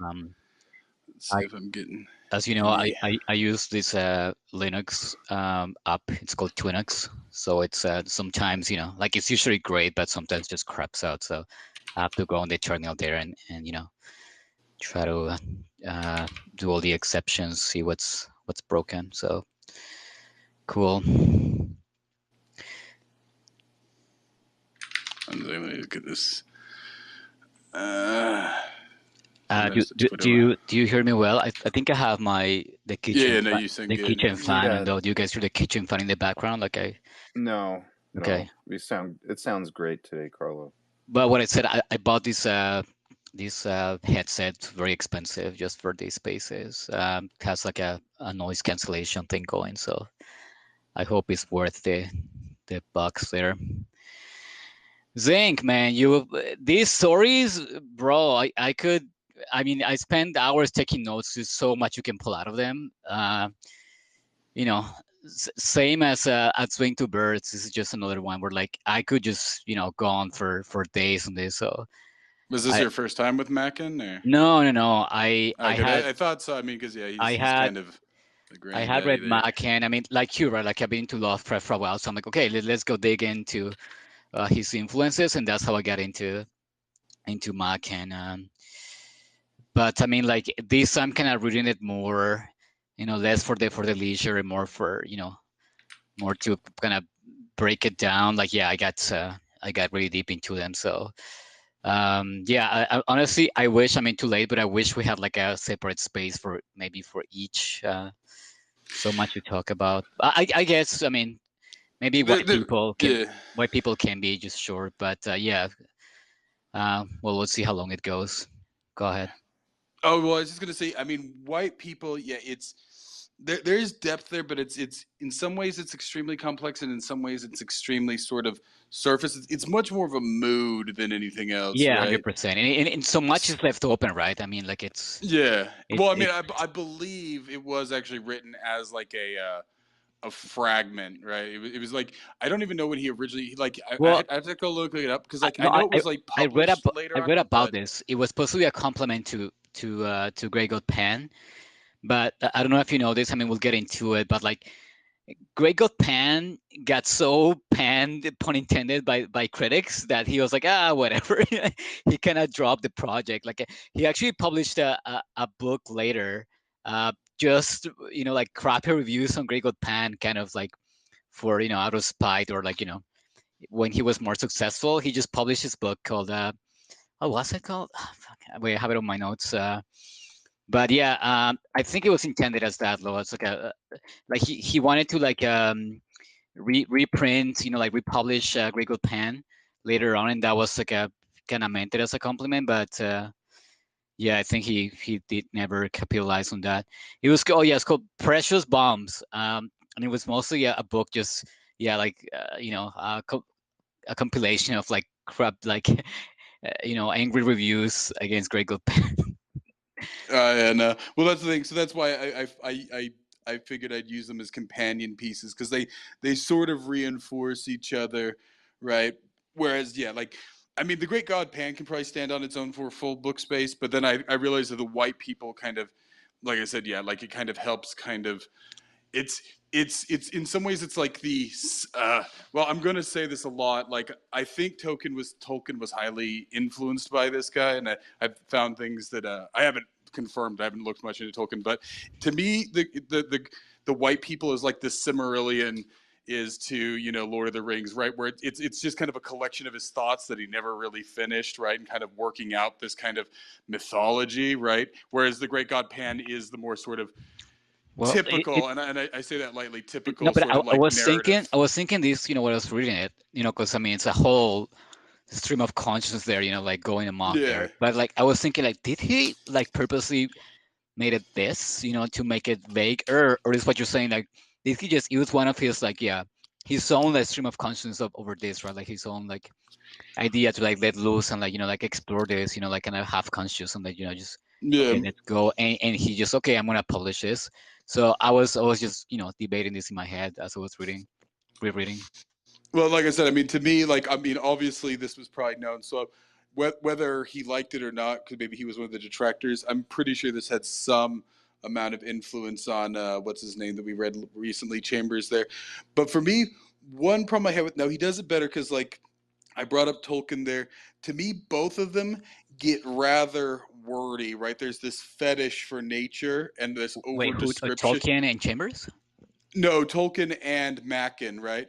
Um, Let's see I, if I'm getting as you know, any. I use this Linux app. It's called Twinux. So it's sometimes, like it's usually great, but sometimes just craps out. So I have to go on the terminal there and try to uh, do all the exceptions, see what's broken. So cool. Let me look at this. Uh, Uh, do, sometimes the do, Twitter. do you do you hear me well? I think I have the Yeah, kitchen yeah, no, you sound the good. kitchen fan, and Yeah, though do you guys hear the kitchen fan in the background? Like I no, okay. no. It sounds great today, Carlo. But what I said, I bought this headset, very expensive, just for these spaces. Has like a noise cancellation thing going, so I hope it's worth the bucks there. Zinc, man, you these stories, bro. I could. I mean, I spend hours taking notes. There's so much you can pull out of them. You know, same as Swing to Birds. This is just another one where like I could just go on for days on this. So Was this I your first time with Mackin, or? no. I Okay, had I thought so. I mean, because yeah, I he's had kind of the I had read granddaddy there. Machen. I mean, like you, right? Like I've been into Lovecraft for a while, so I'm like, okay, let's go dig into his influences, and that's how I got into Machen. But I mean, like this, I'm kind of reading it more, less for the leisure and more for more to kind of break it down. Like, yeah, I got really deep into them. So, yeah, honestly, I wish, I mean, too late, but I wish we had like a separate space for maybe for each. So much to talk about. I guess, I mean, maybe Yeah. white people can be just short, but yeah. Well, let's see how long it goes. Go ahead. Oh well, I was just gonna say. I mean, white people. Yeah, it's there is depth there, but it's in some ways it's extremely complex, and in some ways it's extremely sort of surface. It's much more of a mood than anything else, Yeah, right? 100%. And so much is left open, right? I mean, like Yeah. it's Well, I mean, it's I believe it was actually written as like a fragment, right? It was like I don't even know when he originally like well, I have to go look it up because like I no, know it was like I read published later I on, read about but this. It was supposed to be a compliment to Grey God Pan, but I don't know if you know this. I mean, we'll get into it, but like Grey God Pan got so panned, pun intended, by critics that he was like, whatever. He kind of dropped the project. Like he actually published a book later, just like crappy reviews on Grey God Pan, kind of like for out of spite, or like when he was more successful, he just published his book called what's it called? Fuck, wait, I have it on my notes. But yeah, I think it was intended as that, though. It's like like he wanted to like reprint, like republish Gregor Pan later on, and that was like a kind of meant it as a compliment, but yeah, I think he did never capitalize on that. It was it's called Precious Bombs, and it was mostly a book, just yeah, like a compilation of like crap, like angry reviews against Gregor Pan. and well, that's the thing. So that's why I figured I'd use them as companion pieces because they sort of reinforce each other, right? Whereas, yeah, like I mean, the Great God Pan can probably stand on its own for a full book space, but then I realized that the white people kind of, like I said, yeah, like it kind of helps kind of it's it's in some ways it's like the well, I'm going to say this a lot, like I think Tolkien was highly influenced by this guy, and I've found things that I haven't confirmed, I haven't looked much into Tolkien, but to me the white people is like the Cimmerillion is to Lord of the Rings, right, where it's just kind of a collection of his thoughts that he never really finished, right, and kind of working out this kind of mythology, right, whereas the Great God Pan is the more sort of Well, typical, and I say that lightly, no, typical but sort of I like was thinking, narrative. this, when I was reading it, because I mean, it's a whole stream of consciousness there, like going amok there. Yeah. But like, I was thinking, like, did he like purposely made it this, to make it vague, or is what you're saying, like, did he just use one of his like, yeah, his own like stream of consciousness over this, right? Like his own like idea to like let loose and like like explore this, like kind of half conscious and like just Yeah. okay, let's go, and he just okay, I'm gonna publish this. So I was just debating this in my head as I was rereading. Well, like I said, I mean, to me, like, I mean, obviously this was probably known. So whether he liked it or not, because maybe he was one of the detractors, I'm pretty sure this had some amount of influence on what's his name that we read recently, Chambers there. But for me, one problem I have with now he does it better because like I brought up Tolkien there. To me, both of them get rather wordy, right? There's this fetish for nature and this over Wait, who? description. Tolkien and Chambers? No, Tolkien and Machen, right?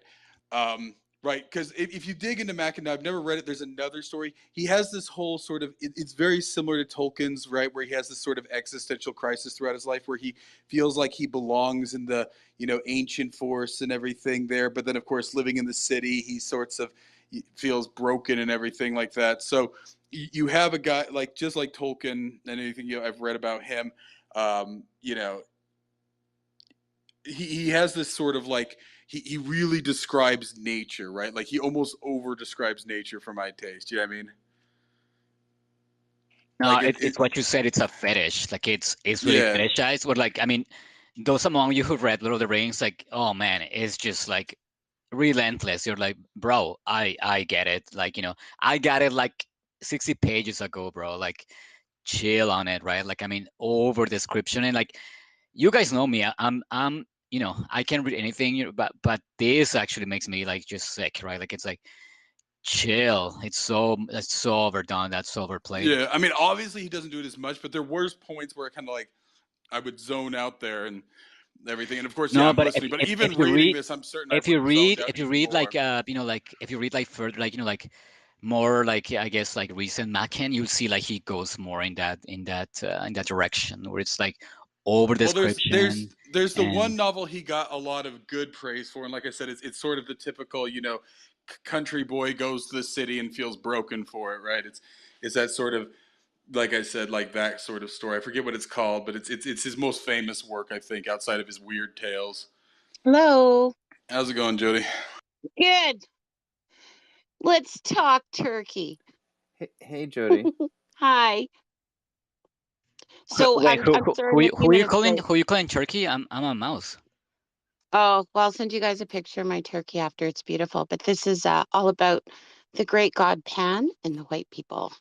Right, because if you dig into Machen, now I've never read it. There's another story. He has this whole sort of. It's very similar to Tolkien's, right, where he has this sort of existential crisis throughout his life, where he feels like he belongs in the ancient forest and everything there, but then of course living in the city, he sorts of feels broken and everything like that. So you have a guy like just like Tolkien and anything I've read about him. You know, he has this sort of like he really describes nature, right? Like he almost over describes nature for my taste. You know what I mean? No, Like it's what you said. It's a fetish. Like it's really yeah. fetishized. But like, I mean, those among you who've read Lord of the Rings, like, oh man, it's just like relentless. You're like, bro, I get it. Like, I got it like 60 pages ago, bro. Like, chill on it, right? Like, I mean, over description and like, you guys know me. I'm I can read anything, but this actually makes me like just sick, right? Like, it's like chill. It's so overdone. That's so overplayed. Yeah, I mean, obviously he doesn't do it as much, but there were points where I kind of like I would zone out there and everything. And of course, yeah, No, I'm but listening. But if even you reading read this, I'm certain I if would you have zoned read out if you even read like more. like if you read like further, like like more like, I guess, like recent Machen, you'll see like he goes more in that direction where it's like over Well, there's description. there's the And one novel he got a lot of good praise for, and like I said, it's sort of the typical country boy goes to the city and feels broken for it, right? It's that sort of like I said, like that sort of story. I forget what it's called, but it's his most famous work, I think, outside of his weird tales. Hello. How's it going, Jody? Good. Let's talk turkey. Hey, Jody. Hi. So wait, I'm sorry I'm a few minutes late. who you calling Turkey? I'm a mouse. Oh, well, I'll send you guys a picture of my turkey after. It's beautiful. But this is all about the great god Pan and the white people.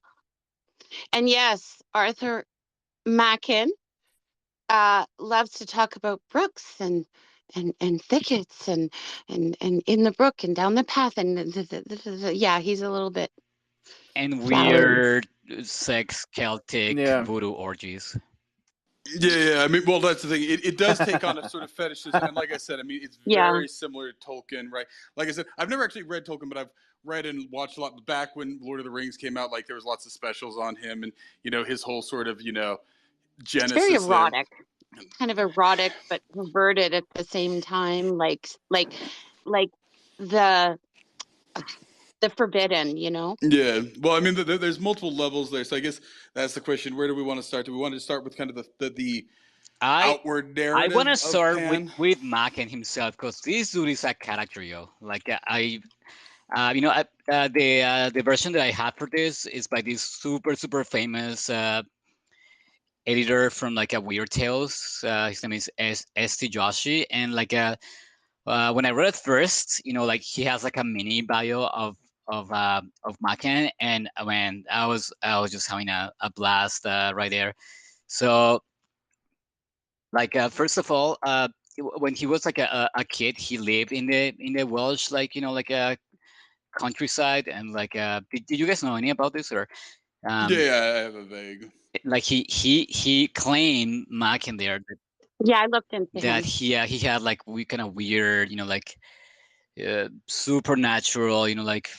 And yes, Arthur Machen loves to talk about brooks and thickets and in the brook and down the path and yeah, he's a little bit And flowery. weird sex Celtic Yeah. voodoo orgies. Yeah. I mean, well, that's the thing. It does take on a sort of fetishism, and like I said, I mean, it's Yeah. very similar to Tolkien, right? Like I said, I've never actually read Tolkien, but I've read and watched a lot. Back when Lord of the Rings came out, like there was lots of specials on him, and his whole sort of It's very genesis there. erotic. Kind of erotic but perverted at the same time, like the the forbidden, Yeah. Well, I mean, there's multiple levels there, so I guess that's the question. Where do we want to start? Do we want to start with kind of the I outward I want to narrative of start Pan? with Machen himself, because this dude is a character, yo. Like, the version that I have for this is by this super famous editor from like a Weird Tales. His name is S.T. Joshi, and like when I read it first, like he has like a mini bio of Machen, and when I was just having a blast right there. So like first of all, when he was like a kid, he lived in the Welsh, like like a countryside, and like did you guys know any about this, or um Yeah, I have a vague. like he claimed Machen there Yeah, I looked into that him. he had like we kind of weird, like supernatural, like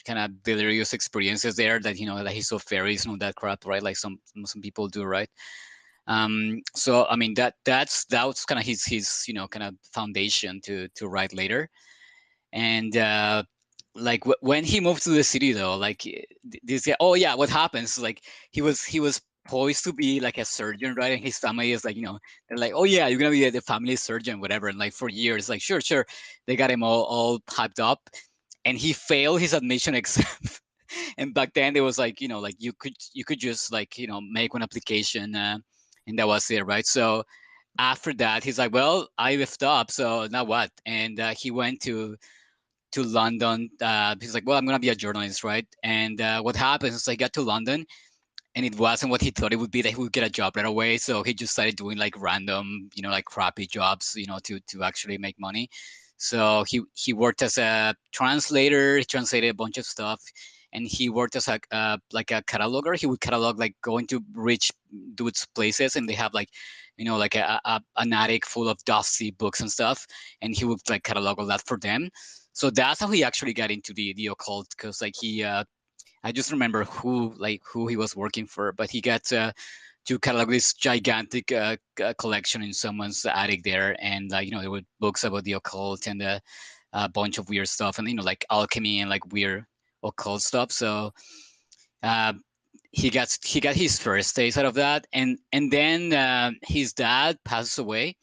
kind of delirious experiences there, that that he saw fairies and all that crap, right? Like some people do, right? So I mean that was kind of his kind of foundation to write later. And like when he moved to the city, though, like this guy, oh yeah, what happens, like he was poised to be like a surgeon, right? And his family is like, they're like, oh yeah, you're gonna be the family surgeon, whatever. And like for years, like sure, they got him all hyped up, and he failed his admission exam. And back then there was like, like you could just like make one application, and that was it, right? So after that, he's like, well, I left up, so now what? And he went to London. He's like, well, I'm gonna be a journalist, right? And what happens is I got to London, and it wasn't what he thought it would be, that he would get a job right away. So he just started doing like random, like crappy jobs, to actually make money. So he worked as a translator. He translated a bunch of stuff, and he worked as a like a cataloger. He would catalog, like, going to rich dudes' places, and they have like, like an attic full of dusty books and stuff, and he would like catalog all that for them. So that's how he actually got into the occult, because like I just remember who he was working for, but he got to catalog this gigantic collection in someone's attic there, and there were books about the occult and a bunch of weird stuff, and like alchemy and like weird occult stuff. So uh, he got his first taste out of that, and then his dad passes away,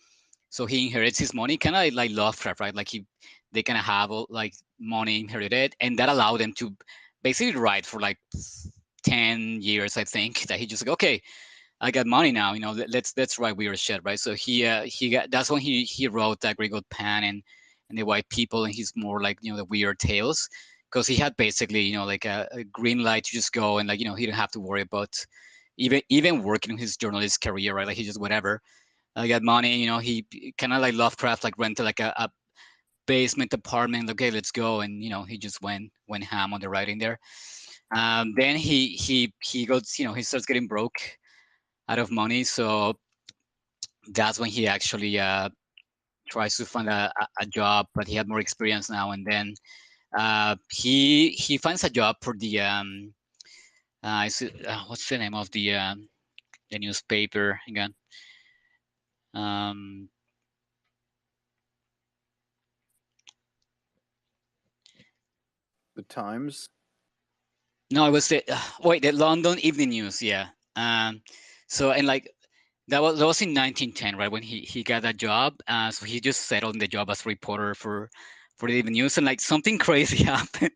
so he inherits his money, kind of like Lovecraft, right? Like they kind of have like money inherited, and that allowed them to basically write for like 10 years, I think. That he just like, okay, I got money now, let's write weird shit, right? So he got, that's when he wrote that Gregor Pan and the White People, and he's more like the weird tales, because he had basically like a green light to just go, and like he didn't have to worry about even working his journalist career, right? Like he just whatever. I got money, he kind of like Lovecraft, like rented like a basement apartment. Okay, let's go, and he just went ham on the writing there. Then he goes, he starts getting broke out of money, so that's when he actually tries to find a job, but he had more experience now, and then he finds a job for the what's the name of the newspaper again? Um, The Times. No, it was the London Evening News. Yeah. So, and like that was in 1910, right, when he got that job. So he just settled in the job as reporter for the Evening News, and like something crazy happened,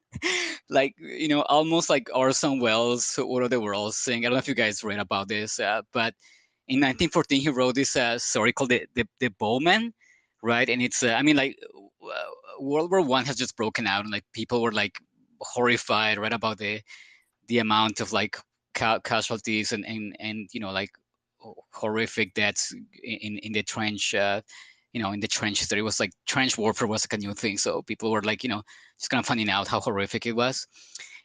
like almost like Orson Welles' War of the Worlds thing. I don't know if you guys read about this, but in 1914 he wrote this story called the Bowman, right? And it's I mean, like World War One has just broken out, and like people were like horrified, right, about the amount of like casualties and like horrific deaths in the trench. In the trenches, there was like trench warfare was like a new thing, so people were like just kind of finding out how horrific it was.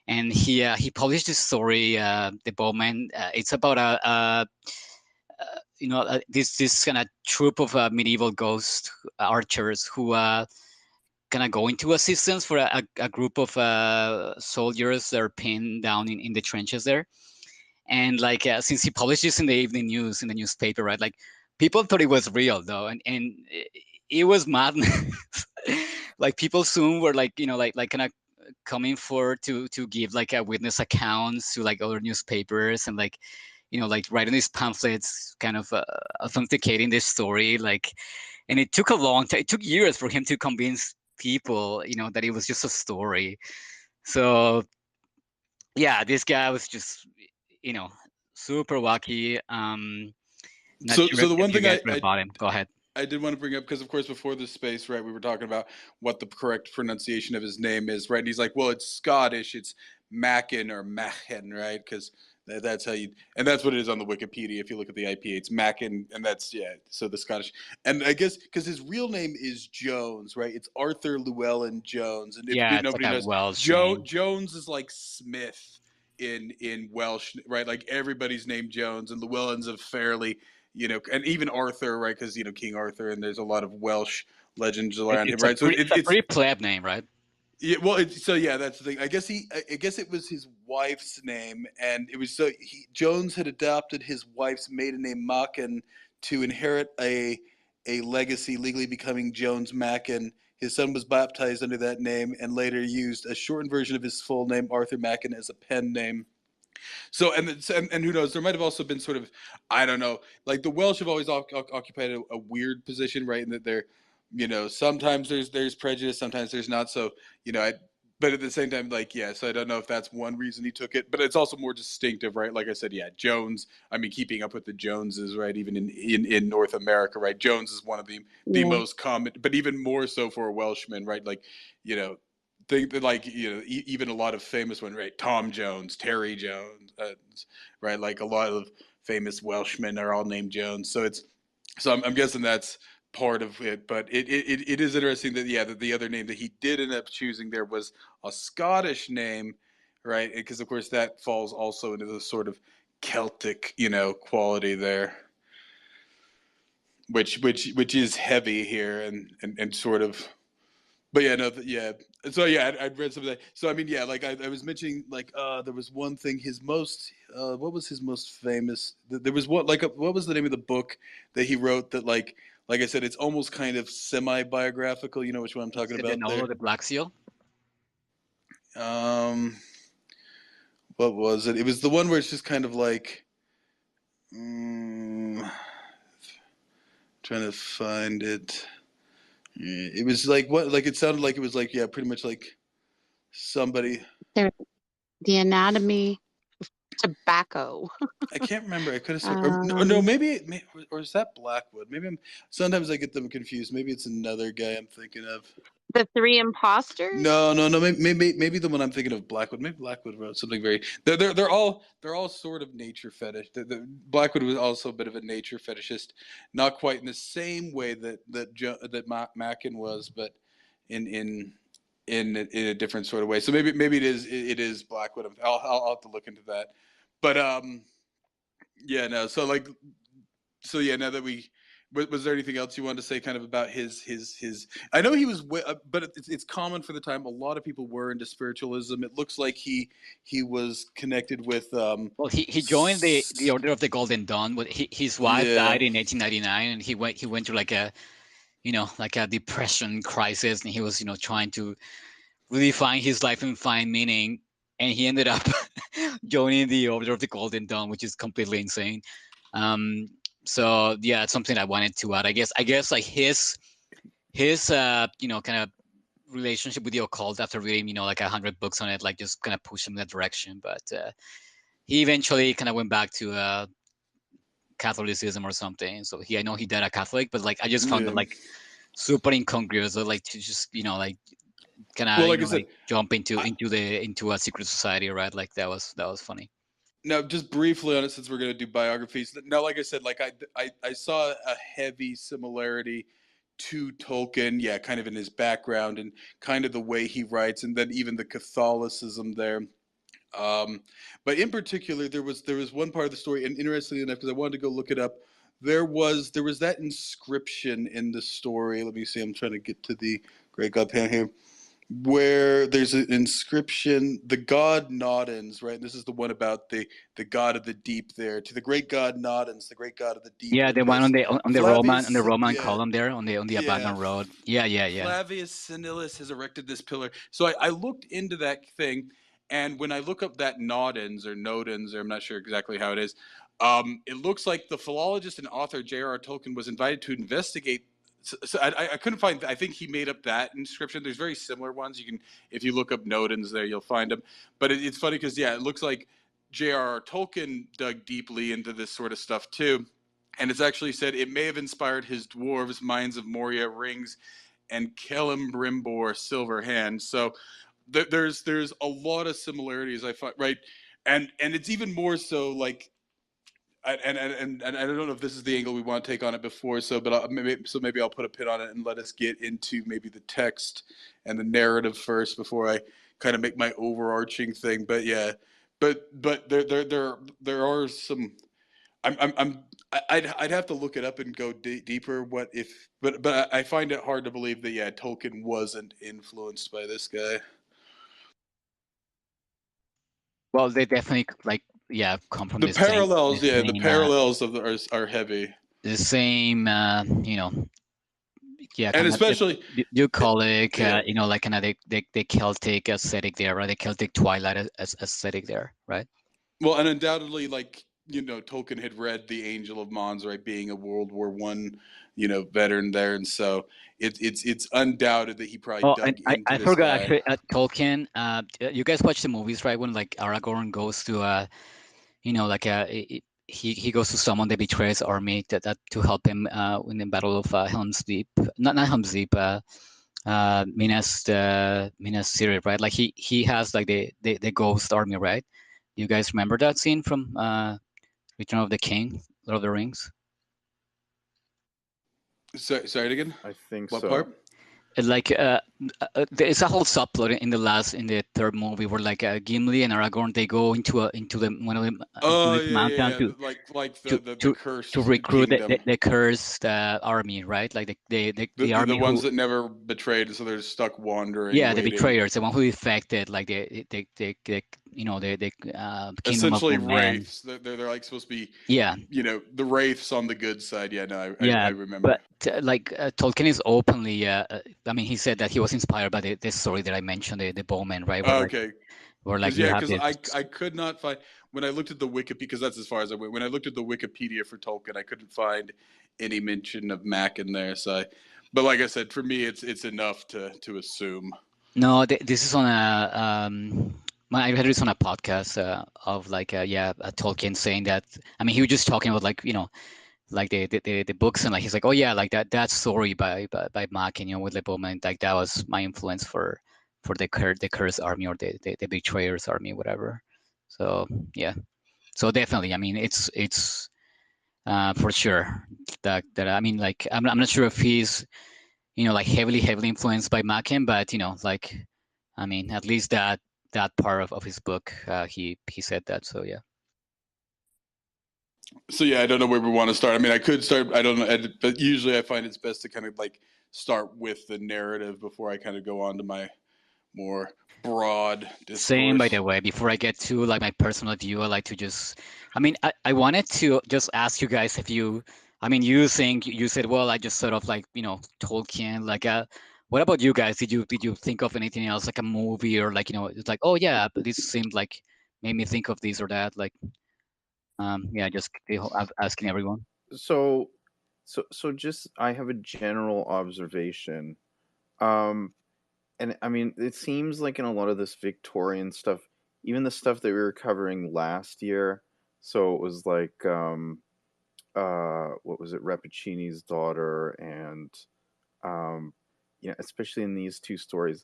And he published this story, the Bowman. It's about this kind of troop of medieval ghost archers who kind of go into assistance for a group of soldiers that are pinned down in the trenches there. And like since he published this in the Evening News, in the newspaper, right, like people thought it was real though, and it was madness. Like people soon were like like kind of coming forward to give like a witness accounts to like other newspapers, and like like writing these pamphlets, kind of authenticating this story, like. And it took a long time, it took years for him to convince people that it was just a story. So yeah, this guy was just you know super wacky. Not So sure the if one you thing guys read about him. Go ahead. I did want to bring up, because of course before this space, right, we were talking about what the correct pronunciation of his name is, right? And he's like, well, it's Scottish, it's Machen or Machen, right? Because that's how you, and that's what it is on the Wikipedia. If you look at the IPA, it's Machen, and that's so the Scottish. And I guess because his real name is Jones, right? It's Arthur Llewellyn Jones, and if Yeah, it's like nobody a knows, Welsh name. Jones is like Smith in Welsh, right? Like everybody's named Jones, and Llewellyn's a fairly, and even Arthur, right? Because King Arthur, and there's a lot of Welsh legends around him, It's a right? So pretty, it's a pretty pleb name, right? yeah, well, so yeah, that's the thing. I guess it was his wife's name, and it was Jones had adopted his wife's maiden name Machen to inherit a legacy, legally becoming Jones Machen. His son was baptized under that name, and later used a shortened version of his full name, Arthur Machen, as a pen name. So and who knows? There might have also been sort of, I don't know, like the Welsh have always occupied a weird position, right? In that they're, sometimes there's prejudice, sometimes there's not. So but at the same time, like so I don't know if that's one reason he took it, but it's also more distinctive, right? Like I said, Jones. I mean, keeping up with the Joneses, right? Even in North America, right? Jones is one of the Yeah. most common, but even more so for a Welshman, right? Like, think that, like, even a lot of famous ones, right? Tom Jones, Terry Jones, right? Like a lot of famous Welshmen are all named Jones. So I'm guessing that's part of it. But it is interesting that that the other name that he did end up choosing there was a Scottish name, right? Because of course that falls also into the sort of Celtic, quality there, which is heavy here and sort of. But yeah, no, yeah. So yeah, I'd read some of that. So I mean, yeah, like I was mentioning, like there was one thing. His most, what was his most famous? There was what, like, what was the name of the book that he wrote that, like I said, it's almost kind of semi-biographical. You know which one I'm talking The about novel there? of the Black Seal. Um, what was it? It was the one where it's just kind of like, trying to find it. It was like what? Like it sounded like it was like, yeah, pretty much like somebody. There, the anatomy of tobacco. I can't remember. I could have sworn, or no, Um, or is that Blackwood? Sometimes I get them confused. Maybe it's another guy I'm thinking of. the Three Imposters. No. Maybe the one I'm thinking of, Blackwood. Maybe Blackwood wrote something very. They're all sort of nature fetish. Blackwood was also a bit of a nature fetishist, not quite in the same way that Machen was, but in in in a different sort of way. So maybe it is Blackwood. I'll have to look into that. But yeah, no. So yeah. Now that was there anything else you wanted to say, kind of about his? I know he was, but it's common for the time. A lot of people were into spiritualism. It looks like he was connected with. Well, he joined the Order of the Golden Dawn. But his wife Yeah. died in 1899, and he went through like a depression crisis, and he was trying to really find his life and find meaning, and he ended up joining the Order of the Golden Dawn, which is completely insane. Um, so yeah, it's something I wanted to add. I guess like his kind of relationship with the occult after reading like 100 books on it, like just kind of pushed him in that direction. But he eventually kind of went back to Catholicism or something. So I know he died a Catholic, but like I just found it Yeah. like super incongruous, like to just like kind Well, of like I said, jump into I, into a secret society, right? Like that was funny. now just briefly on it, since we're going to do biographies. Now, like I said, like I saw a heavy similarity to Tolkien, yeah, kind of in his background and kind of the way he writes, and then even the Catholicism there. Um, but in particular, there was one part of the story, and interestingly enough, because I wanted to go look it up, there was that inscription in the story. Let me see. I'm trying to get to the Great God Pan here, where there's an inscription, the god Noddins, right? And this is the one about the god of the deep there. To the great god Noddins, the great god of the deep Yeah, the one abyss. on the Flavius, Roman yeah, column there on the yeah. abandoned road. Yeah. Flavius Senilis has erected this pillar. So I looked into that thing, and when I look up that Noddins or Nodens, or I'm not sure exactly how it is, it looks like the philologist and author J.R.R. Tolkien was invited to investigate. So I couldn't find. I think he made up that inscription. There's very similar ones. You can, if you look up Nodens there, you'll find them. But it's funny because it looks like J.R.R. Tolkien dug deeply into this sort of stuff too. And it's actually said it may have inspired his dwarves, Mines of Moria rings, and Celebrimbor silver hand. So there's a lot of similarities I find, right, and it's even more so like. And I don't know if this is the angle we want to take on it before, but maybe I'll put a pin on it and let us get into maybe the text and the narrative first before I kind of make my overarching thing. But yeah, but there are some. I'd have to look it up and go deeper. What if? But I find it hard to believe that Tolkien wasn't influenced by this guy. Well, they definitely come from The the same parallels, the parallels are heavy, the same and kind of especially bucolic, yeah. like kind of the Celtic aesthetic there, right? The Celtic Twilight aesthetic there, right? Well, and undoubtedly, like Tolkien had read The Angel of Mons, right, being a World War One, veteran there, and so it's undoubted that he probably Oh, and dug into I this forgot guy. actually, Tolkien. You guys watch the movies, right? When like Aragorn goes to like he goes to summon the Betrayer's army that to help him in the Battle of Helm's Deep. Not Helm's Deep. Minas Tirith, right? Like he has like the ghost army, right? You guys remember that scene from Return of the King, Lord of the Rings? Sorry again. I think What so. part? Like there's a whole subplot in the third movie where like Gimli and Aragorn, they go into the one of them into Oh this yeah, mountain yeah, yeah. Like to the to to cursed recruit kingdom, the cursed army, right? Like the the army ones who, that never betrayed, so they're stuck wandering, yeah, the waiting. betrayers, the one who infected like the the kingdom of Essentially, Ren. wraiths. They're like supposed to be, Yeah, the wraiths on the good side. Yeah, no, I yeah, remember. but like Tolkien is openly. I mean, he said that he was inspired by the story that I mentioned, the bowman, right? Okay, Where like because you yeah, have because this. I could not find when I looked at the Wikipedia, because that's as far as I went. When I looked at the Wikipedia for Tolkien, I couldn't find any mention of Machen there. So, but like I said, for me, it's enough to assume. No, this is on a I heard this on a podcast of like Tolkien saying that. I mean, he was just talking about like like the books, and like he's like, oh yeah, like that story by Machen, with the Bowman, like that was my influence for the Curse army, or the Betrayers army, whatever. So yeah, so definitely, I mean, it's for sure that I mean, like I'm not sure if he's like heavily influenced by Machen, but like I mean, at least that part of his book, he said that. So yeah. So yeah, I don't know where we want to start. I mean, I could start. I don't know, but usually I find it's best to kind of like start with the narrative before I kind of go on to my more broad Same, by discourse. the way. Before I get to like my personal view, I like to just, I mean, I wanted to just ask you guys if you, I mean, you said, well, I just sort of like, Tolkien, like, what about you guys? Did you think of anything else, like a movie, or like, it's like, oh yeah, but this seemed like made me think of this or that, like, yeah, just asking everyone. So, so just I have a general observation. Um, and I mean, it seems like in a lot of this Victorian stuff, even the stuff that we were covering last year. So it was like, what was it, Rappaccini's daughter, and um, especially in these two stories,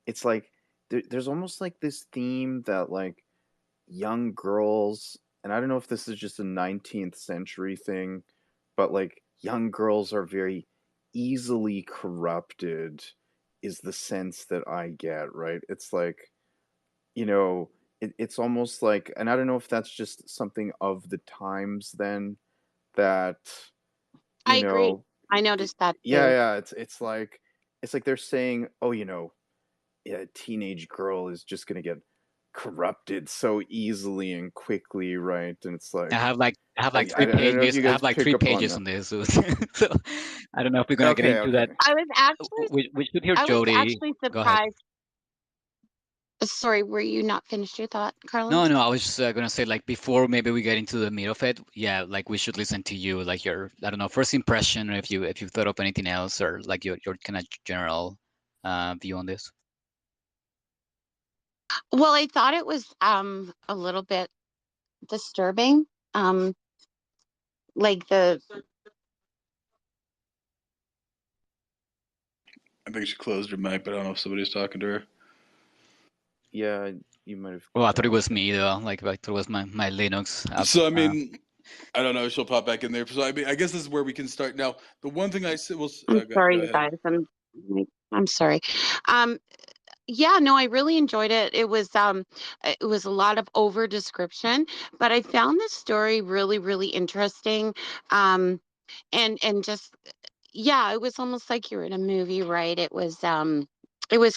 it's like there's almost like this theme that like young girls, and I don't know if this is just a 19th century thing, but like young girls are very easily corrupted, is the sense that I get, right? It's like, it's almost like, and I don't know if that's just something of the times then, that, I you agree. know, I noticed that yeah, too. yeah, it's like they're saying, oh, yeah, a teenage girl is just gonna get corrupted so easily and quickly, right? And it's I like, have like I have like I three don't know if pages. you I guys have like pick three up on pages that. on this, so, so I don't know if we're gonna get Okay, into that. okay. I was actually We should hear I was Jody. actually Go ahead. surprised. Sorry, were you not finished your thought, No, Carlos? no, I was just gonna say, like, before maybe we get into the meat of it, yeah, like we should listen to you, like your, I don't know, first impression, or if you thought of anything else, or like your kind of general view on this. Well, I thought it was a little bit disturbing. Um like the I think she closed her mic, but I don't know if somebody's talking to her. Yeah, you might have. Well, I thought it was me though, like I thought it was my Linux app. So I mean, I don't know. She'll pop back in there. So I mean, I guess this is where we can start now. The one thing I said was, I'm go sorry, you ahead. guys. I'm sorry. Um yeah, no, I really enjoyed it. It was a lot of over description, but I found this story really really interesting. Um and just yeah, it was almost like you're in a movie, right? It was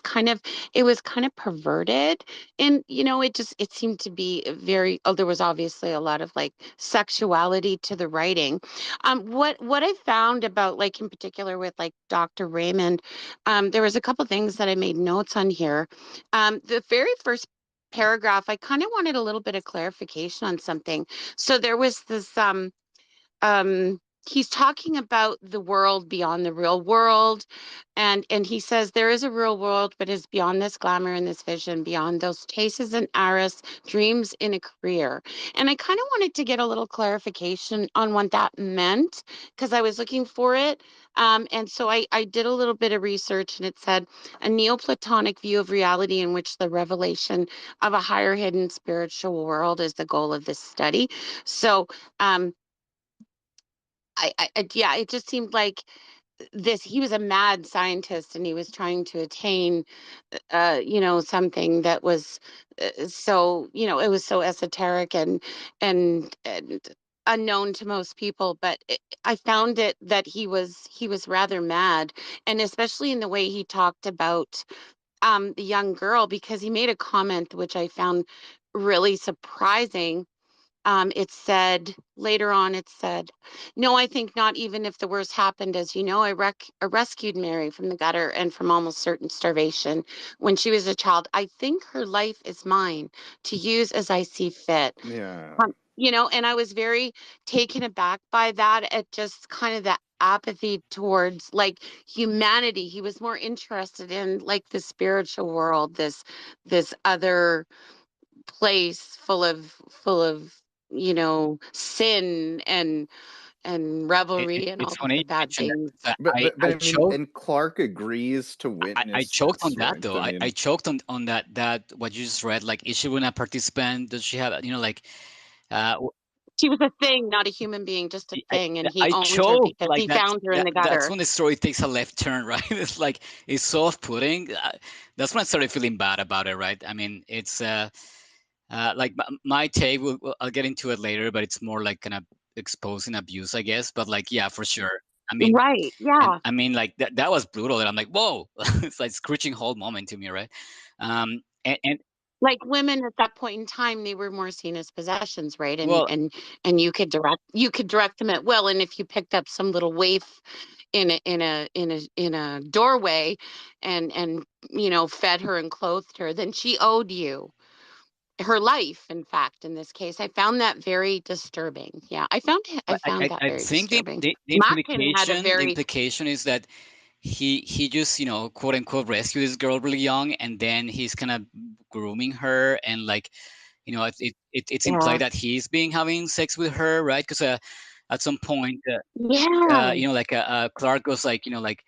kind of it was kind of perverted, and it seemed to be very, oh, there was obviously a lot of like sexuality to the writing. What I found about, like, in particular with like Dr. Raymond, there was a couple things that I made notes on here. The very first paragraph, I kind of wanted a little bit of clarification on something. So there was this he's talking about the world beyond the real world, and he says there is a real world but is beyond this glamour and this vision, beyond those tastes and arras, dreams in a career. And I kind of wanted to get a little clarification on what that meant, because I was looking for it. And so I did a little bit of research, and it said a neoplatonic view of reality in which the revelation of a higher hidden spiritual world is the goal of this study. So um yeah, it just seemed like he was a mad scientist, and he was trying to attain something that was so, it was so esoteric and unknown to most people. But I found it that he was rather mad, and especially in the way he talked about the young girl, because he made a comment which I found really surprising. It said later on, it said, "No, I think not, even if the worst happened. As you know, I rescued Mary from the gutter and from almost certain starvation when she was a child. I think her life is mine to use as I see fit." Yeah. And I was very taken aback by that, at just kind of the apathy towards like humanity. He was more interested in like the spiritual world, this other place full of sin and revelry and It's all of the funny you bad mentioned things. that. But I I mean, choked. and Clark agrees to I witness choked on this, that right? though. I I mean, choked on that what you just read. Like, is she a participant? Does she have like uh She was a thing, not a human being, just a I, thing, and he I owned her choked because like he found her in the that's gutter. when the story takes a left turn, right? It's like it's so off-putting. That's when I started feeling bad about it, right? I mean, it's like my take. I'll get into it later, but it's more like kind of exposing abuse, I guess. But like, yeah, for sure. I mean, Right, and yeah. I mean, like that was brutal. And I'm like, whoa, it's like screeching whole moment to me, right? And Like, women at that point in time, they were more seen as possessions, right? and well, and and you could direct them at will. And if you picked up some little waif in a doorway and fed her and clothed her, then she owed you her life. In fact, in this case, I found that very disturbing. Yeah, I but found that I very think the, disturbing. the the Machen had a implication the very implication is that he just quote unquote rescued this girl really young, and then he's kind of grooming her, and like it's implied yeah that he's being having sex with her, right? Because at some point yeah Clark goes like like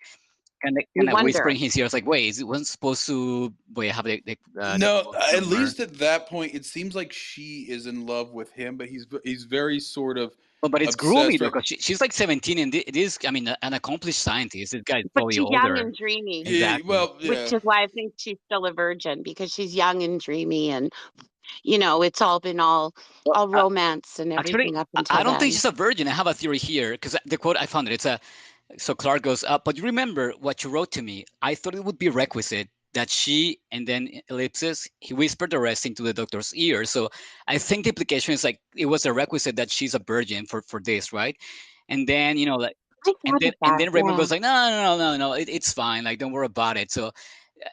you kind of whispering wonder. in his ear, like, wait, is it wasn't supposed to wait have the No, clothes at from her? least at that point, it seems like she is in love with him, but he's very sort of Well, but it's grooming obsessed, though, right? because she's like 17, and it is, I mean, an accomplished scientist. This guy's But probably she's young older. and dreamy, Yeah, Exactly. well, which yeah. is why I think she's still a virgin, because she's young and dreamy, and it's all been Well, all romance and actually, everything up I until don't think then. she's a virgin. I have a theory here because the quote I found it's a so Clark goes, but you remember what you wrote to me. I thought it would be requisite that she, and then ellipsis, he whispered the rest into the doctor's ear. So I think the implication is like it was a requisite that she's a virgin for this, right? And then like, I and thought then of and that, then Raymond yeah. goes like, no, it's fine. Like, don't worry about it. So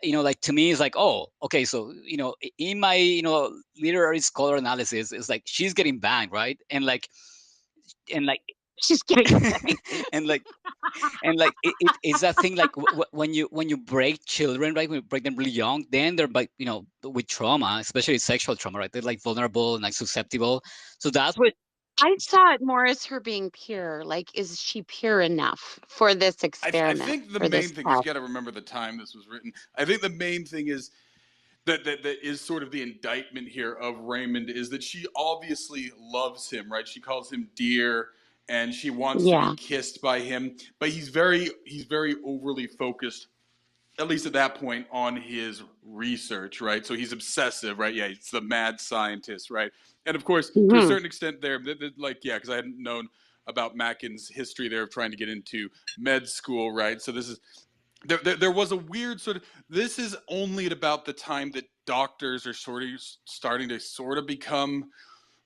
like to me, it's like, oh, okay. So in my literary scholar analysis, it's like she's getting banged, right? And like She's getting back. and like it's that thing like when you break children, right? When you break them really young, then they're like with trauma, especially sexual trauma, right? They're like vulnerable and like susceptible. So that's what I saw it more as her being pure. Like, is she pure enough for this I experiment, think the for main this thing, because you test? got to remember the time this was written. I think the main thing is that is sort of the indictment here of Raymond, is that she obviously loves him, right? She calls him dear, and she wants to be Yeah. kissed by him, but he's very overly focused, at least at that point, on his research, right? So he's obsessive, right? Yeah, he's the mad scientist, right? And of course, to a hmm certain extent, there, like, yeah, because I hadn't known about Macken's history there of trying to get into med school, right? So this is there was a weird sort of, this is only at about the time that doctors are sort of starting to sort of become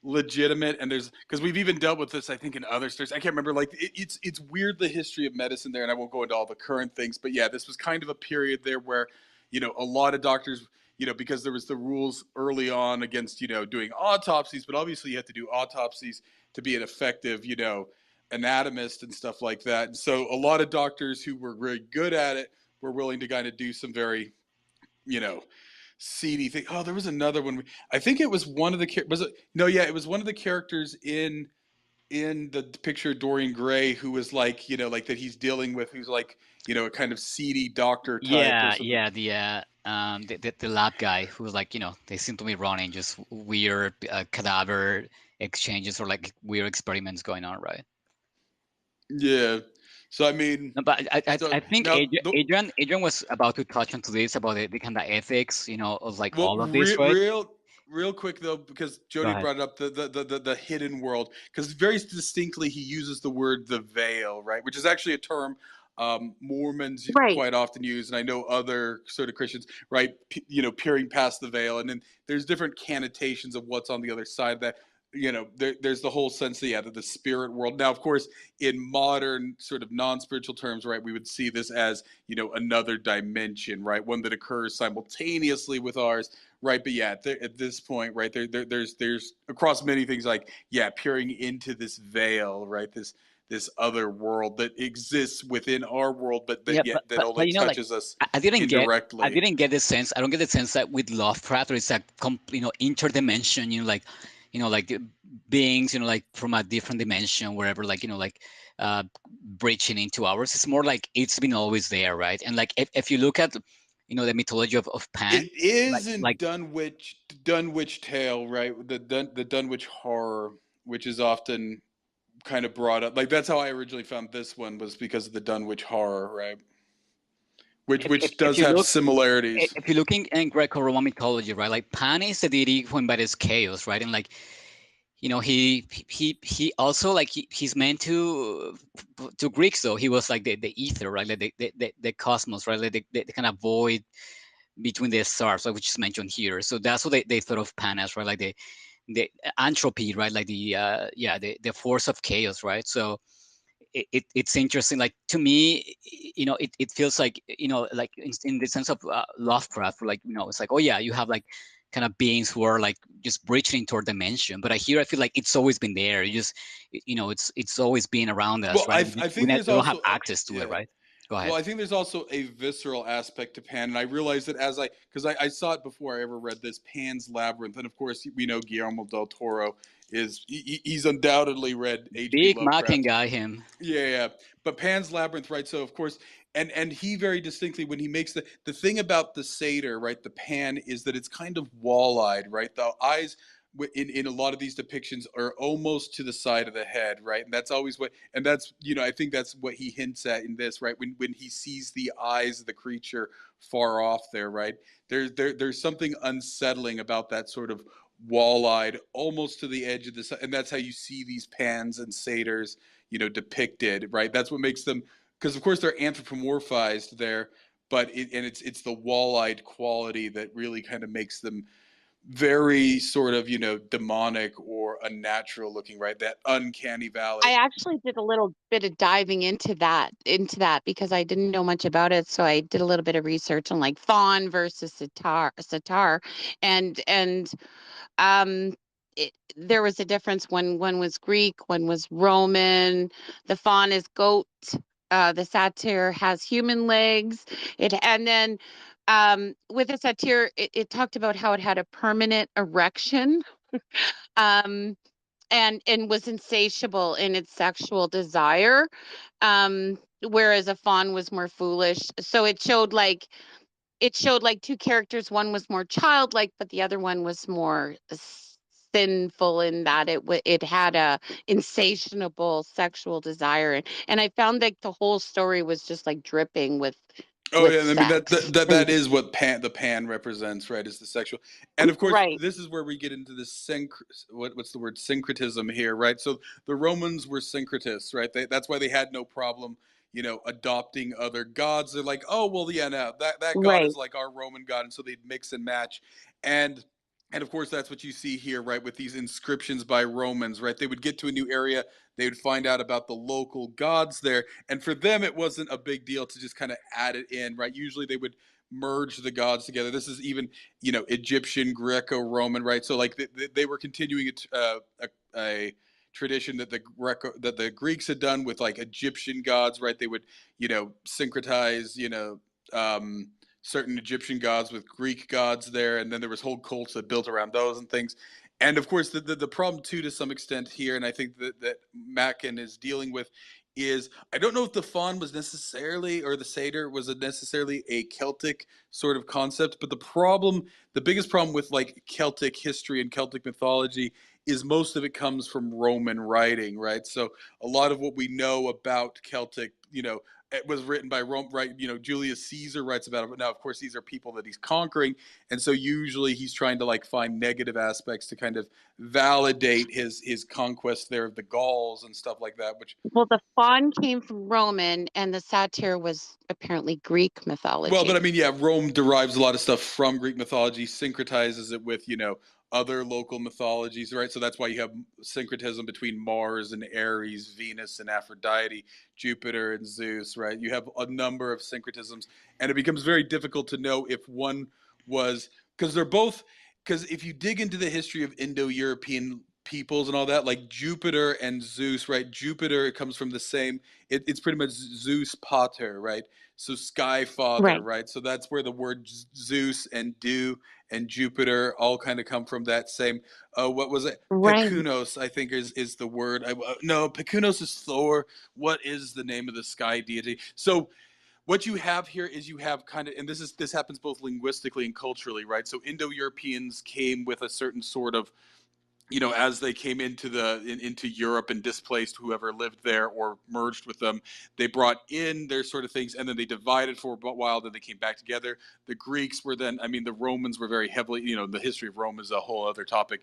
legitimate, and there's, because we've even dealt with this I think in other stories, I can't remember, like it's weird, the history of medicine there, and I won't go into all the current things, but yeah, this was kind of a period there where a lot of doctors, because there was the rules early on against doing autopsies, but obviously you have to do autopsies to be an effective anatomist and stuff like that. And so a lot of doctors who were very good at it were willing to kind of do some very, you know, seedy thing. Oh, there was another one. I think it was one of the was it? No, yeah, it was one of the characters in the picture of Dorian Gray who was like, like that he's dealing with, who's like, a kind of seedy doctor type or Yeah, something. yeah, the lab guy who's like, they seem to be running just weird cadaver exchanges or like weird experiments going on, right? Yeah. So I mean, No, but I so think now Adrian was about to touch onto this about the kind of ethics, of like well, all of this, right? real quick though, because Go Jody ahead. brought up the hidden world, because very distinctly he uses the word the veil, right, which is actually a term Mormons Right. quite often use, and I know other sort of Christians, right? Peering past the veil, and then there's different connotations of what's on the other side of that. There's the whole sense that the spirit world. Now, of course, in modern sort of non-spiritual terms, right, we would see this as another dimension, right, one that occurs simultaneously with ours, right? But yeah, at this point, right, there's across many things, like peering into this veil, right, this other world that exists within our world, but Yeah, that yet that but only like touches us I didn't indirectly. get the sense. I don't get the sense that with Lovecraft it's a interdimension. Like the beings, like from a different dimension, wherever, like uh, breaching into ours. It's more like it's been always there, right? And like if you look at the mythology of Pan, It is in like Dunwich Tale, right? The Dunwich horror, which is often kind of brought up. Like that's how I originally found this one, was because of the Dunwich horror, right? Which if does you have look similarities. if you're looking in Greco-Roman mythology, right? Like Pan is the deity who embodies chaos, right? And like he also like he's meant to Greeks, though he was like the ether, right? Like the cosmos, right? Like the kind of void between the stars, like, which is mentioned here. So that's what they thought of Pan as, right? Like the entropy, right? Like the force of chaos, right? So it's interesting. Like to me, it feels like like in the sense of Lovecraft, like it's like, oh yeah, you have like kind of beings who are like just breaching into our dimension. But I feel like it's always been there. You just it's always been around us, Well, right? I We think there's don't have also access to it, yeah. right? Go Well, ahead. I think there's also a visceral aspect to Pan, and I realized that as because I saw it before I ever read this, Pan's Labyrinth, and of course we know Guillermo del Toro he's undoubtedly read H.P. Big Machen Lovecraft. guy, him. Yeah. But Pan's Labyrinth, right? So of course, and he very distinctly, when he makes the thing about the satyr, right, the Pan, is that it's kind of wall-eyed, right? The eyes in a lot of these depictions are almost to the side of the head, right? And that's always and that's I think that's what he hints at in this, right? When he sees the eyes of the creature far off there, right? There's something unsettling about that sort of wall-eyed, almost to the edge of the, and that's how you see these Pans and satyrs depicted, right? That's what makes them, because of course they're anthropomorphized there, but it's the wall-eyed quality that really kind of makes them very sort of demonic or unnatural looking, right? That uncanny I valley. actually did a little bit of diving into that because I didn't know much about it. So I did a little bit of research on like fawn versus sitar, and um there was a difference. One was Greek, one was Roman. The fawn is goat. The satyr has human legs. And then with the satyr, it talked about how it had a permanent erection. Um, and was insatiable in its sexual desire, whereas a fawn was more foolish. So it showed like two characters. One was more childlike, but the other one was more sinful in that it had a insatiable sexual desire. And I found like the whole story was just like dripping Oh with yeah, I mean that sex. that, that is what the pan represents, right? Is the sexual, and of course Right. this is where we get into this what's the word, syncretism here, right? So the Romans were syncretists, right? That's why they had no problem, adopting other gods. They're like, oh well, yeah, no, that god Right. is like our Roman god, and so they'd mix and match, and and of course that's what you see here, right? With these inscriptions by Romans, right? They would get to a new area, they would find out about the local gods there, and for them it wasn't a big deal to just kind of add it in, right? Usually they would merge the gods together. This is even Egyptian, Greco-Roman, right? So like they were continuing a tradition that the Greeks had done with like Egyptian gods, right? They would, syncretize, certain Egyptian gods with Greek gods there, and then there was whole cults that built around those and things. And of course, the problem too, to some extent here, and I think that Machen is dealing with, is I don't know if the faun was necessarily, or the satyr was necessarily a Celtic sort of concept, but the biggest problem with like Celtic history and Celtic mythology is most of it comes from Roman writing, right? So a lot of what we know about Celtic, it was written by Rome, right? Julius Caesar writes about it, but now, of course, these are people that he's conquering, and so usually he's trying to like find negative aspects to kind of validate his conquest there of the Gauls and stuff like that. Which, well, the faun came from Roman, and the satyr was apparently Greek mythology. well, but I mean, yeah, Rome derives a lot of stuff from Greek mythology, syncretizes it with other local mythologies, right? So that's why you have syncretism between Mars and Ares, Venus and Aphrodite, Jupiter and Zeus, right? You have a number of syncretisms, and it becomes very difficult to know if one was, because if you dig into the history of Indo-European peoples and all that, like Jupiter and Zeus, right? Jupiter, it comes from the same, it's pretty much Zeus pater, right? So sky father, right? So that's where the word Zeus and dew and Jupiter all kind of come from that same. What was it? Right. Pekunos, I think is the word. No, Pekunos is Thor. What is the name of the sky deity? So what you have here is you have kind of, and this happens both linguistically and culturally, right? So Indo-Europeans came with a certain sort of, as they came into Europe and displaced whoever lived there or merged with them, they brought in their sort of things, and then they divided for a while. Then they came back together. The Greeks were then, I mean, the Romans were very heavily, the history of Rome is a whole other topic,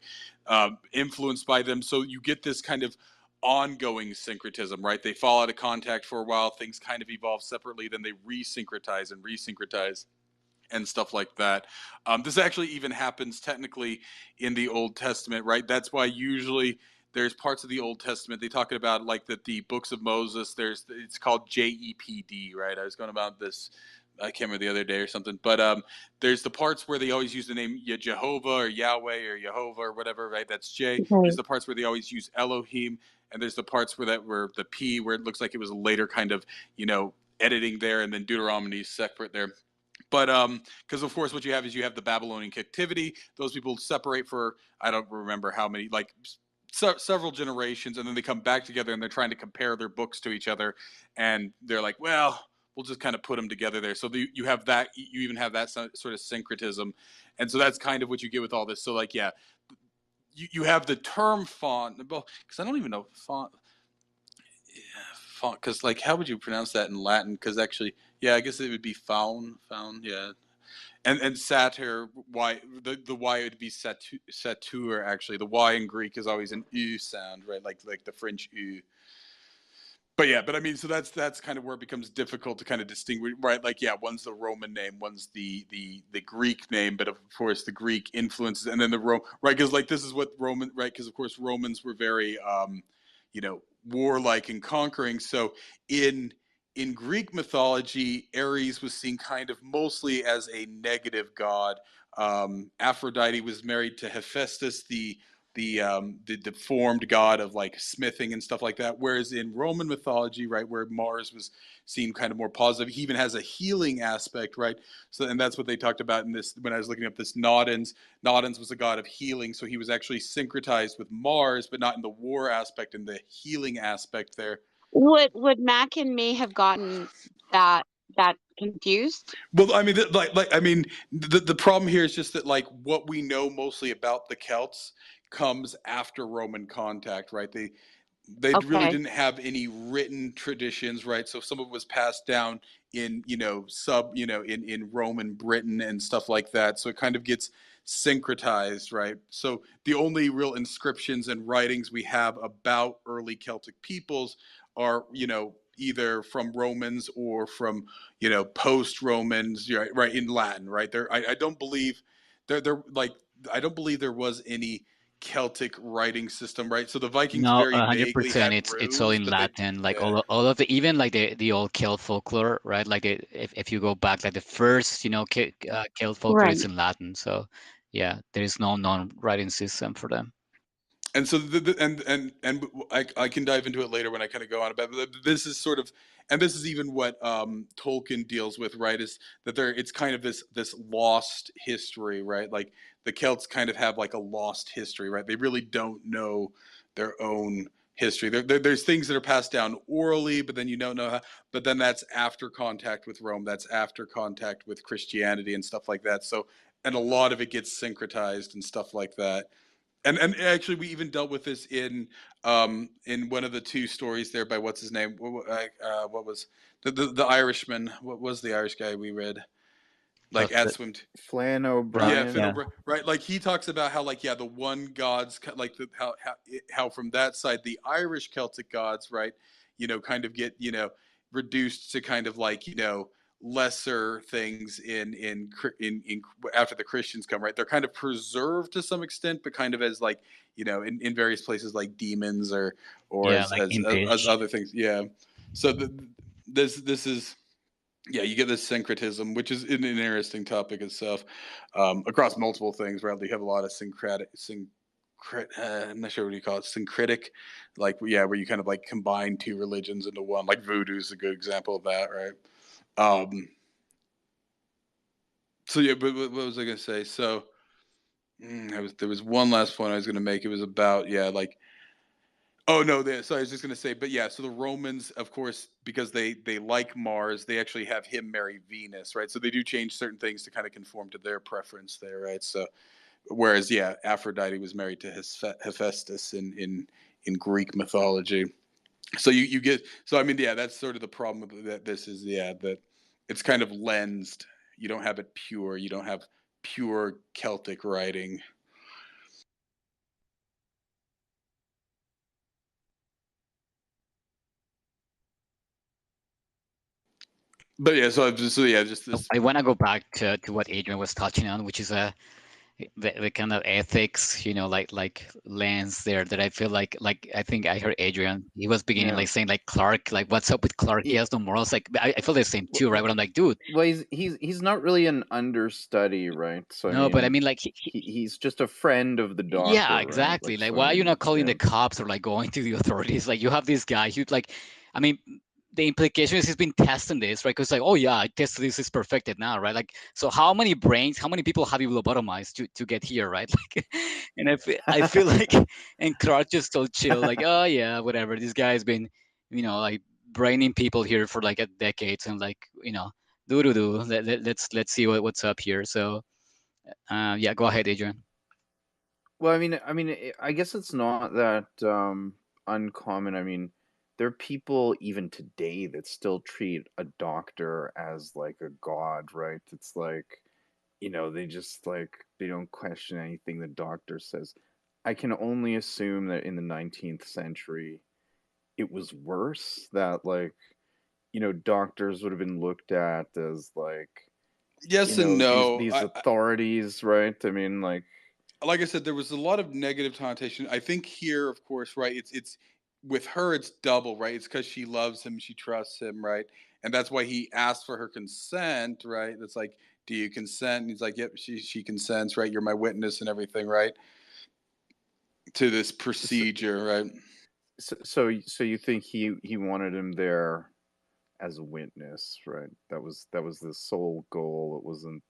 influenced by them. So you get this kind of ongoing syncretism, right? They fall out of contact for a while. Things kind of evolve separately. Then they resyncretize and stuff like that. This actually even happens technically in the Old Testament, right? That's why usually there's parts of the Old Testament they talk about, like that the books of Moses. It's called JEPD, right? I was going about this. I can't remember the other day or something, but there's the parts where they always use the name Jehovah or Yahweh or Jehovah or whatever, right? That's J. Right. There's the parts where they always use Elohim, and there's the parts where the P, where it looks like it was a later kind of editing there, and then Deuteronomy is separate there. But because of course what you have is you have the Babylonian captivity. Those people separate for, I don't remember how many, like several generations, and then they come back together and they're trying to compare their books to each other, and they're like, well, we'll just kind of put them together there. So you have that, you even have that sort of syncretism, and so that's kind of what you get with all this. So like, yeah, you have the term font, well, because I don't even know font, because like, how would you pronounce that in Latin? Because actually, yeah, I guess it would be faun, yeah. And satyr, y, the y would be satyr. Actually, the y in Greek is always an u sound, right? Like the French u. But yeah, but I mean, so that's kind of where it becomes difficult to kind of distinguish, right? Like, yeah, one's the Roman name, one's the Greek name, but of course the Greek influences, and then the right? Because like this is what Roman, right? Because of course Romans were very, warlike and conquering. So in Greek mythology, Ares was seen kind of mostly as a negative god. Aphrodite was married to Hephaestus, the deformed god of like smithing and stuff like that. Whereas in Roman mythology, right, where Mars was seen kind of more positive, he even has a healing aspect, right? So, and that's what they talked about in this, when I was looking up this Nodens. Nodens was a god of healing, so he was actually syncretized with Mars, but not in the war aspect, in the healing aspect there. Would Machen may have gotten that confused? Well, I mean, the problem here is just that like what we know mostly about the Celts comes after Roman contact, right? They really didn't have any written traditions, right? So some of it was passed down in in Roman Britain and stuff like that. So it kind of gets syncretized, right? So the only real inscriptions and writings we have about early Celtic peoples are either from Romans or from post Romans, right, in Latin, right? I don't believe they're like, I don't believe there was any Celtic writing system, right? So the Vikings No, very vaguely 100%. had It's all runes, in but they, Latin. Like yeah. all of the, even like the old Celt folklore, right? Like if you go back, like the first Celt folklore Right. is in Latin. So yeah, there is no non-writing system for them. And so and I can dive into it later when I kind of go on about it. But this is sort of, and this is even what Tolkien deals with, right? Is that it's kind of this lost history, right? Like the Celts kind of have like a lost history, right? They really don't know their own history. There's things that are passed down orally, but then you don't know how. But then that's after contact with Rome. That's after contact with Christianity and stuff like that. So, and a lot of it gets syncretized and stuff like that. And actually, we even dealt with this in one of the two stories there by what's his name? What was the Irishman? What was the Irish guy we read? Like at swim. Flann Yeah, O'Brien. Finn O'Brien, right? Like he talks about how, like, yeah, the one gods, like how from that side the Irish Celtic gods, right? Kind of get reduced to kind of like lesser things in after the Christians come, right? They're kind of preserved to some extent, but kind of as like in various places like demons or Yeah, as like as impish. other things. Yeah. So this is, yeah, you get this syncretism, which is an interesting topic itself, across multiple things, right? You have a lot of I'm not sure what you call it, syncretic, like, yeah, where you kind of like combine two religions into one. Like voodoo is a good example of that, right? So yeah, but what was I gonna say? So there was one last point I was gonna make. It was about, yeah, like, oh no, so I was just gonna say, but yeah, so the Romans, of course, because they like Mars, they actually have him marry Venus, right? So they do change certain things to kind of conform to their preference there, right? So whereas, yeah, Aphrodite was married to Hephaestus in Greek mythology. So you get, so I mean, yeah, that's sort of the problem with that. This is, yeah, that it's kind of lensed. You don't have it pure. You don't have pure Celtic writing. But yeah, so just this. I want to go back to what Adrian was touching on, which is the kind of ethics, like lens there that I feel like I think I heard Adrian. He was beginning Yeah. like saying like Clark, like what's up with Clark? He has no morals. Like I feel the same too, right? But I'm like, dude, Well, he's not really an understudy, right? So no, but I mean like he's just a friend of the yeah, doctor, right? exactly. Like so why are you not calling yeah. the cops or like going to the authorities? Like you have this guy who's like, I mean, the implication is he's been testing this, right? Because like, oh yeah, I tested this, is perfected now, right? Like, so how many brains, how many people have you lobotomized to get here, right? Like, and I feel like, and Clark just so chill, like, oh yeah, whatever. This guy's been, like braining people here for like a decades, and like, do. Let's see what's up here. So, yeah, go ahead, Adrian. Well, I guess it's not that uncommon. I mean, there are people even today that still treat a doctor as like a god, right? It's like, they just like they don't question anything the doctor says. I can only assume that in the 19th century it was worse, that like, doctors would have been looked at as like, Yes and no. these authorities, right? I mean, Like I said, there was a lot of negative connotation. I think here, of course, right? It's with her, it's double, right? It's because she loves him, she trusts him, right? And that's why he asked for her consent, right? It's like, do you consent? And he's like, yep, she consents, right? You're my witness and everything, right? To this procedure, right? so you think he wanted him there as a witness, right? That was the sole goal. It wasn't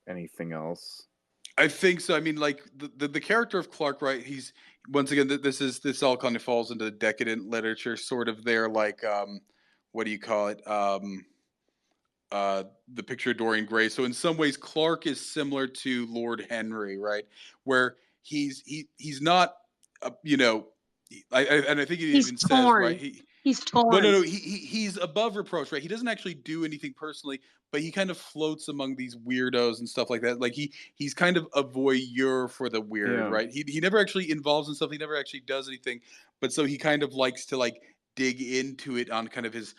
anything else. I think so. I mean, like the character of Clark, right? He's, once again, this all kind of falls into the decadent literature, sort of there, like, what do you call it? The picture of Dorian Gray. So in some ways, Clark is similar to Lord Henry, right? Where he's not, you know, and I think it He's even says, right, torn. He's well, torn. no, he's above reproach, right? He doesn't actually do anything personally, but he kind of floats among these weirdos and stuff like that. Like he's kind of a voyeur for the weird, Yeah. right? He never actually involves himself. He never actually does anything, but so he kind of likes to like dig into it on kind of his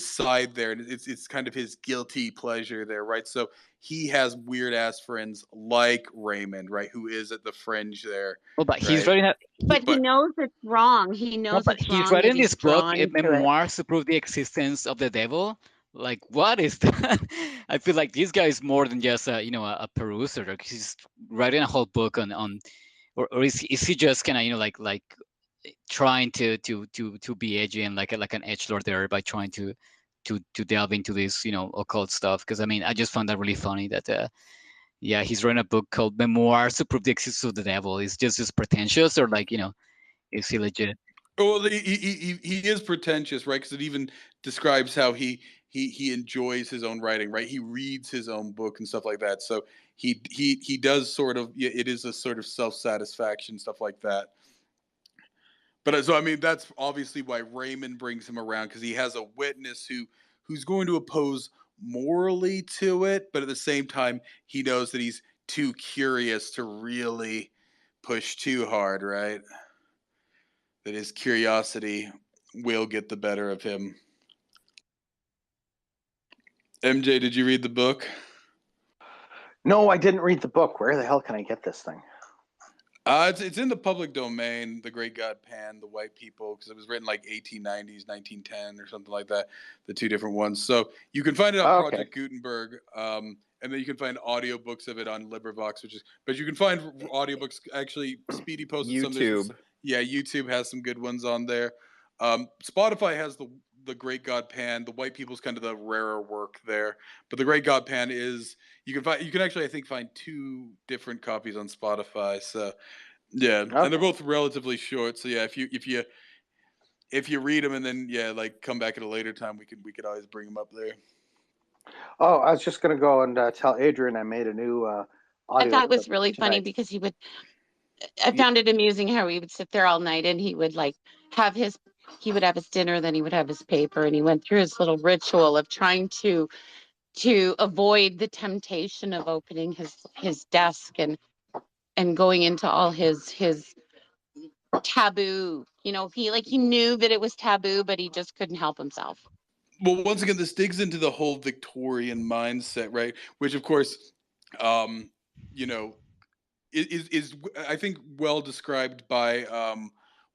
side there, and it's kind of his guilty pleasure there, right? So he has weird ass friends like Raymond, right, who is at the fringe there. Well, but he's Right? writing a But he But knows it's wrong. He no, knows but it's he's wrong, yet writing he's this book, drawn to it. memoirs to prove the existence of the devil. Like, what is that? I feel like this guy is more than just a peruser. Like, he's writing a whole book on or is he just kind of like trying to be edgy and like an edgelord there by trying to delve into this occult stuff? Because I mean, I just found that really funny that yeah, he's written a book called Memoirs to Prove the Existence of the Devil. Is just as pretentious, or like is he legit? Well, he is pretentious, right? Because it even describes how he enjoys his own writing, right? He reads his own book and stuff like that. So he does sort of, yeah, it is a sort of self satisfaction, stuff like that. But so I mean, that's obviously why Raymond brings him around, because he has a witness who's going to oppose morally to it, but at the same time, he knows that he's too curious to really push too hard, right? That his curiosity will get the better of him. MJ, did you read the book? No, I didn't read the book. Where the hell can I get this thing? It's in the public domain, The Great God Pan, The White People, because it was written like 1890s, 1910 or something like that, the two different ones. So you can find it on Project Gutenberg, and then you can find audiobooks of it on LibriVox, but you can find audiobooks, actually, Speedy posted YouTube. some. Yeah, YouTube has some good ones on there. Spotify has the Great God Pan. The White People's kind of the rarer work there, but The Great God Pan is, you can actually, I think, find two different copies on Spotify. So yeah, and they're both relatively short. So yeah, if you read them and then like come back at a later time, we could always bring them up there. Oh, I was just gonna go and tell Adrian I made a new audio. I thought it was really funny because I found it amusing how he would sit there all night and he would have his dinner, then he would have his paper, and he went through his little ritual of trying to avoid the temptation of opening his desk and going into all his taboo. He knew that it was taboo, but he just couldn't help himself. Well, once again, this digs into the whole Victorian mindset, right? Which, of course, you know, is I think well described by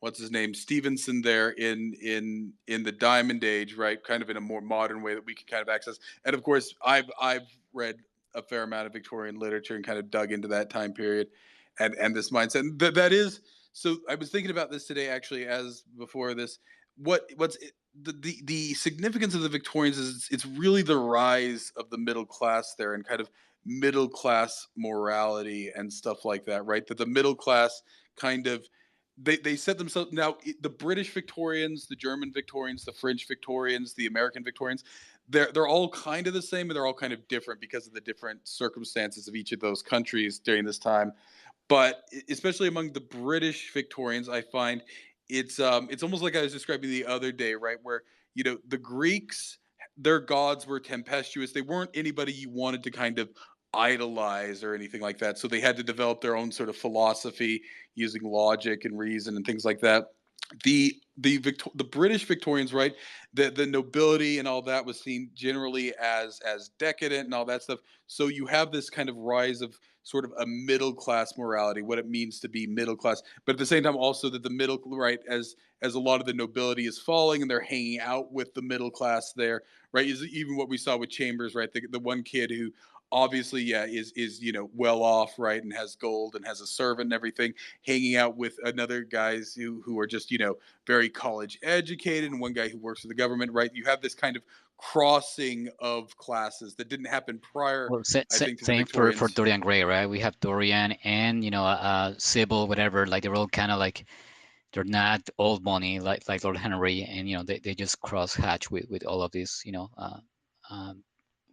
what's his name, Stevenson, there in the Diamond Age, right? Kind of in a more modern way that we can kind of access. And of course, I've read a fair amount of Victorian literature and kind of dug into that time period and this mindset. And that is, so I was thinking about this today, actually, as before this. What's the significance of the Victorians is it's really the rise of the middle class there, and kind of middle class morality and stuff like that, right? That the middle class kind of, they set themselves, now the British Victorians, the German Victorians, the French Victorians, the American Victorians, they're all kind of the same, and they're all kind of different because of the different circumstances of each of those countries during this time. But especially among the British Victorians, I find it's almost like I was describing the other day, right? Where the Greeks, their gods were tempestuous. They weren't anybody you wanted to kind of idolize or anything like that. So they had to develop their own sort of philosophy using logic and reason and things like that. The British Victorians, right? The nobility and all that was seen generally as decadent and all that stuff. So you have this kind of rise of sort of a middle class morality, what it means to be middle class, but at the same time also that the middle, right, as a lot of the nobility is falling and they're hanging out with the middle class there, right? Is even what we saw with Chambers, right? The one kid who obviously is well off, right, and has gold and has a servant and everything, hanging out with another guys who are just very college educated, and one guy who works for the government, right? You have this kind of crossing of classes that didn't happen prior. Well, I think same for Dorian Gray, right? We have Dorian and Sybil, whatever. Like they're all kind of like, they're not old money like Lord Henry, and they just cross hatch with all of these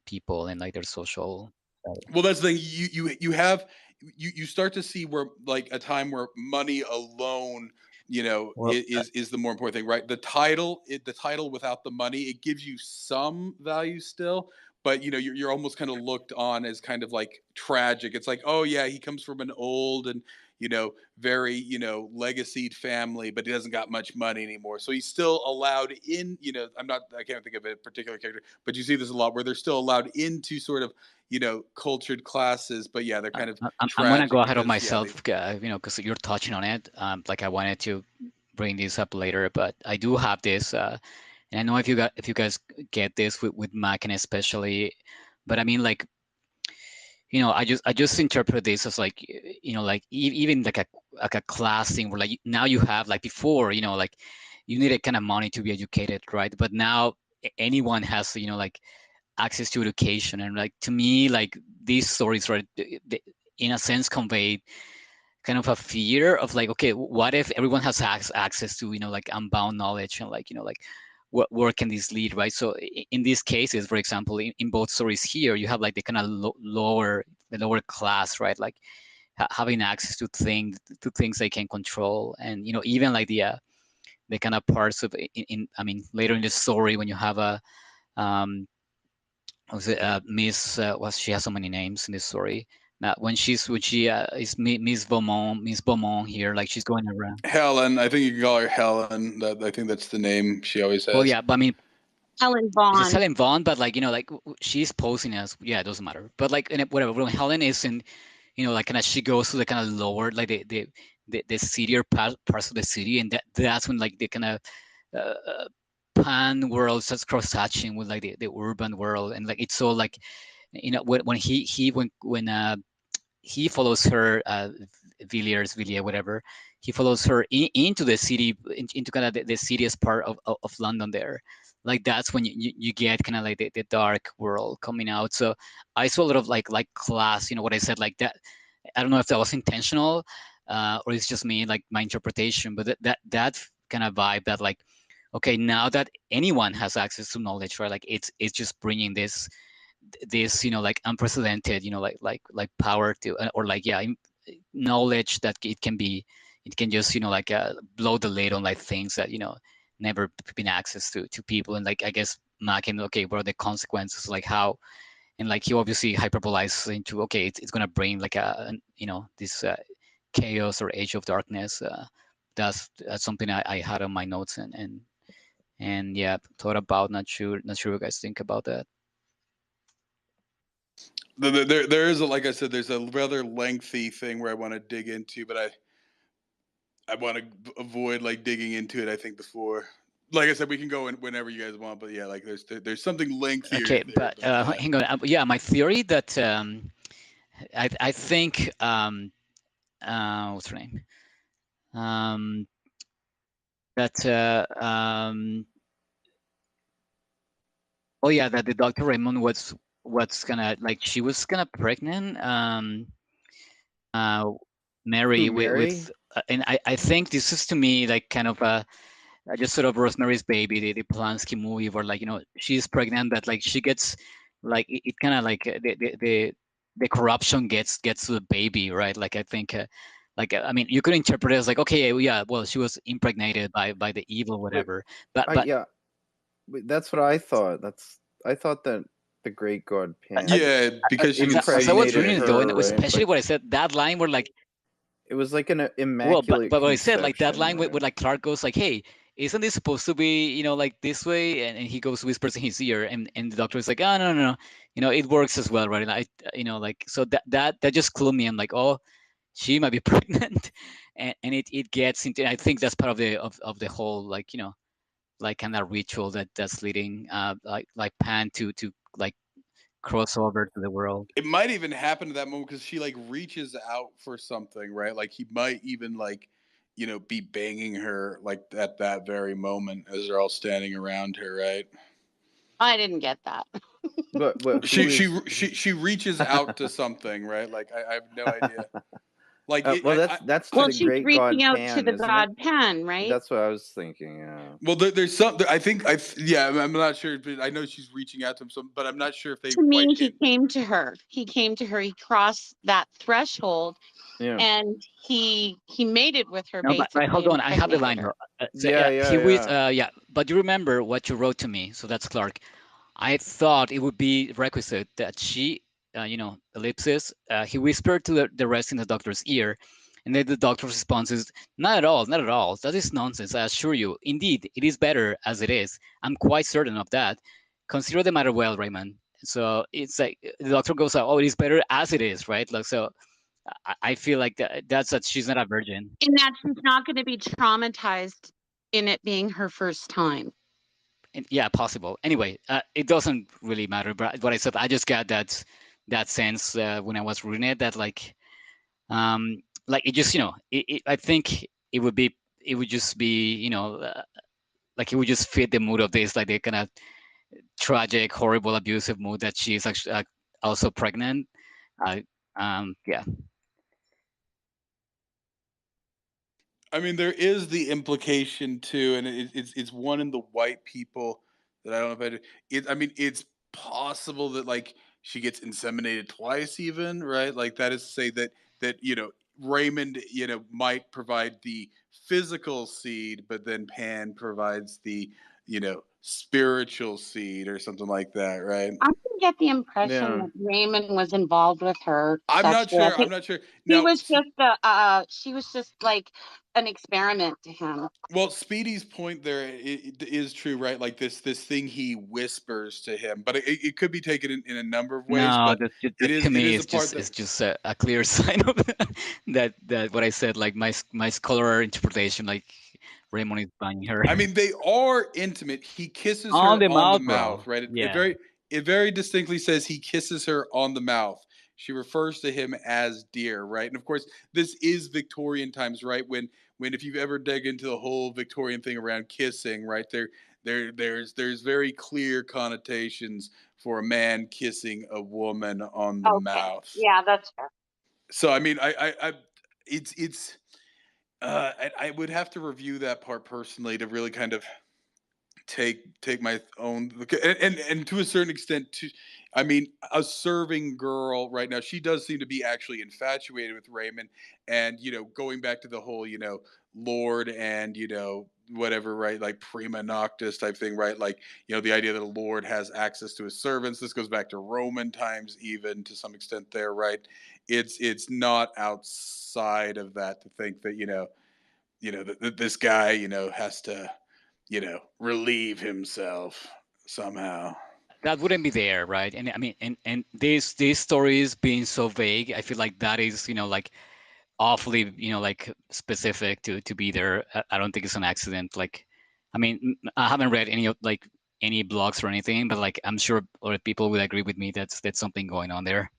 people and like their social. Well, that's the thing. You start to see where, like, a time where money alone, is the more important thing, right? The title without the money, it gives you some value still, but you're almost kind of looked on as kind of like tragic. It's like, oh yeah, he comes from an old and very legacied family, but he doesn't got much money anymore, so he's still allowed in. I can't think of a particular character, but you see this a lot where they're still allowed into sort of cultured classes, but yeah, they're kind of I'm gonna go ahead of myself, because you're touching on it. Like I wanted to bring this up later, but I do have this, and I know if you guys get this with Machen especially, but I mean, like, I just interpret this as like, like even like like a class thing where like now you have like before, you know, like you needed kind of money to be educated, right? But now anyone has, you know, like access to education. And like to me, like these stories, right, in a sense convey kind of a fear of like, okay, what if everyone has access to, you know, like unbound knowledge, and like, you know, like where can this lead, right? So in these cases, for example, in both stories here, you have like the kind of the lower class, right? Like having access to things they can control. And, you know, even like the kind of parts of I mean, later in the story when you have a was it Miss? Well, she has so many names in this story. When she is Miss Beaumont here, like she's going around. Helen, I think you can call her Helen. I think that's the name she always has. Well, yeah, but I mean, Helen she's Vaughn. Helen Vaughn, but like, you know, like she's posing as, yeah, it doesn't matter. But like, whatever. When Helen is in, you know, like kind of she goes to the kind of lower, like the citier parts of the city, and that's when like the kind of uh, pan world starts cross hatching with like the urban world. And like it's so like, you know, when he follows her, Villiers, whatever. He follows her into the city, into kind of the city's part of London there. Like that's when you get kind of like the dark world coming out. So I saw a lot of like class, you know, what I said, like that. I don't know if that was intentional, or it's just me, like my interpretation, but that kind of vibe that like, okay, now that anyone has access to knowledge, right? Like it's just bringing this, you know, like unprecedented, you know, like power to, or like, yeah, knowledge that it can just, you know, like blow the lid on like things that, you know, never been access to people. And like, I guess Machen, okay, what are the consequences, like how, and like he obviously hyperbolizes into, okay, it's going to bring like you know, this chaos or age of darkness. That's something I had on my notes. And yeah, thought about. Not sure what you guys think about that. There is a, like I said, there's a rather lengthy thing where I want to dig into, but I want to avoid like digging into it. I think before, like I said, we can go in whenever you guys want, but yeah, like there's something lengthier Okay, there. but hang on. Yeah, my theory that I think what's her name? That oh yeah, that the Dr. Raymond was what's gonna, like, she was gonna pregnant uh Mary Who, Mary? with and I think this is to me like kind of a just sort of Rosemary's Baby, the Polanski movie, where like, you know, she's pregnant, but like she gets like it kind of like the corruption gets to the baby, right? Like I think like I mean, you could interpret it as like, okay, yeah, well, she was impregnated by the evil, Wait, whatever. But yeah, that's what I thought. I thought that the great god I, Pan Yeah, because she could as I was see. impregnated reading it Yeah, though, and her, right? especially But what I said, that line where like, it was like an well, immaculate but what I said, like that conception, line right? where like Clark goes like, hey, isn't this supposed to be, you know, like this way? And he goes, whispers in his ear, and the doctor is like, oh, no, no, no, you know, it works as well, right? And you know, like, so that just clued me. I'm like, oh, she might be pregnant. And it gets into, I think that's part of the whole, like, you know, like kind of ritual that's leading like Pan to like cross over to the world. it might even happen to that moment because she like reaches out for something, right? Like he might even like, be banging her like at that very moment as they're all standing around her, right? I didn't get that. But who She is? she she reaches out to something, right? Like I have no idea. Like Well, that's to Well, the she's great reaching god out to Pan, the isn't it? god Pan, right? That's what I was thinking. Yeah. well, there's some. I think yeah. I'm not sure, but I know she's reaching out to him. But I'm not sure if they To me, quite he hit. came to her. He came to her. He crossed that threshold, Yeah. and he made it with her No, but basically hold and on, I have the impregnated line her. though. So Yeah. yeah, Yeah. he was Yeah. yeah, but you remember what you wrote to me, so that's Clark. I thought it would be requisite that she, you know, ellipsis. He whispered to the rest in the doctor's ear, and then the doctor's response is, "Not at all, not at all. That is nonsense. I assure you. Indeed, it is better as it is. I'm quite certain of that. Consider the matter well, Raymond." So it's like the doctor goes, "Oh, it is better as it is, right?" Like so. I feel like that's that she's not a virgin. And that she's not going to be traumatized in it being her first time. And yeah, possible. Anyway, it doesn't really matter. But what I said, I just got that sense when I was reading it that like, like it just I think it would just be like it would just fit the mood of this, like the kind of tragic, horrible, abusive mood that she's actually also pregnant. I Yeah. I mean, there is the implication too, and it's one in the white people that I don't know if I mean, it's possible that like she gets inseminated twice, even right. Like that is to say that Raymond might provide the physical seed, but then Pan provides the spiritual seed or something like that, right? I can get the impression Yeah. that Raymond was involved with her I'm not sexually. I sure. I'm think not sure. he Now, was just she was just like an experiment to him. well, Speedy's point there it is true, right? Like this thing he whispers to him, but it could be taken in a number of ways. No, But that to it me is a is part just that a clear sign of that what I said, like my scholar interpretation, like Raymond is banging her I mean, they are intimate. He kisses on her the on the mouth, bro. mouth, right? Yeah. It very distinctly says he kisses her on the mouth. She refers to him as dear, right? And of course, this is Victorian times, right? When if you've ever dug into the whole Victorian thing around kissing, right? There's very clear connotations for a man kissing a woman on the Okay. mouth. Yeah, that's fair. So I mean, it's I would have to review that part personally to really kind of take my own and to a certain extent to I mean a serving girl right now she does seem to be actually infatuated with Raymond and going back to the whole lord and whatever right like prima noctis type thing right like the idea that a lord has access to his servants this goes back to Roman times even to some extent there right it's not outside of that to think that that this guy has to relieve himself somehow. That wouldn't be there, right? And I mean, and these stories being so vague, I feel like that is like awfully like specific to be there. I don't think it's an accident. Like, I mean, I haven't read any of like any blogs or anything, but like I'm sure other people would agree with me that's something going on there.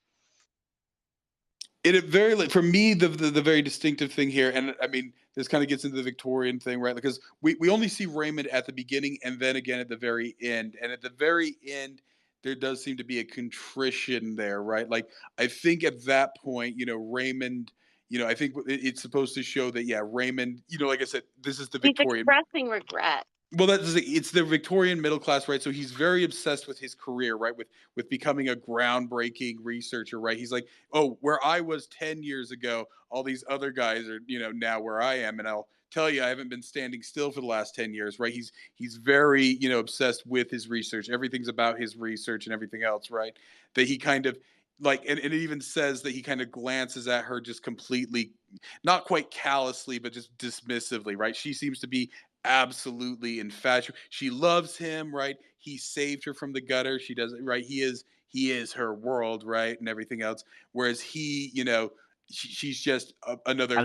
It very like for me the very distinctive thing here, and I mean this kind of gets into the Victorian thing, right? Because we only see Raymond at the beginning and then again at the very end, and at the very end there does seem to be a contrition there, right? Like I think at that point, Raymond, I think it's supposed to show that yeah, Raymond, like I said, this is the He's Victorian. expressing regret. Well, it's the Victorian middle class, right? So he's very obsessed with his career, right? With becoming a groundbreaking researcher, right? He's like, oh, where I was 10 years ago, all these other guys are, now where I am, and I'll tell you, I haven't been standing still for the last 10 years, right? He's very, obsessed with his research. Everything's about his research and everything else, right? That he kind of like, and it even says that he kind of glances at her just completely, not quite callously, but just dismissively, right? She seems to be absolutely infatuated. She loves him, right? He saved her from the gutter. She does it right. He is her world, right, and everything else. Whereas he, she's just another,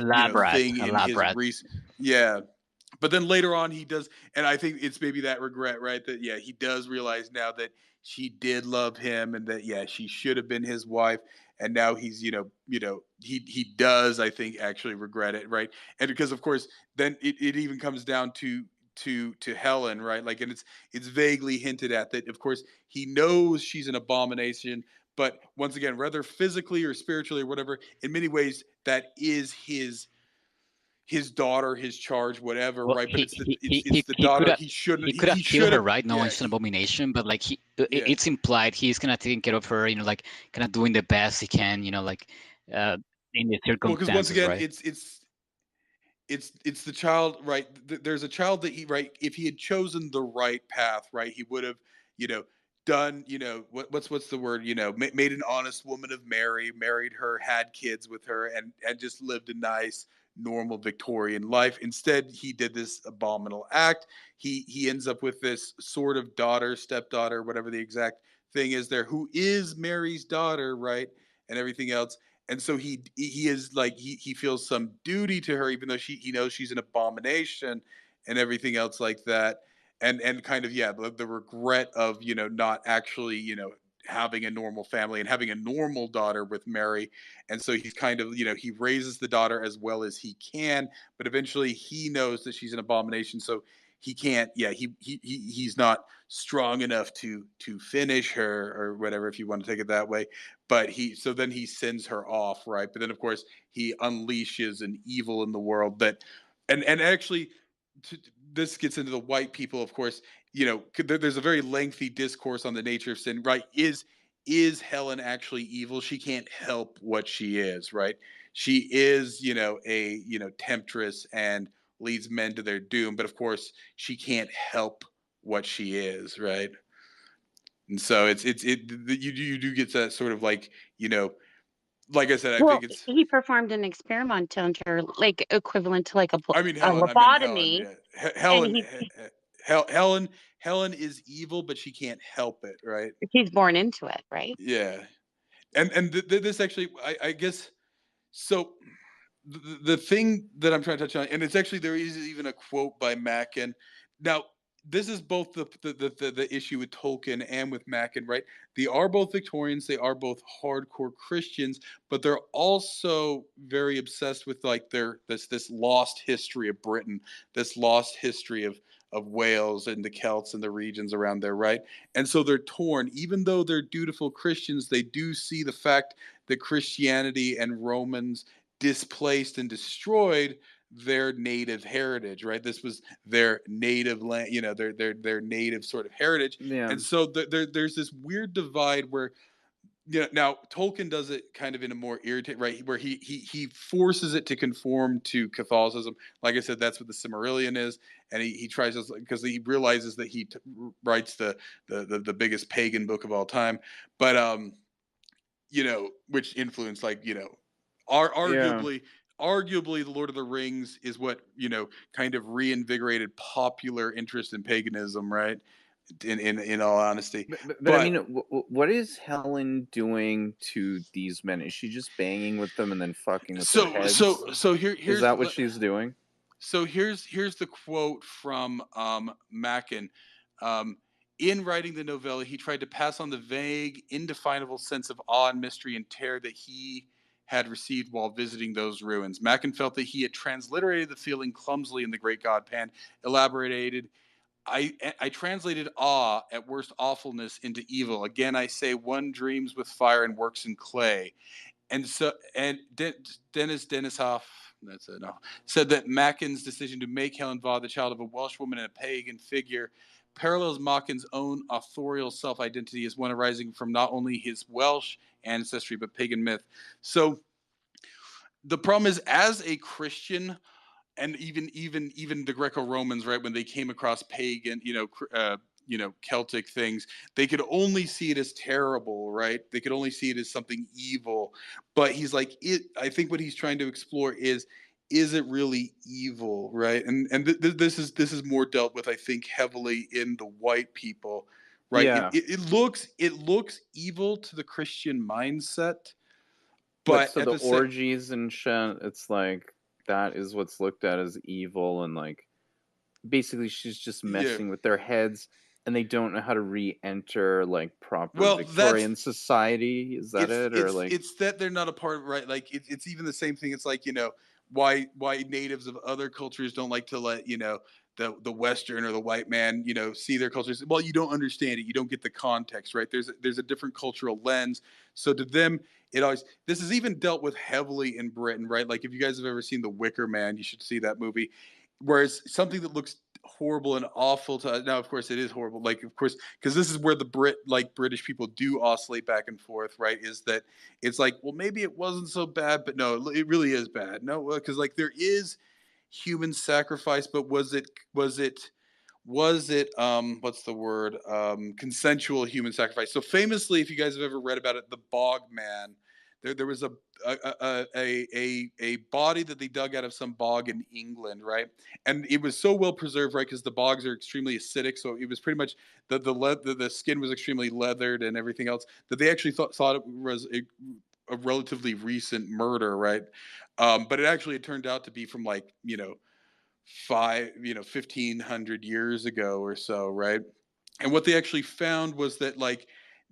thing A in lab his rat. research. Yeah, but then later on he does, and I think it's maybe that regret, right? That yeah, he does realize now that she did love him, and that yeah, she should have been his wife. And now he's, he does, I think, actually regret it, right? And because of course, then it even comes down to Helen, right? Like, and it's vaguely hinted at that. Of course, he knows she's an abomination, but once again, whether physically or spiritually or whatever, in many ways, that is his daughter, his charge, whatever, Well, right? But it's the daughter he shouldn't he could have he killed should her, have right? Knowing yeah she's an abomination, but like yeah. it's implied he's kind of taking care of her, like kind of doing the best he can, like uh, in the Well, because once circumstances, again, right? it's the child, right? There's a child that he right. If he had chosen the right path, right, he would have, you know, done, what's the word, made an honest woman of Mary, married her, had kids with her, and just lived a nice, normal Victorian life. Instead, he did this abominable act. He ends up with this sort of daughter, stepdaughter, whatever the exact thing is there, who is Mary's daughter, right, and everything else, and so he is like he feels some duty to her even though he knows she's an abomination and everything else like that, and kind of yeah the regret of not actually having a normal family and having a normal daughter with Mary. And so he's kind of, he raises the daughter as well as he can, but eventually he knows that she's an abomination. So he can't, he's not strong enough to finish her or whatever, if you want to take it that way. But so then he sends her off, right? But then of course he unleashes an evil in the world that, and actually, this gets into the white people, of course. There's a very lengthy discourse on the nature of sin, right? Is Helen actually evil? She can't help what she is, right? She is, a temptress and leads men to their doom, but of course she can't help what she is, right? And so you do get that sort of like, like I said, I Well, think it's. he performed an experiment on her, like equivalent to like I mean a Helen. I meant Helen. lobotomy, Yeah, and Helen. Helen is evil, but she can't help it, right? he's born into it, right? Yeah, and this actually, I guess so. The thing that I'm trying to touch on, and it's actually, there is even a quote by Machen. Now, this is both the issue with Tolkien and with Machen, right? They are both Victorians, they are both hardcore Christians, but they're also very obsessed with like this lost history of Britain, this lost history of Wales and the Celts and the regions around there, right? And so they're torn. Even though they're dutiful Christians, they do see the fact that Christianity and Romans displaced and destroyed their native heritage, right? This was their native land, their native sort of heritage. Yeah. And so there's this weird divide where, now Tolkien does it kind of in a more irritating, right, where he forces it to conform to Catholicism. Like I said, that's what the Silmarillion is, and he tries to, because he realizes that he writes the biggest pagan book of all time, but which influenced, like, Yeah. arguably the Lord of the Rings is what, kind of reinvigorated popular interest in paganism, right? In all honesty. But I mean, what is Helen doing to these men? Is she just banging with them and then fucking with their heads? Here's Is that what she's doing? So here's the quote from Machen. Um, in writing the novella, he tried to pass on the vague, indefinable sense of awe and mystery and terror that he had received while visiting those ruins. Machen felt that he had transliterated the feeling clumsily in The Great God Pan, elaborated. I translated awe, at worst awfulness, into evil. Again, I say one dreams with fire and works in clay. And so, Dennis Denishoff, that's it, no, said that Machen's decision to make Helen Vaugh the child of a Welsh woman and a pagan figure parallels Machen's own authorial self-identity as one arising from not only his Welsh ancestry but pagan myth. So the problem is, as a Christian, and even the Greco-Romans, right, when they came across pagan, Celtic things, they could only see it as terrible, right? They could only see it as something evil. But he's like, I think what he's trying to explore is it really evil, right? And this is more dealt with, I think, heavily in the white people, right? Yeah. It looks evil to the Christian mindset, But but so at the the same. orgies and shit, it's like that is what's looked at as evil, and like basically she's just messing with their heads, and they don't know how to re-enter like proper Well, Victorian society. Is that it, or like it's that they're not a part of, right? Like it's even the same thing. It's like, why natives of other cultures don't like to let, the Western or the white man, see their cultures. Well, you don't understand it. You don't get the context, right? There's a different cultural lens. So to them, this is even dealt with heavily in Britain, right? Like if you guys have ever seen The Wicker Man, you should see that movie. Whereas something that looks horrible and awful to, now, of course, it is horrible. Like, of course, because this is where the British people do oscillate back and forth, right? Is that it's like, well, maybe it wasn't so bad, but no, it really is bad. No, because like there is human sacrifice, but was it what's the word, consensual human sacrifice? So famously, if you guys have ever read about it, the Bog Man, there was a body that they dug out of some bog in England, right? And it was so well preserved, right? Because the bogs are extremely acidic, so it was pretty much the skin was extremely leathered and everything else, that they actually thought it was a relatively recent murder, right? But it turned out to be from, like, 1500 years ago or so, right? And what they actually found was that, like,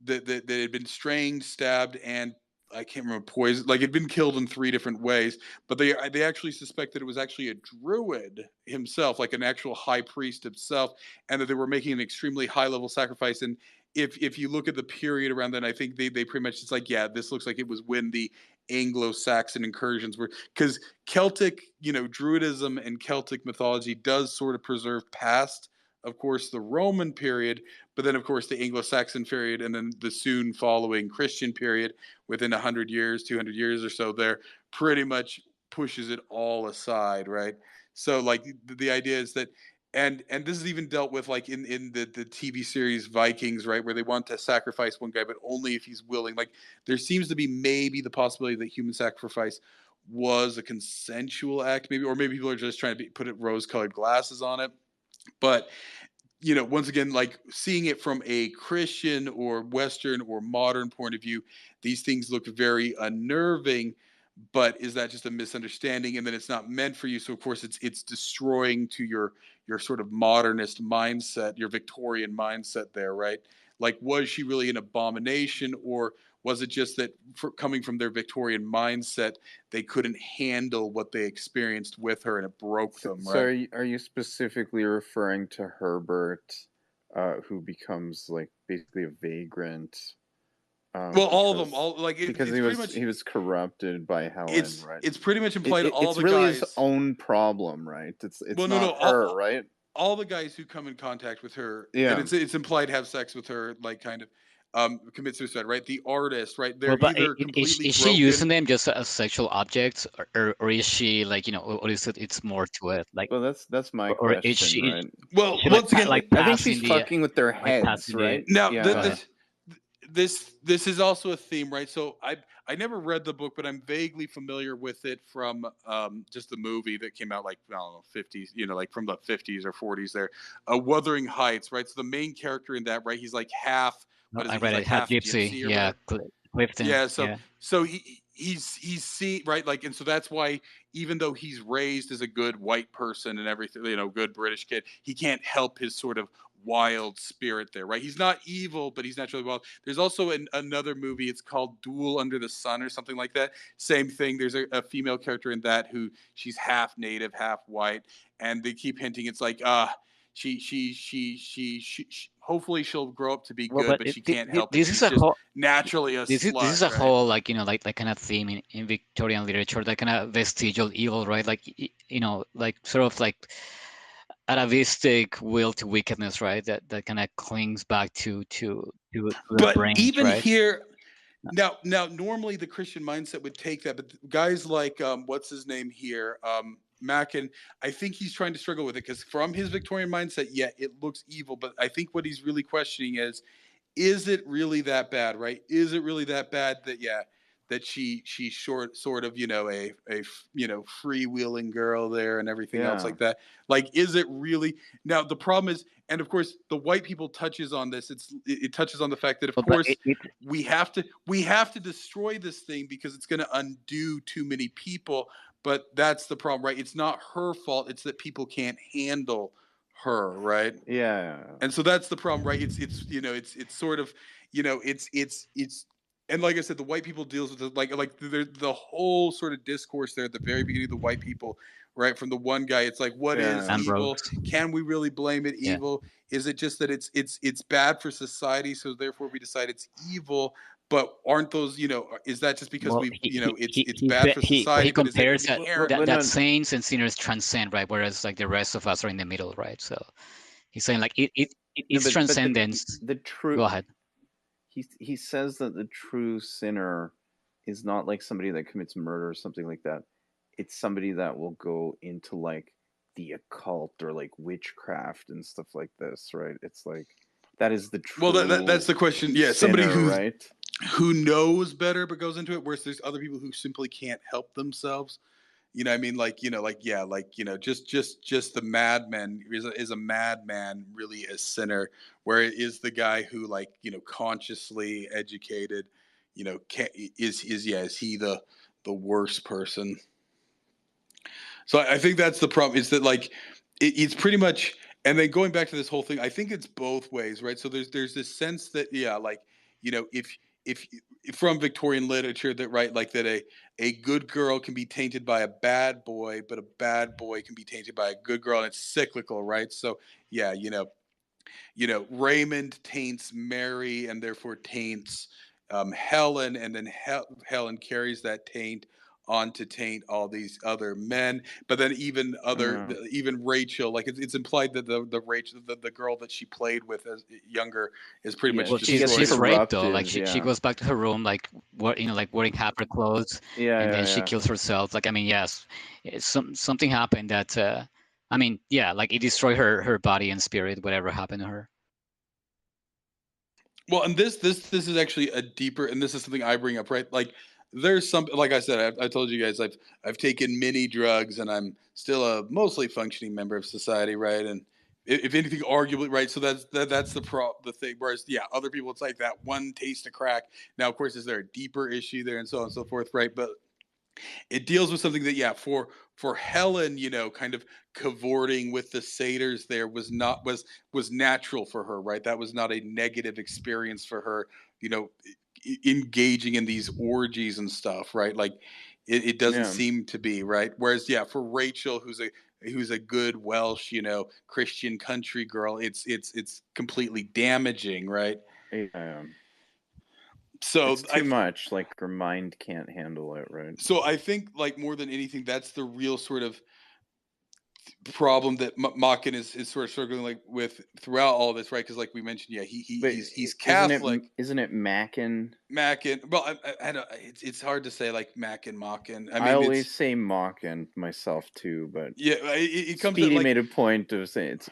that had been strained, stabbed, and I can't remember poison. Like, had been killed in 3 different ways, but they actually suspected it was actually a druid himself, like an actual high priest himself, and that they were making an extremely high level sacrifice. And if you look at the period around then, I think they pretty much, it's like, yeah, this looks like it was when the Anglo-Saxon incursions were, because Celtic, Druidism and Celtic mythology does sort of preserve past, of course, the Roman period, but then, of course, the Anglo-Saxon period, and then the soon following Christian period within 100 years, 200 years or so there, pretty much pushes it all aside, right? So, like, the idea is that, and this is even dealt with, like, in the TV series Vikings, right, where they want to sacrifice one guy, but only if he's willing. Like, there seems to be maybe the possibility that human sacrifice was a consensual act, maybe, or maybe people are just trying to put it rose-colored glasses on it. But once again, like, seeing it from a Christian or Western or modern point of view, these things look very unnerving. But is that just a misunderstanding? And then it's not meant for you. So of course it's destroying to your sort of modernist mindset, your Victorian mindset there, right? Like, was she really an abomination, or was it just that, coming from their Victorian mindset, they couldn't handle what they experienced with her and it broke them, So right? are you specifically referring to Herbert, who becomes like basically a vagrant? Well, all of them, Because because it's pretty much, he was corrupted by Helen, right? it's pretty much implied all It's the really his guys. own problem, right? It's Well, no, not no, her, right? all the guys who come in contact with her, and Yeah. it's implied have sex with her, like, kind of commit suicide, right? The artist, right? Well, They're but either completely is she using broken. them just as sexual objects, or is she like, or is it, it's more to it, like, Well, that's my or question, is right? Well, she like once again, like I think she's passing the fucking with their heads, passing the? right? now Yeah. Go ahead. this is also a theme, right? So I never read the book, but I'm vaguely familiar with it from just the movie that came out, like, I don't know, 50s, like from the 50s or 40s there, Wuthering Heights, right? So the main character in that, right, he's like half, No, what is I it? He's read like it. Half half gypsy. gypsy or Yeah, whatever. Clifton. Yeah, so Yeah. he's see, right, like, and so that's why, even though he's raised as a good white person and everything, good British kid, he can't help his sort of wild spirit there, right? He's not evil, but he's naturally wild. There's also another movie. It's called Duel Under the Sun or something like that. Same thing. There's a female character in that who, she's half native, half white, and they keep hinting. It's like, hopefully she'll grow up to be Well, good, but but she can't help it. this is She's a just whole naturally a this is slut, a right? whole, like, like kind of theme in Victorian literature, that kind of vestigial evil, right? Like, like sort of like atavistic will to wickedness, right? That kind of clings back to the But brains, even right? here, now normally the Christian mindset would take that, but guys like what's his name here, Machen, I think he's trying to struggle with it, because from his Victorian mindset, yeah, it looks evil, but I think what he's really questioning is it really that bad, right? Is it really that bad that, yeah, that she's sort of, a freewheeling girl there and everything else Yeah. like that? Like, is it really? Now the problem is, and of course the white people touches on this. It touches on the fact that, of Well, but course, we have to destroy this thing because it's going to undo too many people. But that's the problem, right? It's not her fault. It's that people can't handle her, right? Yeah. And so that's the problem, right? It's sort of, it's and like I said, the white people deals with it, like the whole sort of discourse there at the very beginning of the white people, right? From the one guy, it's like, what is Yeah. and evil? Rose. Can we really blame it Yeah. evil? Is it just that it's bad for society, so therefore we decide it's evil? But aren't those, is that just because Well, we, it's he bad for he society, but is it compares But inherently? that no, saints and sinners transcend, right? Whereas like the rest of us are in the middle, right? So he's saying like no, it's but transcendence. the true Go ahead. he says that the true sinner is not like somebody that commits murder or something like that. It's somebody that will go into like the occult or like witchcraft and stuff like this, right? It's like that is the Well, that's true the question. Yeah, somebody sinner, right? who knows better but goes into it, whereas there's other people who simply can't help themselves. What I mean? Like, like, yeah, like, just the madman is a madman really a sinner, where it is the guy who, like, consciously educated, can, is he the worst person? So I think that's the problem, is that, like, it's pretty much, and then going back to this whole thing, I think it's both ways, right? So there's this sense that, yeah, like, if from Victorian literature that right like that a good girl can be tainted by a bad boy, but a bad boy can be tainted by a good girl, and it's cyclical, right? So yeah, Raymond taints Mary and therefore taints Helen, and then Helen carries that taint on to taint all these other men. But then even Rachel, like it's implied that the Rachel, the girl that she played with as younger, is pretty Yeah, much Well, she gets destroyed. she's raped though. Like corrupted. she Yeah, goes back to her room, like like wearing half her clothes, yeah, and then she yeah, kills herself. Like I mean, yes, something happened that I mean, yeah, like it destroyed her body and spirit, whatever happened to her. Well, and this is actually a deeper, and this is something I bring up, right? Like there's some, like I said, I told you guys I've taken many drugs, and I'm still a mostly functioning member of society, right? And if anything, arguably, right? So that's the thing. Whereas, yeah, other people, it's like that one taste of crack. Now, of course, is there a deeper issue there, and so on and so forth, right? But it deals with something that, yeah, for Helen, kind of cavorting with the satyrs there was natural for her, right? That was not a negative experience for her, you know engaging in these orgies and stuff, right? Like it doesn't yeah, seem to be, right? Whereas, yeah, for Rachel, who's a good Welsh, Christian country girl, it's completely damaging, right? yeah. So It's I too much. Like her mind can't handle it, right? so I think, like, more than anything, that's the real sort of problem that Machen is sort of struggling like with throughout all this, right? Because, like we mentioned, yeah, But he's isn't it Catholic. isn't it Mackin? Machen, well, I don't. It's hard to say like Machen. I I mean, always it's say Mackin myself too, but yeah. It comes at Speedy like made a point of saying it's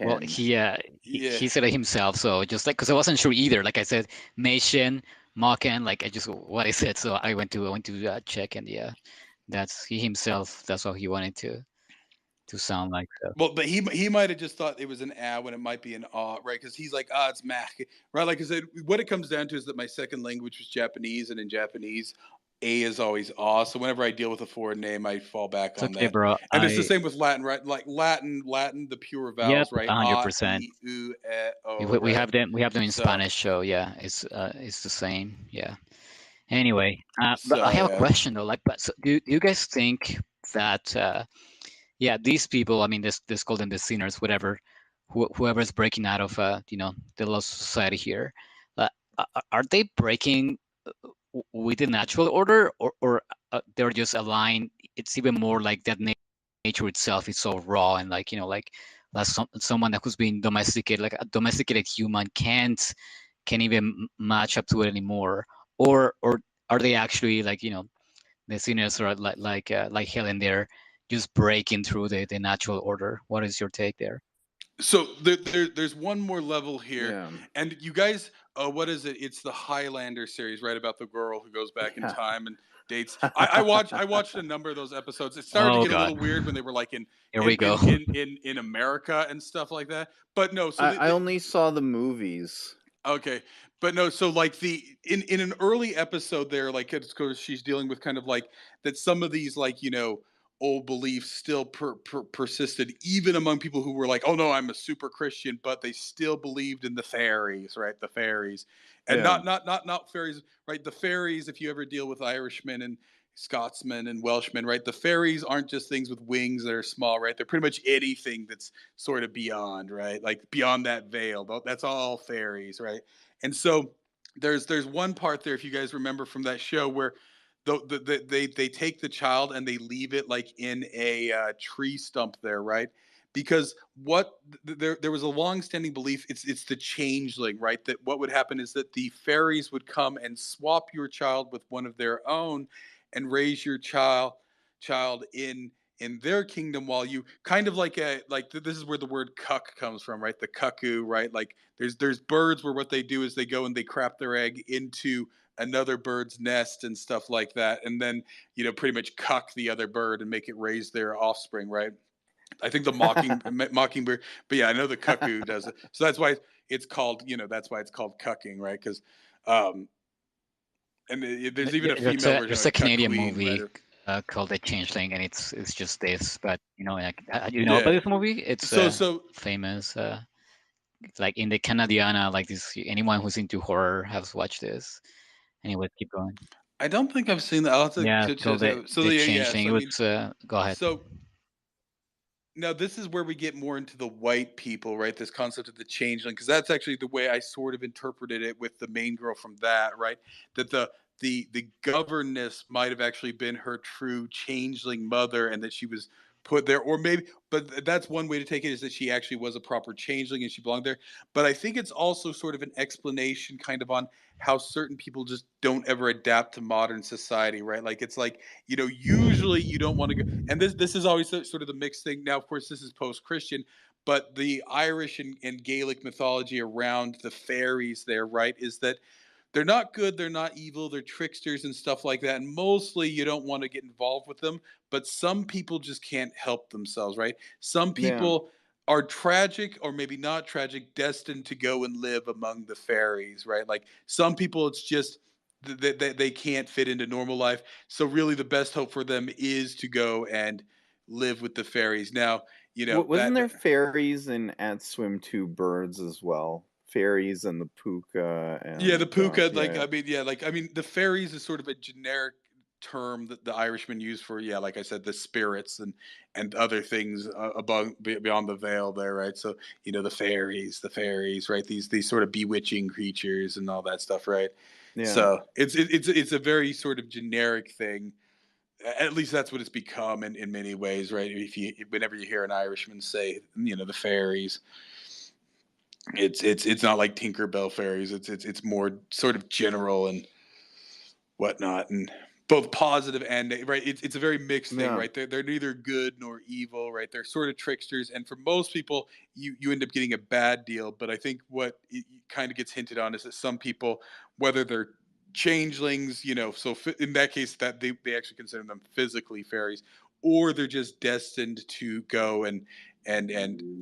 Well, Mackin. yeah. he said it himself, so just like because I wasn't sure either. Like I said, Machen, Machen, like I just what I said, so I went to check, and yeah, that's he himself. That's what he wanted to sound like. So. Well, but he might have just thought it was an ah when it might be an ah, right? Because he's like, it's Mac, right? Like I said, what it comes down to is that my second language was Japanese, and in Japanese, a is always ah. So whenever I deal with a foreign name, I fall back It's on okay, that. bro. And it's the same with Latin, right? Like Latin, the pure Yep, vowels, right? hundred Ah, percent. e, u, e, o, We right? have them. We have them in So, Spanish, so yeah, it's the same. Yeah. Anyway, but I so have a yeah. question though. Like, but so do you guys think that yeah, these people, I mean, this call them the sinners, whatever, whoever's breaking out of the lost society here, are they breaking with the natural order, or they're just aligned? It's even more like that nature itself is so raw, and like like someone who's been domesticated, like a domesticated human can't even match up to it anymore, or are they actually like the sinners are like Helen there, just breaking through the natural order? What is your take there? So there's one more level here, Yeah, and you guys, what is it? It's the Highlander series, right? About the girl who goes back in yeah. time and dates. I watched a number of those episodes. It started to Oh get a God, little weird when they were like here we go. in America and stuff like that. But no, so I only saw the movies. okay, but no, so like in an early episode there, like it's because she's dealing with kind of like that some of these like old beliefs still persisted even among people who were like, oh no, I'm a super Christian, but they still believed in the fairies, right? The fairies, and Yeah, not fairies, right? The fairies, if you ever deal with Irishmen and Scotsmen and Welshmen, right? The fairies aren't just things with wings that are small, right? They're pretty much anything that's sort of beyond, right? Like beyond that veil. That's all fairies, right? And so there's one part there, if you guys remember from that show, where they take the child and they leave it like in a tree stump there, right? Because there was a long-standing belief, it's the changeling, right? That what would happen is that the fairies would come and swap your child with one of their own and raise your child in their kingdom, while you kind of this is where the word cuck comes from, right? The cuckoo, right? Like there's birds where what they do is they go and they crap their egg into another bird's nest and stuff like that, and then pretty much cuck the other bird and make it raise their offspring, right? I think the mockingbird, but yeah, I know the cuckoo does it. So that's why it's called, that's why it's called cucking, right? Because um and there's even a female version, There's a like cuck Canadian queen, right? movie called The Changeling, and it's just this. But like, you know Yeah. about this movie? It's So famous. like in the Canadiana, like this. Anyone who's into horror has watched this. Anyway, keep going. I don't think I've seen that. I'll have to Yeah, it's called so the yeah, yeah. Changeling. So It I was mean, go ahead. so now this is where we get more into the white people, right? This concept of the changeling, because that's actually the way I sort of interpreted it with the main girl from that, right? That the governess might have actually been her true changeling mother, and that she was put there, or maybe, but that's one way to take it, is that she actually was a proper changeling and she belonged there. But I think it's also sort of an explanation, kind of, on how certain people just don't ever adapt to modern society, right? Like it's like, usually you don't want to go, and this is always sort of the mixed thing. Now, of course, this is post-Christian, but the Irish and Gaelic mythology around the fairies there, right, is that they're not good, they're not evil, they're tricksters and stuff like that. And mostly you don't want to get involved with them, but some people just can't help themselves, right? Some Yeah. people are tragic, or maybe not tragic, destined to go and live among the fairies, right? Like some people, it's just they can't fit into normal life. So really the best hope for them is to go and live with the fairies. Now, Wasn't there fairies in At Swim Two Birds as well? Fairies and the puka yeah, the and puka, like yeah, I mean, the fairies is sort of a generic term that the Irishmen use for, yeah, like I said, the spirits and other things above beyond the veil there, right? So the fairies, right? These sort of bewitching creatures and all that stuff, right? yeah. So it's a very sort of generic thing. At least that's what it's become in many ways, right? Whenever you hear an Irishman say, the fairies, it's not like Tinkerbell fairies. It's more sort of general and whatnot, and both positive and right. It's a very mixed thing, Yeah. right? They're neither good nor evil, right? They're sort of tricksters, and for most people, you end up getting a bad deal. But I think what it kind of gets hinted on is that some people, whether they're changelings, so in that case, that they actually consider them physically fairies, or they're just destined to go and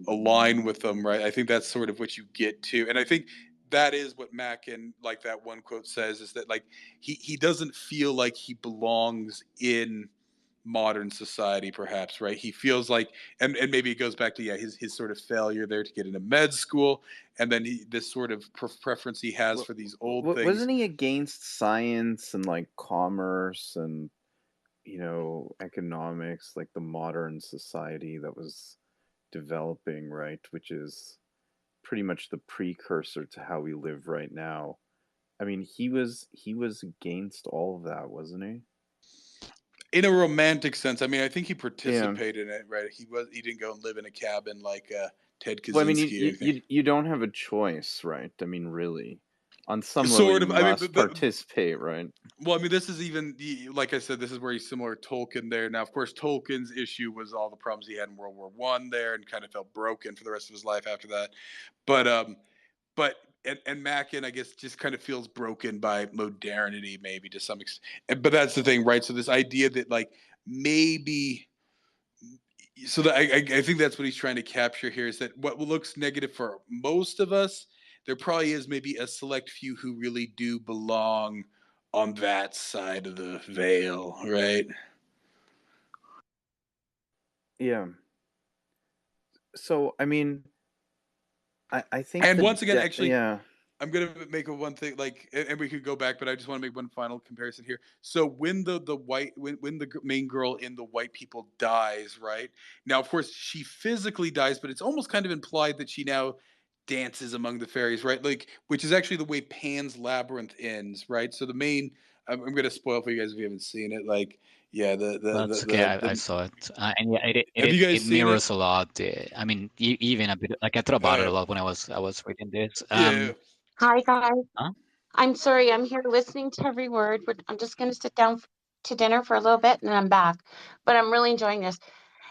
align with them, right? I think that's sort of what you get to, and I think that is what Machen, like that one quote says, is that like he doesn't feel like he belongs in modern society, perhaps, right? He feels like, and maybe it goes back to, yeah, his sort of failure there to get into med school, and then this sort of preference he has for these old things. Wasn't he against science and like commerce and economics, like the modern society that was developing, right? Which is pretty much the precursor to how we live right now. I mean, he was against all of that, wasn't he? In a romantic sense, I mean, I think he Yeah. participated in it, right? He didn't go and live in a cabin like Ted Well, I mean, Kaczynski or anything. you don't have a choice, right? I mean, really, on some level, Sort you of. I mean, must participate, right? well, I mean, this is even, like I said, this is where he's similar to Tolkien there. Now, of course, Tolkien's issue was all the problems he had in World War I there, and kind of felt broken for the rest of his life after that. But but and Mackin, I guess, just kind of feels broken by modernity, maybe, to some extent. But that's the thing, right? So this idea that, like, maybe, so that I think that's what he's trying to capture here, is that what looks negative for most of us, there probably is maybe a select few who really do belong on that side of the veil, right? Yeah. So, I mean, I think And once again, actually, yeah. I'm gonna make a one thing, like, and we could go back, but I just want to make one final comparison here. So when when the main girl in the white people dies, right? Now, of course, she physically dies, but it's almost kind of implied that she now dances among the fairies, right? Like, which is actually the way Pan's Labyrinth ends, right? So the main, I'm gonna spoil for you guys if you haven't seen it. Like, yeah, That's okay. I the saw it, and yeah, have you guys it seen it? mirrors a lot. I mean, even a bit. Like I thought about it a Uh, lot when I was reading this. yeah. Hi, guys. Huh? I'm sorry. I'm here listening to every word. I'm just going to sit down to dinner for a little bit and then I'm back. But I'm really enjoying this.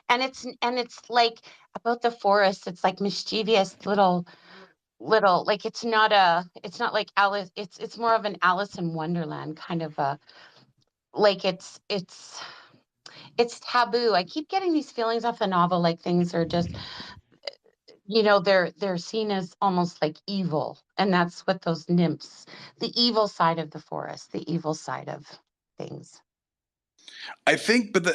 And it's like about the forest. It's like mischievous little like it's not like Alice. It's more of an Alice in Wonderland kind of a like it's taboo. I keep getting these feelings off the novel like things are just they're seen as almost like evil, and that's what those nymphs, the evil side of the forest, the evil side of things. I think, but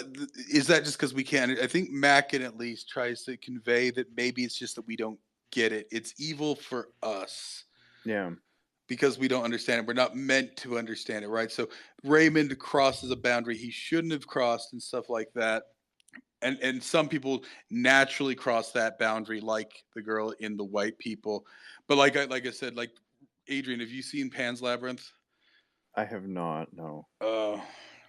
is that just because we can't? I think Mackin at least tries to convey that maybe it's just that we don't get it. It's evil for us Yeah. because we don't understand it. We're not meant to understand it, right? So Raymond crosses a boundary he shouldn't have crossed and stuff like that. And some people naturally cross that boundary, like the girl in the White People. But like I said, like Adrian, have you seen Pan's Labyrinth? I have not. No. Uh,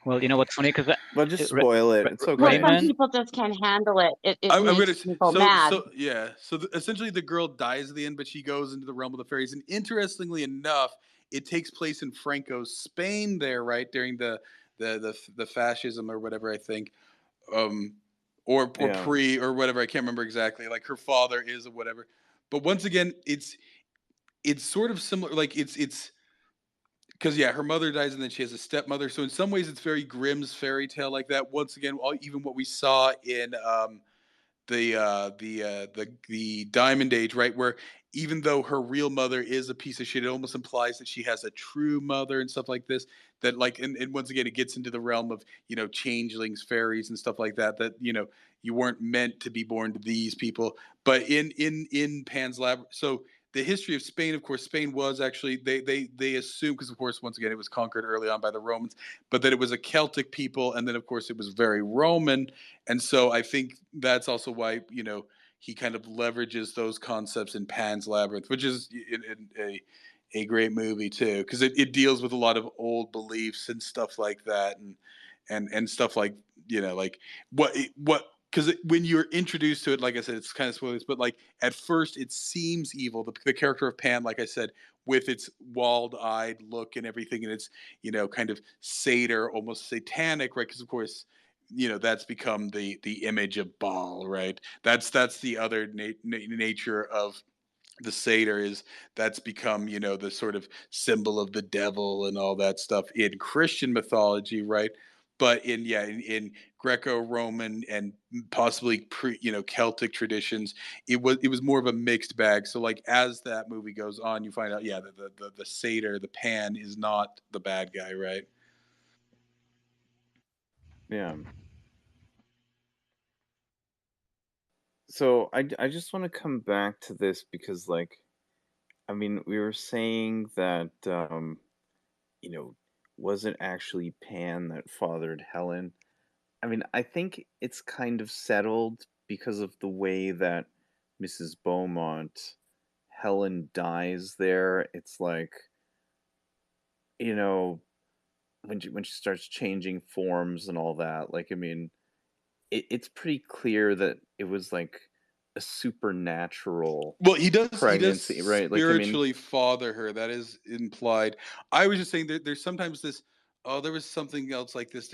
Well, you know what's funny? Because But just spoil it. It's Well, okay. some Raymond, people just can't handle it. It I'm gonna makes people mad. so yeah. So essentially, the girl dies at the end, but she goes into the realm of the fairies. And interestingly enough, it takes place in Franco's Spain there, right during the fascism or whatever, I think, um, or Yeah. pre or whatever. I can't remember exactly. Like her father is or whatever. But once again, it's sort of similar. Like it's because yeah, her mother dies and then she has a stepmother. So in some ways, it's very Grimm's fairy tale like that. Once again, even what we saw in the Diamond Age, right? Where even though her real mother is a piece of shit, it almost implies that she has a true mother and stuff like this. That like, and once again, it gets into the realm of changelings, fairies, and stuff like that. That you weren't meant to be born to these people. But in Pan's Lab, so the history of Spain, of course, Spain was actually they assume, because of course once again it was conquered early on by the Romans, but that it was a Celtic people, and then of course it was very Roman, and so I think that's also why he kind of leverages those concepts in Pan's Labyrinth, which is a great movie too, because it deals with a lot of old beliefs and stuff like that, and stuff like like what because when you're introduced to it, like I said, it's kind of spoilers, but like at first it seems evil. The character of Pan, like I said, with its walled-eyed look and everything, and its kind of satyr, almost satanic, right? Because of course that's become the image of Baal, right? That's the other nature of the satyr, is that's become the sort of symbol of the devil and all that stuff in Christian mythology, right? But in Greco-Roman and possibly Celtic traditions, it was more of a mixed bag. So like as that movie goes on, you find out the satyr, the Pan, is not the bad guy, right? Yeah. So I just want to come back to this because, like, I mean, we were saying that you know wasn't actually Pan that fathered Helen. I mean, I think it's kind of settled because of the way that Mrs. Beaumont, Helen dies there. It's like, you know, when she starts changing forms and all that. Like, I mean, it's pretty clear that it was like a supernatural Well, he does pregnancy, right? Like, I mean, spiritually father her. That is implied. I was just saying that there's sometimes this. Oh, there was something else like this.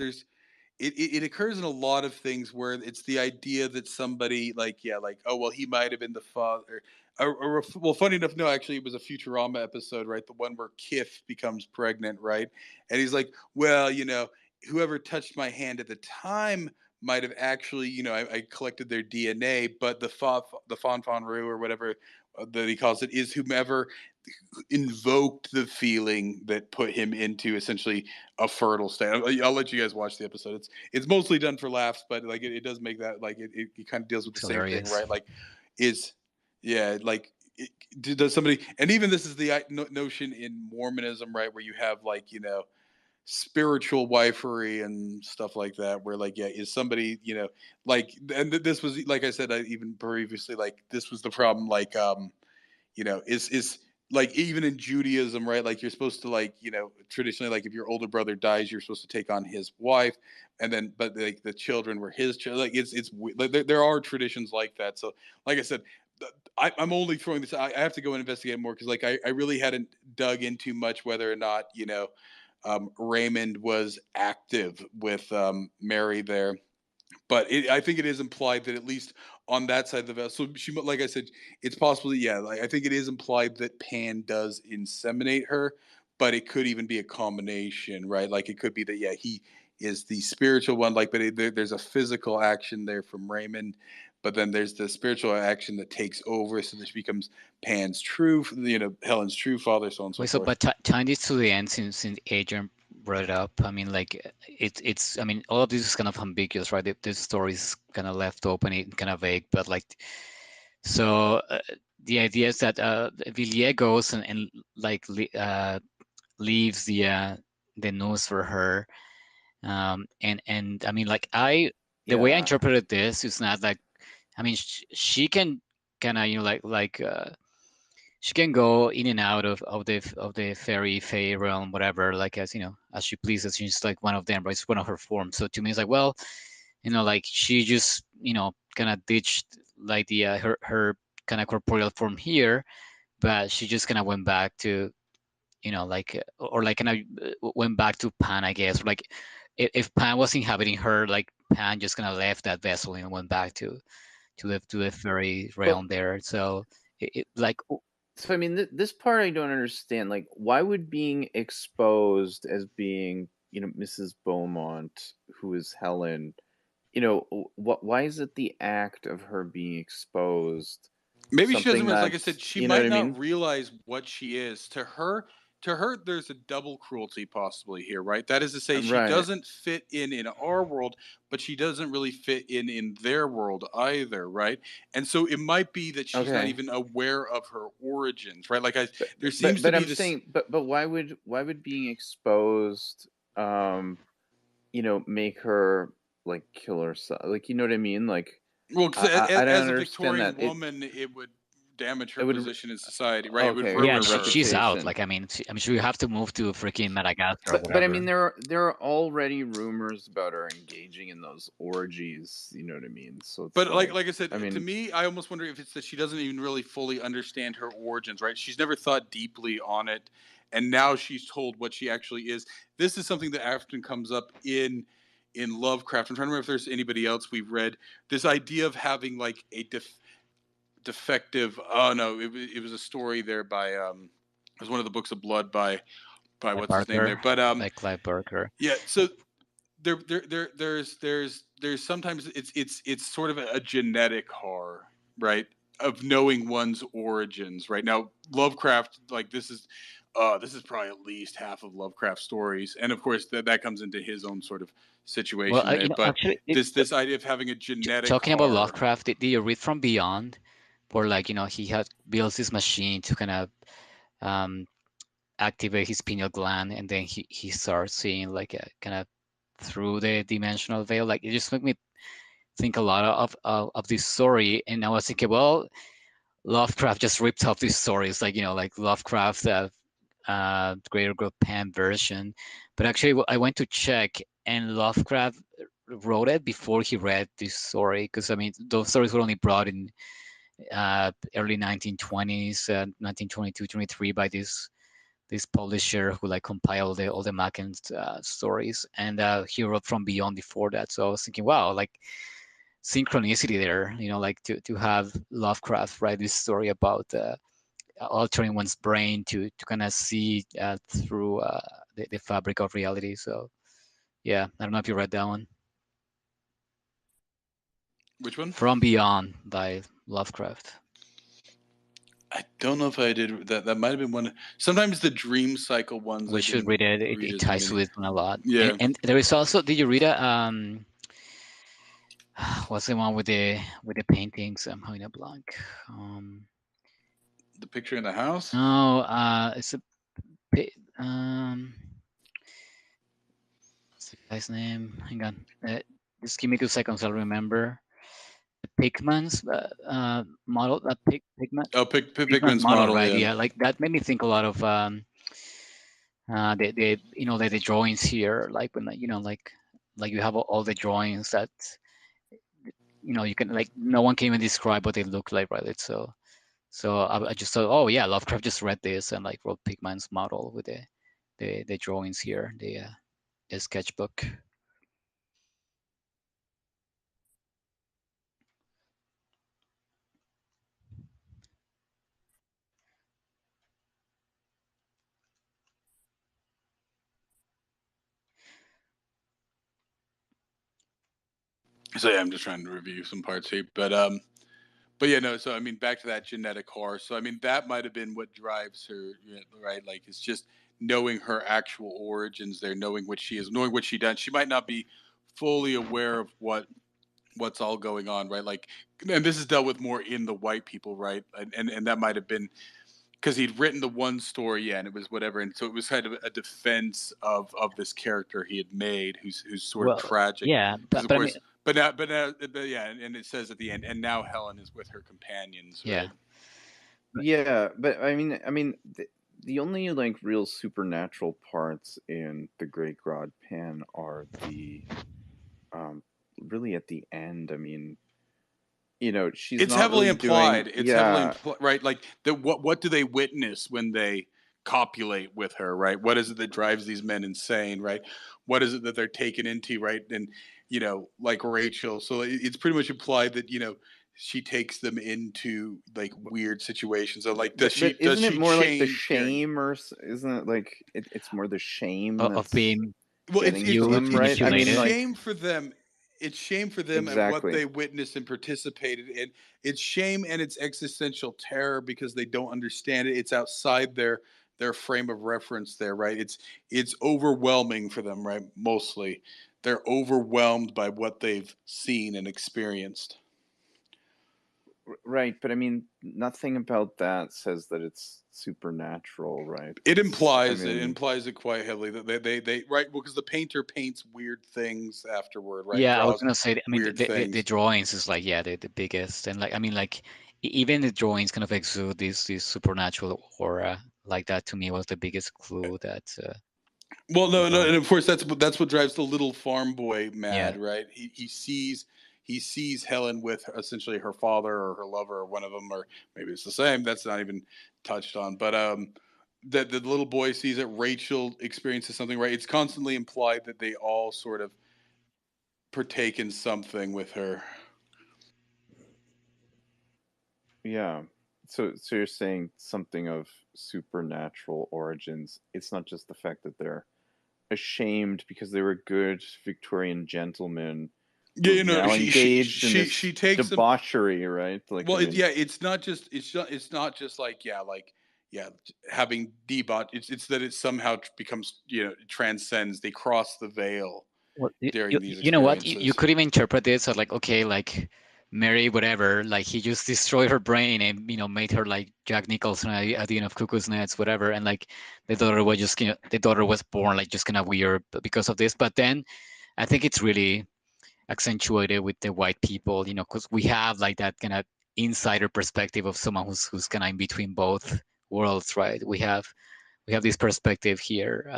It occurs in a lot of things where it's the idea that somebody, like, yeah, like, oh well, he might have been the father, or well, funny enough, no, actually it was a Futurama episode, right? The one where Kif becomes pregnant, right? And he's like, well, whoever touched my hand at the time might have actually, I collected their DNA, but the Fanfanru or whatever that he calls it, is whomever invoked the feeling that put him into essentially a fertile state. I'll let you guys watch the episode. It's mostly done for laughs, but like it does make that, like, it kind of deals with the it's same thing, hilarious. right? Like, is yeah, like does somebody, and even this is the notion in Mormonism, right, where you have like spiritual wifery and stuff like that, where like, yeah, is somebody like, and this was, like I said, I even previously, like, this was the problem, like is like, even in Judaism, right? Like, you're supposed to, like, traditionally, like, if your older brother dies, you're supposed to take on his wife, and then, but like the children were his children. Like, like, there are traditions like that. So, like I said, I'm only throwing this. I have to go and investigate more, because like I really hadn't dug into much whether or not Raymond was active with Mary there, but I think it is implied that at least on that side of the vessel, so she, like I said, it's possibly, yeah. Like, I think it is implied that Pan does inseminate her, but it could even be a combination, right? Like, it could be that, yeah, he is the spiritual one, like, but there's a physical action there from Raymond, but then there's the spiritual action that takes over, so this becomes Pan's true, Helen's true father, so on and so Wait, so forth. but tying this to the end, since Adrian brought it up, I mean, like, it's I mean, all of this is kind of ambiguous, right? This story is kind of left open, kind of vague, but like, So the idea is that Villiers goes and like leaves the news for her, and I mean like the way I Yeah. interpreted this is not like, I mean she can kind of, you know, she can go in and out of the fairy fey realm, whatever, like, as you know, as she pleases. She's like one of them, right? It's one of her forms. So to me it's like, well, you know, like she just, you know, kind of ditched like the her kind of corporeal form here, but she just kind of went back to, you know, like or like kind of went back to Pan, I guess. Like if Pan was inhabiting her, like Pan just kind of left that vessel and went back to the fairy But realm there. So like so I mean, this part I don't understand. Like, why would being exposed as being, Mrs. Beaumont, who is Helen, what? Why is it the act of her being exposed Maybe she doesn't something realize. Like I said, that's, she you know what might I not mean? realize what she is. To her, there's a double cruelty possibly here, right? That is to say, she Right. doesn't fit in our world, but she doesn't really fit in their world either, right? And so it might be that she's not Okay. even aware of her origins, right? Like But there but seems to but be I'm this. saying, but why would being exposed, make her like kill herself? Like, you know what I mean? Like, Well, 'cause I don't as a understand Victorian that woman, it would damage it her would. position in society, right? It would Okay, yeah, ruin her her. she's out. reputation. Like, I mean, she would have to move to freaking Madagascar or But I mean, whatever. there are already rumors about her engaging in those orgies. You know what I mean? So it's But like, like I I said, to mean, me, I almost wonder if it's that she doesn't even really fully understand her origins, right? She's never thought deeply on it, and now she's told what she actually is. This is something that often comes up in Lovecraft. I'm trying to remember if there's anybody else we've read this idea of having like a defective. Oh no, it was a story there by it was one of the books of blood by Clive what's his name there, Barker, but like Clive Barker. yeah. So there's sometimes it's sort of a genetic horror, right? Of knowing one's origins, right? Now, Lovecraft, like this is probably at least half of Lovecraft stories, and of course that comes into his own sort of Well, situation there. you know, But actually, this idea of having a genetic talking about horror. Lovecraft, did you read From Beyond, where like, you know, he had built this machine to kind of um, activate his pineal gland, and then he starts seeing like a kind of through the dimensional veil. Like it just made me think a lot of this story, and I was thinking, well, Lovecraft just ripped off these stories, like, you know, like Lovecraft, Greater Good Pan version. But actually, I went to check, and Lovecraft wrote it before he read this story, because I mean, those stories were only brought in early 1920s, 1922, 23 by this publisher who like compiled all the Machen stories, and he wrote From Beyond before that. So I was thinking, wow, like synchronicity there, you know, like to have Lovecraft write this story about altering one's brain to kind of see through the fabric of reality. So yeah, I don't know if you read that one. Which one? From Beyond by Lovecraft. I don't know if I did that. That might have been one. Sometimes the dream cycle ones I We should didn't read it. read It as ties to many. this one a lot. Yeah, And there is also, did you read what's the one with the paintings? I'm having a blank. Um, the picture in the house. no, it's a um, what's the guy's name? Hang on. Just give me 2 seconds. I'll remember. The Pigman's model. Pigman. Oh, Pigman's Pickman's model, model. right? Yeah. Yeah, like that made me think a lot of the you know the drawings here, like when you know like you have all the drawings that you know you can like no one can even describe what they look like, right? It's so I just thought, oh yeah, Lovecraft just read this and like wrote Pigman's model with the drawings here, the sketchbook. So yeah, I'm just trying to review some parts here, but yeah, no. So I mean, back to that genetic horror. So I mean, that might have been what drives her, right? Like it's just knowing her actual origins there, knowing what she is, knowing what she done. She might not be fully aware of what's all going on, right? Like, and this is dealt with more in the white people, right? And that might have been because he'd written the one story, yeah, and it was whatever, and so it was kind of a defense of this character he had made, who's sort of Well, tragic, yeah, because of but I mean, course, but yeah, and it says at the end, and now Helen is with her companions, yeah. right? Yeah, but the only like real supernatural parts in the Great God Pan are the um really at the end. I mean, she's It's not heavily really doing. implied. It's heavily Yeah, implied, right? Like what do they witness when they copulate with her, right? What is it that drives these men insane, right? What is it that they're taken into, right? And like Rachel, so it's pretty much implied that she takes them into like weird situations. So like, does but she does isn't it she more like the change during? shame, or isn't it like it's more the shame Of that's being Well, getting to them, right? I it's mean, manipulated. like shame for them. It's shame for them and what exactly. they witnessed and participated in. It's shame and it's existential terror because they don't understand it. It's outside their frame of reference there, right? It's overwhelming for them, right? Mostly. They're overwhelmed by what they've seen and experienced. Right, but I mean, nothing about that says that it's supernatural, right? It I implies it. It mean, implies it quite heavily that they right, well, because the painter paints weird things afterward, right? Yeah, I was Draws gonna say. I mean, weird the things. drawings is like, yeah, the biggest, and like, I mean, like even the drawings kind of exude this supernatural aura. Like that to me was the biggest clue that Well, you no, know, and of course that's what drives the little farm boy yeah. mad, right? He sees Helen with essentially her father or her lover or one of them, or maybe it's the same. That's not even touched on, but that the little boy sees that Rachel experiences something, right? It's constantly implied that they all sort of partake in something with her. yeah. So you're saying something of supernatural origins. It's not just the fact that they're ashamed because they were good Victorian gentlemen Yeah, who've now engaged in this she takes them. debauchery, right? Like, I Well, mean, yeah, it's not just like yeah, having debauch. It's that it somehow becomes transcends. They cross the veil Well, during these you know what? You experiences. could even interpret this as like, okay, like Mary, whatever, like he just destroyed her brain and made her like Jack Nicholson at the end of Cuckoo's Nest, whatever, and like the daughter was just the daughter was born like just kind of weird because of this. But then I think it's really accentuated with the white people, because we have like that kind of insider perspective of someone who's kind of in between both worlds, right? We have this perspective here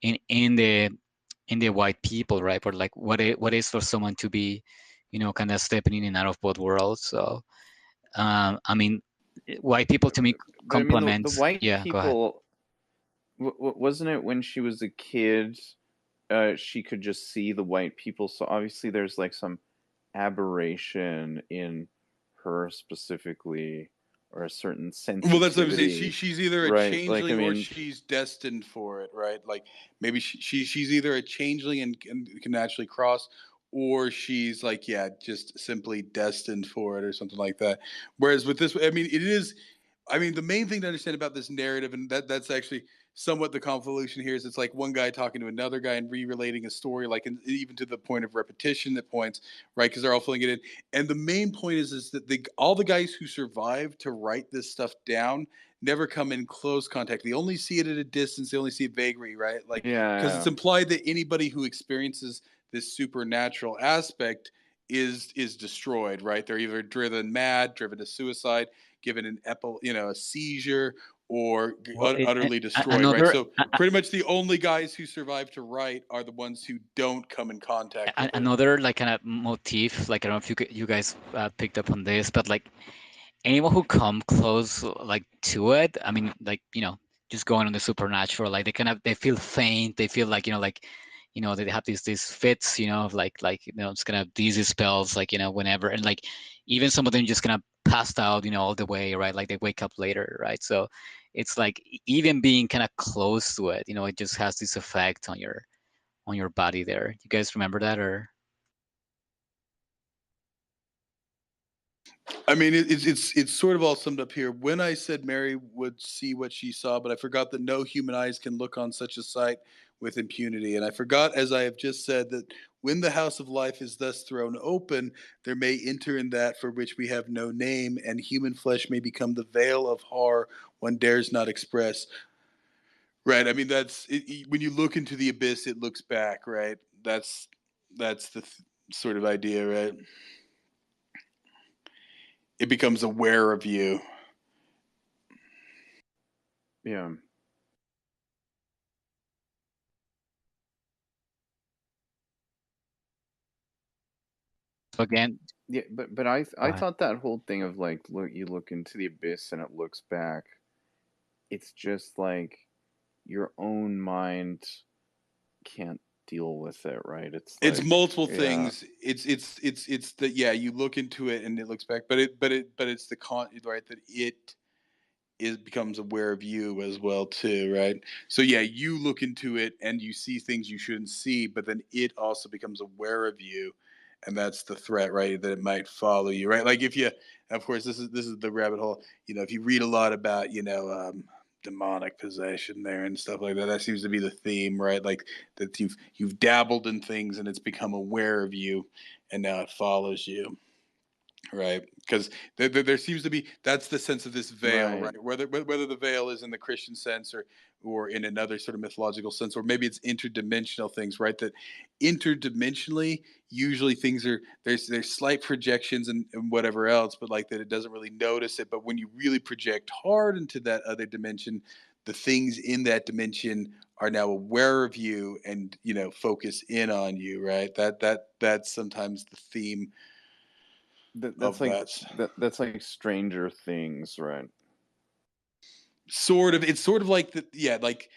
in the white people, right? But like what is for someone to be, kind of stepping in and out of both worlds. So I mean, white people to me but I mean, the complements. white Yeah, go ahead. people, wasn't it when she was a kid, she could just see the white people. So obviously, there's like some aberration in her specifically, or a certain Well, that's what I'm saying. She sensitivity, she's either a right? Like, I changeling or mean, she's destined for it, right? Like maybe she's either a changeling and can naturally cross, or she's like, yeah, just simply destined for it or something like that. Whereas with this, I mean, it is. I mean, the main thing to understand about this narrative, and that's actually somewhat the convolution here, is it's like one guy talking to another guy and re-relating a story, like even to the point of repetition that points, right? Because they're all filling it in. And the main point is that all the guys who survived to write this stuff down never come in close contact. They only see it at a distance. They only see it vaguely, right? Like, because yeah. it's implied that anybody who experiences this supernatural aspect is destroyed, right? They're either driven mad, driven to suicide, given a seizure, or Well, utterly destroyed, right? another So pretty much the only guys who survive to write are the ones who don't come in contact with it. another like kind of motif, like I don't know if you guys picked up on this, but like anyone who come close like to it, I mean, like just going on the supernatural, like they feel faint, they feel like they have these fits, of like just kind of dizzy spells, like whenever, and like even some of them just kind of passed out, all the way, right? Like they wake up later, right? So it's like even being kind of close to it, it just has this effect on your body there. You guys remember that or? I mean, it's sort of all summed up here. When I said Mary would see what she saw, but I forgot that no human eyes can look on such a sight with impunity. And I forgot, as I have just said, that when the house of life is thus thrown open, there may enter in that for which we have no name, and human flesh may become the veil of horror one dares not express. Right. I mean, when you look into the abyss, it looks back. Right. That's the sort of idea. Right. It becomes aware of you. Yeah. So again, Yeah, but I go I ahead. thought that whole thing of like you look into the abyss and it looks back. It's just like your own mind can't deal with it, right? It's It's like, multiple yeah, things. It's that, yeah, you look into it and it looks back, but it's the right, that it is becomes aware of you as well too, right? So yeah, you look into it and you see things you shouldn't see, but then it also becomes aware of you, and that's the threat, right? That it might follow you, right? Like if you, of course, this is the rabbit hole. If you read a lot about demonic possession there and stuff like that, that seems to be the theme, right? Like that you've dabbled in things and it's become aware of you, and now it follows you. Right, because there seems to be, that's the sense of this veil, right. right? Whether the veil is in the Christian sense or in another sort of mythological sense, or maybe it's interdimensional things, right? That interdimensionally, usually things are there's slight projections and whatever else, but like that it doesn't really notice it. But when you really project hard into that other dimension, the things in that dimension are now aware of you and focus in on you, right? That's sometimes the theme That's of like that. that's like Stranger Things, right? Sort of, it's sort of like that, yeah, like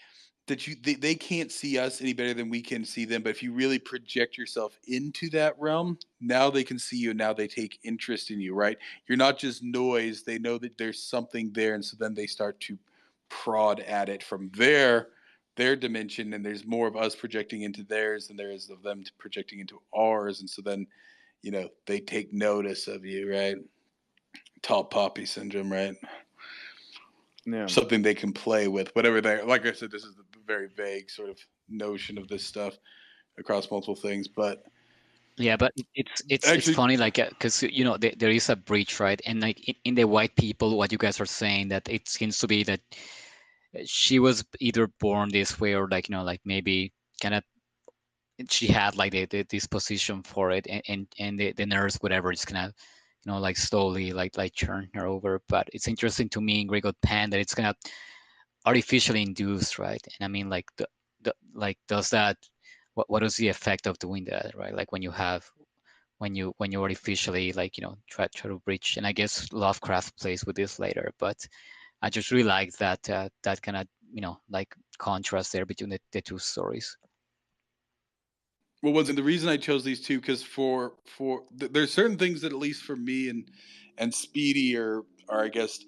that they can't see us any better than we can see them, but if you really project yourself into that realm, now they can see you, and now they take interest in you, right? You're not just noise, they know that there's something there, and so then they start to prod at it from their dimension, and there's more of us projecting into theirs than there is of them projecting into ours, and so then they take notice of you, right? Tall poppy syndrome, right? Yeah. Something they can play with, whatever they, like I said, this is a very vague sort of notion of this stuff across multiple things, but Yeah, but it's actually, funny, like, because there is a breach, right? And like in the white people, what you guys are saying, that it seems to be that she was either born this way, or like like maybe kind of she had like the disposition for it, and the nurse, whatever, is gonna like slowly like turn her over. But it's interesting to me in Grey God Pan that it's gonna artificially induced, right? And I mean, like the like does that, what is the effect of doing that, right? Like when you have, when you artificially, like try to breach. And I guess Lovecraft plays with this later, but I just really like that that kind of like contrast there between the two stories. well, once, and the reason I chose these two, because there's certain things that, at least for me and Speedy, are I guess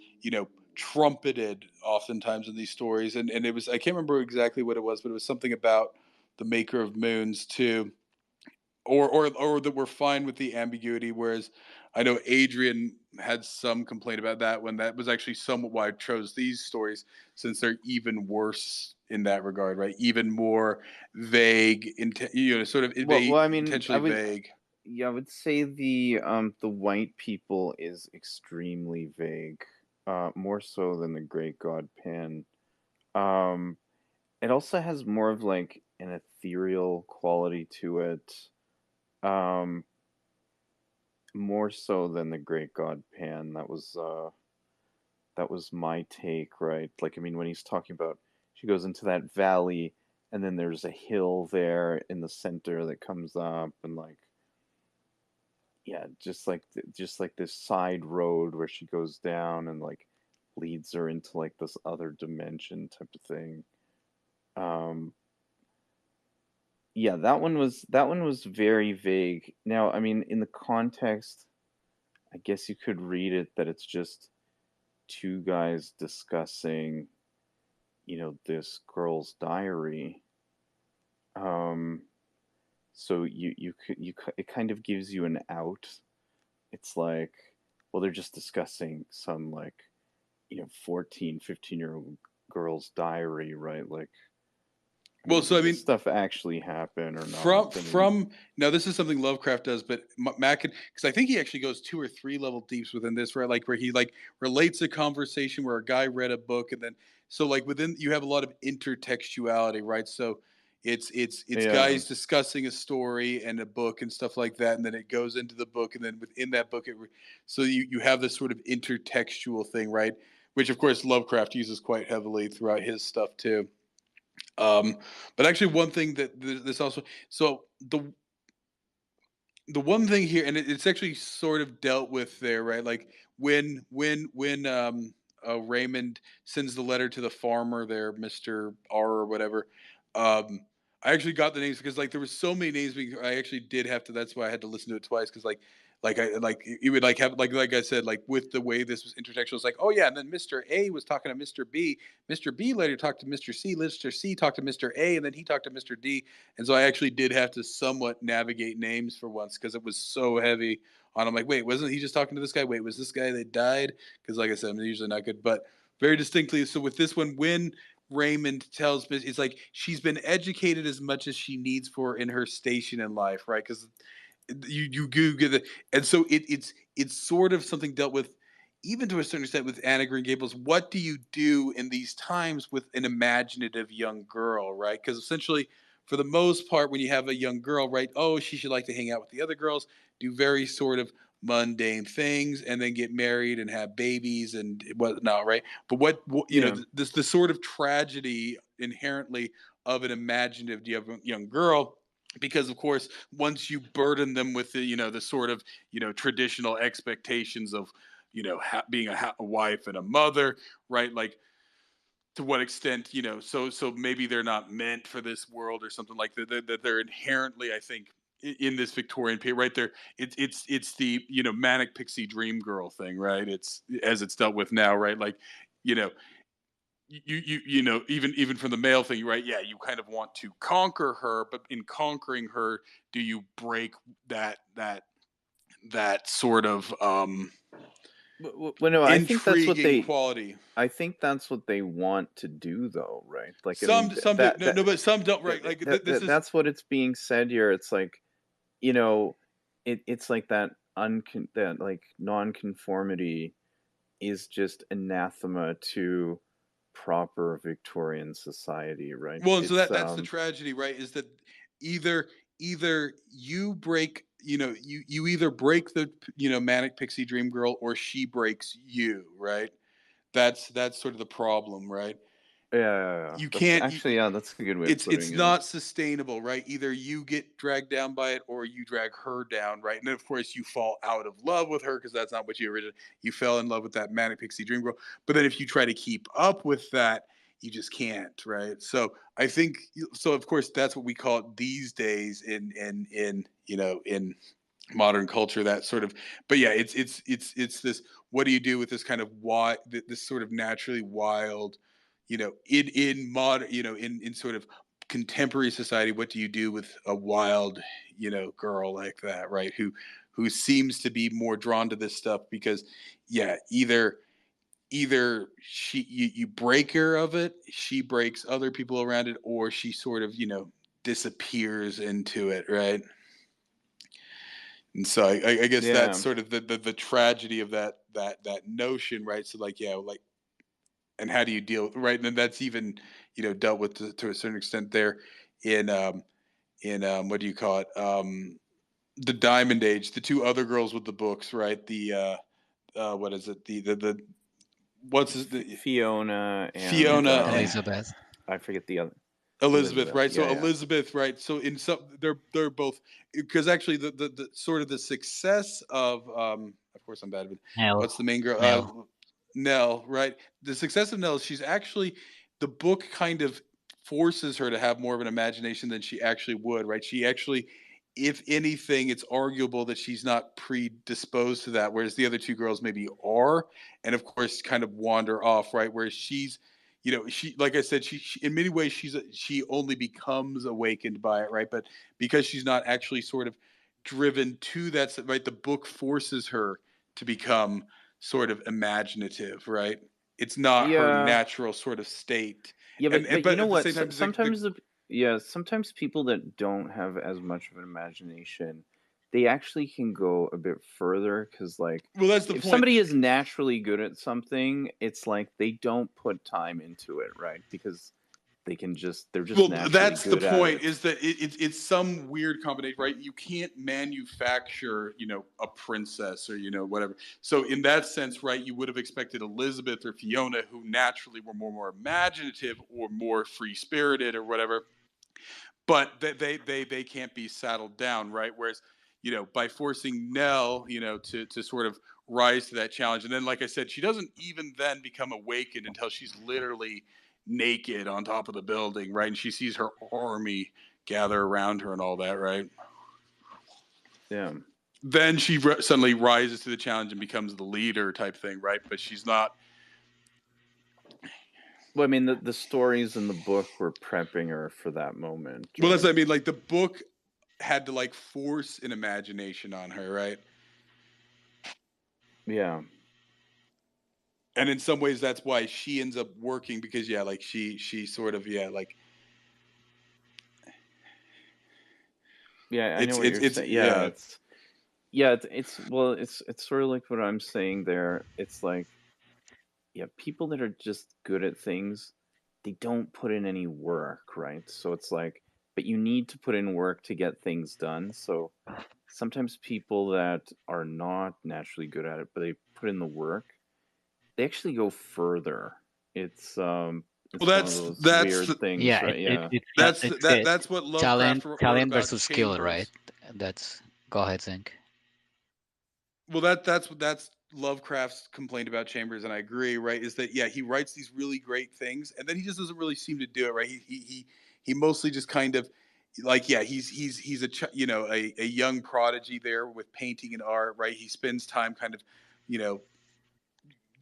trumpeted oftentimes in these stories, and it was, I can't remember exactly what it was, but it was something about the Maker of Moons too, or that we're fine with the ambiguity. Whereas I know Adrian had some complaint about that when that was actually somewhat why I chose these stories, since they're even worse in that regard, right? Even more vague, sort of Well, I mean, intentionally vague. I would say the white people is extremely vague, more so than the Great God Pan. Um, it also has more of like an ethereal quality to it, um, more so than the Great God Pan. That was my take, right? Like, I mean, when he's talking about, she goes into that valley, and then there's a hill there in the center that comes up, and like, yeah, just like this side road where she goes down and like leads her into like this other dimension type of thing. Um, yeah, that one was very vague. Now, I mean, in the context, I guess you could read it that it's just two guys discussing, this girl's diary. Um, so it kind of gives you an out. It's like, well, they're just discussing some like 14, 15-year-old girl's diary, right? Like, Well, so I Does mean, this stuff actually happen or from not? I mean, from now, this is something Lovecraft does, but Machen, because I think he actually goes 2 or 3 level deeps within this, right? Like where he like relates a conversation where a guy read a book, and then so like within you have a lot of intertextuality, right? So it's yeah, guys discussing a story and a book and stuff like that, and then it goes into the book, and then within that book, so you have this sort of intertextual thing, right? Which of course Lovecraft uses quite heavily throughout his stuff too. Um, but actually, one thing that this also so the one thing here, and it's actually sort of dealt with there, right? Like when Raymond sends the letter to the farmer there, Mister R or whatever. Um, I actually got the names because like there was so many names. I actually did have to. That's why I had to listen to it twice because like I like you would like have like I said like with the way this was intertextual, it's like oh yeah, and then Mister A was talking to Mister B. Mister B later talked to Mister C. Mister C talked to Mister A, and then he talked to Mister D. And so I actually did have to somewhat navigate names for once because it was so heavy on. I'm like, wait, wasn't he just talking to this guy? Wait, was this guy that died? Because like I said, I'm usually not good, but very distinctly. So with this one, when Raymond tells me, it's like she's been educated as much as she needs for in her station in life, right? Because you do get the, and so it's sort of something dealt with even to a certain extent with Anna Green Gables. What do you do in these times with an imaginative young girl, right? Because essentially, for the most part, when you have a young girl, right? Oh, she should like to hang out with the other girls, do very sort of mundane things, and then get married and have babies and whatnot, right? But what you know, yeah, this sort of tragedy inherently of an imaginative young girl, because of course once you burden them with the the sort of traditional expectations of being a wife and a mother, right? Like to what extent, so maybe they're not meant for this world or something like that, that they're inherently, I think, in this Victorian period, right there, it's the manic pixie dream girl thing, right? It's as it's dealt with now, right? Like you know even from the male thing, right? Yeah, you kind of want to conquer her, but in conquering her, do you break that sort of well, no, intriguing quality? I think that's what they want to do, though, right? Like, I mean, Some do, no, no, but some don't, right? Like this is that's what it's being said here. It's like, you know, it's like that like nonconformity is just anathema to proper Victorian society, right? well, and so It's that's the tragedy, right? Is that either you break, you either break the manic pixie dream girl, or she breaks you, right? That's sort of the problem, right? yeah, yeah, yeah. You That's can't. actually, yeah, that's a good way of It's putting it. not sustainable, right? Either you get dragged down by it, or you drag her down, right? And then of course you fall out of love with her because that's not what you originally. You fell in love with that manic pixie dream girl, but then if you try to keep up with that, you just can't, right? So I think so. Of course, that's what we call it these days in modern culture, that sort of. But yeah, it's this. What do you do with this kind of this sort of naturally wild, in modern, in sort of contemporary society? What do you do with a wild, girl like that, right? Who seems to be more drawn to this stuff because, yeah, either you break her of it, she breaks other people around it, or she sort of disappears into it, right? And so I guess that's Yeah, sort of the tragedy of that notion, right? So like, yeah, like, and how do you deal with, right? And then that's even dealt with to a certain extent there in what do you call it, the Diamond Age, the two other girls with the books, right? The what is it, the what's the Fiona and Fiona and Elizabeth. I forget the other Elizabeth, Elizabeth. right? So Yeah, yeah, Elizabeth, right? So in some, they're both, because actually the sort of the success of course I'm bad with Nell. what's the main girl, Nell. Nell, right? The success of Nell, she's actually, the book kind of forces her to have more of an imagination than she actually would, right? She actually, if anything, it's arguable that she's not predisposed to that, whereas the other two girls maybe are, and of course kind of wander off, right? Whereas she's, she, like I said, she in many ways she only becomes awakened by it, right? But because she's not actually sort of driven to that, right? The book forces her to become sort of imaginative, right? It's not her yeah, natural sort of state, yeah. and But you but know at the what? same time, Sometimes the Yeah, sometimes people that don't have as much of an imagination, they actually can go a bit further because, like, Well, that's the if point. somebody is naturally good at something, it's like they don't put time into it, right? Because they're just Well, naturally that's the good at point. it. Is that it's some weird combination, right? You can't manufacture, a princess or whatever. So in that sense, right, you would have expected Elizabeth or Fiona, who naturally were more imaginative or more free spirited or whatever, but they can't be saddled down, right? Whereas, by forcing Nell, to sort of rise to that challenge, and then, like I said, she doesn't even then become awakened until she's literally naked on top of the building, right? And she sees her army gather around her and all that, right? Yeah. Then she suddenly rises to the challenge and becomes the leader type thing, right? But she's not. Well, I mean, the stories in the book were prepping her for that moment, Well, that's right? what I mean. Like the book had to like force an imagination on her, right? Yeah. And in some ways that's why she ends up working, because like she sort of like Yeah, I know what you're it's saying. Yeah, it's sort of like what I'm saying there. It's like, yeah, people that are just good at things, they don't put in any work, right? So it's like, but you need to put in work to get things done. So sometimes people that are not naturally good at it, but they put in the work, they actually go further. It's um well it's one of those weird things, Yeah, right? Yeah. that's what Lovecraft wrote talent about versus skill, right? Chambers. That's go ahead, Zink. Well, that's Lovecraft's complaint about Chambers, and I agree, right? Is that he writes these really great things, and then he just doesn't really seem to do it, right? He mostly just kind of like he's a young prodigy there with painting and art, right? He spends time kind of you know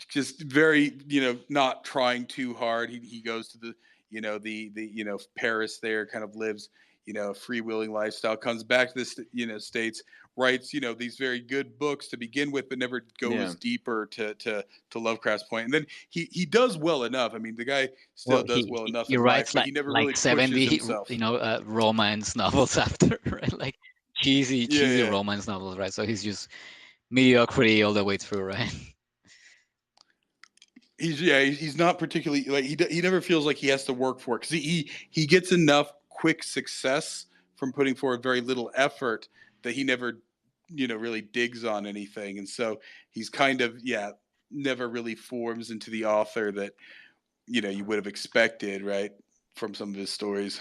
just very not trying too hard. He goes to the the Paris there, kind of lives a freewheeling lifestyle, comes back to this states, writes these very good books to begin with, but never Yeah. goes deeper to Lovecraft's point. And then he does well enough. I mean, the guy still Well, does well enough he in life, writes but he never really like pushes 70, himself. romance novels after, right? Like Yeah, cheesy yeah. romance novels, right? So he's just mediocrity all the way through, right? He's not particularly like he never feels like he has to work for it, because he gets enough quick success from putting forward very little effort that he never really digs on anything, and so he's kind of never really forms into the author that you would have expected, right, from some of his stories.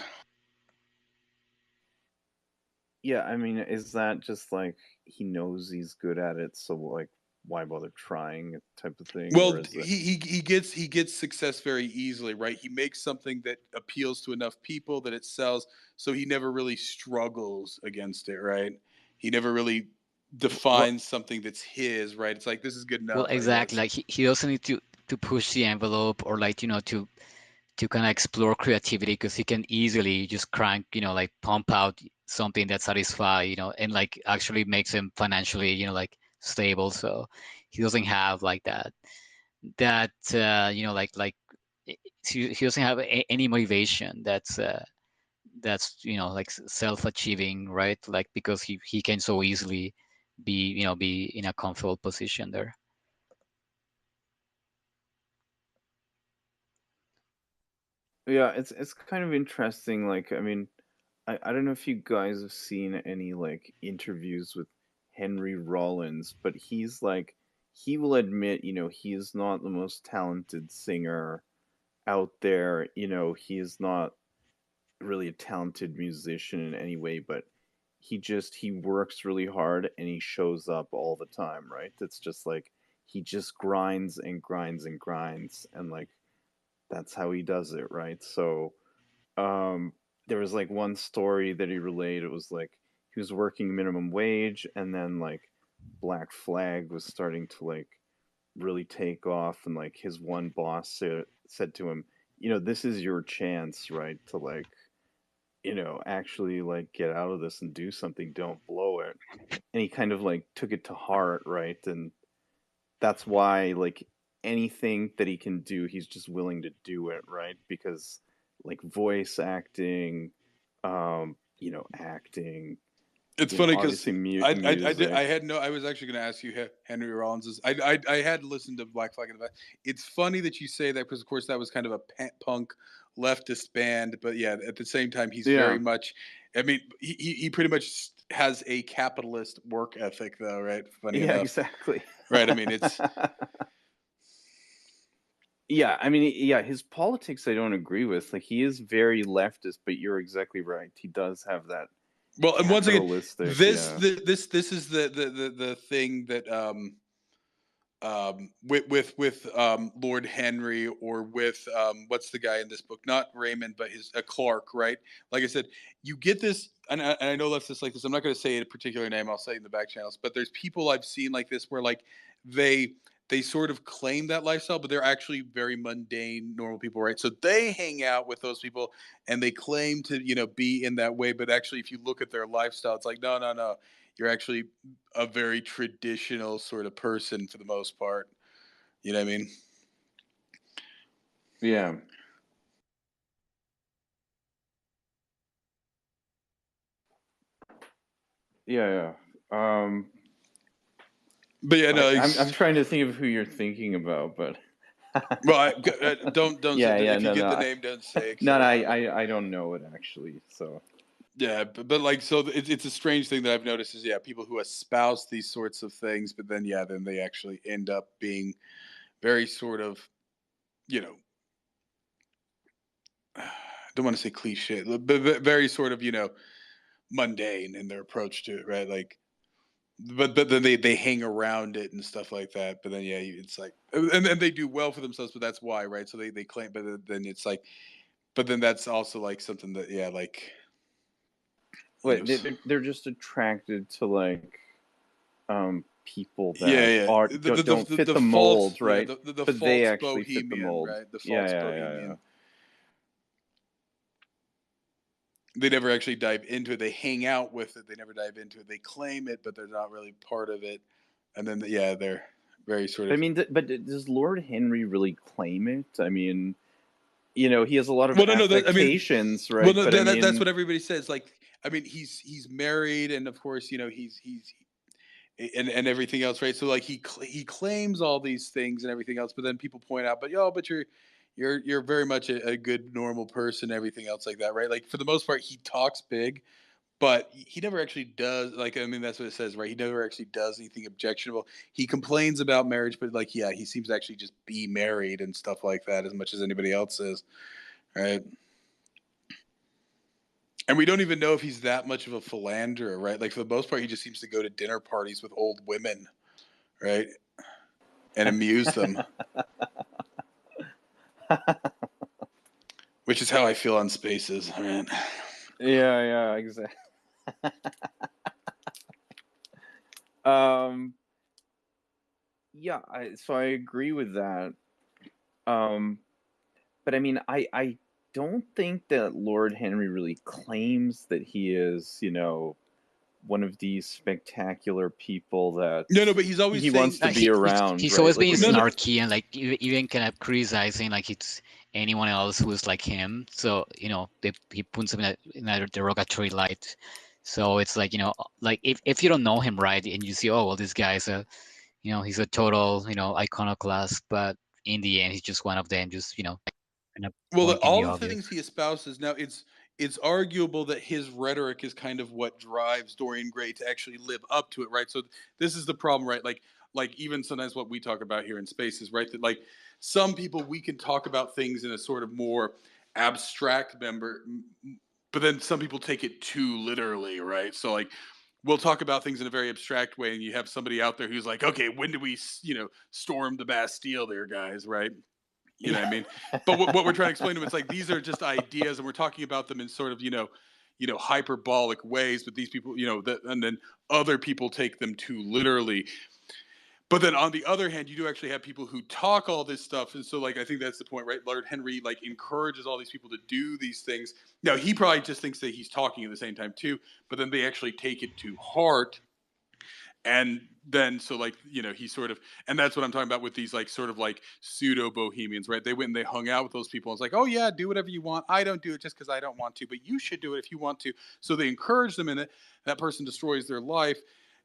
Yeah, I mean, is that just like he knows he's good at it, so like why bother trying type of thing, or Well, is it he gets success very easily, right? He makes something that appeals to enough people that it sells, so he never really struggles against it, right? He never really Well, defines something that's his, right? It's like, this is good well, enough, I exactly. guess. Like he doesn't need to push the envelope, or like to kind of explore creativity, because he can easily just crank, like pump out something that satisfy, and like actually makes him financially, like stable. So he doesn't have like that he doesn't have any motivation that's like self-achieving, right? Like because he can so easily be in a comfortable position there. yeah, it's kind of interesting. Like, I mean, I don't know if you guys have seen any like interviews with Henry Rollins, but he's like he will admit, he is not the most talented singer out there. He is not really a talented musician in any way, but he works really hard and he shows up all the time, right? It's just like he just grinds and grinds and grinds, and like that's how he does it, right? So um there was like one story that he relayed. It was like he was working minimum wage, and then like Black Flag was starting to like really take off, and like his one boss said to him, this is your chance, right, to like actually like get out of this and do something, don't blow it. And he kind of like took it to heart, right? And that's why like anything that he can do, he's just willing to do it, right? Because like voice acting, acting. It's funny because Obviously music. I had no. I was actually going to ask you Henry Rollins. I had listened to Black Flag in the back. It's funny that you say that because of course that was kind of a punk leftist band, but yeah, at the same time he's very much. I mean, he pretty much has a capitalist work ethic, though, right? Funny enough, exactly. right? I mean, it's. Yeah, I mean, his politics I don't agree with. Like, he is very leftist, but you're exactly right. He does have that. Well, and once again, this is the thing that with Lord Henry or with what's the guy in this book? Not Raymond, but his Clark, right? Like I said, you get this, and I know leftists like this. I'm not going to say a particular name. I'll say it in the back channels. But there's people I've seen like this where like they sort of claim that lifestyle, but they're actually very mundane, normal people, right? So they hang out with those people and they claim to, be in that way. But actually, if you look at their lifestyle, it's like, no, no, no. You're actually a very traditional sort of person for the most part. You know what I mean? Yeah. Yeah. But yeah, no, I'm trying to think of who you're thinking about, but well, don't yeah, say, yeah, if no, you get no, the name, don't say. no, I don't know it actually. So yeah, but like, so it's a strange thing that I've noticed is people who espouse these sorts of things, but then then they actually end up being very sort of, I don't want to say cliche, but very sort of mundane in their approach to it, right? Like, but then they hang around it and stuff like that. But then it's like, and they do well for themselves, but that's why, right? So they claim, but then it's like, but then that's also like something that like. wait, they're just attracted to like people that don't fit the mold, right? The but they false actually fit the bohemian, mold, right? The false yeah. bohemian. They never actually dive into it. They hang out with it. They never dive into it. They claim it, but they're not really part of it. And then, they're very sort of. I mean, but does Lord Henry really claim it? I mean, he has a lot of affectations, right? Well, no, but that's what everybody says. Like, I mean, he's married, and of course, he's and everything else, right? So like he claims all these things and everything else, but then people point out, but you're very much a good normal person, everything else like that, right? Like for the most part, he talks big, but he never actually does. Like, I mean, that's what it says, right? He never actually does anything objectionable. He complains about marriage, but like, he seems to actually just be married and stuff like that as much as anybody else is, right? And we don't even know if he's that much of a philanderer, right? Like for the most part, he just seems to go to dinner parties with old women, right? And amuse them. Which is how I feel on Spaces, right? Yeah, exactly. So I agree with that. But I mean, I don't think that Lord Henry really claims that he is, one of these spectacular people that no, but he's always saying, wants to be around. He's right? always like, being snarky and like even kind of criticizing like it's anyone else who is like him. So he puts him in a derogatory light. So it's like like if you don't know him right and you see, oh well, this guy's he's a total iconoclast, but in the end he's just one of them, just kind of all the things he espouses now, it's arguable that his rhetoric is kind of what drives Dorian Gray to actually live up to it, right? So this is the problem, right? Like even sometimes what we talk about here in Spaces, right? That like some people, we can talk about things in a sort of more abstract but then some people take it too literally, right? So like we'll talk about things in a very abstract way, and you have somebody out there who's like, okay, when do we storm the Bastille there, guys, right? You know what I mean? But what we're trying to explain to them, it's like these are just ideas, and we're talking about them in sort of hyperbolic ways. But these people, and then other people take them too literally. But then on the other hand, you do actually have people who talk all this stuff, and so like I think that's the point, right? Lord Henry like encourages all these people to do these things. Now he probably just thinks that he's talking at the same time too, but then they actually take it to heart. and then so like he sort of, and that's what I'm talking about with these like sort of like pseudo bohemians, right? They went and they hung out with those people. It's like, oh yeah, do whatever you want. I don't do it just because I don't want to, but you should do it if you want to. So they encourage them in it. That person destroys their life,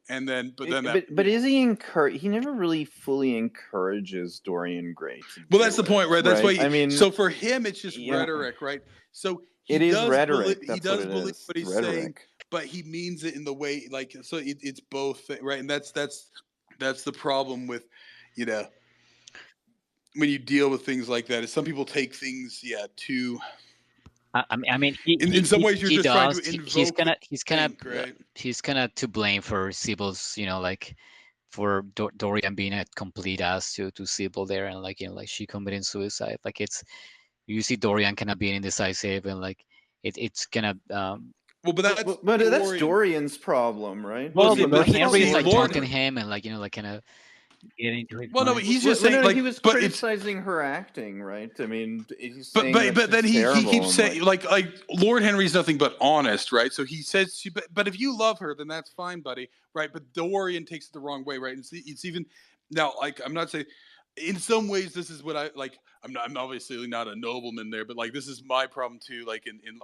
and then but is he encourage? He never really fully encourages Dorian Gray to well, that's the point, right? That's why. I mean, so for him, it's just yeah, rhetoric, right? So it is rhetoric. he That's does what it believe is. what he's saying, Rhetoric. but he means it in the way like so. It's both, right? And that's the problem with, when you deal with things like that. Is some people take things, too. I mean, In some ways, you're he just trying to does. invoke. Right? He's kind of to blame for Sibyl's, like for Dorian being a complete ass to Sybil there, and like like she committing suicide. Like you see Dorian kind of being indecisive, and like it's kind of well, but that's Dorian's problem, right? well, see, but Henry's like Lord, taunting him and like like kind of getting into his well, no, mind. but he's just saying like he was but criticizing her acting, right? I mean, he's but saying but then he keeps saying like Lord Henry's nothing but honest, right? So he says, but if you love her, then that's fine, buddy, right? But Dorian takes it the wrong way, right? It's even now like I'm not saying. In some ways, this is what I like. I'm obviously not a nobleman there, but like this is my problem too. Like in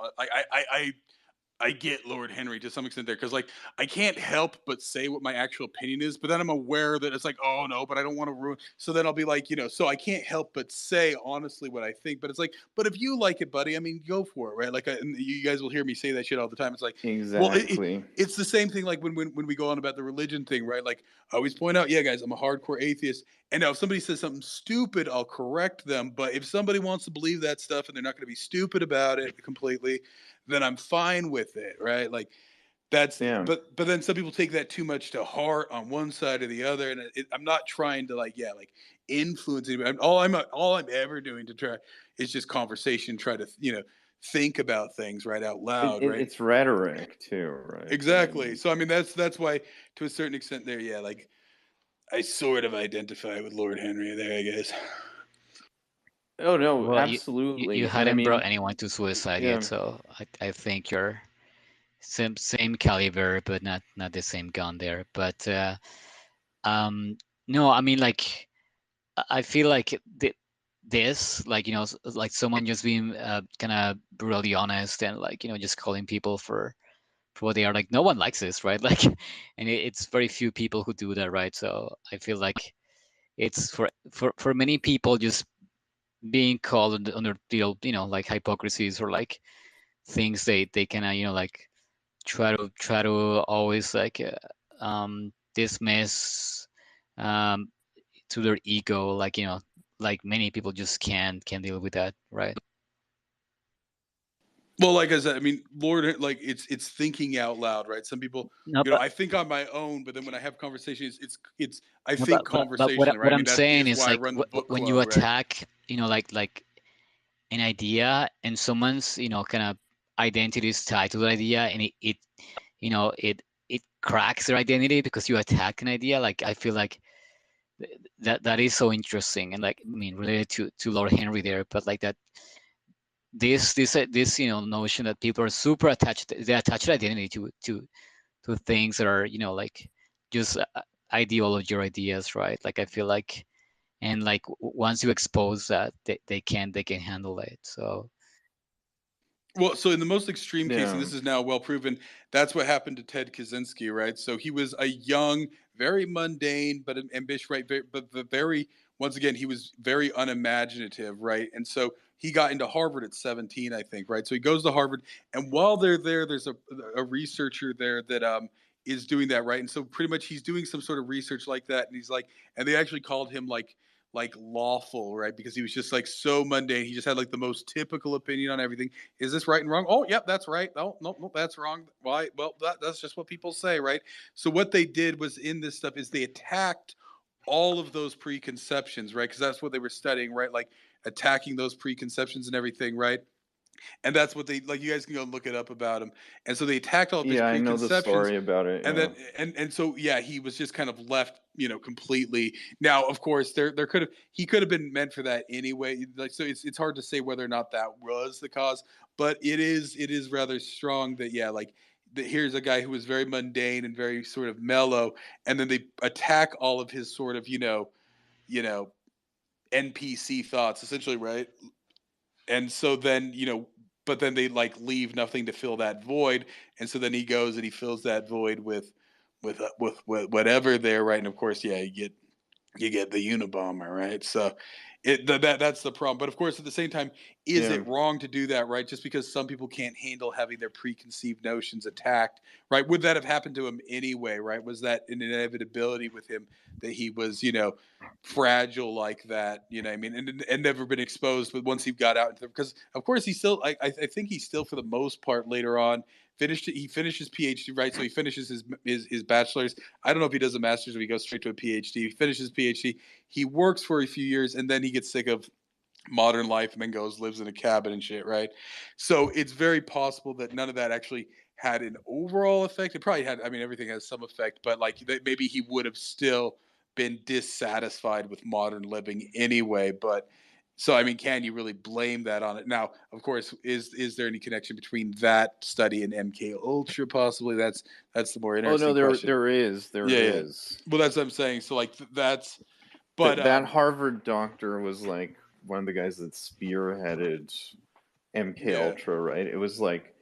I get Lord Henry to some extent there because like I can't help but say what my actual opinion is, but then I'm aware that it's like, oh no, but I don't want to ruin. So then I'll be like, so I can't help but say honestly what I think. But it's like, but if you like it, buddy, I mean, go for it, right? Like you guys will hear me say that shit all the time. It's like, exactly. Well, it's the same thing like when we go on about the religion thing, right? Like I always point out, yeah, guys, I'm a hardcore atheist, and now if somebody says something stupid, I'll correct them. But if somebody wants to believe that stuff and they're not going to be stupid about it completely, then I'm fine with it, right? Like that's but then some people take that too much to heart on one side or the other, and I'm not trying to like influence anybody. All I'm ever doing to try is just conversation, try to think about things right out loud, right? It's rhetoric too, right? Exactly. So I mean that's why to a certain extent there, like I sort of identify with Lord Henry there, I guess. Oh no, well, absolutely. You hadn't brought anyone to suicide yet, so I think you're same caliber, but not the same gun there. But no, I mean like I feel like this like like someone just being kind of brutally honest and like just calling people for what they are, like no one likes this, right? Like, and it's very few people who do that, right? So I feel like it's for many people just being called under like hypocrisies or like things they kind of like try to always like dismiss to their ego, like like many people just can't deal with that, right? Well, like I said, I mean, Lord, like it's thinking out loud, right? Some people, No, but, I think on my own, but then when I have conversations, it's I no, think but conversationally, right? what I mean, I'm saying is is why I like run the book when club, you right? attack like an idea and someone's kind of identity is tied to the idea, and it it cracks their identity because you attack an idea. Like I feel like that is so interesting, and like I mean related to Lord Henry there, but like that this notion that people are super attached, they attach identity to things that are like just ideology or ideas, right? Like I feel like, and like once you expose that, they can handle it. So Well, so in the most extreme case, and this is now well proven, that's what happened to Ted Kaczynski, right? So he was a young, very mundane, but ambitious, right? But very, once again, he was very unimaginative, right? And so he got into Harvard at 17, I think, right? So he goes to Harvard, and while they're there, there's a researcher there that is doing that, right? And so pretty much he's doing some sort of research like that, and he's like, and they actually called him like lawful, right? Because he was just like so mundane. He just had like the most typical opinion on everything. Is this right and wrong? Oh, yep, that's right. Oh, no, that's wrong. Why? Well, that's just what people say, right? So what they did was in this stuff is they attacked all of those preconceptions, right? Because that's what they were studying, right? Like attacking those preconceptions and everything, right? And that's what they like. You guys can go look it up about him. And so they attacked all of his I know the preconceptions. story about it. And then and so yeah, he was just kind of left, completely. Now, of course, there could have he could have been meant for that anyway. Like so, it's hard to say whether or not that was the cause, but it is rather strong that yeah, like here's a guy who was very mundane and very sort of mellow, and then they attack all of his sort of you know NPC thoughts essentially, right? And so then but then they like leave nothing to fill that void, and so then he goes and he fills that void with whatever there, right? And of course, yeah, you get the Unabomber, right? So that's the problem. But of course, at the same time, is Yeah. it wrong to do that, right? Just because some people can't handle having their preconceived notions attacked, right? Would that have happened to him anyway, right? Was that an inevitability with him that he was, fragile like that? You know, what I mean, and never been exposed. But once he got out into because of course he still, I think he still for the most part later on he finished his PhD, right? So he finishes his bachelor's. I don't know if he does a master's or he goes straight to a PhD. He finishes PhD. He works for a few years and then he gets sick of modern life and then goes lives in a cabin and shit, right? So it's very possible that none of that actually had an overall effect. It probably had. I mean, everything has some effect, but like maybe he would have still been dissatisfied with modern living anyway. But so I mean, can you really blame that on it? Now, of course, is there any connection between that study and MK Ultra? Possibly. That's the more Oh no, interesting question. there is. Yeah. Well, that's what I'm saying. So like that's. But that Harvard doctor was like one of the guys that spearheaded MK Ultra, right? It was like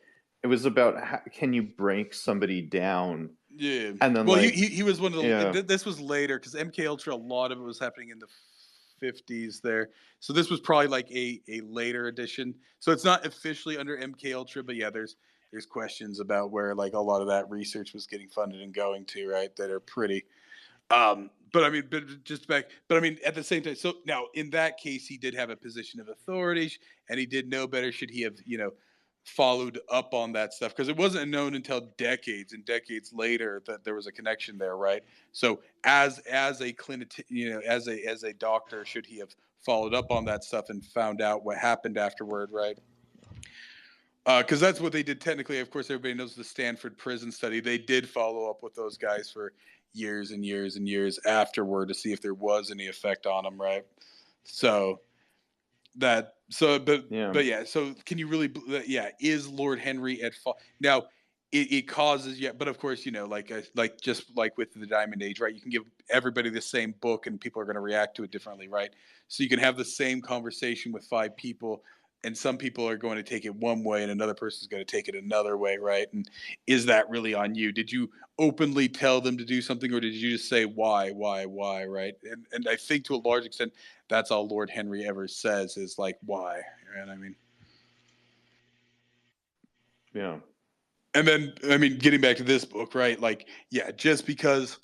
it was about can you break somebody down? Yeah, and then well, like he was one of the. yeah. This was later because MK Ultra. A lot of it was happening in the 50s there. So this was probably like a later edition. So it's not officially under MK Ultra, but yeah, there's questions about where like a lot of that research was getting funded and going to, right? That are pretty. But I mean, but I mean, at the same time, so now in that case, he did have a position of authority, and he did know better. Should he have, followed up on that stuff? Because it wasn't known until decades and decades later that there was a connection there, right? So as a clinic, as a doctor, should he have followed up on that stuff and found out what happened afterward, right? Because that's what they did technically. Of course, everybody knows the Stanford prison study. They did follow up with those guys for years and years and years afterward to see if there was any effect on them, right? So but yeah. So can you really? Yeah, is Lord Henry at fault now? It causes but of course like just like with the Diamond Age, right? You can give everybody the same book and people are going to react to it differently, right? So you can have the same conversation with 5 people and some people are going to take it one way and another person's going to take it another way, right? And is that really on you? Did you openly tell them to do something or did you just say why, right? And I think to a large extent that's all Lord Henry ever says is like why, right? I mean, Yeah. and then I mean getting back to this book, right? Like yeah, just because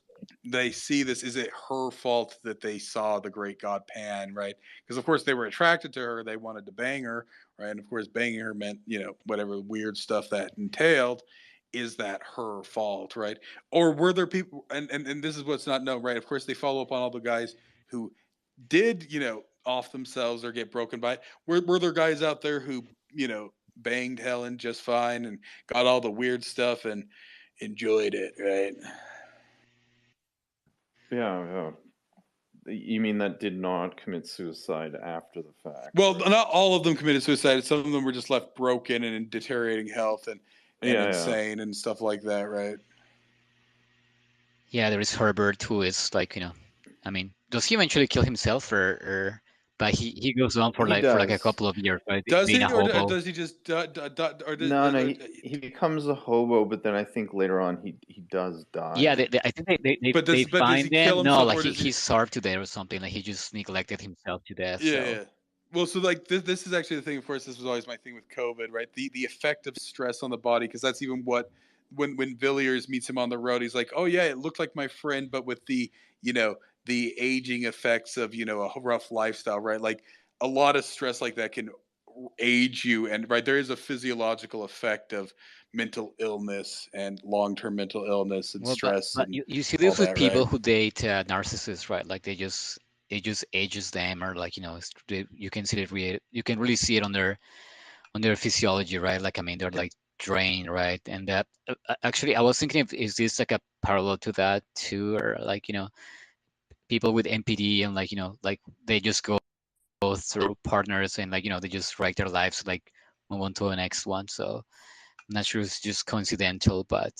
they see this, is it her fault that they saw the great god Pan, right? Because of course they were attracted to her, they wanted to bang her, right? And of course banging her meant whatever weird stuff that entailed. Is that her fault, right? Or were there people and this is what's not known, right? Of course they follow up on all the guys who did off themselves or get broken by it. Were there guys out there who banged Helen just fine and got all the weird stuff and enjoyed it, right? Yeah. You mean that did not commit suicide after the fact? Well, right? not all of them committed suicide. Some of them were just left broken and in deteriorating health and insane and stuff like that, right? Yeah, there is Herbert who is like, I mean, does he eventually kill himself or but he goes on for He like a does. couple of years, right? Does Being he, a or hobo. does he just or does, No, he becomes a hobo, but then I think later on he does die. Yeah, I think But does they he find kill him. No, himself like or does he? he's starved to death or something. Like he just neglected himself to death. Yeah, So yeah. Well, so like this is actually the thing. Of course, this was always my thing with COVID, right? The effect of stress on the body, because that's even what when Villiers meets him on the road, he's like, oh yeah, it looked like my friend, but with the the aging effects of a rough lifestyle, right? Like a lot of stress like that can age you, and right there is a physiological effect of mental illness and long-term mental illness and well, stress but and you see all this with that, right? people who date narcissists, right? Like it just ages them, or like you can see it you can really see it on their physiology, right? Like I mean, they're like drained, right? And that actually, I was thinking, is this like a parallel to that too, or like people with NPD and like like they just go through partners and like they just wreck their lives, like move on to the next one. So not sure it's just coincidental, but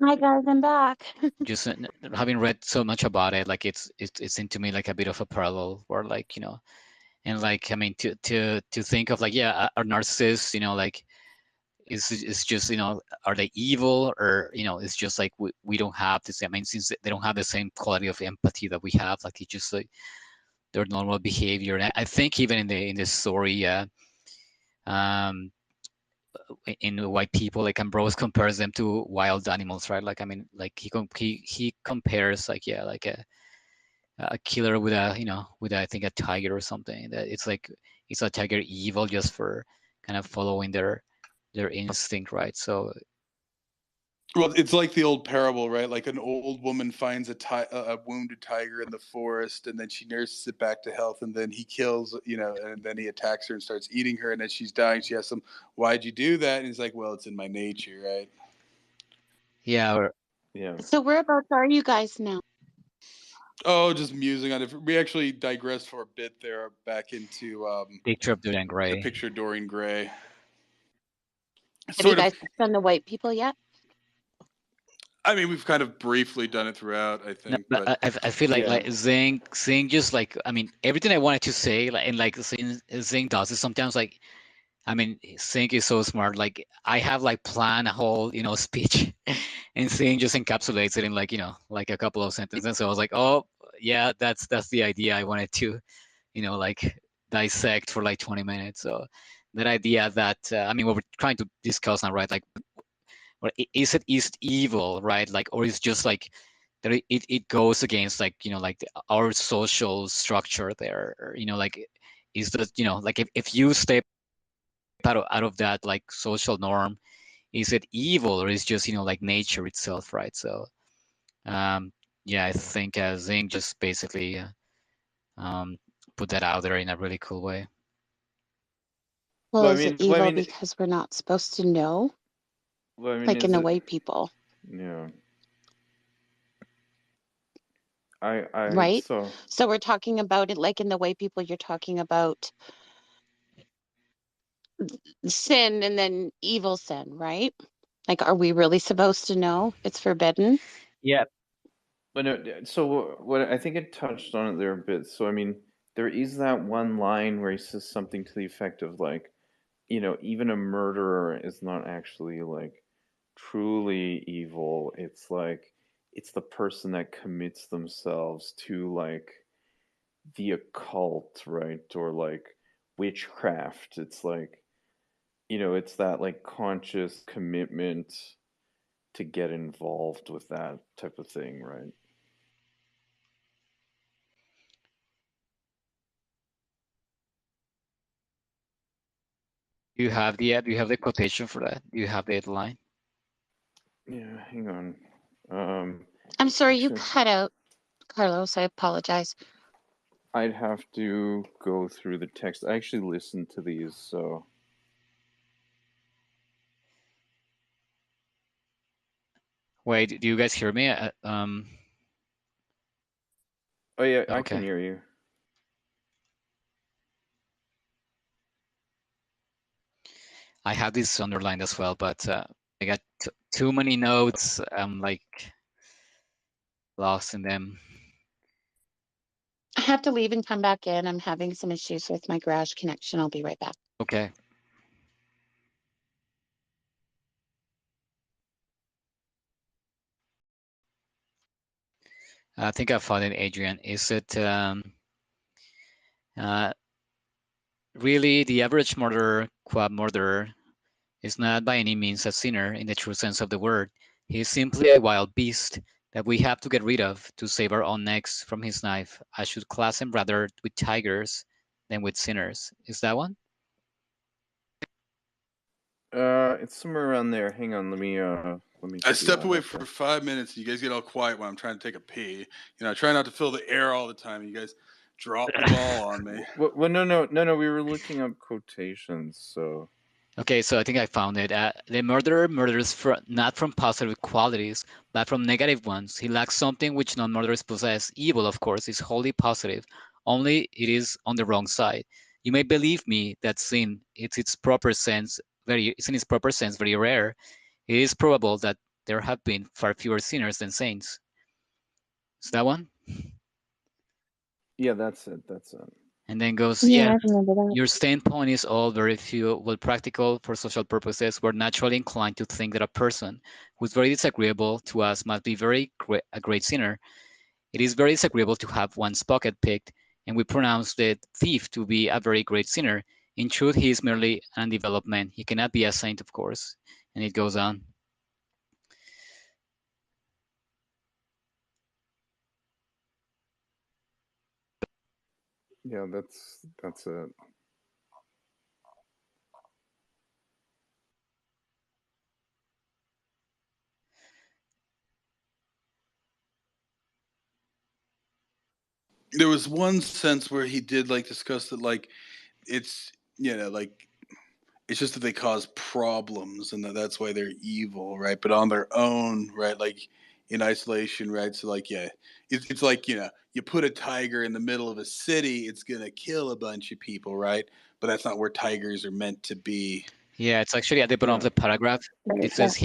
Hi guys, I'm back. just having read so much about it, like it seemed to me like a bit of a parallel, where like, you know, and like, I mean, to think of like, yeah, are narcissists, you know, like, is just, you know, are they evil, or, you know, it's just like we don't have this, I mean, since they don't have the same quality of empathy that we have, like it's just like their normal behavior. And I think even in the story, um, in white people, like Ambrose compares them to wild animals, right? Like, I mean, like he compares like, yeah, like a killer with a, you know, with I think a tiger or something. That it's like, is a tiger evil just for kind of following their instinct, right? So Well, it's like the old parable, right? Like an old woman finds a wounded tiger in the forest, and then she nurses it back to health, and then he kills, you know, and then he attacks her and starts eating her, and then she's dying. She asks him, "Why'd you do that?" And he's like, "Well, it's in my nature, right?" yeah, or Yeah. So whereabouts are you guys now? Oh, just musing on it. We actually digressed for a bit there, back into picture of Dorian the Gray. picture of Dorian Gray. Have you Sort of. guys done the white people yet? I mean, we've kind of briefly done it throughout, I No, think, but but I feel like Yeah. like Zing just like, I mean, everything I wanted to say, like, and like Zing does it sometimes, like, I mean, Zing is so smart. Like, I have like planned a whole, you know, speech, and Zing just encapsulates it in like, you know, like a couple of sentences. So I was like, oh yeah, that's the idea I wanted to, you know, like dissect for like 20 minutes. So that idea that I mean, what we're trying to discuss now, right? Like, or is it East evil, right? Like, or is just like that it goes against, like, you know, like our social structure there, or, you know, like, is that, you know, like if you step out of that like social norm, is it evil, or is just, you know, like nature itself, right? So yeah, I think Zing just basically um, put that out there in a really cool way. Well, Well, I is it mean, well, I evil mean, because we're not supposed to know? well, I mean, Like in is the it? white people, Yeah. I right? so So we're talking about it like in the white people, you're talking about sin and then evil sin, right? Like, are we really supposed to know it's forbidden? Yeah. but no, so what I think it touched on it there a bit. So I mean, there is that one line where he says something to the effect of like, you know, even a murderer is not actually like truly evil. It's like it's the person that commits themselves to like the occult, right? Or like witchcraft. It's like, you know, it's that like conscious commitment to get involved with that type of thing, right? Do you have the quotation for that? Do you have the line? Yeah, hang on. Um, I'm sorry, you actually, cut out, Carlos. I apologize. I'd have to go through the text. I actually listened to these, so Wait, do you guys hear me? oh yeah, I can Okay. hear you. I have this underlined as well, but I got too many notes. I'm like lost in them. I have to leave and come back in. I'm having some issues with my garage connection. I'll be right back. Okay. I think I found it, Adrian. Is it uh, really the average murderer, quad murderer, is not by any means a sinner in the true sense of the word. He is simply a wild beast that we have to get rid of to save our own necks from his knife. I should class him rather with tigers than with sinners. Is that one? It's somewhere around there. Hang on, let me I see. step I'll away have for to. 5 minutes, and you guys get all quiet when I'm trying to take a pee. You know, I try not to fill the air all the time, and you guys drop the ball on me. Well, no. We were looking up quotations, so Okay, so I think I found it. The murderer murders not from positive qualities, but from negative ones. He lacks something which non-murderers possess. Evil, of course, is wholly positive, only it is on the wrong side. You may believe me that sin, it's its proper sense, it's in its proper sense very rare, it is probable that there have been far fewer sinners than saints. Is that one? Yeah, that's it. That's it. And then goes, Yeah, yeah, I remember that. your standpoint is all very few, well, practical for social purposes. We're naturally inclined to think that a person who's very disagreeable to us must be a great sinner. It is very disagreeable to have one's pocket picked, and we pronounce the thief to be a very great sinner. In truth, he is merely an undeveloped man. He cannot be a saint, of course. And it goes on. Yeah, that's it. There was one sense where he did like discuss that, like it's like it's just that they cause problems and that's why they're evil, right? But on their own, right? Like in isolation, right? So like it's like you put a tiger in the middle of a city, it's gonna kill a bunch of people, right? But that's not where tigers are meant to be. Yeah, it's actually at the bottom of Yeah. the paragraph. Right, It yeah. says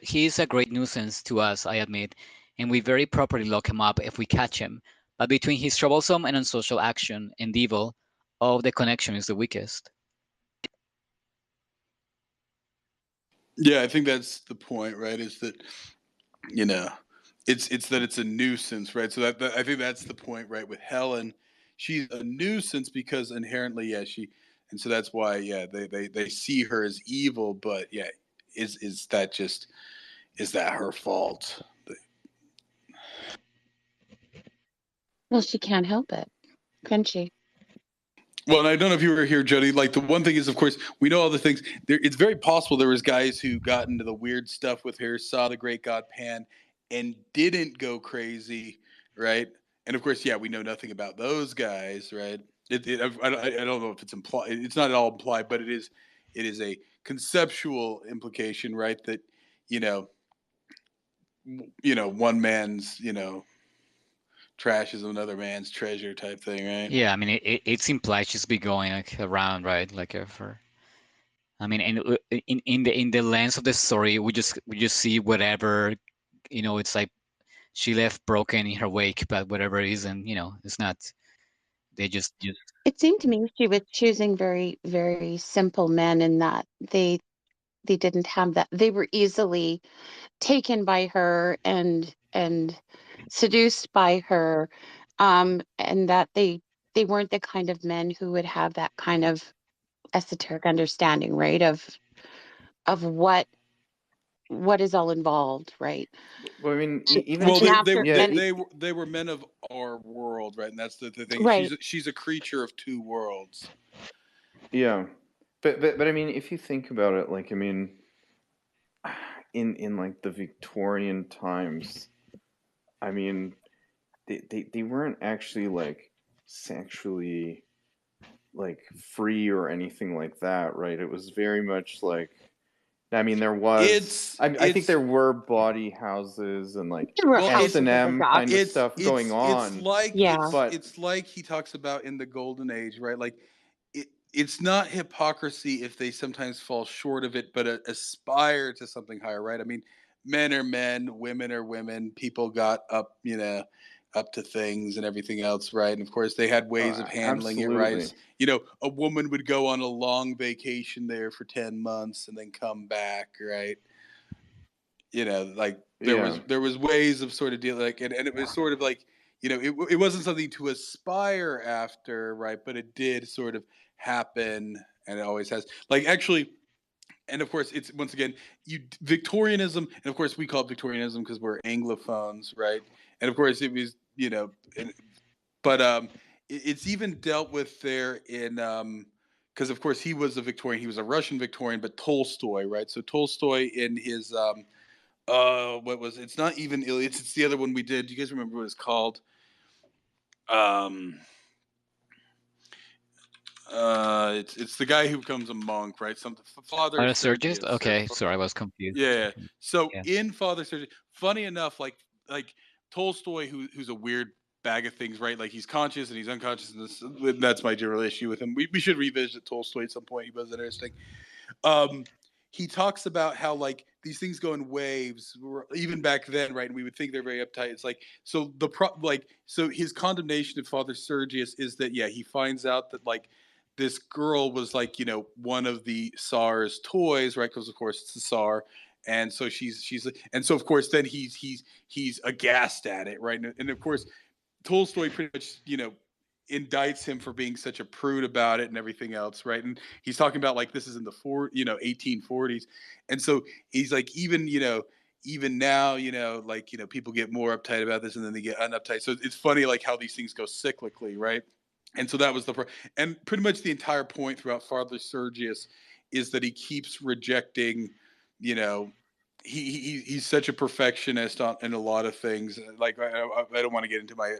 he's a great nuisance to us, I admit, and we very properly lock him up if we catch him. But between his troublesome and unsocial action and evil, all the connection is the weakest. Yeah, I think that's the point, right? Is that you know, it's that it's a nuisance, right? So that I think that's the point, right? With Helen, she's a nuisance because inherently, yeah, and so that's why, yeah, they see her as evil, but yeah, is that just is that her fault? Well, she can't help it, can she? Well, and I don't know if you were here, Jody. Like the one thing is, of course, we know all the things. It's very possible there was guys who got into the weird stuff with her, saw the Great God Pan, and didn't go crazy, right? And of course, yeah, we know nothing about those guys, right? I don't know if it's implied. It's not at all implied, but it is a conceptual implication, right? That you know, one man's trash is another man's treasure type thing, right? Yeah, I mean, it's implied she's be going like around, right? Like for, I mean, and in the lens of the story, we just see whatever, it's like she left broken in her wake, but whatever it is, and it's not. They just It seemed to me she was choosing very, very simple men in that they didn't have that. They were easily taken by her and seduced by her, and that they weren't the kind of men who would have that kind of esoteric understanding, right? Of what is all involved, right? Well, I mean, And, even Well, if and you, after yeah, and they were men of our world, right? And that's the thing. right, She's a creature of two worlds. yeah, but I mean, if you think about it, like I mean, in like the Victorian times, I mean, they weren't actually like sexually like free or anything like that, right? It was very much like, I mean, there was, I think It's there were baughty houses and like there were well, S houses and of the M gods. kind of stuff going it's on, like Yeah. but it's like he talks about in the golden age, right? Like it's not hypocrisy if they sometimes fall short of it, but aspire to something higher, right? I mean, men are men, women are women. People got up, up to things and everything else, right? And of course, they had ways of handling it, absolutely. right? A woman would go on a long vacation there for 10 months and then come back, right? Like Yeah. there was ways of sort of dealing, like, and it was sort of like it wasn't something to aspire after, right? But it did sort of happen, and it always has, like, actually. And of course, it's once again Victorianism, and of course we call it Victorianism because we're Anglophones, right? And of course it was, but it's even dealt with there in because of course he was a Victorian, he was a Russian Victorian, but Tolstoy, right? So Tolstoy in his what was it's not even Iliad, it's the other one we did. Do you guys remember what it's called? Um it's the guy who becomes a monk, right? Something Father Are Sergius? Sergius or Okay, sorry, I was confused. yeah. So Yeah. in Father Sergius, funny enough, like Tolstoy, who's a weird bag of things, right? Like he's conscious and he's unconscious, and that's my general issue with him. We should revisit Tolstoy at some point. He was interesting. He talks about how like these things go in waves, even back then, right? And we would think they're very uptight. It's like so so his condemnation of Father Sergius is that he finds out that like this girl was like one of the Tsar's toys, right? Because of course it's the Tsar, and so she's and so of course then he's aghast at it, right? And of course Tolstoy pretty much indicts him for being such a prude about it and everything else, right? And he's talking about like this is in the 1840s, and so he's like even now like people get more uptight about this and then they get unuptight. So it's funny like how these things go cyclically, right? And so that was and pretty much the entire point throughout Father Sergius is that he keeps rejecting, you know, he's such a perfectionist in a lot of things. Like I don't want to get into my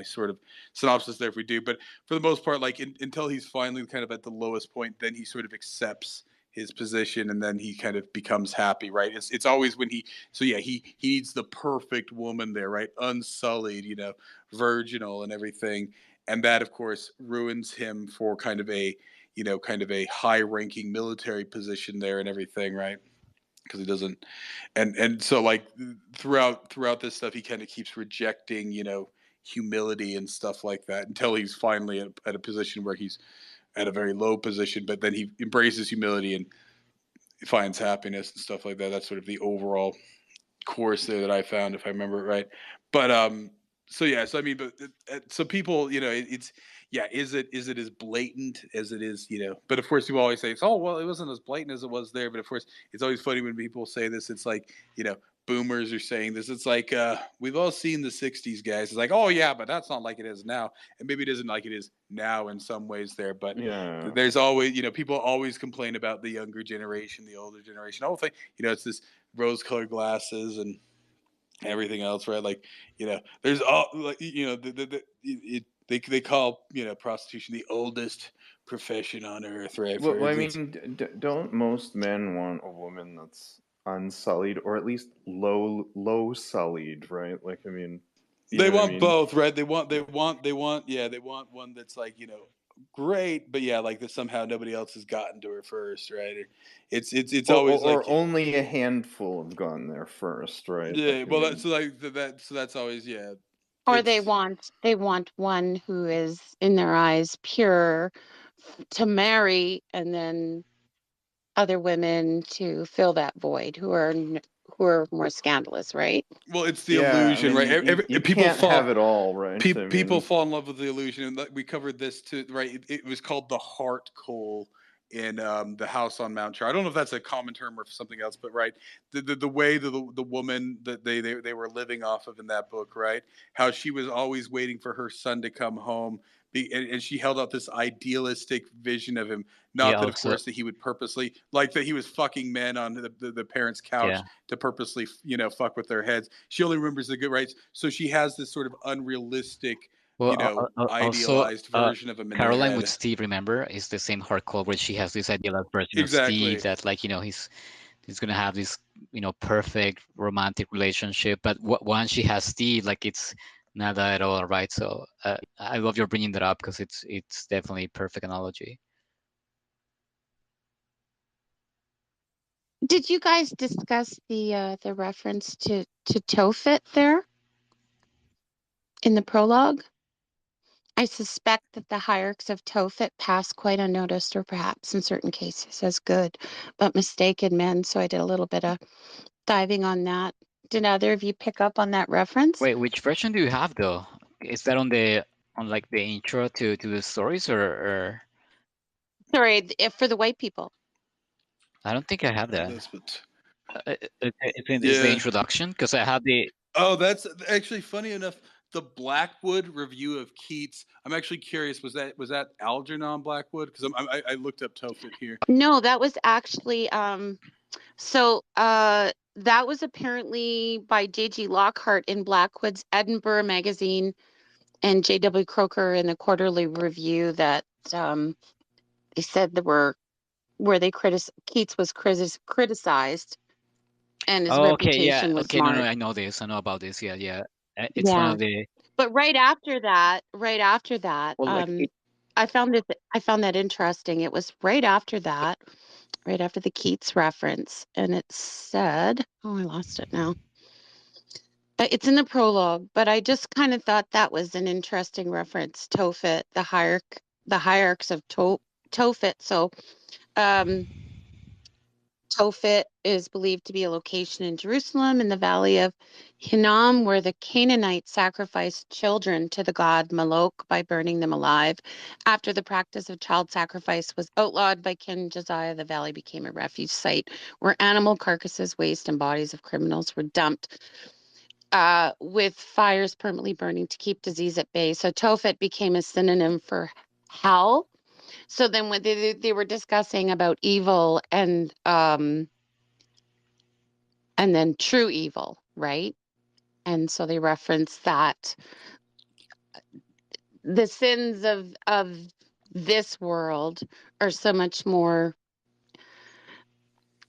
sort of synopsis there if we do, but for the most part, like until he's finally kind of at the lowest point, then he sort of accepts his position and then he kind of becomes happy, right? It's always when he needs the perfect woman there, right? Unsullied, virginal and everything, and that of course ruins him for kind of a high ranking military position there and everything, right? Because he doesn't, and so like throughout this stuff he kind of keeps rejecting humility and stuff like that until he's finally at a position where he's at a very low position, but then he embraces humility and finds happiness and stuff like that. That's sort of the overall course there that I found, if I remember it right. But so yeah, so I mean, but so people, it's is it as blatant as it is, But of course, you always say, "Oh, well, it wasn't as blatant as it was there." But of course, it's always funny when people say this. It's like boomers are saying this. It's like we've all seen the '60s, guys. It's like, oh yeah, but that's not like it is now, and maybe it isn't like it is now in some ways there. But there's always, people always complain about the younger generation, the older generation. All thing, it's this rose-colored glasses and everything else, right? Like, there's all like, they call prostitution the oldest profession on earth, right? Well, I mean, don't most men want a woman that's unsullied or at least low sullied, right? Like, I mean, they want both, right? They want one that's like great, but like that somehow nobody else has gotten to her first, right? It's always like only a handful have gotten there first, right? Yeah, like, well, that's always Or they want one who is in their eyes pure to marry, and then other women to fill that void who are more scandalous, right? Well, it's the illusion, I mean, right? You people can't have it all, right? People fall in love with the illusion, and we covered this too, right? It was called the heart coal in the house on Mount Char. I don't know if that's a common term or something else, but right, the way the woman that they were living off of in that book, right? How she was always waiting for her son to come home, and she held out this idealistic vision of him. Not that, of course, that he would purposely like that he was fucking men on the parents' couch to purposely fuck with their heads. She only remembers the good, right? So she has this sort of unrealistic, idealized version of him in Caroline her head. with Steve, remember, is the same hardcore where she has this idealized version of Exactly. Steve that like he's gonna have this perfect romantic relationship, but once she has Steve, like it's not that at all, right? So I love your bringing that up because it's definitely a perfect analogy. Did you guys discuss the reference to Tophet there in the prologue? I suspect that the hierarchs of Tophet pass quite unnoticed, or perhaps in certain cases as good, but mistaken men. So I did a little bit of diving on that. Did either of you pick up on that reference? Wait, which version do you have though? Is that on like the intro to the stories or? Sorry, if for the white people. I don't think I have that. That's what. It's the introduction because I have the. Oh, that's actually funny enough. The Blackwood review of Keats. I'm actually curious. Was that Algernon Blackwood? Because I looked up Tophet here. No, that was actually that was apparently by J.G. Lockhart in Blackwood's Edinburgh Magazine, and J.W. Croker in the Quarterly Review that they said there were where they Keats was criticized and his reputation was marred. No, I know this. I know about this. Yeah. It's one of the. But right after that, Well, I found that interesting. It was right after that, right after the Keats reference, and it said, oh, I lost it now. It's in the prologue, but I just kind of thought that was an interesting reference. Tophet, the hierarchs of Tophet. So, um, Tophet is believed to be a location in Jerusalem in the valley of Hinnom, where the Canaanites sacrificed children to the god Moloch by burning them alive. After the practice of child sacrifice was outlawed by King Josiah, the valley became a refuge site where animal carcasses, waste, and bodies of criminals were dumped, with fires permanently burning to keep disease at bay. So Tophet became a synonym for hell. So then when they were discussing about evil and then true evil, right? And so they reference that the sins of this world are so much more,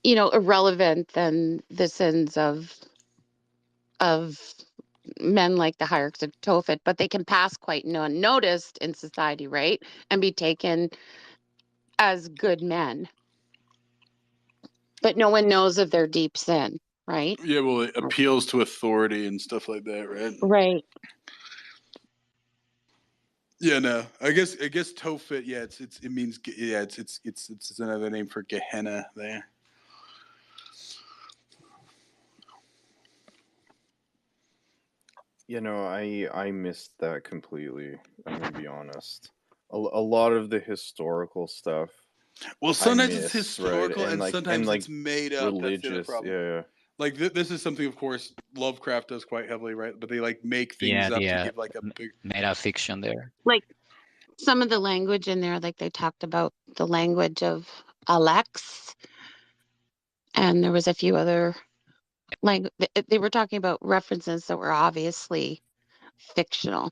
irrelevant than the sins of men like the hierarchs of Tophet, but they can pass quite unnoticed in society, right? And be taken as good men. But no one knows of their deep sin, right? Yeah, well, it appeals to authority and stuff like that, right? Right. Yeah, no. I guess Tophet. Yeah, it means it's another name for Gehenna there. I missed that completely. I'm gonna be honest. A lot of the historical stuff Well, I sometimes it's miss, right? historical, and sometimes like it's made up. That's the other religious. problem. Yeah. Like this is something, of course, Lovecraft does quite heavily, right? But they like make things Yeah, up the to give like a big. meta fiction there. Like some of the language in there, like they talked about the language of Alex, and there was a few other they were talking about references that were obviously fictional.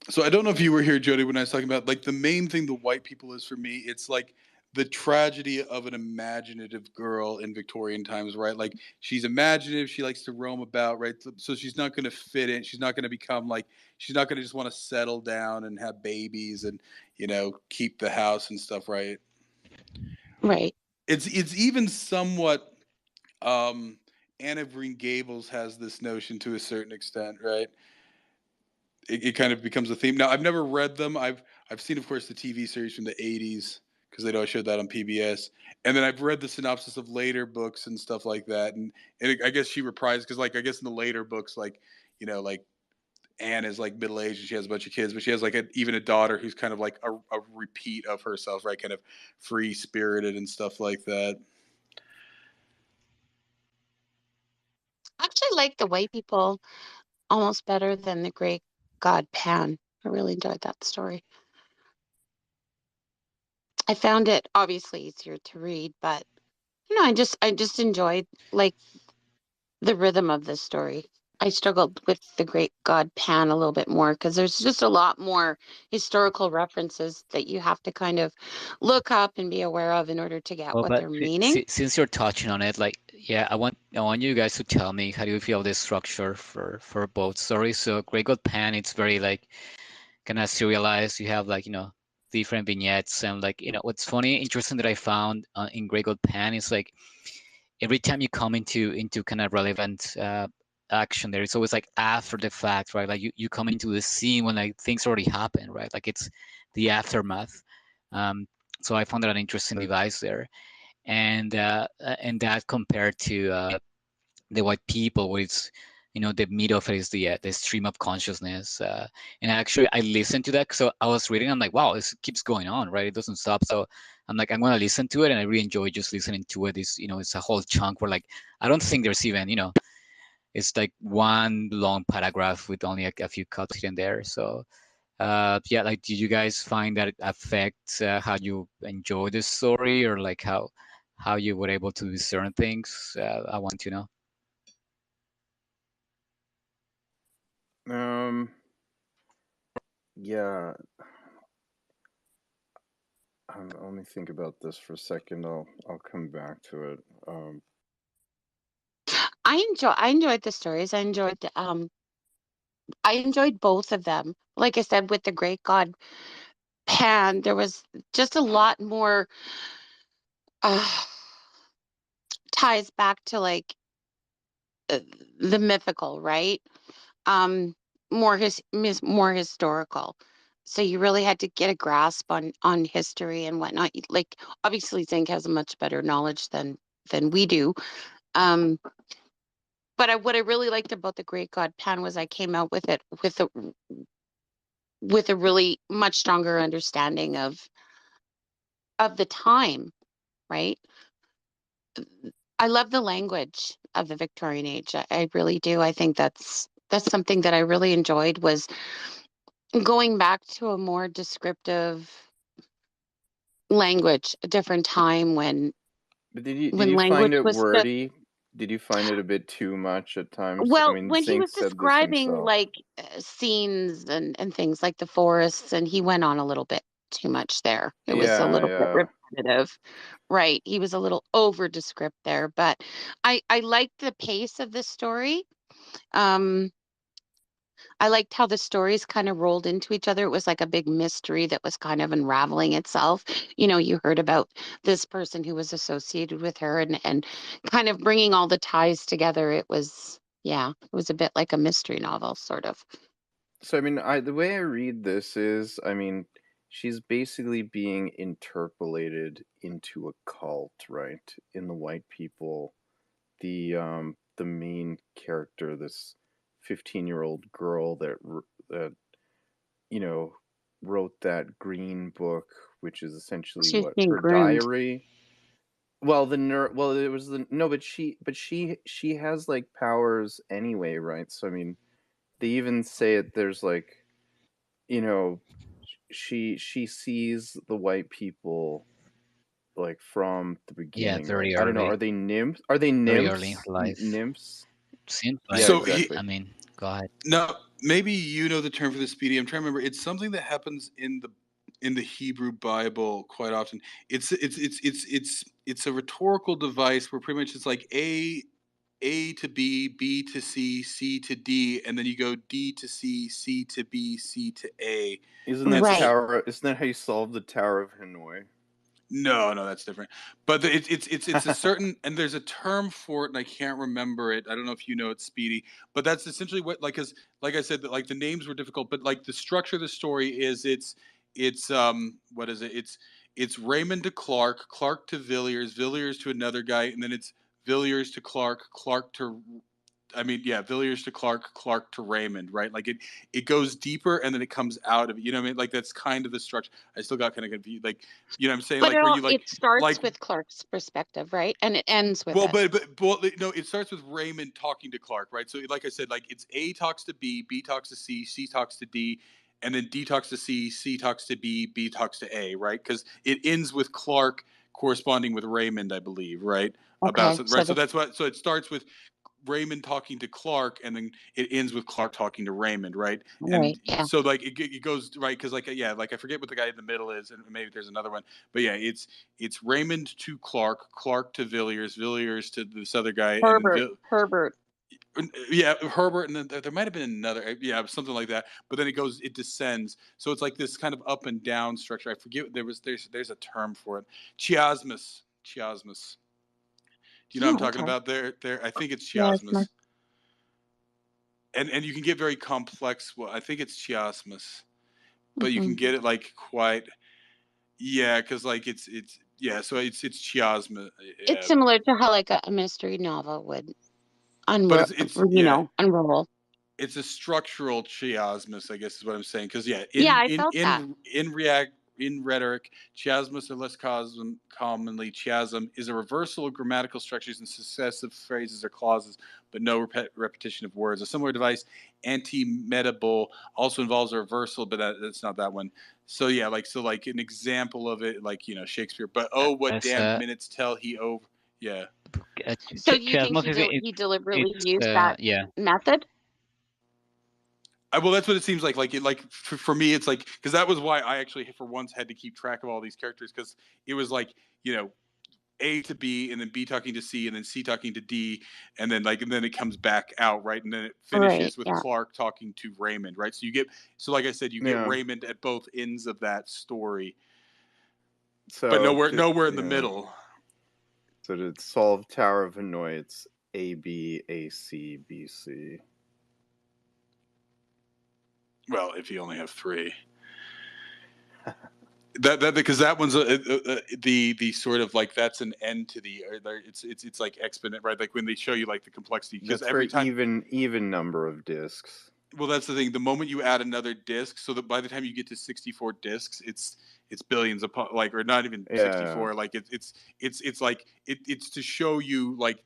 So I don't know if you were here, Jody, when I was talking about like the main thing the white people is for me. It's like the tragedy of an imaginative girl in Victorian times, right? Like she's imaginative, she likes to roam about, right? So she's not going to fit in. She's not going to become like she's not going to just want to settle down and have babies and keep the house and stuff, right? Right. It's even somewhat. Anne of Green Gables has this notion to a certain extent, right? It kind of becomes a theme. Now, I've never read them. I've seen, of course, the TV series from the '80s because they'd always showed that on PBS, and then I've read the synopsis of later books and stuff like that. And I guess she reprised because, like, I guess in the later books, like like Anne is like middle aged and she has a bunch of kids, but she has like even a daughter who's kind of like a repeat of herself, right? Kind of free spirited and stuff like that. I actually like the white people almost better than the great god Pan. I really enjoyed that story. I found it obviously easier to read, but I just enjoyed like the rhythm of this story. I struggled with the great god Pan a little bit more because there's just a lot more historical references that you have to kind of look up and be aware of in order to get Well, what but they're meaning. since you're touching on it, like, yeah, I want you guys to tell me how do you feel the structure for both stories. So Grey God Pan, it's very like kind of serialized. You have like different vignettes and like what's funny, interesting that I found in Grey God Pan is like every time you come into kind of relevant action there, it's always like after the fact, right? Like you come into the scene when like things already happened, right? Like it's the aftermath. So I found that an interesting device there, and that compared to the white people, where it's the meat of it is the stream of consciousness, and actually I listened to that. So I was reading, I'm like, wow, this keeps going on, right? It doesn't stop. So I'm like, I'm gonna listen to it, and I really enjoy just listening to it. It's a whole chunk where like I don't think there's even it's like one long paragraph with only a few cuts here and there. So yeah, like did you guys find that it affects how you enjoy the story, or like how you were able to discern things? I want to know. Yeah. Let me think about this for a second. I'll come back to it. I enjoyed the stories. I enjoyed I enjoyed both of them. Like I said, with the Great God Pan, there was just a lot more uh, ties back to like uh, the mythical, right? Um, more historical. So you really had to get a grasp on history and whatnot. Like obviously, Zink has a much better knowledge than we do. Um, but what I really liked about the Great God Pan was I came out with it with a really much stronger understanding of the time, right? I love the language of the Victorian age. I really do. I think that's something that I really enjoyed was going back to a more descriptive language, a different time But did when you find language it was just wordy? Did you find it a bit too much at times? I well, mean, when he Zink was said this describing himself. like scenes and things like the forests, and he went on a little bit too much there. It was a Yeah, little bit yeah. repetitive. Right. He was a little over descript there, but I liked the pace of the story. Um, I liked how the stories kind of rolled into each other. It was like a big mystery that was kind of unraveling itself. You know, you heard about this person who was associated with her and kind of bringing all the ties together. It was, yeah, it was a bit like a mystery novel, sort of. So I mean, the way I read this is, I mean, she's basically being interpolated into a cult, right? In the white people, the main character, this 15-year-old girl that you know wrote that green book, which is essentially She was what being her groomed. diary. Well, well, it was the no, but she has like powers anyway, right? So I mean, they even say it. There's like, you know, she sees the white people like from the Yeah, beginning, right? very I don't know. early, Are they nymphs? Are they very early in nymphs? her life. Nymphs? Seems Yeah, like. So exactly. I mean, go ahead. now maybe you know the term for this, Speedy. I'm trying to remember. It's something that happens in the Hebrew Bible quite often. It's a rhetorical device where pretty much it's like A to B, B to C, C to D, and then you go D to C, C to B, C to A. Isn't And that that's Right. tower? Isn't that how you solve the Tower of Hanoi? no, that's different. But it's a certain, and there's a term for it, and I can't remember it. I don't know if you know it, Speedy. But that's essentially what, like, cause like I said, that like the names were difficult, but like the structure of the story is it's what is it? It's Raymond to Clark, Clark to Villiers, Villiers to another guy, and then it's Villiers to Clark, Clark to yeah, Villiers to Clark, Clark to Raymond, right? Like it goes deeper and then it comes out of it. You know what I mean? Like that's kind of the structure. I still got kind of confused. Like, you know what I'm saying? But Like where you it like starts with Clark's perspective, right? And it ends with well, it. well, no, it starts with Raymond talking to Clark, right? So like I said, like it's A talks to B, B talks to C, C talks to D, and then D talks to C, C talks to B, B talks to A, right? Because it ends with Clark corresponding with Raymond, I believe, right? About Okay. something, So right? So the that's what. So it starts with Raymond talking to Clark, and then it ends with Clark talking to Raymond, right? And right, yeah. so like it goes right because like yeah, like I forget what the guy in the middle is, and maybe there's another one, but yeah, it's Raymond to Clark, Clark to Villiers, Villiers to this other guy, and then Herbert. yeah, Herbert, and then there might have been another, yeah, something like that. But then it descends, so it's like this kind of up and down structure. I forget there's a term for it, chiasmus. Do you know what I'm Oh, talking okay. about? There, I think it's Yeah, it's my chiasmus. And you can get very complex. Well, I think it's chiasmus, but you can mhm. get it like quite yeah, because like it's yeah, so it's chiasmus, It's yeah, similar to how like a mystery novel would but unroll, it's yeah, unroll. it's a structural chiasmus, I guess is what I'm saying. Because yeah, Yeah, I felt that. in rhetoric, chiasmus or less commonly chiasm is a reversal of grammatical structures in successive phrases or clauses, but no repetition of words. A similar device, anti-metable, also involves a reversal, but that's not that one. So yeah, like an example of it, like Shakespeare. But oh, what As damned minutes tell he over. Yeah. So do you think chiasmus is he deliberately it's used that yeah. method? Well, that's what it seems like. For me, it's like because that was why I actually for once had to keep track of all these characters because it was like A to B, and then B talking to C, and then C talking to D, and then it comes back out, right? And then it Right. finishes with Yeah. Clark talking to Raymond, right? So you get, so like I said, you get Yeah. Raymond at both ends of that story, So but nowhere in the middle. So to solve Tower of Hanoi, it's A B A C B C. Well, if you only have three. That because that one's the sort of like that's an end to the it's like exponent, right? Like when they show you like the complexity, because That's every for time even number of discs. well, that's the thing. The moment you add another disc, so that by the time you get to 64 discs, it's billions upon like, or not even Yeah. 64. Like it's like it's to show you like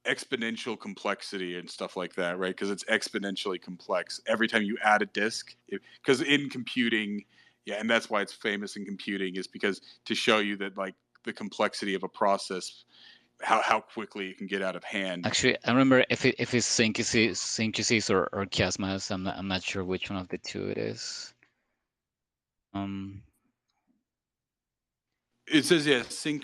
exponential complexity and stuff like that, right? Because it's exponentially complex every time you add a disk. Because in computing, yeah, and that's why it's famous in computing, is because to show you that like the complexity of a process, how quickly it can get out of hand. Actually, I remember if it's synthesis or chiasmas. I'm not sure which one of the two it is. It says yeah, sync.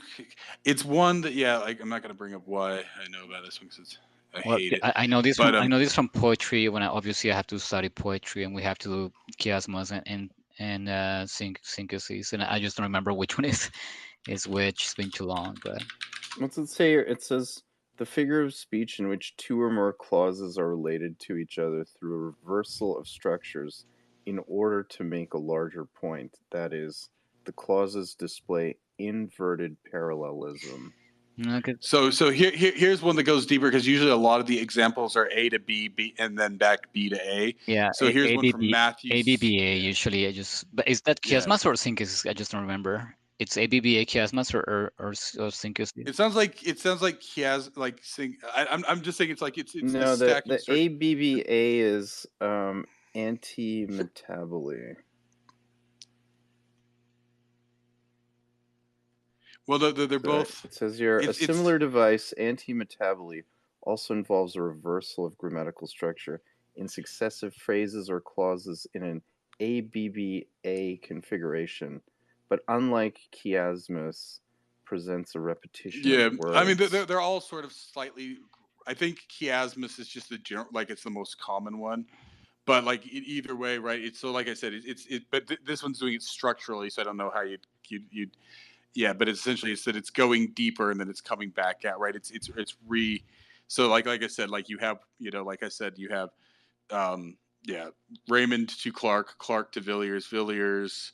It's one that yeah, like I'm not gonna bring up why I know about this one because I Well, hate it. I know this But from poetry. When I have to study poetry, and we have to do chiasmas and synthesis, and I just don't remember which one is which. It's been too long, but What's it say here? It says the figure of speech in which two or more clauses are related to each other through a reversal of structures in order to make a larger point. That is, the clauses display inverted parallelism. okay. so here's one that goes deeper, because usually a lot of the examples are A to B, B, and then back B to A. Yeah, So here's one from Matthews. ABBA Yeah. usually. But is that Yeah. chiasmas or synthesis? I just don't remember. It's ABBA chiasmas or synthesis. It sounds like he has like sing. I'm just saying it's like it's No, this stacking the structure. ABBA is anti-metaboly. Well, they're So both. it says here a It's similar device, anti-metaboly, also involves a reversal of grammatical structure in successive phrases or clauses in an ABBA configuration, but unlike chiasmus, presents a repetition yeah. of I mean, words. they're all sort of slightly. I think chiasmus is just the general, like it's the most common one. But like either way, right? It's so like I said, but this one's doing it structurally, so I don't know how you'd yeah. But essentially, it's that it's going deeper and then it's coming back out, right? It's re. So like I said, like you have like I said, you have yeah, Raymond to Clark, Clark to Villiers, Villiers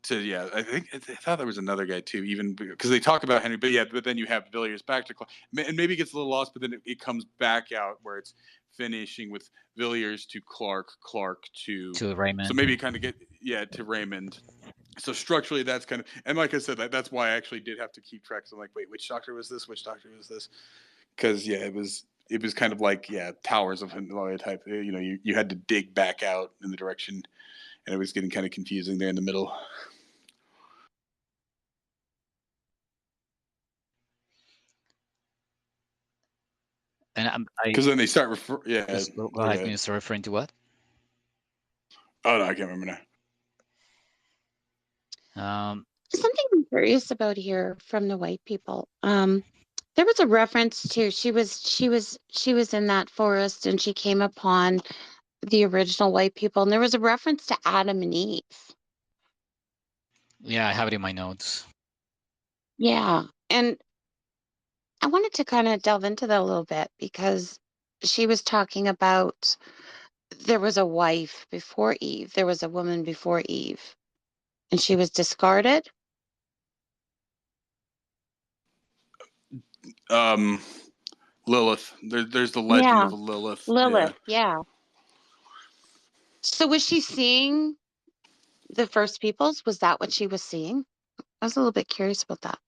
to yeah. I thought there was another guy too, even because they talk about Henry, but yeah, but then you have Villiers back to Clark, and maybe it gets a little lost, but then it comes back out where it's finishing with Villiers to Clark, Clark to Raymond. so maybe kind of get to Raymond. So structurally, that's kind of, and like I said, that's why I actually did have to keep track. So I'm like, wait, which doctor was this? Which doctor was this? Because yeah, it was kind of like Towers of Hanoi type. You had to dig back out in the direction, and it was getting kind of confusing there in the middle. And because then they start go ahead, Minister, referring to what? Oh no, I can't remember now. Something I'm curious about here from the white people. There was a reference to she was in that forest and she came upon the original white people, and there was a reference to Adam and Eve. Yeah, I have it in my notes. Yeah, and I wanted to kind of delve into that a little bit because she was talking about there was a wife before Eve, there was a woman before Eve, and she was discarded. Lilith. There's the legend of Lilith. Lilith, yeah. So was she seeing the first peoples? Was that what she was seeing? I was a little bit curious about that.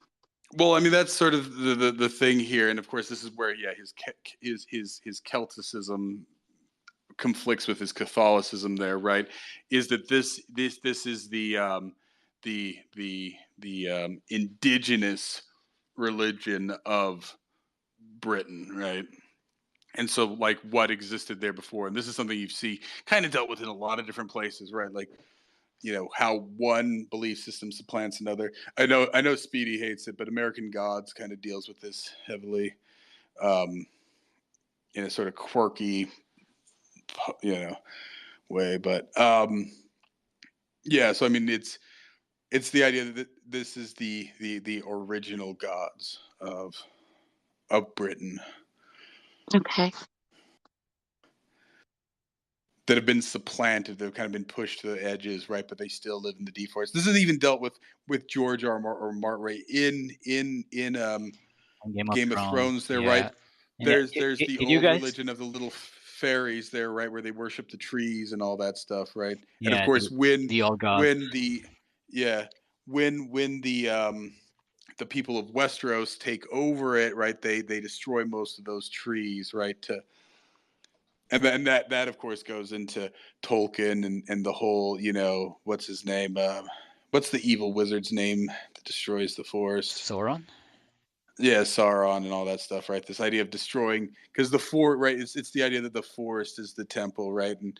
Well, I mean, that's sort of the thing here, and of course, this is where his Celticism conflicts with his Catholicism. There, right? Is that this is the indigenous religion of Britain, right? And so, like, what existed there before, and this is something you see kind of dealt with in a lot of different places, right? Like, how one belief system supplants another. I know Speedy hates it, but American Gods kind of deals with this heavily, um, in a sort of quirky, way. But yeah, so I mean, it's the idea that this is the original gods of Britain Okay. that have been supplanted. They've kind of been pushed to the edges, right? But they still live in the deforest. This is even dealt with George R. or Martray in Game of Game of Thrones. Thrones. There, Yeah. right? And There's the did you old guys? religion of the little fairies there, right, where they worship the trees and all that stuff, right? And of Yeah, course, the old gods. when the yeah when the people of Westeros take over it, right? They destroy most of those trees, right? And then that of course goes into Tolkien and the whole, what's his name? What's the evil wizard's name that destroys the forest? Sauron. Yeah, Sauron and all that stuff, right? This idea of destroying, because the fort, right? It's the idea that the forest is the temple, right? And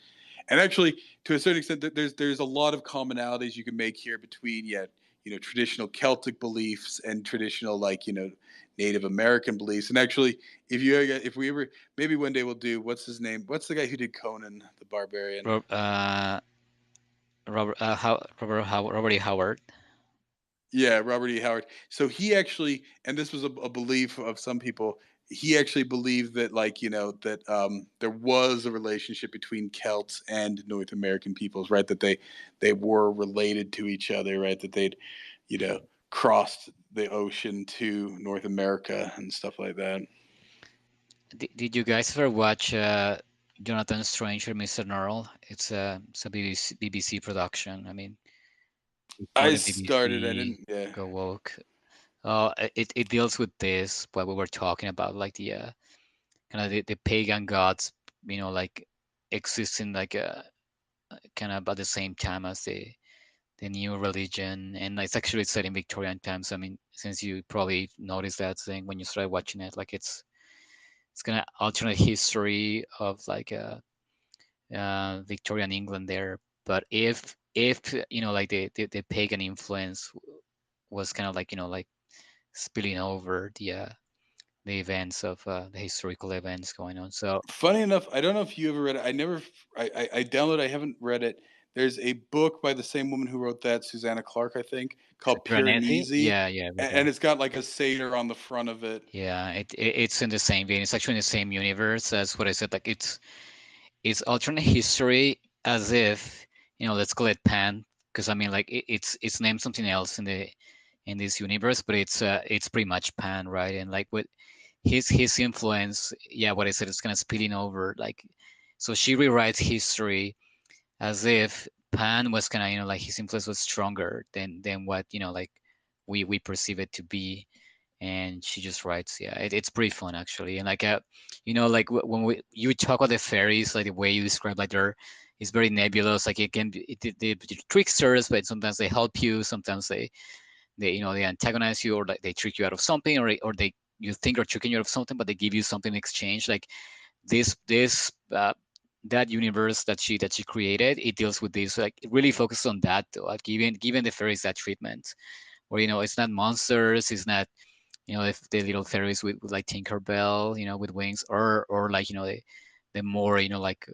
actually, to a certain extent, there's a lot of commonalities you can make here between, traditional Celtic beliefs and traditional, like, Native American beliefs. And actually, if we ever, maybe one day we'll do, what's his name? What's the guy who did Conan the Barbarian? Robert E. Howard. Yeah, Robert E. Howard. So he actually, and this was a belief of some people, he actually believed that, like, that there was a relationship between Celts and North American peoples, right? That they were related to each other, right? That they'd, crossed the ocean to North America and stuff like that. Did you guys ever watch Jonathan Strange or Mr. Norrell? It's a BBC production. I mean, before I the started, I BBC didn't, yeah. go woke. It deals with this what we were talking about, like the kind of the pagan gods, like existing like kind of at the same time as the new religion, and it's actually set in Victorian times. I mean, since you probably noticed that thing when you started watching it, like it's kind of alternate history of like Victorian England there. But if like the pagan influence was kind of like like spilling over the events of the historical events going on. So Funny enough, I don't know if you ever read it. I never, I downloaded. I haven't read it. There's a book by the same woman who wrote that, Susanna Clark, I think, called Piranesi, Piranesi, yeah, with and it's got like a satyr on the front of it. yeah, it's in the same vein. It's actually in the same universe as what I said. Like it's alternate history, as if let's call it Pan, because I mean like it's named something else in this universe, but it's pretty much Pan, right? And like with his influence, yeah, what I said, it's kind of spilling over. Like, so she rewrites history as if Pan was kind of like his influence was stronger than what like we perceive it to be. And she just writes, yeah, it's pretty fun actually. And like like when you talk about the fairies, like the way you describe, like it's very nebulous. Like it can be the tricksters, but sometimes they help you, sometimes they antagonize you, or like they trick you out of something, or they you think they're tricking you out of something, but they give you something in exchange. Like this that universe that she created, it deals with this. Like it really focuses on that, though, like giving the fairies that treatment, where it's not monsters, it's not if the little fairies with like Tinkerbell, with wings, or like the more like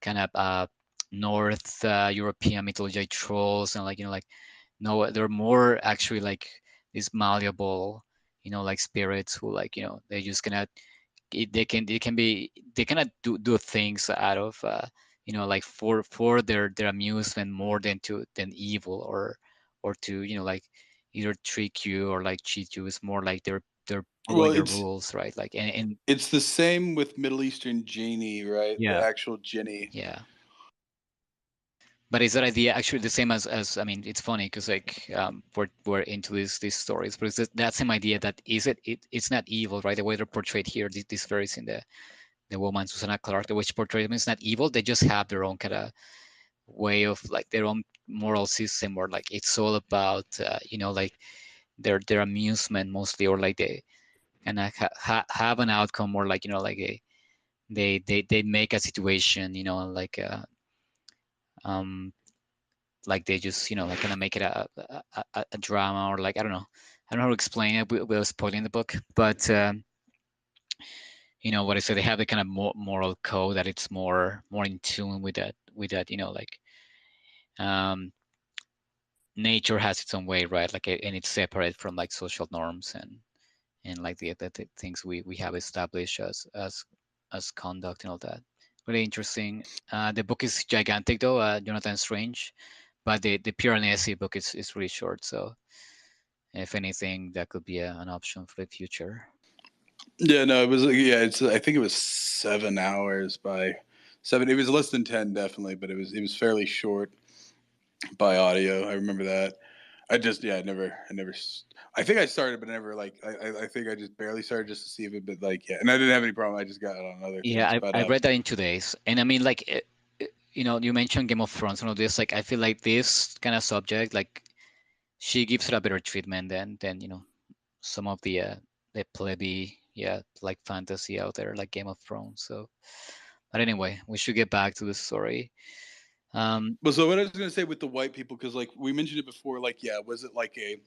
kind of North European mythology, like trolls, and like like no, they're more actually like these malleable, like spirits who, like they just cannot, they cannot do things out of like for their amusement, more than evil, or to like either trick you or like cheat you. It's more like they're Well, following the rules, right? Like and it's the same with Middle Eastern genie, right? The yeah, actual genie. yeah. But is that idea actually the same as I mean, it's funny because like we're into these stories, but it's that same idea that it's not evil, right? The way they're portrayed here, these fairies in the woman Susanna Clark, the way she portrayed them, is not evil. They just have their own kind of way of, like, their own moral system, where like it's all about like their amusement mostly, or like they and have an outcome, or like like they make a situation like um like they just like kind of make it a drama, or like I don't know how to explain it without spoiling the book, but what I said, they have the kind of moral code that it's more in tune with that like um, nature has its own way, right? Like, and it's separate from like social norms and like the things we have established as conduct and all that. Really interesting. The book is gigantic though, Jonathan Strange, but the Piranesi book is really short. So if anything, that could be an option for the future. Yeah, no, it was. Yeah, it's. I think it was 7 hours by 7. It was less than 10, definitely, but it was fairly short by audio. I remember that. I think I started, but I never like. I think I just barely started just to see if it, but like, yeah, and I didn't have any problem. I just got it on other Yeah, things, I, but I read that in 2 days, and I mean, like, you mentioned Game of Thrones and all this. Like, I feel like this kind of subject, like, she gives it a better treatment than some of the plebby, yeah, like fantasy out there, like Game of Thrones. So, but anyway, we should get back to the story. But so what I was going to say with the white people, because like we mentioned it before, like yeah, was it like a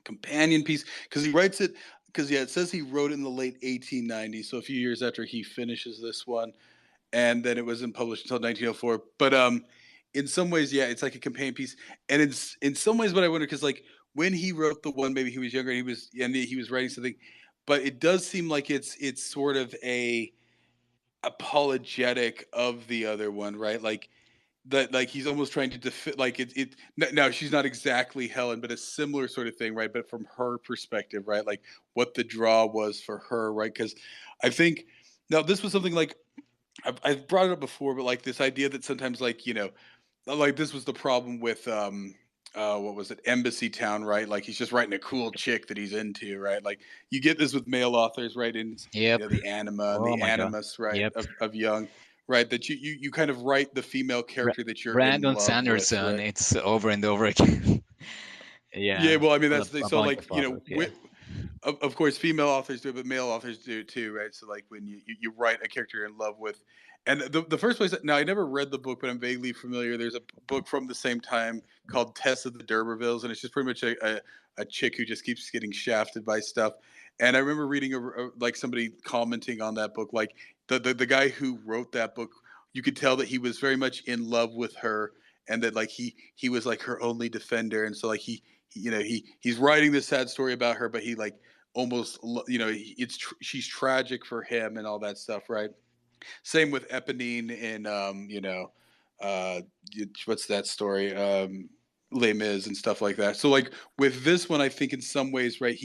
companion piece? Because he writes it, because yeah, it says he wrote it in the late 1890s, so a few years after he finishes this one, and then it wasn't published until 1904. But in some ways, yeah, it's like a companion piece, and it's in some ways, what I wonder, because like when he wrote the one, maybe he was younger, and he was writing something, but it does seem like it's sort of a apologetic of the other one, right? Like that, like he's almost trying to defend, like now she's not exactly Helen, but a similar sort of thing, right? But from her perspective, right? Like what the draw was for her, right? Because I think now this was something like I've brought it up before, but like this idea that sometimes like like this was the problem with what was it, Embassy Town, right? Like he's just writing a cool chick that he's into, right? Like you get this with male authors, right? And yep. the anima and Oh the my God. animus, right, Yep. of Young, right? That you kind of write the female character that you're in Brandon love with, Sanderson. right? It's over and over again. Yeah. Yeah, well, I mean Well, that's the, a so bunch like of others. Yeah. of course female authors do it, but male authors do it too, right? So like when you write a character you're in love with, and the first place, now I never read the book, but I'm vaguely familiar. There's a book from the same time called Tess of the D'Urbervilles, and it's just pretty much a chick who just keeps getting shafted by stuff. And I remember reading like somebody commenting on that book, like the guy who wrote that book, you could tell that he was very much in love with her, and that like he was like her only defender, and so like he's writing this sad story about her, but he like almost she's tragic for him and all that stuff, right? Same with Eponine in uh what's that story, Les Mis and stuff like that. So like with this one, I think in some ways, right,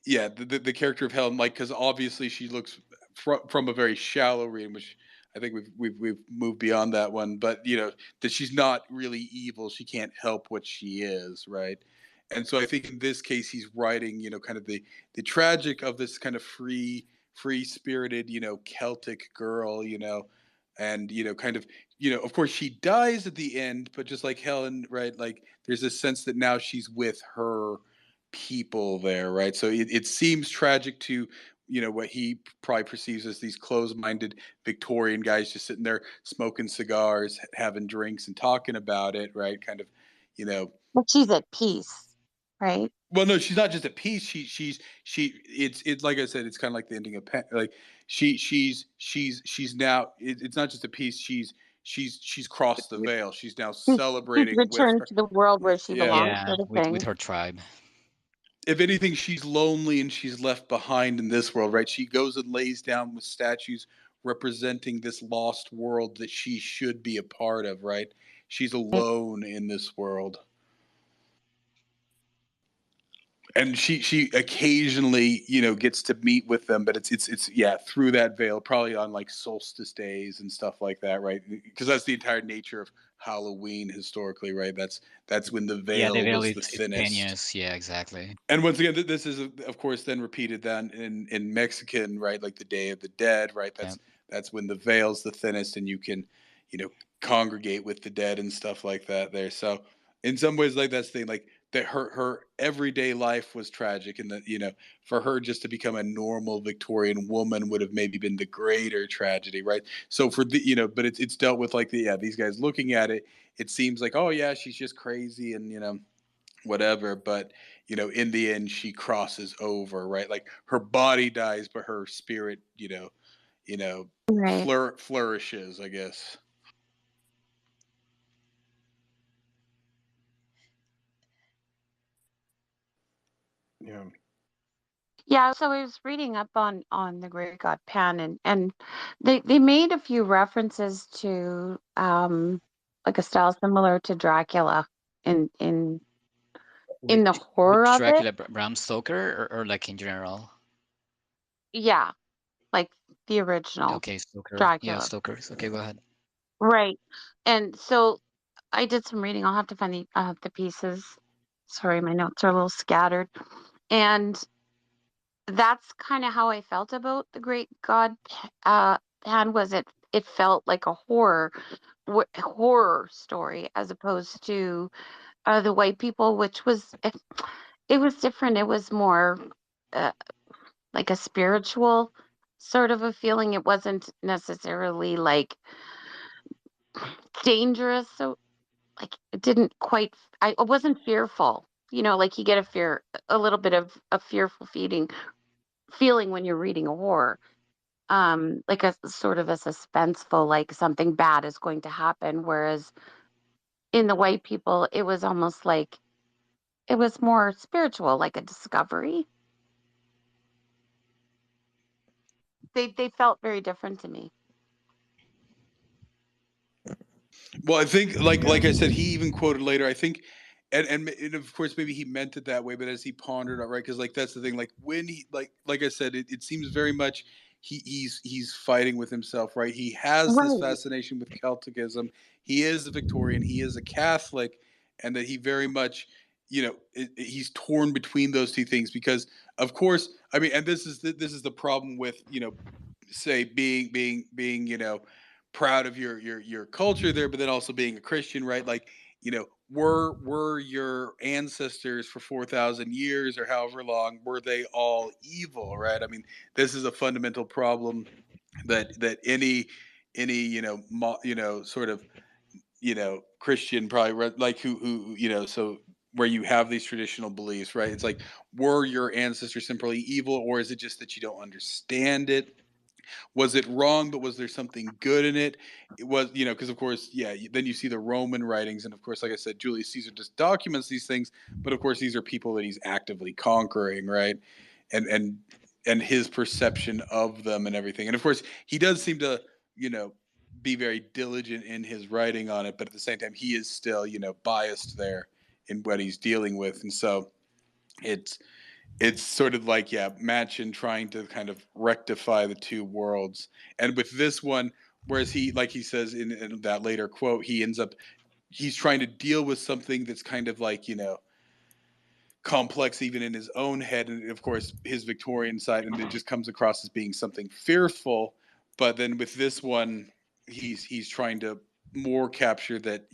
yeah, the character of Helen, like, because obviously she looks from a very shallow reading, which I think we've moved beyond that one, but that she's not really evil. She can't help what she is, right? And so I think in this case he's writing, kind of the tragic of this kind of free spirited, Celtic girl, and kind of, of course she dies at the end, but just like Helen, right? Like there's a sense that now she's with her people there, right? So it seems tragic to what he probably perceives as these closed-minded Victorian guys just sitting there smoking cigars, having drinks, and talking about it, right? Kind of, you know. But she's at peace, right? Well, no, she's not just at peace. It's like I said, it's kind of like the ending of like she's now. It's not just a peace. She's crossed the veil. She's now She's celebrating with returned her. to the world where she Yeah, belongs, Yeah. sort of With thing. her tribe. if anything, she's lonely and she's left behind in this world, right? She goes and lays down with statues representing this lost world that she should be a part of, right? She's alone in this world. And she occasionally, gets to meet with them, but it's yeah, through that veil, probably on like solstice days and stuff like that, right? Because that's the entire nature of Halloween historically, right? That's when the Yeah, the veil veil was is the it's thinnest. tenuous. Yeah, exactly. And once again, this is of course then repeated then in Mexican, right? Like the Day of the Dead, right? Yeah. That's when the veil's the thinnest, and you can, you know, congregate with the dead and stuff like that there. So in some ways, like that's the thing, like that her everyday life was tragic, and that for her just to become a normal Victorian woman would have maybe been the greater tragedy, right? So for the but it's dealt with like these guys looking at it, it seems like, oh yeah, she's just crazy and whatever, but in the end she crosses over, right? Like her body dies but her spirit you know Right. flourishes, I guess. Yeah. Yeah, so I was reading up on the Great God Pan, and they made a few references to like a style similar to Dracula in in in the horror Which of it. Dracula, Bram Stoker, or like in general? Yeah, like the original Okay, Stoker. Yeah, Dracula. Stoker. Okay, go ahead. Right. And so I did some reading. I'll have to find the pieces. Sorry, my notes are a little scattered. And that's kind of how I felt about the Great God Pan. Was it felt like a horror story as opposed to the white people, which was it was different. It was more uh, like a spiritual sort of a feeling. It wasn't necessarily like dangerous. So like it didn't quite. I wasn't fearful. Like you get a little bit of a fearful feeling when you're reading a horror. Like a sort of a suspenseful, like something bad is going to happen. Whereas in the white people, it was almost like it was more spiritual, like a discovery. They felt very different to me. Well, I think Yeah. like I said, he even quoted later. I think, and of course maybe he meant it that way, but as he pondered out, right? Because like that's the thing. Like when he like I said, it seems very much he's fighting with himself, right? He has this Right. fascination with Celticism. He is a Victorian. He is a Catholic, and that he very much he's torn between those two things because of course I mean, and this is the problem with say being proud of your culture there, but then also being a Christian, right? Like were your ancestors for 4,000 years or however long, were they all evil, right? I mean, this is a fundamental problem that any sort of Christian probably like who so where you have these traditional beliefs, right? It's like, were your ancestors simply evil, or is it just that you don't understand it? Was it wrong, but was there something good in it? It was, because of course, yeah, then you see the Roman writings, and of course, like I said, Julius Caesar just documents these things, but of course, these are people that he's actively conquering, right? And his perception of them and everything, and of course, he does seem to, you know, be very diligent in his writing on it, but at the same time, he is still, biased there in what he's dealing with, and so it's sort of like, yeah, Machen trying to kind of rectify the two worlds. And with this one, whereas he, like he says in that later quote, he's trying to deal with something that's kind of like, complex even in his own head, and of course his Victorian side, and it just comes across as being something fearful. But then with this one, he's trying to more capture that,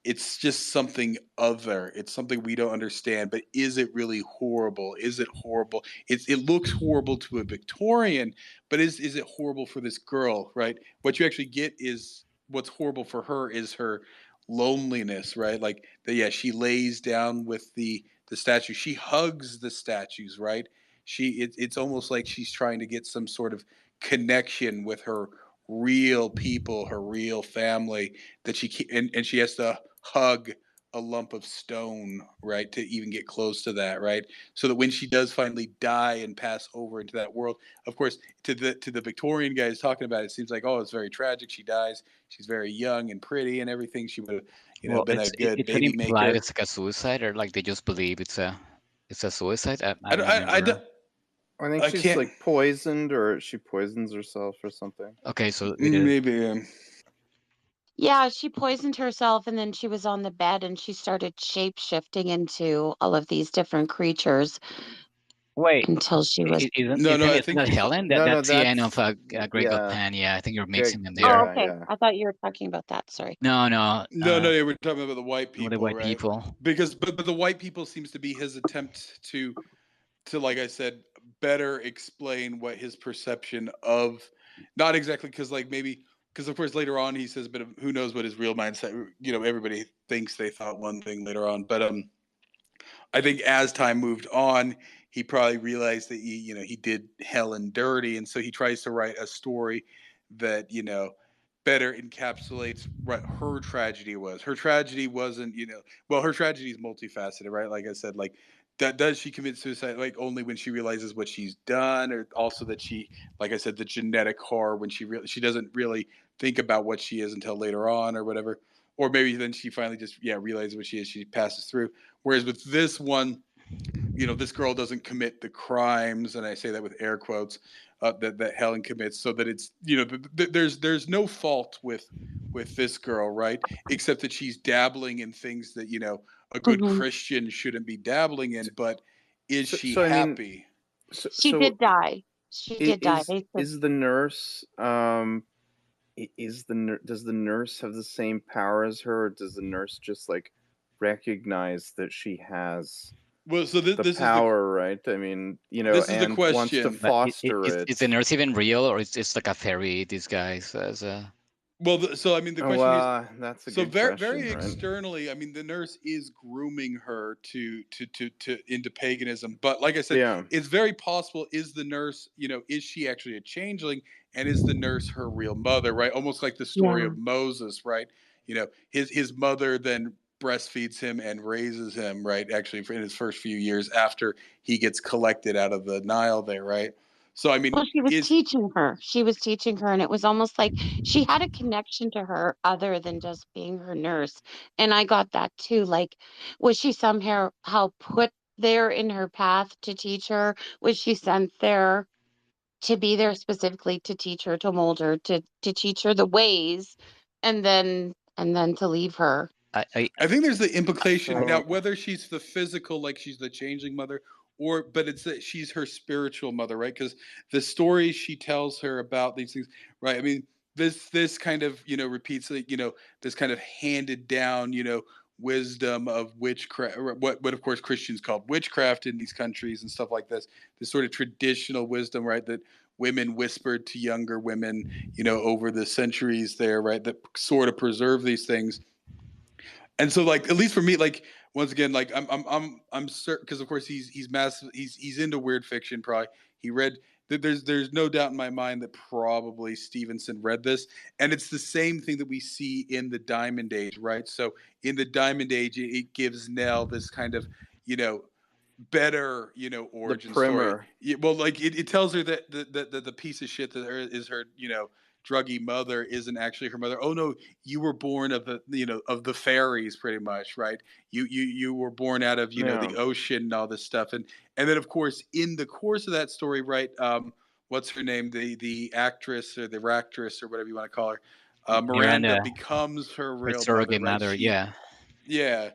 it's just something other. It's something we don't understand. But is it really horrible? Is it horrible? It looks horrible to a Victorian, but is it horrible for this girl? Right. What you actually get is what's horrible for her is her loneliness. Right. Like that. Yeah, she lays down with the statue. She hugs the statues. Right. It's almost like she's trying to get some sort of connection with her real people, her real family, that and she has to hug a lump of stone, right, to even get close to that, right? So that when she does finally die and pass over into that world, of course, to the Victorian guys talking about it, it seems like, oh, it's very tragic. She dies. She's very young and pretty and everything. She would have, Well, been a good it's an baby implied maker. it's like a suicide, or like they just believe it's a suicide. I I don't don't, I don't, remember. I think I she's can't. like poisoned, or she poisons herself or something. Okay, so it is. Maybe. Yeah, she poisoned herself and then she was on the bed and she started shape shifting into all of these different creatures. Wait, until she was. isn't No, no, I it's think not he's Helen? No, no, That's the end of that's Grey God yeah, Pan. Yeah, I think you're Greg. mixing them Oh, there. Yeah, okay. yeah. I thought you were talking about that. Sorry. No, no, no. Yeah, we're talking about the white with the people, white right? people. Because, but the white people seems to be his attempt to, like I said, better explain what his perception of, not exactly because like maybe because of course later on he says a bit of who knows what his real mindset. You know, everybody thinks they thought one thing later on, but I think as time moved on, he probably realized that he did Helen dirty, and so he tries to write a story that better encapsulates what her tragedy was. Her tragedy wasn't, well, her tragedy is multifaceted, right? Like I said, like does she commit suicide like only when she realizes what she's done, or also that she, like I said, the genetic horror when she doesn't really think about what she is until later on or whatever, or maybe then she finally just realizes what she is. She passes through. Whereas with this one, this girl doesn't commit the crimes, and I say that with air quotes, that Helen commits, so that it's there's no fault with this girl, right? Except that she's dabbling in things that a good Hmm. Christian shouldn't be dabbling in. But is So, she so I mean, happy? so, She so did die. She did die. They said, is the nurse is does the nurse have the same power as her, or does the nurse just like recognize that she has Well, so the this is the power, right? I mean, this is the and wants to question. But foster is the it. nurse even real, or it's like a fairy disguise as a? Well, so I mean, the Oh, question is, that's a so good very question, very right? externally, I mean, the nurse is grooming her to into paganism. But like I said, Yeah, it's very possible. Is the nurse, is she actually a changeling, and is the nurse her real mother? Right, almost like the story yeah. of Moses. Right, his mother then breastfeeds him and raises him. Right, actually, in his first few years after he gets collected out of the Nile. There, right. So I mean, Well, she was is teaching her. She was teaching her, and it was almost like she had a connection to her other than just being her nurse. And I got that too. Like, was she somehow how put there in her path to teach her? Was she sent there to be there specifically to teach her, to mold her, to teach her the ways, and then to leave her? I I think there's the implication now so whether she's the physical, like she's the changing mother, but it's that she's her spiritual mother, right? Because the stories she tells her about these things, right? I mean, this kind of repeats like this kind of handed down wisdom of witchcraft, what of course Christians call witchcraft in these countries and stuff like this sort of traditional wisdom, right? That women whispered to younger women, over the centuries there, right? That sort of preserve these things. And so like at least for me, like once again, like I'm certain because of course he's massive, he's into weird fiction. Probably he read there's no doubt in my mind that probably Stevenson read this, and it's the same thing that we see in the Diamond Age, right? So in the Diamond Age, it gives Nell this kind of you know better the origin story. primer. Well, like it tells her that the piece of shit that is her druggy mother isn't actually her mother. Oh no, you were born of the of the fairies, pretty much, right? You were born out of Yeah, the ocean and all this stuff, and then of course in the course of that story, right? What's her name? The actress or the actress or whatever you want to call her, Miranda Miranda, becomes her her real mother, surrogate right? mother. Yeah, Yeah,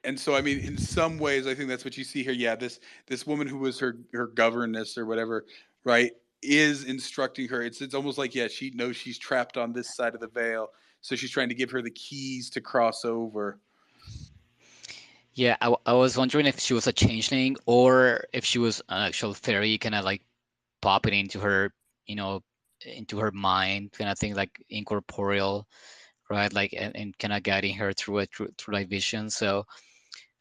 and so I mean, in some ways, I think that's what you see here. Yeah, this woman who was her governess or whatever, right, is instructing her. It's almost like she knows she's trapped on this side of the veil, so she's trying to give her the keys to cross over. yeah. I was wondering if she was a changeling or if she was an actual fairy, kind of like popping into her, you know, into her mind, kind of thing, like incorporeal, right? Like and kind of guiding her through it through like vision. So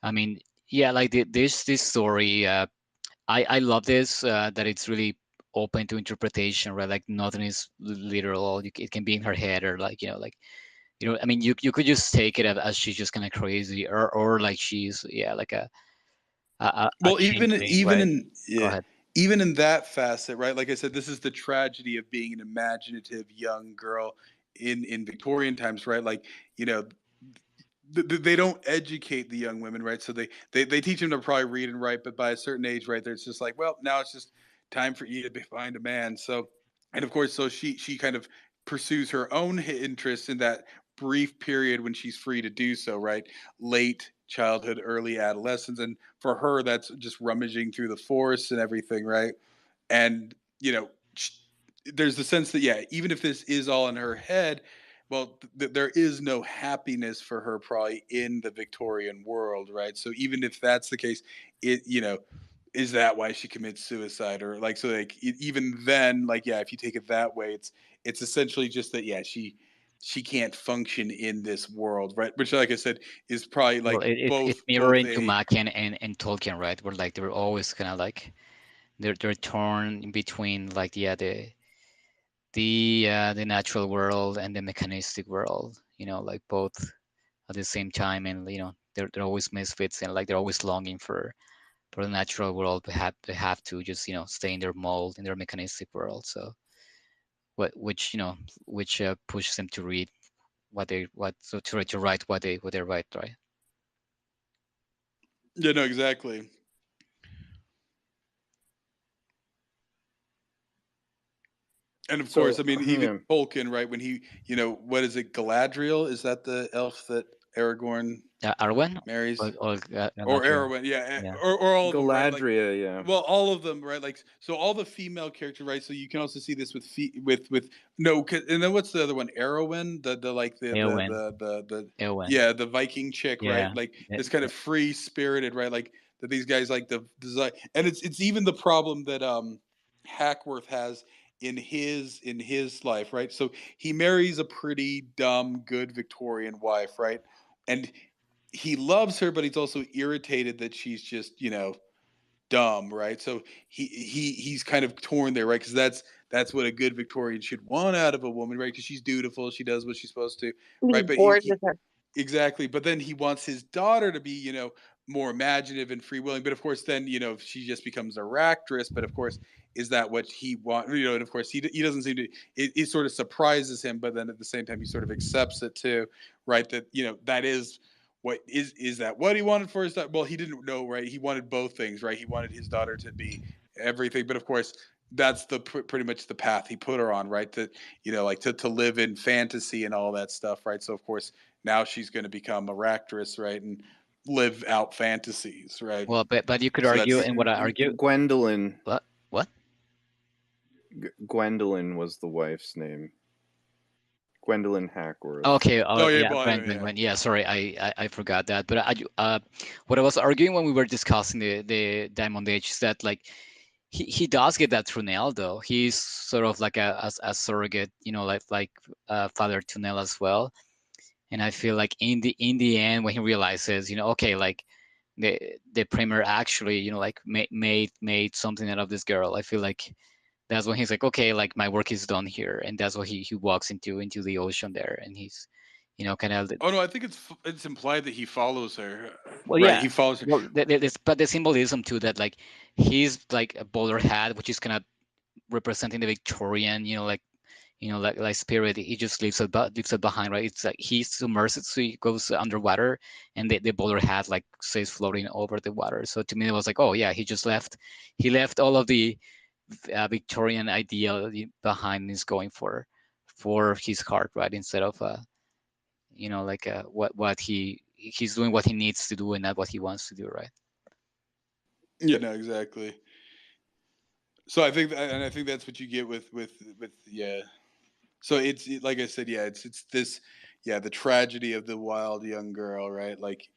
I mean, yeah, like this story. I love this that it's really open to interpretation, right? Like nothing is literal. It can be in her head or like like I mean, you could just take it as she's just kind of crazy or like she's like a Well, changeling, right? Go ahead. even in that facet, right? Like I said, this is the tragedy of being an imaginative young girl in Victorian times, right? Like you know they don't educate the young women, right? So they teach them to probably read and write, but by a certain age, right, there it's just like, well, now it's just time for you to find a man. So, and of course, so she kind of pursues her own interests in that brief period when she's free to do so, right? Late childhood, early adolescence, and for her, that's just rummaging through the forest and everything, right? And there's the sense that even if this is all in her head, well, there is no happiness for her probably in the Victorian world, right? So even if that's the case, it is that why she commits suicide, or like, so like even then, like, if you take it that way, it's essentially just that she can't function in this world, right? Which, like I said, is probably Well, like it's both mirroring to a Machen and Tolkien, right? Where like they're always kind of like they're torn in between, like, the natural world and the mechanistic world, like both at the same time. And they're always misfits, and like they're always longing for the natural world, to have to just stay in their mold, in their mechanistic world. So which pushes them to read to write what they write, right? no, exactly. And of course, So I mean, even yeah, Tolkien, right? When he, what is it, Galadriel? Is that the elf that Aragorn Arwen marries? or Or Galadriel. Arwen, Yeah. or all of them, right? Like, Galadriel, yeah. well, all of them, right? Like, so all the female characters, right? So you can also see this with with no, and then what's the other one? Arwen, the like Eowyn. the Eowyn. yeah, the Viking chick, right? Yeah. Like Yeah. this kind of free spirited, right? Like that these guys like the design, and it's even the problem that Hackworth has in his life, right? So he marries a pretty dumb, good Victorian wife, right? And he loves her, but he's also irritated that she's just, dumb, right? So he's kind of torn there, right? Because that's what a good Victorian should want out of a woman, right? Because she's dutiful, she does what she's supposed to, He's right? But bored with her. exactly. But then he wants his daughter to be, more imaginative and free willing. But of course, then, she just becomes a actress. But of course, is that what he wants? And of course, he doesn't seem to. It sort of surprises him, but then at the same time, he sort of accepts it too, right? That that is what is that what he wanted for his daughter? Well, he didn't know, right? He wanted both things, right? He wanted his daughter to be everything, but of course, that's the pretty much the path he put her on, right? That like to live in fantasy and all that stuff, right? So of course now she's going to become a actress, right, and live out fantasies, right? Well, but you could So argue, that's and what I argue. Gwendolyn. What? Gwendolyn was the wife's name. Gwendolyn Hackworth. Okay. oh yeah, Yeah. well, yeah. Gwen. Yeah. Sorry, I forgot that. But what I was arguing when we were discussing the Diamond Age is that, like, he does get that through Nell, though. He's sort of like a surrogate, like father to Nell as well. And I feel like in the end, when he realizes, okay, like the premier actually, like made something out of this girl. I feel like that's when he's like, okay, like my work is done here, and that's what he walks into the ocean there, and he's, kind of. Oh no, I think it's implied that he follows her, Well, right? yeah. He follows her. Well, but the symbolism too, that like he's like a bowler hat, which is kind of representing the Victorian, like spirit. He just leaves it behind, right? It's like he submerges, so he goes underwater, and the bowler hat like stays floating over the water. So to me, it was like, oh yeah, he left all of the Victorian ideal behind, and is going for his heart, right? Instead of like what he's doing what he needs to do, and not what he wants to do, right? Yeah, no, exactly. So I think that's what you get with yeah. So like I said, yeah, it's this, yeah, the tragedy of the wild young girl, right? Like,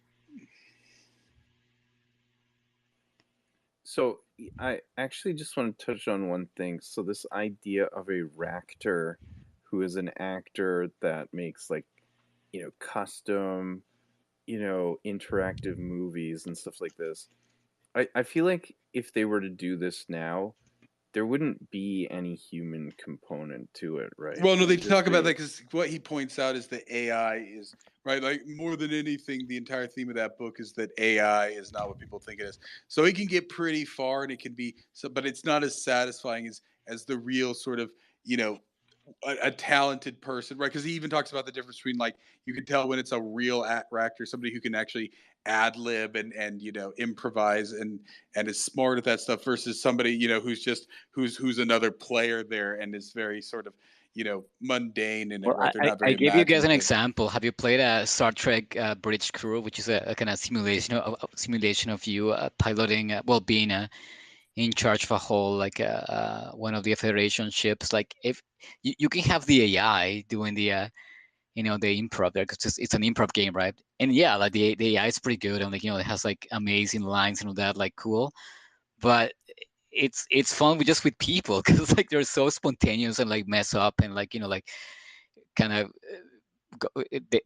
So I actually just want to touch on one thing. So this idea of a ractor who is an actor that makes like, custom, interactive movies and stuff like this. I feel like if they were to do this now, there wouldn't be any human component to it, right? well, no, It they would just talk about be that because what he points out is that AI is, right. Like, more than anything, the entire theme of that book is that AI is not what people think it is. So it can get pretty far, and it can be so, but it's not as satisfying as the real sort of, you know a talented person, right? Because he even talks about the difference between, like, you can tell when it's a real actor, somebody who can actually ad lib and improvise and is smart at that stuff, versus somebody who's just who's another player there and is very sort of mundane in it, Well, right? They're not I very give you guys an imaginative. example. Have you played a Star Trek Bridge Crew, which is a kind of simulation of you piloting, well, being in charge of a whole like one of the Federation ships? Like if you can have the AI doing the the improv there because it's an improv game, right? And yeah, like the AI is pretty good and like it has like amazing lines and all that, like cool. But it's fun with just with people because like they're so spontaneous and like mess up and like like kind of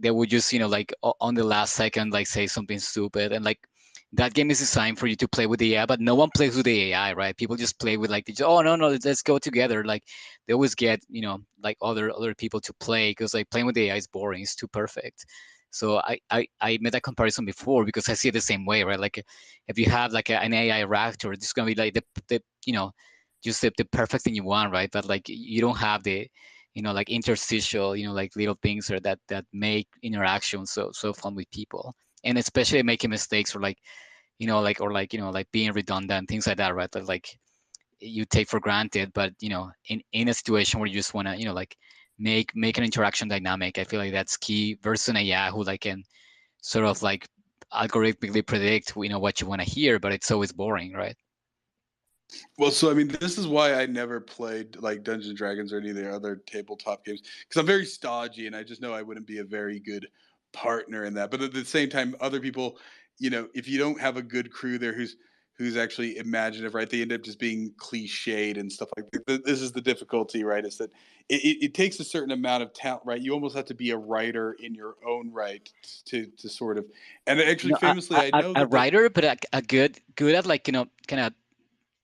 they would just like on the last second like say something stupid and like that game is designed for you to play with the AI, but no one plays with the AI, right? People just play with like oh no, let's go together. Like they always get like other people to play because like playing with the AI is boring. It's too perfect. So I made that comparison before because I see it the same way, right? Like if you have like an AI reactor, it's gonna be like the just the perfect thing you want, right? But like you don't have the like interstitial like little things or that make interaction so fun with people, and especially making mistakes or like like being redundant, things like that, right? That like you take for granted, but in a situation where you just want to like make an interaction dynamic. I feel like that's key versus an AI who like can sort of like algorithmically predict what you want to hear, but it's always boring, right? Well, so I mean, this is why I never played like Dungeons and Dragons or any of the other tabletop games because I'm very stodgy, and I just know I wouldn't be a very good partner in that. But at the same time, other people, if you don't have a good crew there who's actually imaginative, right? They end up just being cliched and stuff like that. This is the difficulty, right? Is that it takes a certain amount of talent, right? You almost have to be a writer in your own right to sort of. And actually, No, famously, I know a that the writer, but a good at like kind of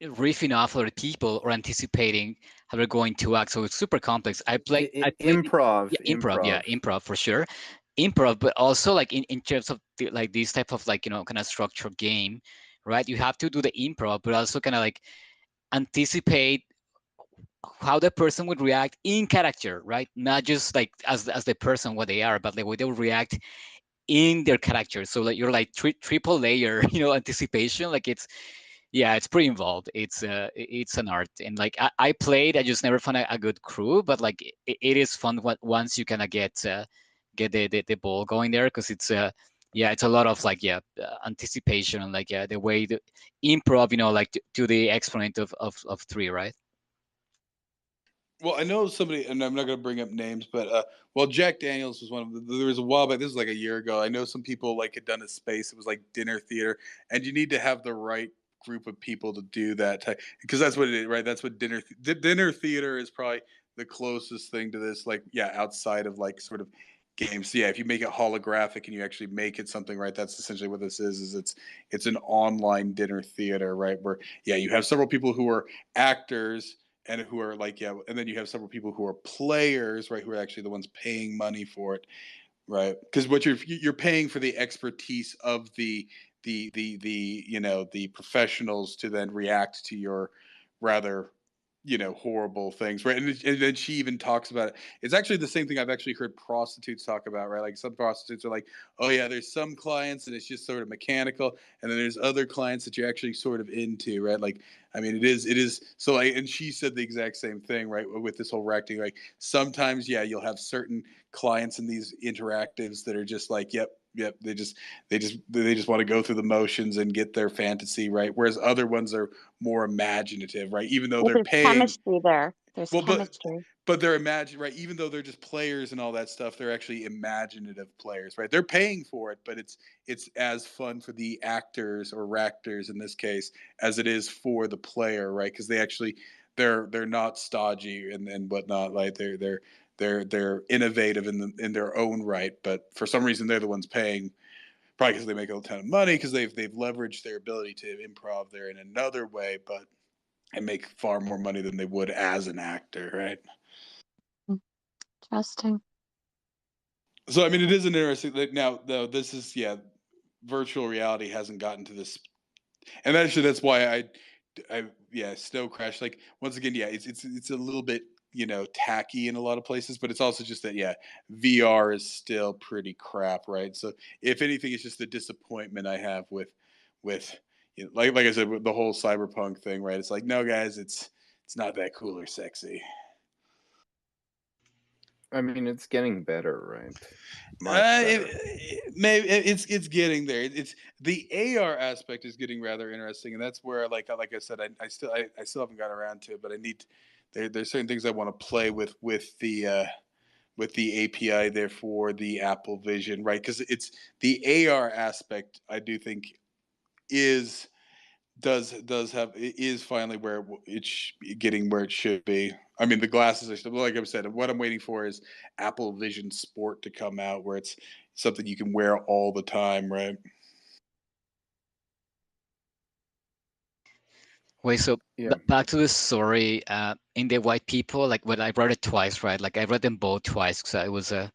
riffing off other people or anticipating how they're going to act. So it's super complex. I played Improv, yeah, improv, yeah, improv. improv for sure. Improv, but also like in terms of like these type of like kind of structured game, right? You have to do the improv, but also kind of like anticipate how the person would react in character, right? Not just like as the person what they are, but the way they would react in their character. So like you're like triple layer, anticipation. Like it's pretty involved. It's an art, and like I played, I just never found a good crew, but like it is fun once you kind of get the ball going there because it's yeah, it's a lot of like anticipation and like the way the improv, like to the exponent of three, right? Well, I know somebody, and I'm not going to bring up names, but well, Jack Daniels was one of the. There was a while back. This was like a year ago. I know some people like had done a space. It was like dinner theater, and you need to have the right group of people to do that type because that's what it is, right? That's what dinner theater is probably the closest thing to this. Like, yeah, outside of like sort of games. So, yeah, if you make it holographic and you actually make it something, right? That's essentially what this is. Is it's an online dinner theater, right? Where yeah, you have several people who are actors and who are like yeah, and then you have several people who are players, right, who are actually the ones paying money for it, right? Because what you're paying for the expertise of the the professionals to then react to your rather horrible things, right? And then she even talks about it. It's actually the same thing I've actually heard prostitutes talk about, right? Like some prostitutes are like, oh yeah, there's some clients and it's just sort of mechanical, and then there's other clients that you're actually sort of into, right? Like I mean, it is so like, and she said the exact same thing, right? With this whole reacting, like sometimes, yeah, you'll have certain clients in these interactives that are just like, yep, they just want to go through the motions and get their fantasy, right? Whereas other ones are more imaginative, right? Even though Well, they're there's paying, chemistry there. There's well, chemistry. but they're imagine right. Even though they're just players and all that stuff, they're actually imaginative players, right? They're paying for it, but it's as fun for the actors or actors in this case as it is for the player, right? Because they actually they're not stodgy and whatnot, right? They're innovative in their own right, but for some reason they're the ones paying. Probably because they make a ton of money because they've leveraged their ability to improv there in another way, but and make far more money than they would as an actor, right? Interesting. So I mean, it is an interesting. Like, now, though, this is yeah, virtual reality hasn't gotten to this, and actually that's why I yeah, Snow Crash. Like once again, yeah, it's a little bit tacky in a lot of places, but it's also just that yeah, VR is still pretty crap, right? So if anything, it's just the disappointment I have with like I said with the whole cyberpunk thing, right? It's like no, guys, it's not that cool or sexy. I mean, it's getting better, right? Much Uh, better. maybe it's getting there. It's the AR aspect is getting rather interesting, and that's where like I said, I still haven't got around to it, but I need there's certain things I want to play with the API there for the Apple Vision, right? Because it's the AR aspect. I do think is does have is finally where it's getting where it should be. I mean, the glasses are still, like I said. What I'm waiting for is Apple Vision Sport to come out, where it's something you can wear all the time, right? Wait, so Yeah. back to the story. In the White People, like when I read it twice, right? Like I read them both twice because I was a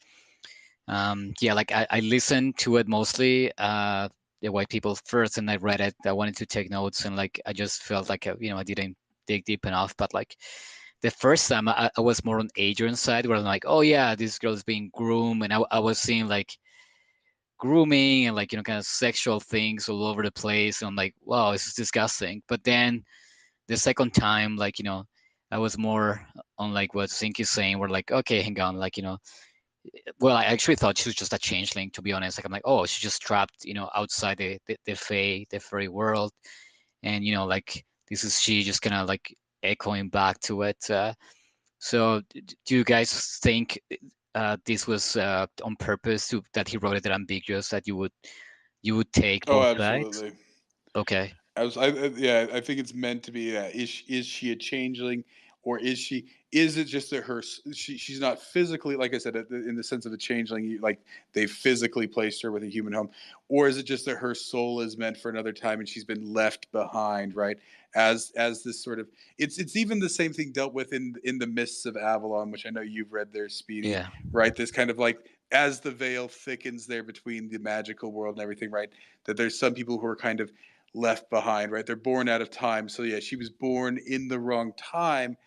yeah, like I listened to it mostly the White People first, and I read it. I wanted to take notes, and like I just felt like I didn't dig deep enough. But like the first time, I was more on Adrian's side, where I'm like, oh yeah, this girl is being groomed, and I was seeing like grooming and like kind of sexual things all over the place. And I'm like, wow, this is disgusting. But then the second time, like I was more on like what Zink is saying. We're like, okay, hang on, like well, I actually thought she was just a changeling, to be honest. Like I'm like, oh, she's just trapped, outside the fairy world, and like this is she just kind of like echoing back to it. So, do you guys think this was on purpose that he wrote it ambiguous, that you would take Oh, both sides? absolutely. Okay. Yeah, I think it's meant to be. Is she a changeling, or is she? Is it just that she's not physically, like I said, in the sense of a changeling, like they physically placed her with a human home, or is it just that her soul is meant for another time and she's been left behind, right? As this sort of, it's even the same thing dealt with in the Mists of Avalon, which I know you've read there, Speedy, Yeah. right? This kind of like as the veil thickens there between the magical world and everything, right? That there's some people who are kind of left behind, right? They're born out of time. So yeah, she was born in the wrong time.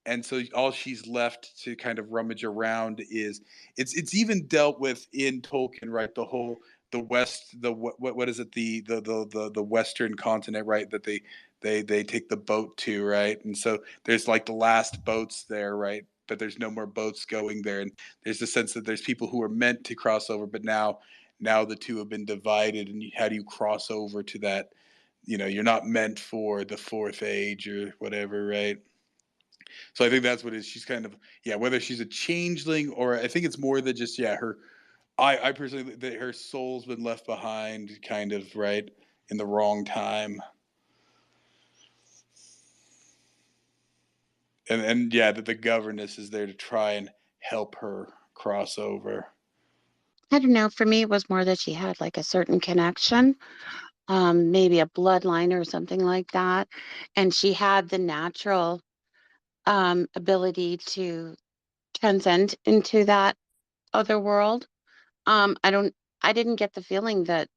And so all she's left to kind of rummage around is it's even dealt with in Tolkien, right? The whole the West, the what is it, the Western continent, right? That they take the boat to, right? And so there's like the last boats there, right? But there's no more boats going there, and there's the sense that there's people who are meant to cross over, but now the two have been divided, and how do you cross over to that? You're not meant for the fourth age or whatever, right? So I think that's what it is. She's kind of, yeah, whether she's a changeling, or I think it's more than just, yeah, her. I personally, that her soul's been left behind, kind of, right, in the wrong time. And yeah, that the governess is there to try and help her cross over. I don't know. For me, it was more that she had like a certain connection, maybe a bloodline or something like that. And she had the natural ability to transcend into that other world. I don't, I didn't get the feeling that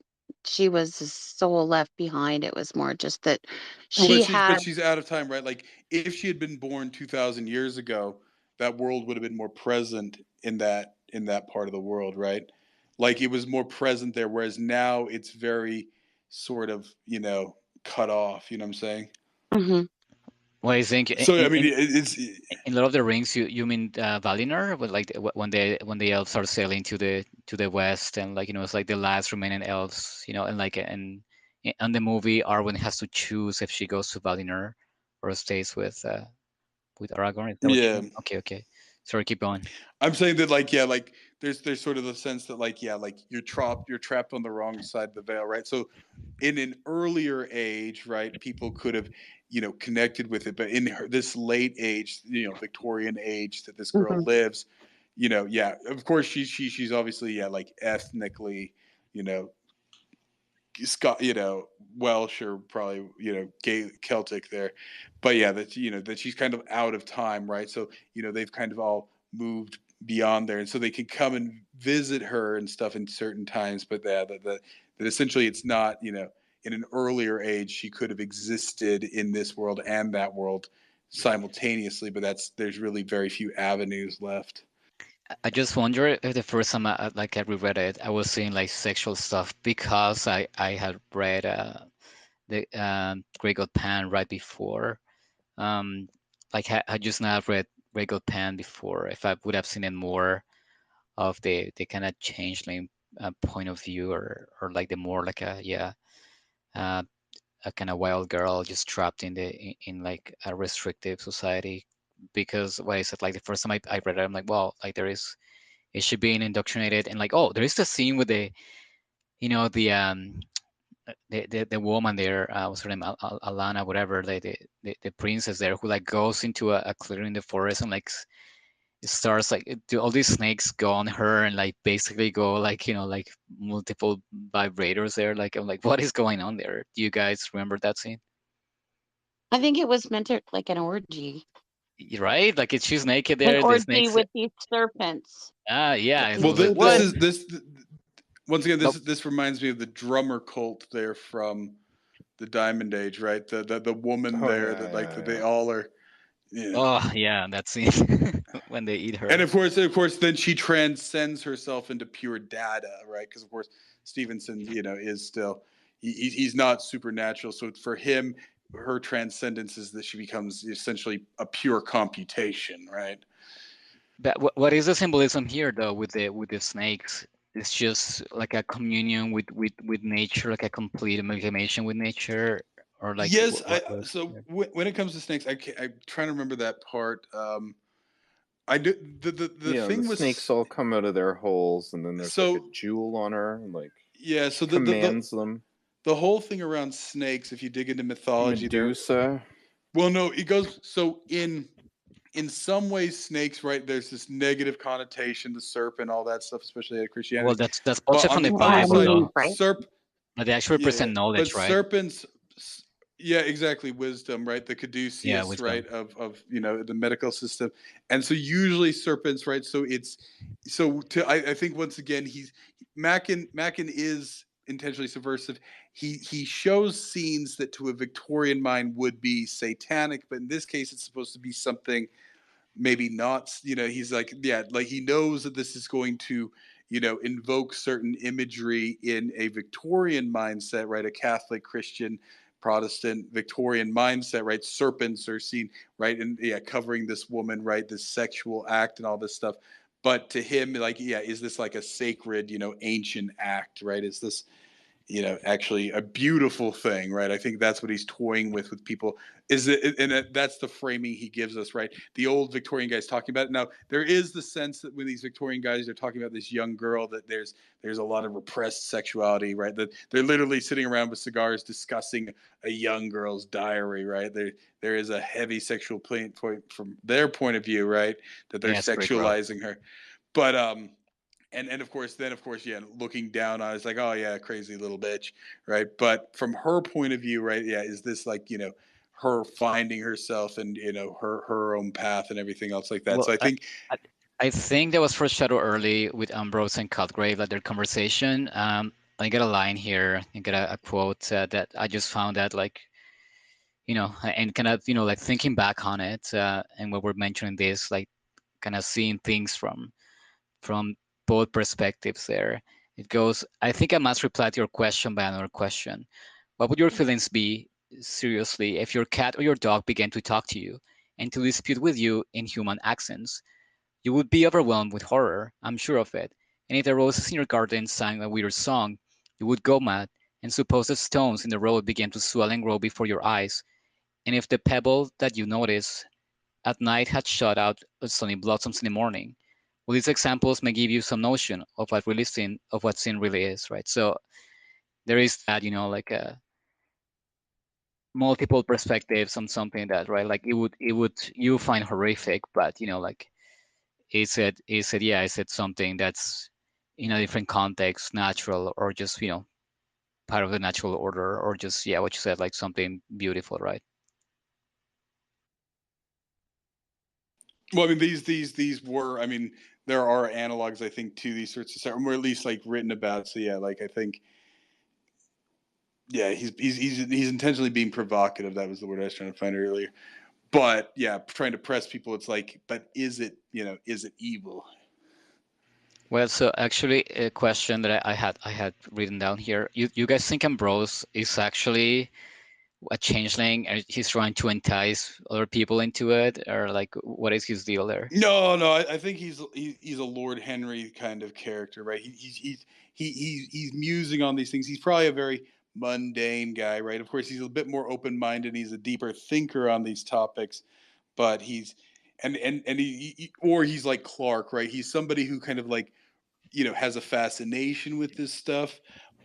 she was a soul left behind. It was more just that Well, she had, but she's out of time, right? Like if she had been born 2,000 years ago, that world would have been more present in that part of the world, right? Like it was more present there, whereas now it's very sort of cut off. You know what I'm saying? mhm. Well, I think So I mean, it's in Lord of the Rings, you mean Valinor, with like when the elves start sailing to the west, and like it's like the last remaining elves, and like and the movie, Arwen has to choose if she goes to Valinor or stays with Aragorn. Is that what you yeah. mean? Okay, okay. Sorry, keep going. I'm saying that like yeah, like there's sort of the sense that like yeah, like you're trapped on the wrong side of the veil, right? So in an earlier age, right, people could have, connected with it, but in this late age, Victorian age that this girl Mhm. lives, yeah, of course she's obviously yeah, like ethnically, you know, Scott, Welsh or probably Celtic there, but yeah, that she's kind of out of time, right? So they've kind of all moved beyond there, and so they can come and visit her and stuff in certain times. But yeah, that essentially it's not in an earlier age she could have existed in this world and that world simultaneously, but there's really very few avenues left. I just wonder if the first time I reread it, I was seeing like sexual stuff because I had read the Grey God Pan right before. Um, like I just now read Grey Goat Pan before, if I would have seen it more of the kind of changeling point of view, or like the more like a kind of wild girl just trapped in like a restrictive society. Because what I said, like the first time I read it, I'm like, well, like is she being indoctrinated? And like, oh, there is the scene with the, the woman there, what's her name, Alana, whatever, the princess there, who like goes into a clearing in the forest and like starts like all these snakes go on her and like basically go like, like multiple vibrators there. Like, I'm like, what is going on there? Do you guys remember that scene? I think it was meant to like an orgy. Right? Like she's naked An there, the orgy snakes. with these serpents. Yeah. And I Well, was like, this what? is this once again. Nope. This reminds me of the drummer cult there from the Diamond Age, right? The woman Oh there yeah, that like yeah, they yeah. all are. Yeah. Oh yeah, that scene when they eat And her. of course, then she transcends herself into pure data, right? Because of course, Stevenson, is still he's not supernatural. So for him, her transcendence is that she becomes essentially a pure computation, right? But what is the symbolism here though with the snakes? It's just like a communion with nature, like a complete amalgamation with nature, or like Yes, what? so when it comes to snakes, I'm trying to remember that part. I do the Yeah, and the thing snakes was all come out of their holes, and then there's like a so jewel on her, and like yeah, so commands them. the whole thing around snakes, if you dig into mythology, there. Medusa. Well, no, it goes so in some ways, snakes, right? There's this negative connotation, the serpent, all that stuff, especially out of Well, Christianity. that's But bullshit on from the the other Bible side, Family, though. right? But they actually yeah, represent but knowledge, right? serpents, yeah, exactly, wisdom, right? The Yeah, caduceus, wisdom. right, of the medical system, and so usually serpents, right? So it's so to I think once again Machen is intentionally subversive. He shows scenes that to a Victorian mind would be satanic, but in this case, it's supposed to be something maybe not. He's like, yeah, like he knows that this is going to invoke certain imagery in a Victorian mindset, right? A Catholic, Christian, Protestant, Victorian mindset, right? Serpents are seen, right? And yeah, covering this woman, right? This sexual act and all this stuff. But to him, like, yeah, is this like a sacred, ancient act, right? Is this actually a beautiful thing, right? I think that's what he's toying with people. Is it, and that's the framing he gives us, right? The old Victorian guys talking about it. Now there is the sense that when these Victorian guys are talking about this young girl, that there's a lot of repressed sexuality, right? That they're literally sitting around with cigars discussing a young girl's diary, right? There is a heavy sexual point from their point of view, right? That they're Yeah, it's pretty gross. sexualizing her, but and of course, yeah, looking down on it, it's like, oh yeah, crazy little bitch, right? But from her point of view, right, yeah, is this like her finding herself and her own path and everything else like that? Well, So I think I, I think that was foreshadowed early with Ambrose and Cutgrave, like their conversation. I got a line here, I got a quote that I just found that like, and kind of, like thinking back on it, and what we're mentioning this, like kind of seeing things from both perspectives there. It goes, I think I must reply to your question by another question. What would your feelings be, seriously, if your cat or your dog began to talk to you and to dispute with you in human accents? You would be overwhelmed with horror, I'm sure of it. And if the roses in your garden sang a weird song, you would go mad and suppose the stones in the road began to swell and grow before your eyes. And if the pebble that you noticed at night had shot out sunny blossoms in the morning. Well, these examples may give you some notion of what sin really is, right? So there is that, like multiple perspectives on something that, right? Like you find horrific, but like is it something that's in a different context, natural, or just part of the natural order, or just what you said, like something beautiful, right? well, I mean these were, I mean, there are analogs, I think, to these sorts of stuff, or at least like written about. So yeah, like I think, yeah, he's intentionally being provocative. That was the word I was trying to find earlier. But yeah, trying to press people, it's like, but is it is it evil? Well, so actually, a question that I had written down here. You guys think Ambrose is actually a changeling, and he's trying to entice other people into it, or like what is his deal there? No, no, I think he's a Lord Henry kind of character, right? He's musing on these things. He's probably a very mundane guy, right? Of course, he's a bit more open minded. He's a deeper thinker on these topics, but he's and or he's like Clark, right? He's somebody who kind of like has a fascination with this stuff,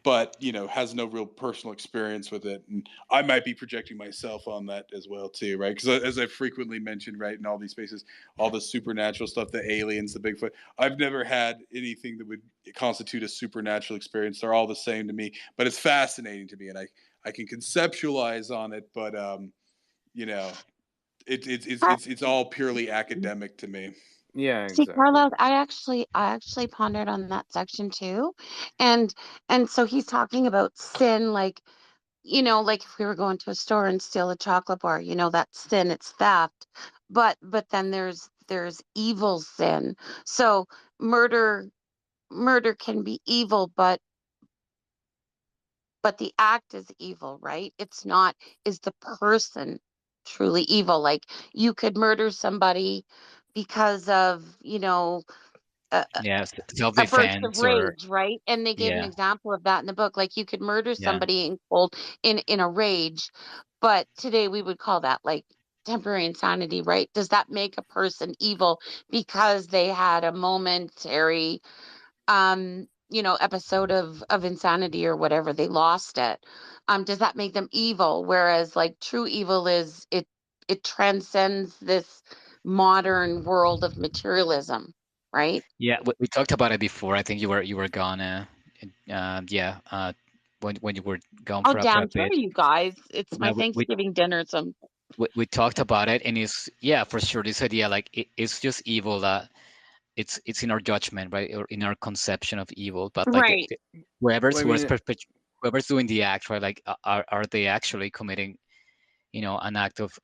but has no real personal experience with it. And I might be projecting myself on that as well too, right? Because as I frequently mentioned, right, in all these spaces, all the supernatural stuff, the aliens, the Bigfoot, I've never had anything that would constitute a supernatural experience. They're all the same to me, but it's fascinating to me, and I can conceptualize on it, but you know it's all purely academic to me. Yeah, See, exactly. Carlos, I actually pondered on that section too. And so he's talking about sin, like, like if we were going to a store and steal a chocolate bar, that's sin, it's theft. But then there's evil sin. So murder can be evil, but the act is evil, right? It's not, is the person truly evil? Like, you could murder somebody because of, Yeah, a burst of self-defense, or rage, right? And they gave an yeah, example of that in the book. Like, you could murder yeah, somebody in a rage, but today we would call that like temporary insanity, right? Does that make a person evil because they had a momentary episode of insanity or whatever, they lost it? Does that make them evil? Whereas like true evil is it transcends this modern world of materialism, right? yeah. We talked about it before. I think you were gone. Yeah. When you were gone Oh, for a damn, bit. sorry, you guys. It's Yeah, my Thanksgiving dinner, so we talked about it, and it's, yeah, for sure, this idea, like, it's just evil, that it's in our judgment, right, or in our conception of evil. But like right. Well, whoever's I whoever's mean, perpet- whoever's doing the act, right, like, are they actually committing, an act of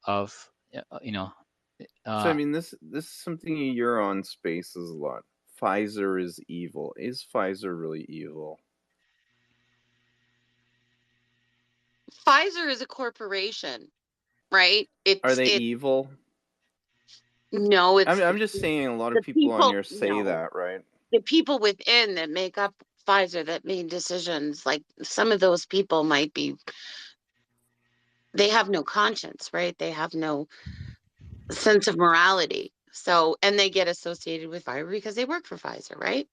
you know so I uh mean, this is something you're on spaces a lot. Pfizer is evil. Is Pfizer really evil? Pfizer is a corporation, right? Are It's they it evil? No, it's I'm just saying a lot of the people on people, here say no, that, right? the people within that make up Pfizer that made decisions. Like, some of those people might be, they have no conscience, right? They have no sense of morality. So, and they get associated with Pfizer because they work for Pfizer, right?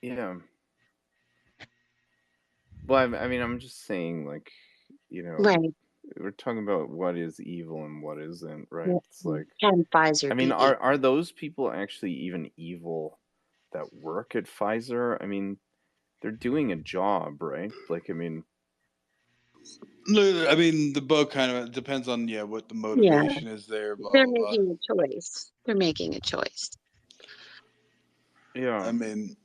Yeah. Well, I mean, I'm just saying, like, Right. we're talking about what is evil and what isn't, right? Yeah. It's like, Can I Pfizer mean, be are evil? those people actually even evil that work at Pfizer? I mean, they're doing a job, right? Like, I mean, No, I mean, the book kind of depends on what the Yeah, motivation is there. Blah they're blah blah. making a choice. They're making a choice. yeah. I mean,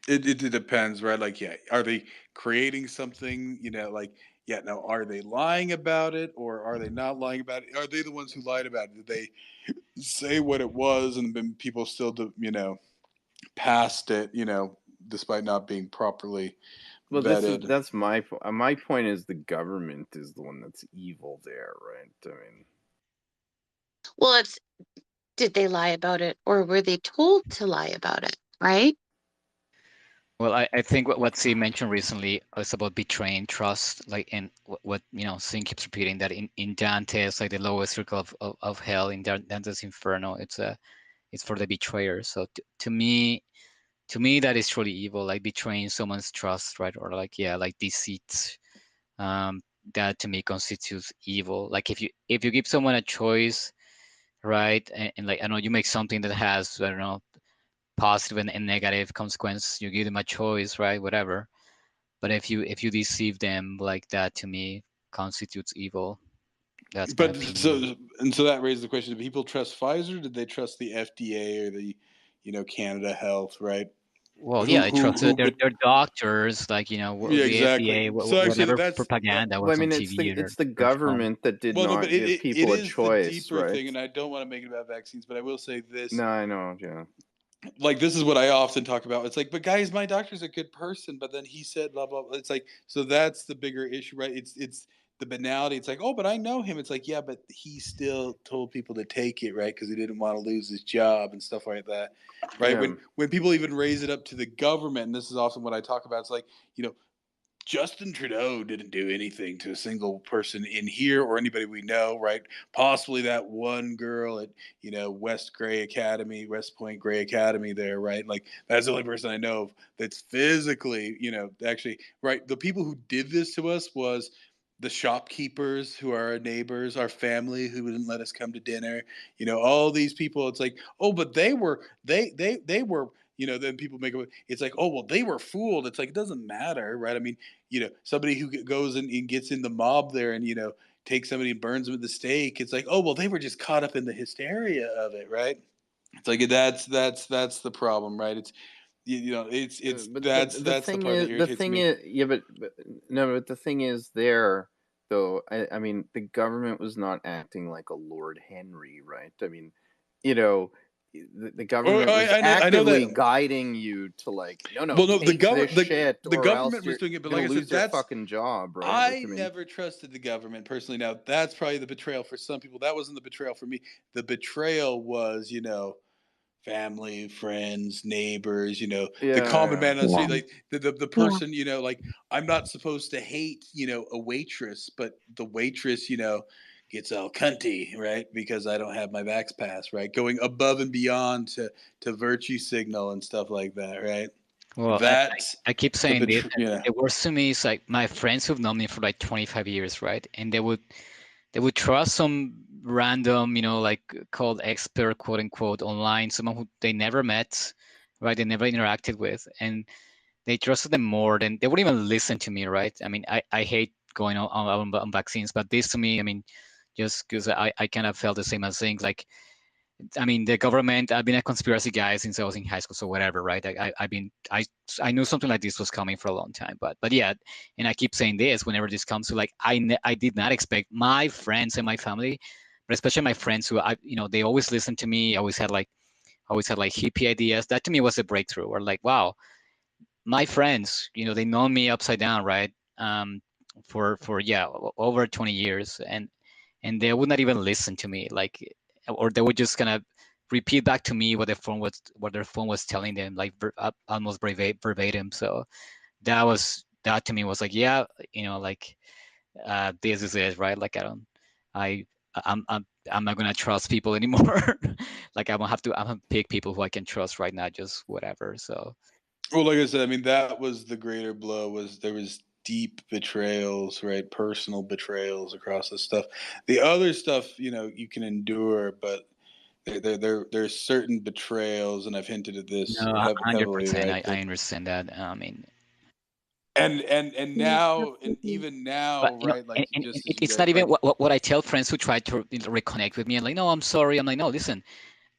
it depends, right? Like, yeah, are they creating something? Like, yeah, now are they lying about it, or are they not lying about it? Are they the ones who lied about it? Did they say what it was, and then people still, passed it, despite not being properly Well, vetted? that's my point is the government is the one that's evil there, right? I mean, Well, it's, did they lie about it or were they told to lie about it, right? well, I think what C mentioned recently is about betraying trust, like, and what Sin keeps repeating, that in Dante's, like, the lowest circle of hell, in Dante's Inferno, it's for the betrayer. So to me that is truly evil, like betraying someone's trust, right, or like, yeah, like deceit. um that to me constitutes evil. Like, if you give someone a choice, right, and like, I don't know, you make something that has, I don't know, positive and negative consequence, you give them a choice, right, whatever. But if you deceive them, like, that to me constitutes evil. That's my But opinion. so that raises the question: did people trust Pfizer? Did they trust the FDA or the, Canada Health? Right? Well, Who yeah, I who trust who? their doctors, like, Yeah, the FDA, exactly. So actually, whatever that's propaganda well, I was on mean, TV it's the or film. government that did well, no, but not give it people a is the choice, deeper right? thing, and I don't want to make it about vaccines, but I will say this: No, I know, yeah. like, this is what I often talk about. It's like, but guys, my doctor's a good person, but then he said blah blah blah. It's like, so that's the bigger issue, right? It's the banality. It's like, oh, but I know him. It's like, yeah, but he still told people to take it, right? Because he didn't want to lose his job and stuff like that, right? Yeah. When people even raise it up to the government, and this is often what I talk about. It's like, Justin Trudeau didn't do anything to a single person in here or anybody we know, right? Possibly that one girl at, West Point Gray Academy there, right? Like, that's the only person I know of that's physically, actually, right? The people who did this to us was the shopkeepers who are our neighbors, our family who wouldn't let us come to dinner, all these people. It's like, oh, but they were, then people make it's like, oh, well, they were fooled. It's like, it doesn't matter, right? I mean, somebody who goes and gets in the mob there and, takes somebody and burns them at the stake. It's like, oh, well, they were just caught up in the hysteria of it, right? It's like, that's the problem, right? It's, it's but the that's the thing part that is, irritates me. yeah, but no, but the thing is there though. I mean, the government was not acting like a Lord Henry, right? I mean, you know, the Oh, government was I know actively that. guiding you to like, no, Well, no, take this shit, the or else government was you're doing it, but like gonna I said, lose your that's fucking job, right? Like, I I mean, never trusted the government personally. Now, that's probably the betrayal for some people. That wasn't the betrayal for me. The betrayal was, family, friends, neighbors, the common yeah, man on the Yeah. street, like the Yeah. person, like, I'm not supposed to hate, a waitress, but the waitress, gets all cunty, right? Because I don't have my vax pass, right? Going above and beyond to virtue signal and stuff like that, right? Well, That's I keep the saying this, betray. and Yeah. the worst to me is like my friends who've known me for like 25 years, right? And they would trust some random, like called expert, quote unquote, online, someone who they never met, right? They never interacted with, and they trusted them more than they wouldn't even listen to me, right? I mean, I hate going on vaccines, but this to me, I mean, just because I kind of felt the same as things like, I mean, the government. I've been a conspiracy guy since I was in high school, so whatever, right? I knew something like this was coming for a long time, but yeah, and I keep saying this whenever this comes to like, I did not expect my friends and my family, but especially my friends who they always listened to me, always had like hippie ideas. That to me was a breakthrough. Or like, wow, my friends, they know me upside down, right? For yeah, over 20 years, and they would not even listen to me, like, or they would just kind of repeat back to me what their phone was telling them, like almost verbatim. So that to me was like, yeah, like, this is it, right? Like, I I'm not gonna trust people anymore. Like, I'm gonna pick people who I can trust right now, just whatever. So Well, like I said, I mean, that was the greater blow. Was there was deep betrayals, right? Personal betrayals across this stuff. The other stuff, you can endure, but there's certain betrayals, and I've hinted at this no, heavily, 100%. right? I understand that. I mean, And Yeah, now, and absolutely. even but now, right? and, Like, and just as you it's guys, not even like, what I tell friends who try to reconnect with me and like, no, I'm sorry. I'm like, no, listen,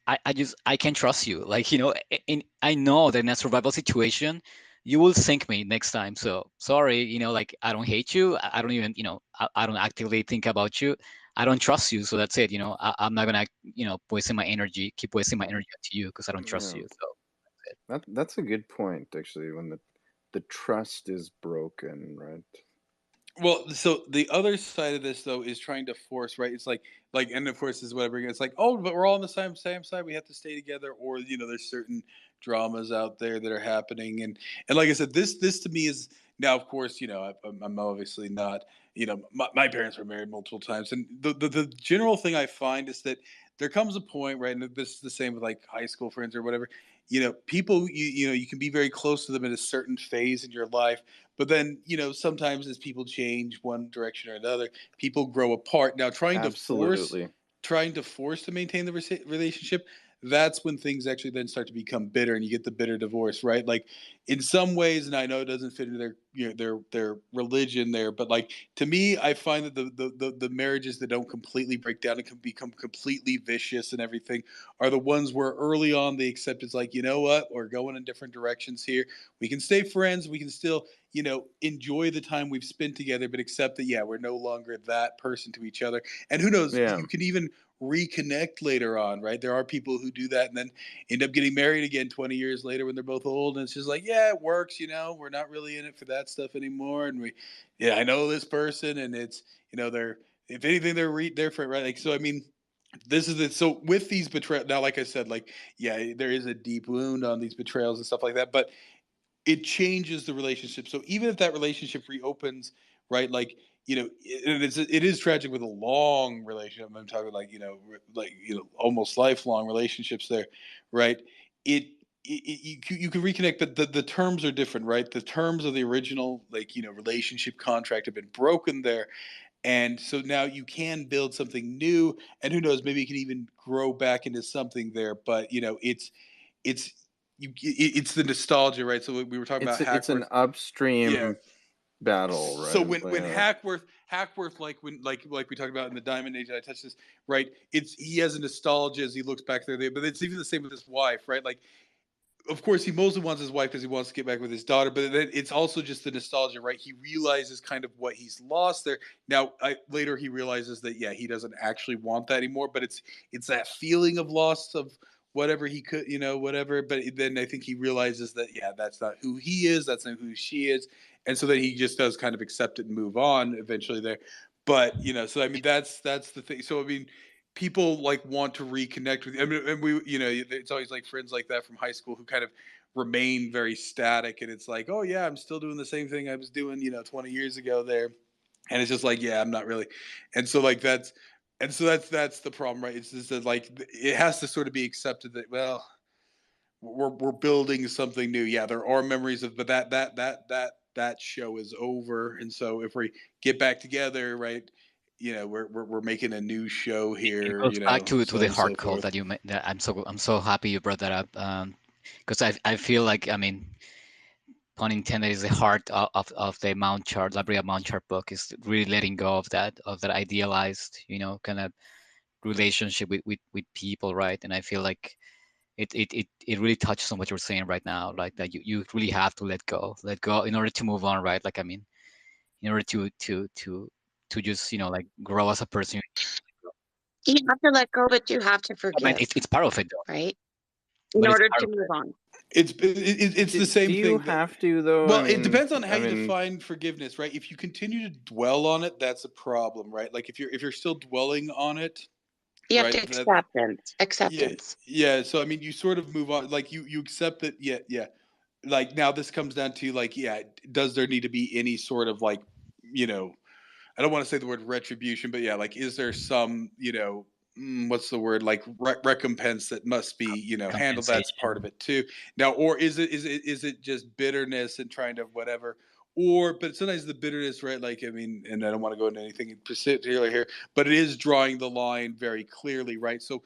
I can trust you. Like, I know that in a survival situation, you will sink me next time. So sorry, like, I don't hate you. I don't even, I don't actively think about you. I don't trust you. So that's it. I'm not gonna, keep wasting my energy to you because I don't trust yeah. you. So that's it. That's a good point, actually. When the trust is broken, right? well, so the other side of this though is trying to force, right? It's like, and of course, this is what I bring. It's like, oh, but we're all on the same side. We have to stay together, or there's certain dramas out there that are happening, and like I said, this to me is now, of course, I'm obviously not, my parents were married multiple times, and the general thing I find is that there comes a point, right? And this is the same with like high school friends or whatever. People, you can be very close to them in a certain phase in your life, but then, sometimes as people change one direction or another, people grow apart. Now, Absolutely. trying to force to maintain the relationship, that's when things actually then start to become bitter, and you get the bitter divorce, right? Like, in some ways, and I know it doesn't fit into their their religion there. But like to me, I find that the marriages that don't completely break down and can become completely vicious and everything are the ones where early on they accept it's like, you know what, we're going in different directions here. We can stay friends. We can still, enjoy the time we've spent together, but accept that, yeah, we're no longer that person to each other. And who knows, Yeah. you can even reconnect later on, right? There are people who do that and then end up getting married again 20 years later when they're both old. And it's just like, yeah, it works. We're not really in it for that stuff anymore. And I know this person and it's, they're, if anything, they're for it, right? Like, so, I mean, this is it. So with these betrayals, now, like I said, like, yeah, there is a deep wound on these betrayals and stuff like that, but it changes the relationship. So even if that relationship reopens, right? Like, it is tragic with a long relationship. I'm talking like, almost lifelong relationships there, right? You can reconnect, but the terms are different, right? The terms of the original, like, relationship contract have been broken there. And so now you can build something new, and who knows, maybe you can even grow back into something there. But it's it's the nostalgia, right? So we were talking about It's an Hackworth. Yeah. upstream battle, So right? when Hackworth, like we talked about in the Diamond Age, I touched this, right? He has a nostalgia as he looks back there, but it's even the same with his wife, right? Like, of course, he mostly wants his wife because he wants to get back with his daughter, but then it's also just the nostalgia, right? He realizes kind of what he's lost there. Now, later he realizes that, yeah, he doesn't actually want that anymore, but it's that feeling of loss of whatever he could, whatever. But then I think he realizes that, yeah, that's not who he is, that's not who she is, and so then he just does kind of accept it and move on eventually there. But so I mean, that's the thing. So I mean, people like want to reconnect with you. I mean, and it's always like friends like that from high school who kind of remain very static, and it's like, oh yeah, I'm still doing the same thing I was doing 20 years ago there. And it's just like, yeah, I'm not really. And so like that's the problem, right? It's just that, like, it has to sort of be accepted that, well, we're building something new. Yeah, there are memories of, but that show is over. And so if we get back together, right, we're making a new show It here, goes back to so on the and so hard call forth. that that I'm so happy you brought that up, because I feel like, I mean, pun intended, is the heart of the Mount Chart, Labria Mount Chart book, is really letting go of that idealized, kind of relationship with people, right? And I feel like it really touches on what you're saying right now, like that you really have to let go in order to move on, right? Like, I mean, in order to just, like, grow as a person. You have to let go, but you have to I mean, forgive, it's part of it though, right? In but it's order part to of move on. It's the Do same you thing that, have to though? well, it depends on how I you mean, define forgiveness, right? If you continue to dwell on it, that's a problem, right? Like if you're still dwelling on it, You have to right? acceptance. Yeah, Acceptance. yeah. So I mean, you sort of move on, like you accept that. Yeah, yeah. Like now, this comes down to, like, yeah, does there need to be any sort of, like, you know, I don't want to say the word retribution, but yeah, like, is there some, what's the word, like, recompense that must be, handled? That's part of compensation. it too. Now, or is it just bitterness and trying to whatever? Or, but sometimes the bitterness, right? Like, I mean, and I don't want to go into anything in particular here, but it is drawing the line very clearly, right? So,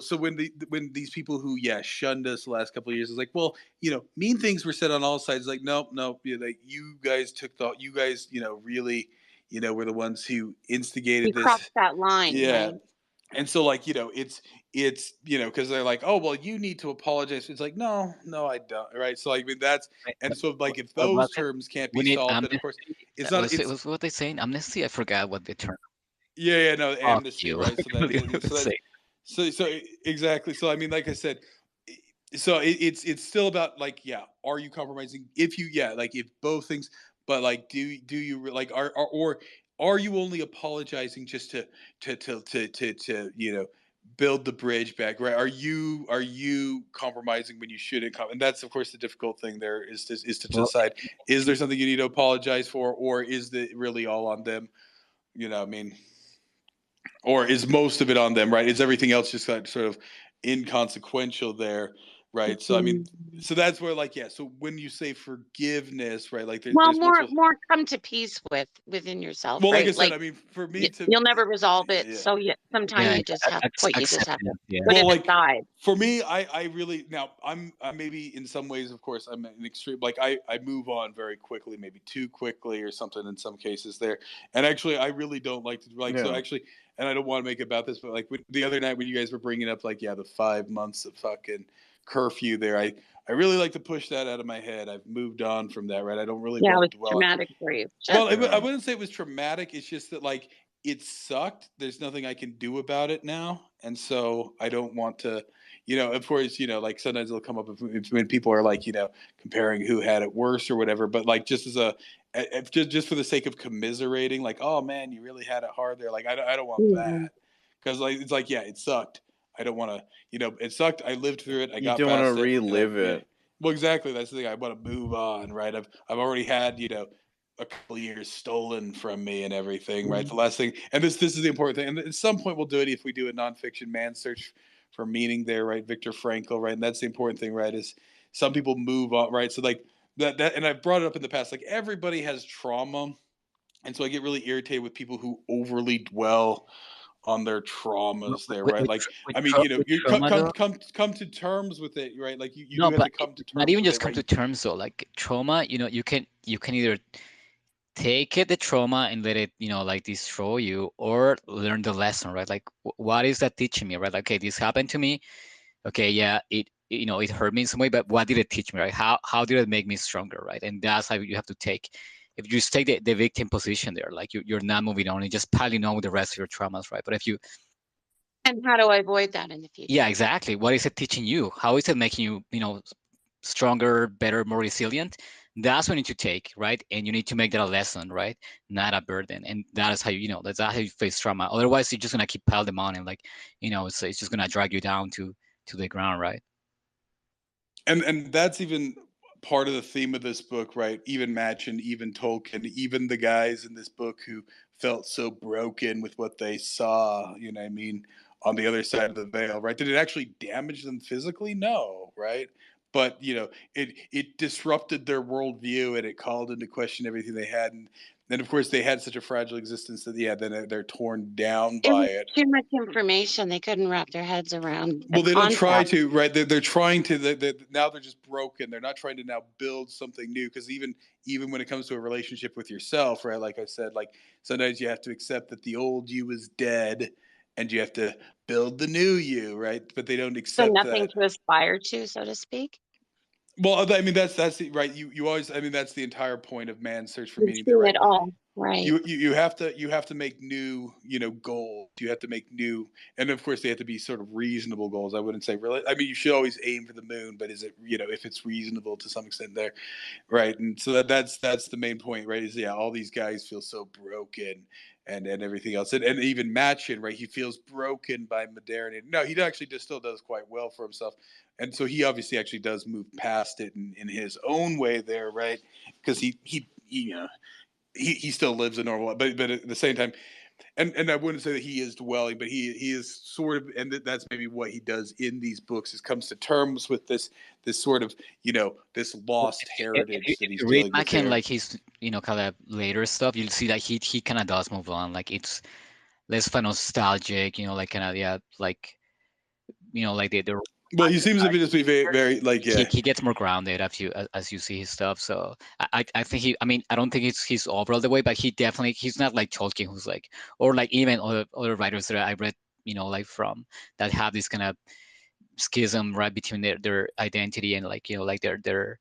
so when these people who, yeah, shunned us the last couple of years is like, well, mean things were said on all sides. Like, nope, nope. Like, you guys you guys, really, were the ones who You instigated cross this. that line, Yeah. right? And so, like, it's because they're like, oh well, you need to apologize. It's like, no, no, I don't, right? So, like, I mean, that's, Right, and so, like, if what was those it? terms can't be We need solved, then of course amnesty. it's not, Was it it's, was what they saying? Amnesty? I forgot what the term. yeah, yeah, no, Fuck amnesty, you. I right? So that, really want to so say. that's, exactly. So I mean, like I said, so it's still about, like, yeah, are you compromising? If you, yeah, like, if both things, but like, do you like, or are you only apologizing just to build the bridge back, right? Are you compromising when you shouldn't and that's, of course, the difficult thing there is to Well, decide, is there something you need to apologize for, or is it really all on them? I mean, or is most of it on them, right? Is everything else just, like, sort of inconsequential there? right? So I mean, so that's where like so when you say forgiveness, right? Like Well, there's multiple. more come to peace within yourself, Well, like I right? said, Like I mean, for me to you'll never resolve it, yeah. so sometimes Yeah, you just have you just have to acceptance. Yeah. put Well, it like aside. for me, I really now I maybe in some ways, of course, I'm an extreme. Like I move on very quickly, maybe too quickly or something in some cases there. And actually, I really don't like to like so Yeah. actually, and I don't want to make it about this, but like the other night when you guys were bringing up like the 5 months of fucking curfew there, I really like to push that out of my head. I've moved on from that, right? I don't really Yeah, it want was to dwell. traumatic for you. Shit. Well, I Yeah. wouldn't say it was traumatic. It's just that like it sucked. There's nothing I can do about it now, and so I don't want to. Of course, like sometimes it'll come up when people are like, comparing who had it worse or whatever. But like, just as just for the sake of commiserating, like, oh man, you really had it hard there. Like, I don't want Yeah. that because like it's like, yeah, it sucked. I don't want to, it sucked. I lived through it. I You got don't want to past it. relive Yeah. it. Well, exactly. That's the thing. I want to move on, right? I've already had, a couple of years stolen from me and everything, right? The last thing, and this is the important thing. And at some point, we'll do it if we do a nonfiction man search for meaning there, right? Viktor Frankl, right? And that's the important thing, right? Is some people move on, right? So like that, and I've brought it up in the past. Like everybody has trauma, and so I get really irritated with people who overly dwell on their traumas there, right? Like I mean, With you trauma though. come to terms with it, right? Like you No, do have but to come to not terms even with just it, come to right? terms though. Like trauma, you can either take it the trauma and let it like destroy you, or learn the lesson, right? Like what is that teaching me, right? Like, okay, this happened to me. Okay, yeah, it hurt me in some way, but what did it teach me, right? How did it make me stronger, right? And that's how you have to take. If you just take the victim position there, like you're not moving on, you're just piling on with the rest of your traumas, right? But if you, And how do I avoid that in the yeah, future? exactly, what is it teaching you? How is it making you, stronger, better, more resilient? That's what you need to take, right? And you need to make that a lesson, right? Not a burden. And that is how that's how you face trauma. Otherwise, you're just gonna keep piling them on, and like, it's just gonna drag you down to the ground, right? And that's even part of the theme of this book, right? Even Machen, even Tolkien, even the guys in this book who felt so broken with what they saw, what I mean, on the other side of the veil, right? Did it actually damage them physically? No, right? But it disrupted their worldview and it called into question everything they had. And then of course they had such a fragile existence that then they're torn down It by was it. too much information. They couldn't wrap their heads around the Well, they don't try concept. to, right? They're trying to. Now they're just broken. They're not trying to now build something new. Because even when it comes to a relationship with yourself, right? Like I said, like sometimes you have to accept that the old you is dead, and you have to build the new you, right? But they don't So accept nothing that. to aspire to, so to speak. Well, I mean that's the, right. You always. I mean that's the entire point of man's search for You've meaning. There, seen right? it all. Right. You have to make new goals. You have to make new, and of course they have to be sort of reasonable goals. I wouldn't say really. I mean you should always aim for the moon, but is it if it's reasonable to some extent there, right? And so that's the main point, right? Is all these guys feel so broken and everything else, and even Machen, right? He feels broken by modernity. No, he actually just still does quite well for himself, and so he obviously actually does move past it in his own way there, right? Because he still lives a normal life, but at the same time, and I wouldn't say that he is dwelling, but he is sort of, and that's maybe what he does in these books is comes to terms with this sort of this Well, lost heritage that if he's you read dealing with Machen, there. like his kind of later stuff, you'll see that he kind of does move on. Like it's less fun nostalgic, like kind of, yeah, like like the Well, he seems to be just be very, very like he gets more grounded as you see his stuff. So I think I mean, I don't think he's overall the way, but he's not like Tolkien, who's like, or like even other writers that I read, like from that have this kind of schism right between their identity and like like their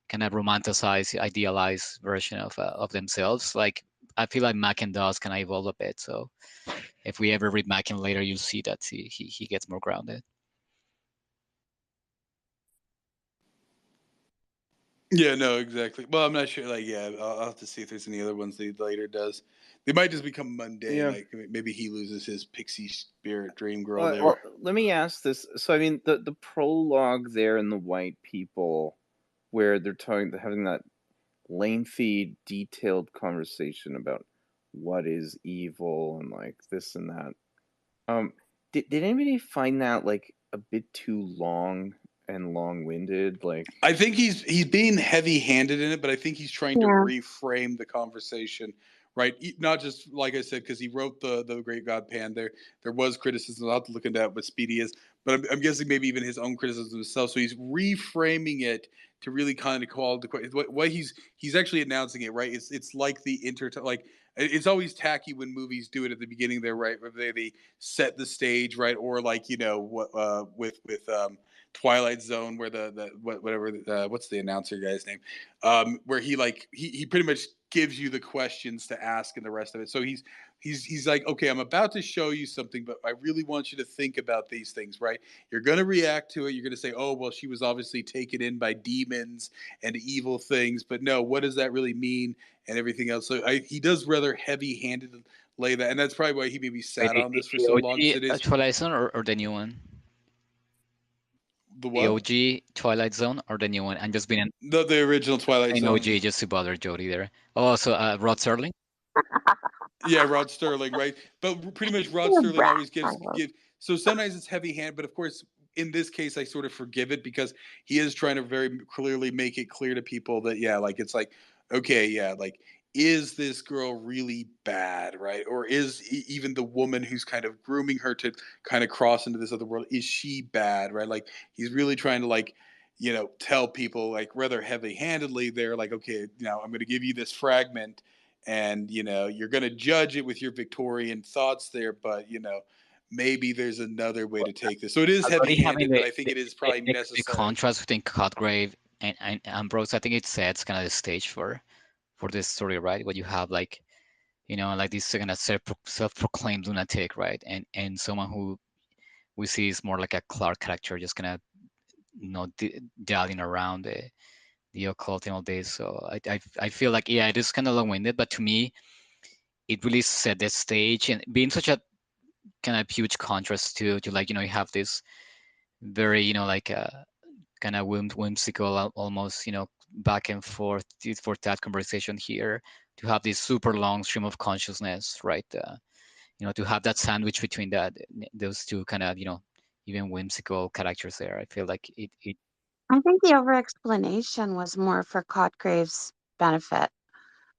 kind of romanticized, idealized version of themselves. Like I feel like Machen does kind of evolve a bit. So if we ever read Machen later, you'll see that he gets more grounded. Yeah, no, exactly. Well, I'm not sure. Like, yeah, I'll have to see if there's any other ones that he later does. They might just become mundane. Yeah. Like maybe he loses his pixie spirit, dream girl Well, there. let me ask this. So, I mean, the prologue there in the White People, where they're having that lengthy, detailed conversation about what is evil and like this and that. Did anybody find that like a bit too long and long-winded. Like, I think he's being heavy-handed in it, but I think he's trying to Yeah. reframe the conversation, right? Not just like I said, because he wrote the Great God Pan. There was criticism. I'll have to look into that what Speedy is, but I'm guessing maybe even his own criticism himself. So he's reframing it to really kind of call the question. What he's actually announcing it, right? It's like the like it's always tacky when movies do it at the beginning there, right? Where they set the stage, right? Or like what with Twilight Zone, where whatever what's the announcer guy's name, where he pretty much gives you the questions to ask and the rest of it. So he's like, okay, I'm about to show you something, but I really want you to think about these things, right? You're gonna react to it. You're gonna say, oh well, she was obviously taken in by demons and evil things, but no, what does that really mean and everything else? So he does rather heavy-handed lay that, and that's probably why he maybe Wait, sat on this for so long. OG Because it is Twilight Zone or the new one? the The what? OG Twilight Zone or the new one? I'm just being The original Twilight an Zone. OG just to bother Jody there. Oh, so Rod Serling? Yeah, Rod Sterling, right? But pretty much Rod You're a Sterling brat, always Carlos. so sometimes it's heavy hand, but of course in this case I sort of forgive it because he is trying to very clearly make it clear to people that yeah, like it's like okay, yeah, like is this girl really bad, right? Or is even the woman who's kind of grooming her to kind of cross into this other world, is she bad, right? Like he's really trying to like tell people like rather heavy-handedly they're like okay, now I'm going to give you this fragment and you're going to judge it with your Victorian thoughts there, but maybe there's another way to take this. So it is Already having heavy-handed, but I think it is probably the necessary. contrast between Cutgrave and Ambrose, I think it sets kind of the stage for this story, right? Where you have like like this kind of self-proclaimed lunatic, right? And someone who we see is more like a Clark character, just kind of dallying around the occult and all this. So I feel like yeah, it is kind of long-winded, but to me, it really set the stage and being such a kind of huge contrast to like you have this very like kind of whimsical almost back and forth for that conversation here to have this super long stream of consciousness, right? To have that sandwich between those two kind of even whimsical characters there. I feel like it I think the over explanation was more for Cotgrave's benefit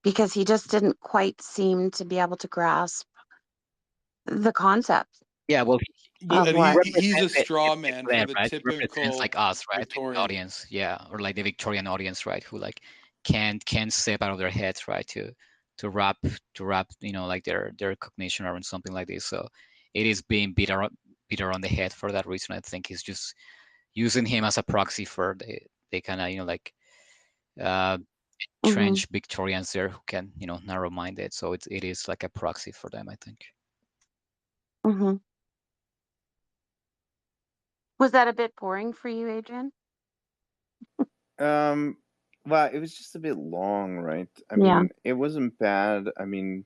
because he just didn't quite seem to be able to grasp the concept yeah, well, Well, of and he what. he's a represents straw the man for pleb, the right? He represents like typical us, right? Like the Victorian. audience, yeah, or like the Victorian audience, right? Who like can't step out of their heads, right? To wrap like their cognition around something like this. So it is being beat around the head for that reason. I think he's just using him as a proxy for the kind of like uh Hmm. trench Victorians there who can narrow minded. So it is like a proxy for them, I think. Hmm. Was that a bit boring for you, Adrian? well, it was just a bit long, right? I Yeah. mean, it wasn't bad. I mean,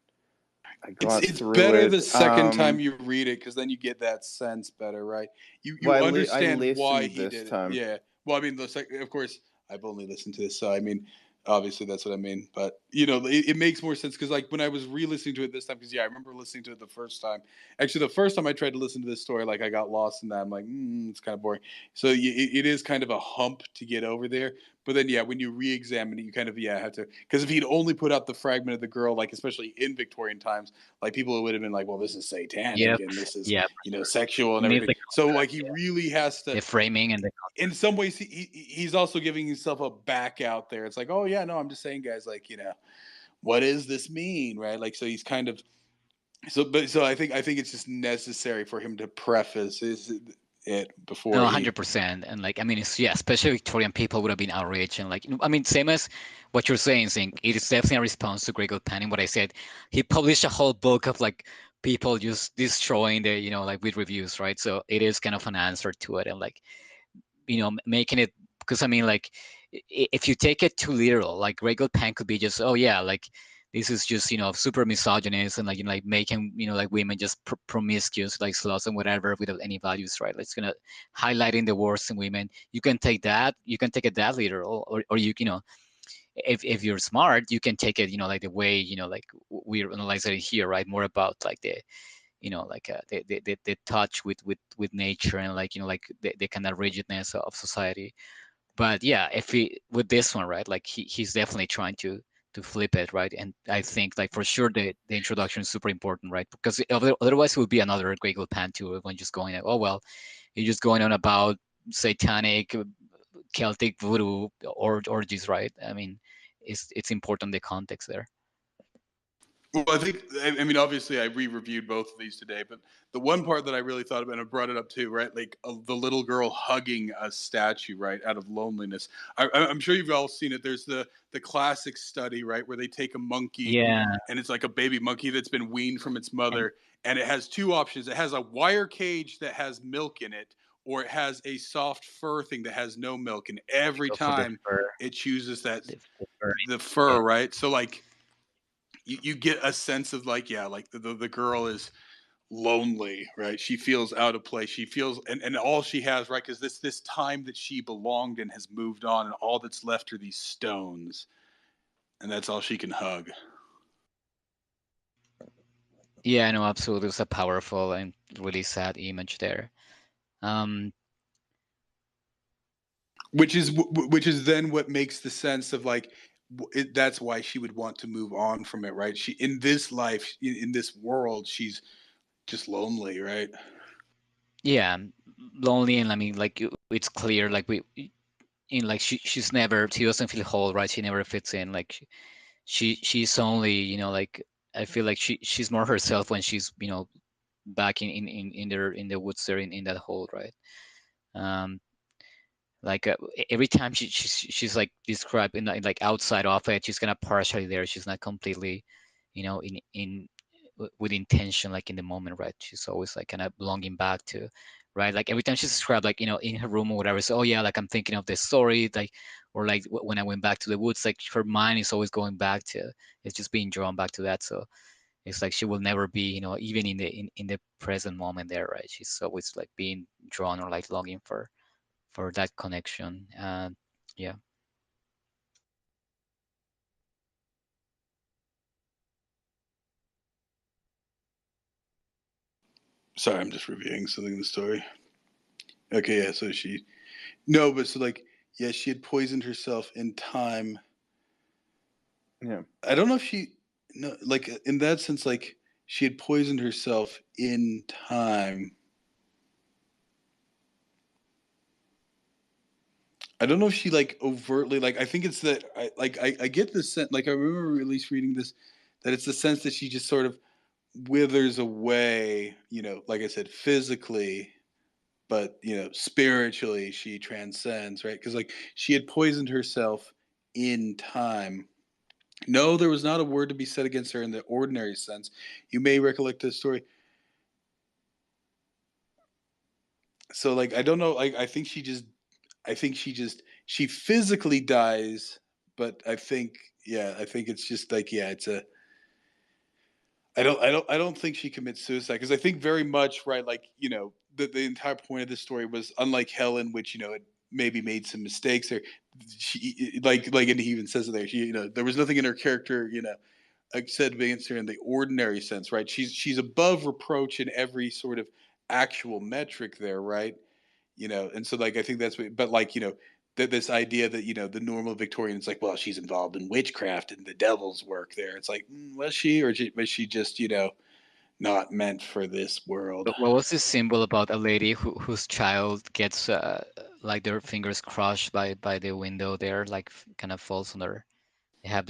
I got It's through better the it. second time you read it because then you get that sense better, right? You Well, I understand why listened he this did it. time. Yeah. Well, I mean, of course, I've only listened to this, so I mean, obviously that's what I mean. But it makes more sense because like when I was re-listening to it this time, because yeah, I remember listening to it the first time. Actually, the first time I tried to listen to this story, like I got lost in that. I'm like, it's kind of boring. So it is kind of a hump to get over there. But then yeah, when you re-examine it, you kind of have to because if he'd only put out the fragment of the girl, like especially in Victorian times, like people would have been like, well, this is satanic Yep. and this is Yeah. sexual and It needs everything. the So like contrast, he yeah. really has to The framing and the in some ways he's also giving himself a back out there. It's like, oh yeah, no, I'm just saying, guys, like what does this mean, right? Like so he's kind of so I think it's just necessary for him to preface it No, before he 100%. And like, I mean, it's, yeah, especially Victorian people would have been outraged. And like, I mean, same as what you're saying, Zink, it is definitely a response to Gregor Panning. What I said, he published a whole book of like people just destroying the, like with reviews, right? So it is kind of an answer to it. And like, making it, because I mean, like, if you take it too literal, like Gregor Pan could be just, oh yeah, like, this is just super misogynist and like like making like women just promiscuous like sluts and whatever without any values, right? Like, it's gonna highlighting the worst in women. You can take it that literal, or if you're smart, you can take it like the way like we're analyzing it here, right? More about like the like they touch with nature, and like like the kind of rigidness of society. But yeah, if he with this one, right, like he's definitely trying to flip it, right? And I think like for sure the introduction is super important, right? Because otherwise it would be another Grey Goat Pan too, when just going, oh well, you're just going on about satanic Celtic voodoo or orgies, right? I mean, it's important the context there. Well, I think, I mean, obviously, I re-reviewed both of these today, but the one part that I really thought about, and I brought it up too, right? Like the little girl hugging a statue, right, out of loneliness. I'm sure you've all seen it. There's the classic study, right, where they take a monkey, Yeah, and it's like a baby monkey that's been weaned from its and mother, and it has two options. It has a wire cage that has milk in it, or it has a soft fur thing that has no milk, and they every go for the time fur, it chooses that the fur. the Yeah, fur, right? So like you get a sense of like, yeah, like the girl is lonely, right? She feels out of place. She feels, and all she has, right, because this time that she belonged in has moved on, and all that's left are these stones, and that's all she can hug. yeah, no, absolutely. It's a powerful and really sad image there. Um, Which is then what makes the sense of like that's why she would want to move on from it, right? She in this life, in this world, she's just lonely, right? yeah, lonely, and I mean, like it's clear, like in like she doesn't feel whole, right? She never fits in. Like she's only, like I feel like she's more herself when she's, back in the woods there in that hole, right? Um, like every time she's like described like outside of it, she's kind of partially there. She's not completely, with intention, like in the moment, right? She's always like kind of belonging back to, right? Like every time she's described, like in her room or whatever, so oh yeah, like I'm thinking of this story, like, or like when I went back to the woods, like her mind is always going back to, it's just being drawn back to that. So it's like she will never be, even in the present moment there, right? She's always like being drawn or like longing for that connection. Yeah. Sorry, I'm just reviewing something in the story. Okay, yeah, so she no, but so like yeah, she had poisoned herself in time. Yeah. I don't know if she no like in that sense like she had poisoned herself in time. I don't know if she like overtly like I think it's that I get the sense like I remember at least reading this that it's the sense that she just sort of withers away, like I said, physically, but spiritually she transcends, right? Because like she had poisoned herself in time. No, there was not a word to be said against her in the ordinary sense. You may recollect this story. So like I don't know, like I think she physically dies, but I think it's just like yeah, it's a I don't think she commits suicide because I think very much right like the entire point of this story was unlike Helen, which it maybe made some mistakes there. She like and he even says it there. She there was nothing in her character said against her in the ordinary sense, right? She's above reproach in every sort of actual metric there, right? And so like I think that's what, but like that this idea that the normal Victorian is like, well, she's involved in witchcraft and the devil's work there. It's like, was she, or was she just not meant for this world? But what was this symbol about a lady whose child gets like their fingers crushed by the window there, like kind of falls on their, they have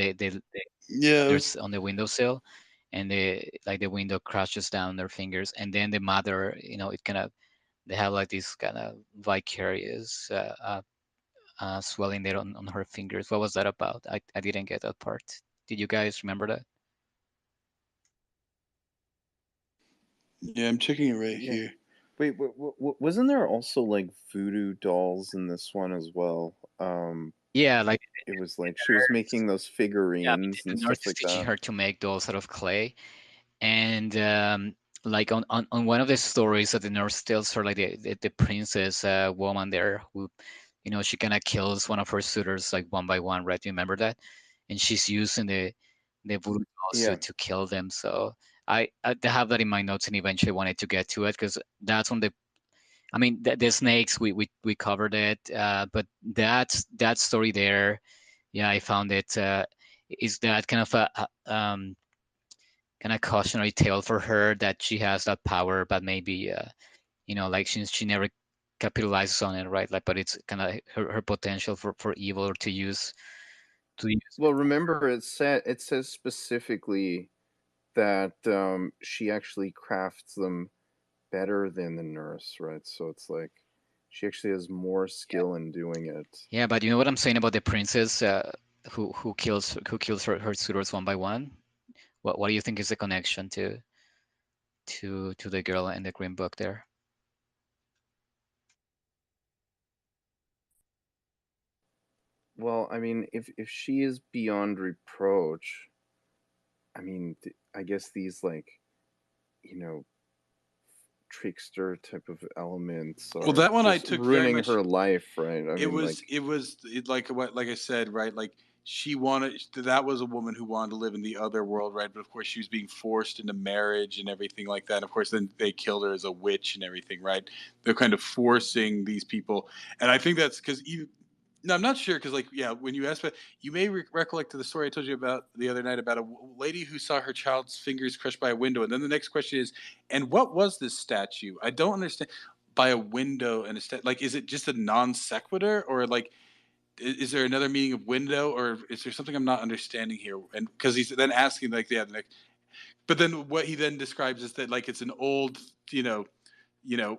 Yeah, it was, there's on the windowsill, and the window crushes down their fingers, and then the mother, it kind of, they have like this kind of vicarious swelling there on her fingers. What was that about? I didn't get that part. Did you guys remember that? yeah. I'm checking it right Yeah. here. Wait, wasn't there also like voodoo dolls in this one as well? Yeah, like It was like she was making those yeah, figurines the and nurse stuff is like teaching that. her to make dolls out of clay, and like on one of the stories that the nurse tells her, like the princess woman there who, she kind of kills one of her suitors like one by one, right? Do you remember that? And she's using the voodoo dolls Yeah. to kill them. So I have that in my notes and eventually wanted to get to it because that's on the. I mean, the snakes we covered it, but that story there, yeah, I found it is that kind of a kind of cautionary tale for her that she has that power, but maybe like she never capitalizes on it, right? Like, but it's kind of her potential for evil or to use. Well, remember it says specifically that she actually crafts them better than the nurse, right? So it's like she actually has more skill in doing it. Yeah, but you know what I'm saying about the princess who kills her suitors one by one? What do you think is the connection to the girl in the Green Book there? Well, I mean, if she is beyond reproach, I mean, I guess these like you know trickster type of elements Well, are that one I just took very ruining much. her life, right? I It mean, was like, it was like what like I said, right? Like she wanted that was a woman who wanted to live in the other world, right? But of course she was being forced into marriage and everything like that. Of course, then they killed her as a witch and everything, right? They're kind of forcing these people, and I think that's because you. No, I'm not sure because, like, yeah, when you asked, but you may recollect the story I told you about the other night about a lady who saw her child's fingers crushed by a window, and then the next question is, and what was this statue? I don't understand by a window and a like is it just a non sequitur or like is there another meaning of window or is there something I'm not understanding here? And because he's then asking like yeah the next, but then what he then describes is that like it's an old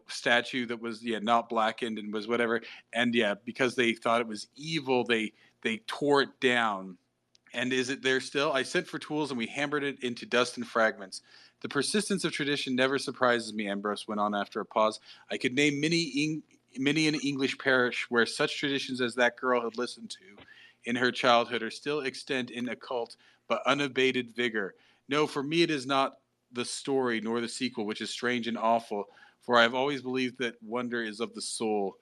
statue that was not blackened and was whatever, and yeah because they thought it was evil they tore it down. And is it there still? I sent for tools and we hammered it into dust and fragments. The persistence of tradition never surprises me, Ambrose went on after a pause. I could name many an English parish where such traditions as that girl had listened to in her childhood are still extant in occult but unabated vigor. No, for me it is not the story nor the sequel, which is strange and awful, for I have always believed that wonder is of the soul.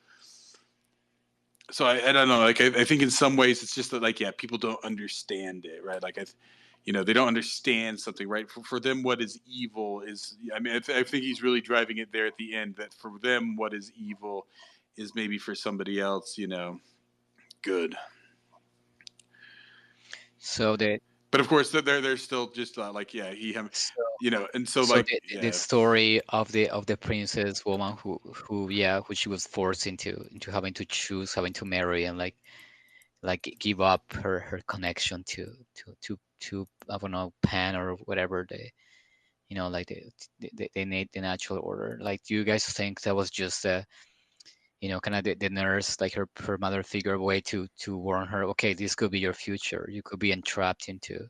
So I don't know. Like I think in some ways it's just that like yeah, people don't understand it, right? Like they don't understand something, right? For them, what is evil is. I mean, I think he's really driving it there at the end. That for them, what is evil is maybe for somebody else, good. So the But of course, they're still just like yeah, he him, so, and so so like the yeah, story of the princess woman who she was forced into having to choose, having to marry, and like give up her connection to I don't know, Pan or whatever like they need the natural order. Like, do you guys think that was just kind of the nurse, like her mother figure way to warn her, okay, this could be your future. You could be entrapped into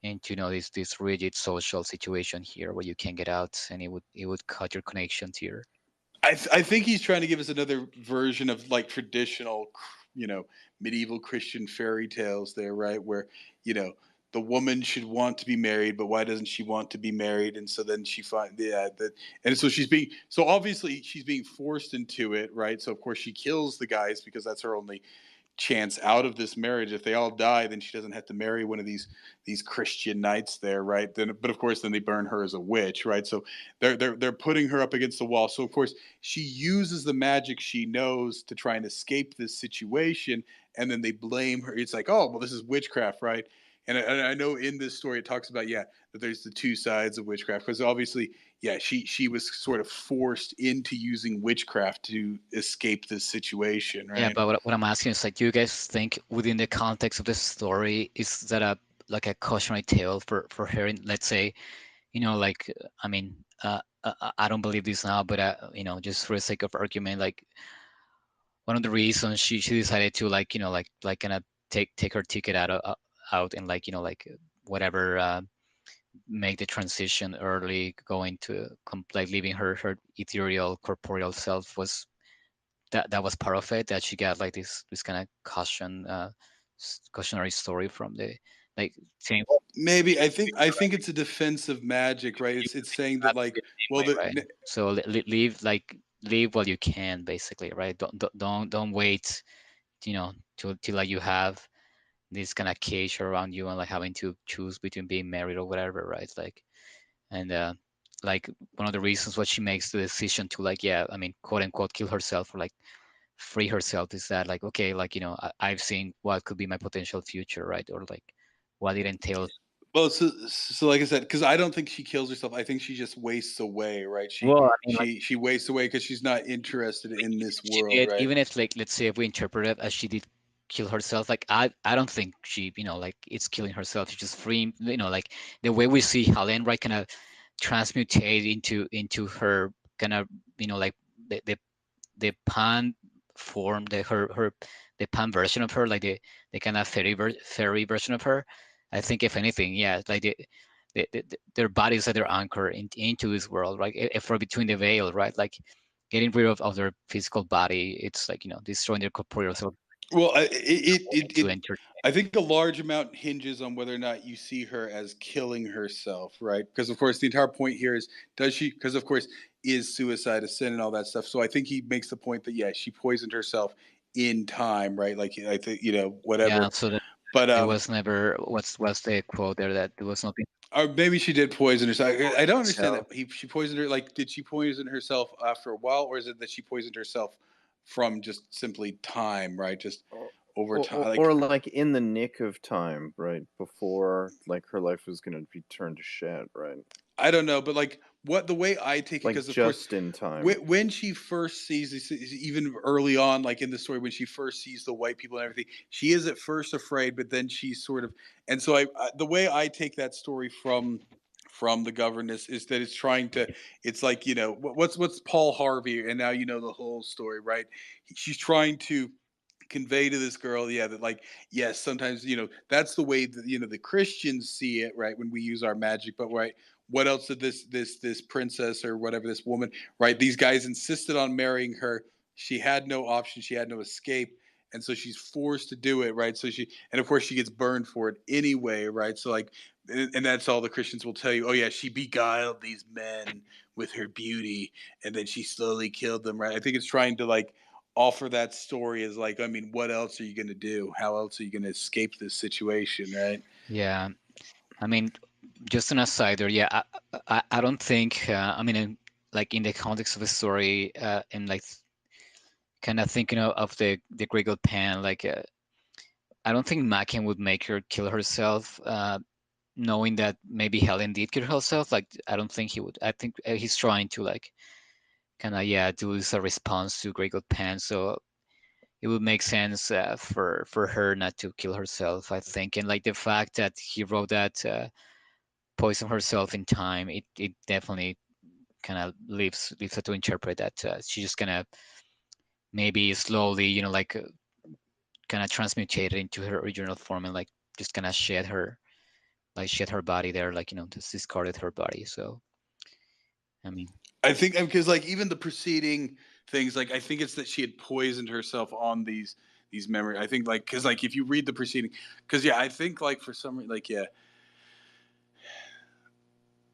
this rigid social situation here where you can't get out, and it would cut your connection to your. I think he's trying to give us another version of like traditional, you know, medieval Christian fairy tales there, right? Where, you know, the woman should want to be married, but why doesn't she want to be married? And so then she finds that, and so so obviously she's being forced into it, right? So of course she kills the guys because that's her only chance out of this marriage. If they all die, then she doesn't have to marry one of these Christian knights there, right? Then, but of course, then they burn her as a witch, right? So they're putting her up against the wall. So of course, she uses the magic she knows to try and escape this situation, and then they blame her. It's like, oh, well, this is witchcraft, right? And I know in this story it talks about that there's the two sides of witchcraft because obviously she was sort of forced into using witchcraft to escape this situation, Yeah, right? but what I'm asking is, like, do you guys think within the context of the story, is that a like a cautionary tale for her? Let's say, like, I mean, I don't believe this now, but just for the sake of argument, like, one of the reasons she decided to, like, kind of take her ticket out and, like, like, whatever, make the transition early, going to like leaving her ethereal corporeal self, was that was part of it, that she got like this kind of cautionary story from the, like, saying, well, Maybe I think it's a defense of magic, right? you It's could be saying that trapped like, the same well, way, right? So leave, like, leave while you can, basically, right? Don't wait, till like you have this kind of cage around you and, like, having to choose between being married or whatever, right? Like, and like one of the reasons why she makes the decision to like, yeah, I mean, quote unquote, kill herself or like free herself is that like, okay, like, I've seen what could be my potential future, right? Or like what it entails. Well, so like I said, because I don't think she kills herself. I think she just wastes away, right? She Well, I mean, like, she wastes away because she's not interested in this she world, did, right? even if like, let's say if we interpret it as she did kill herself, like I don't think she, like it's killing herself. She's just free, like the way we see Helen, right, kind of transmutate into her kind of, like the pan form, the pan version of her, like the kind of fairy version of her. I think if anything, yeah, like their bodies are their anchor into this world, right? If we're between the veil, right? Like getting rid of their physical body, it's like, destroying their corporeal self Well, to enter. I think a large amount hinges on whether or not you see her as killing herself, right? Because of course the entire point here is, does she? Because of course, is suicide a sin and all that stuff. So I think he makes the point that, yeah, she poisoned herself in time, right? Like I think, Yeah, whatever. so that But it was never, what's the quote there, that there was nothing. or maybe she did poison herself. I don't understand So, that. She poisoned her. Like, did she poison herself after a while, or is it that she poisoned herself from just simply time, right? Just or, over time. or like in the nick of time, right before like her life was gonna be turned to shit, right? I don't know, but like what the way I take it, Like because of course, just in time. when she first sees this, even early on, like in the story, when she first sees the white people and everything, she is at first afraid, but then she's sort of, and so the way I take that story from the governess is that it's trying to, it's like, what's Paul Harvey, and now you know the whole story, right? She's trying to convey to this girl, yeah, that like, yes, sometimes, that's the way that, the Christians see it, right, when we use our magic. But right, what else did this princess or whatever, this woman, right, these guys insisted on marrying her. She had no option, she had no escape, and so she's forced to do it, right? So she, and of course she gets burned for it anyway, right? So like, and that's all the Christians will tell you. Oh yeah, she beguiled these men with her beauty, and then she slowly killed them, right? I think it's trying to like offer that story as like, I mean, what else are you going to do? How else are you going to escape this situation, right? Yeah, I mean, just an aside there. Yeah, I don't think. I mean, like in the context of the story, and like kind of thinking of the Great God Pan, like I don't think Machen would make her kill herself, knowing that maybe Helen did kill herself. Like I don't think he would. I think he's trying to like kind of, yeah, do this a response to Great God Pan. So it would make sense for her not to kill herself, I think. And like the fact that he wrote that poison herself in time, it definitely kind of leaves her to interpret that she's just gonna maybe slowly, like kind of transmutate it into her original form, and like just kind of shed her body there, like, just discarded her body. So I mean, I think because like even the preceding things, like I think it's that she had poisoned herself on these memories. I think like because like if you read the preceding, because yeah, I think like for some reason, like yeah,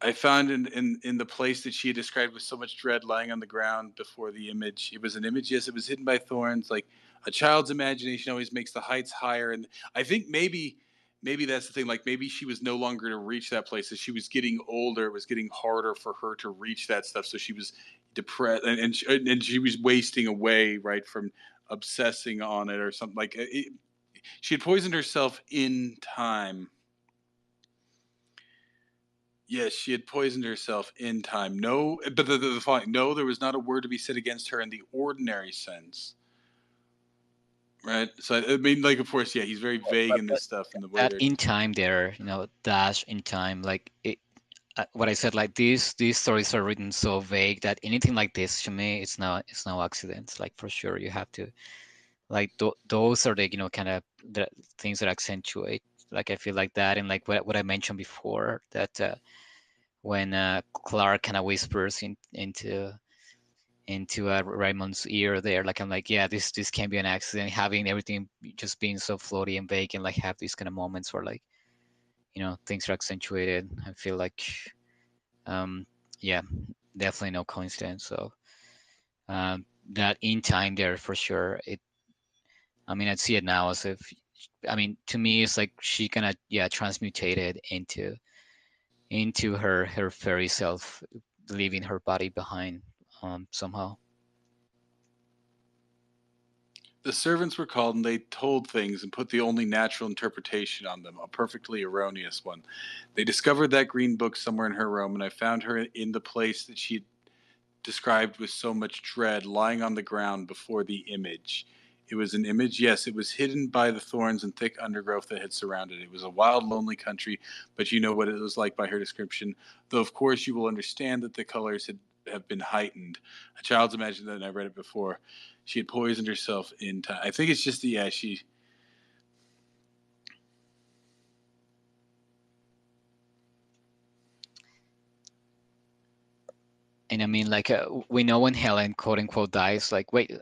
I found in the place that she had described with so much dread lying on the ground before the image. It was an image, yes, it was hidden by thorns. Like a child's imagination always makes the heights higher. And I think maybe that's the thing. Like maybe she was no longer to reach that place. As she was getting older, it was getting harder for her to reach that stuff. So she was depressed, and she was wasting away, right, from obsessing on it or something. Like she had poisoned herself in time. Yes, she had poisoned herself in time. No, but the following, no, there was not a word to be said against her in the ordinary sense, right? So I mean, like, of course, yeah, he's very vague but in this stuff in the that later. in time there, dash in time, like it, what I said, like these stories are written so vague that anything like this to me, it's no accident. Like for sure, you have to like those are the, kind of the things that accentuate. Like I feel like that, and like what I mentioned before, that when Clark kind of whispers into Raymond's ear there, like I'm like, yeah, this can be an accident. Having everything just being so floaty and vague, and like have these kind of moments where like, things are accentuated. I feel like, um, yeah, definitely no coincidence. So that in time there for sure. I mean, I'd see it now as if, I mean, to me, it's like she kind of, yeah, transmutated into her fairy self, leaving her body behind somehow. The servants were called, and they told things and put the only natural interpretation on them, a perfectly erroneous one. They discovered that green book somewhere in her room, and I found her in the place that she had described with so much dread, lying on the ground before the image. It was an image, yes, it was hidden by the thorns and thick undergrowth that had surrounded it. It was a wild, lonely country, but you know what it was like by her description. Though, of course, you will understand that the colors have been heightened. A child's imagination, and I read it before. She had poisoned herself in time. I think it's just the, yeah, she. And I mean, like, we know when Helen, quote unquote, dies. Like, wait,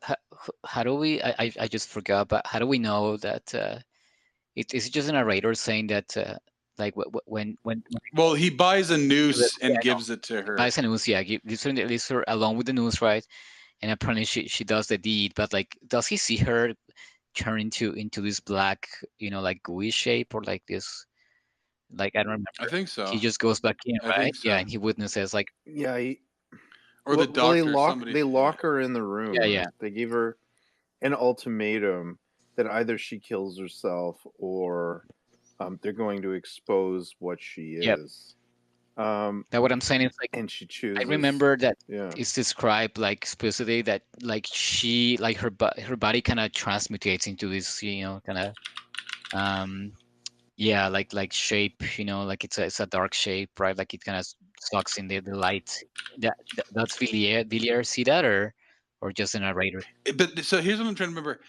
how do we? I just forgot, but how do we know that? Is it just a narrator saying that, like, when Well, he buys a noose yeah, and no, gives it to her. buys a news, yeah, leaves her alone with the news, right? And apparently she does the deed, but like, does he see her turn into this black, like gooey shape, or like this, like, I don't remember. I think He so. just goes back in, I right? think Yeah, so. and he witnesses like, Yeah, Or the well, doctor, somebody. they Yeah. lock her in the room, yeah, right? yeah, They gave her an ultimatum that either she kills herself or they're going to expose what she yeah. is. Um, That what I'm saying is like, and she I chooses, remember that yeah, it's described like explicitly that like she like her body kind of transmutates into this, kind of um yeah, like shape, like it's a dark shape, right? Like it kind of sucks in the light. That's Villiers see that, or just a narrator? But so here's what I'm trying to remember.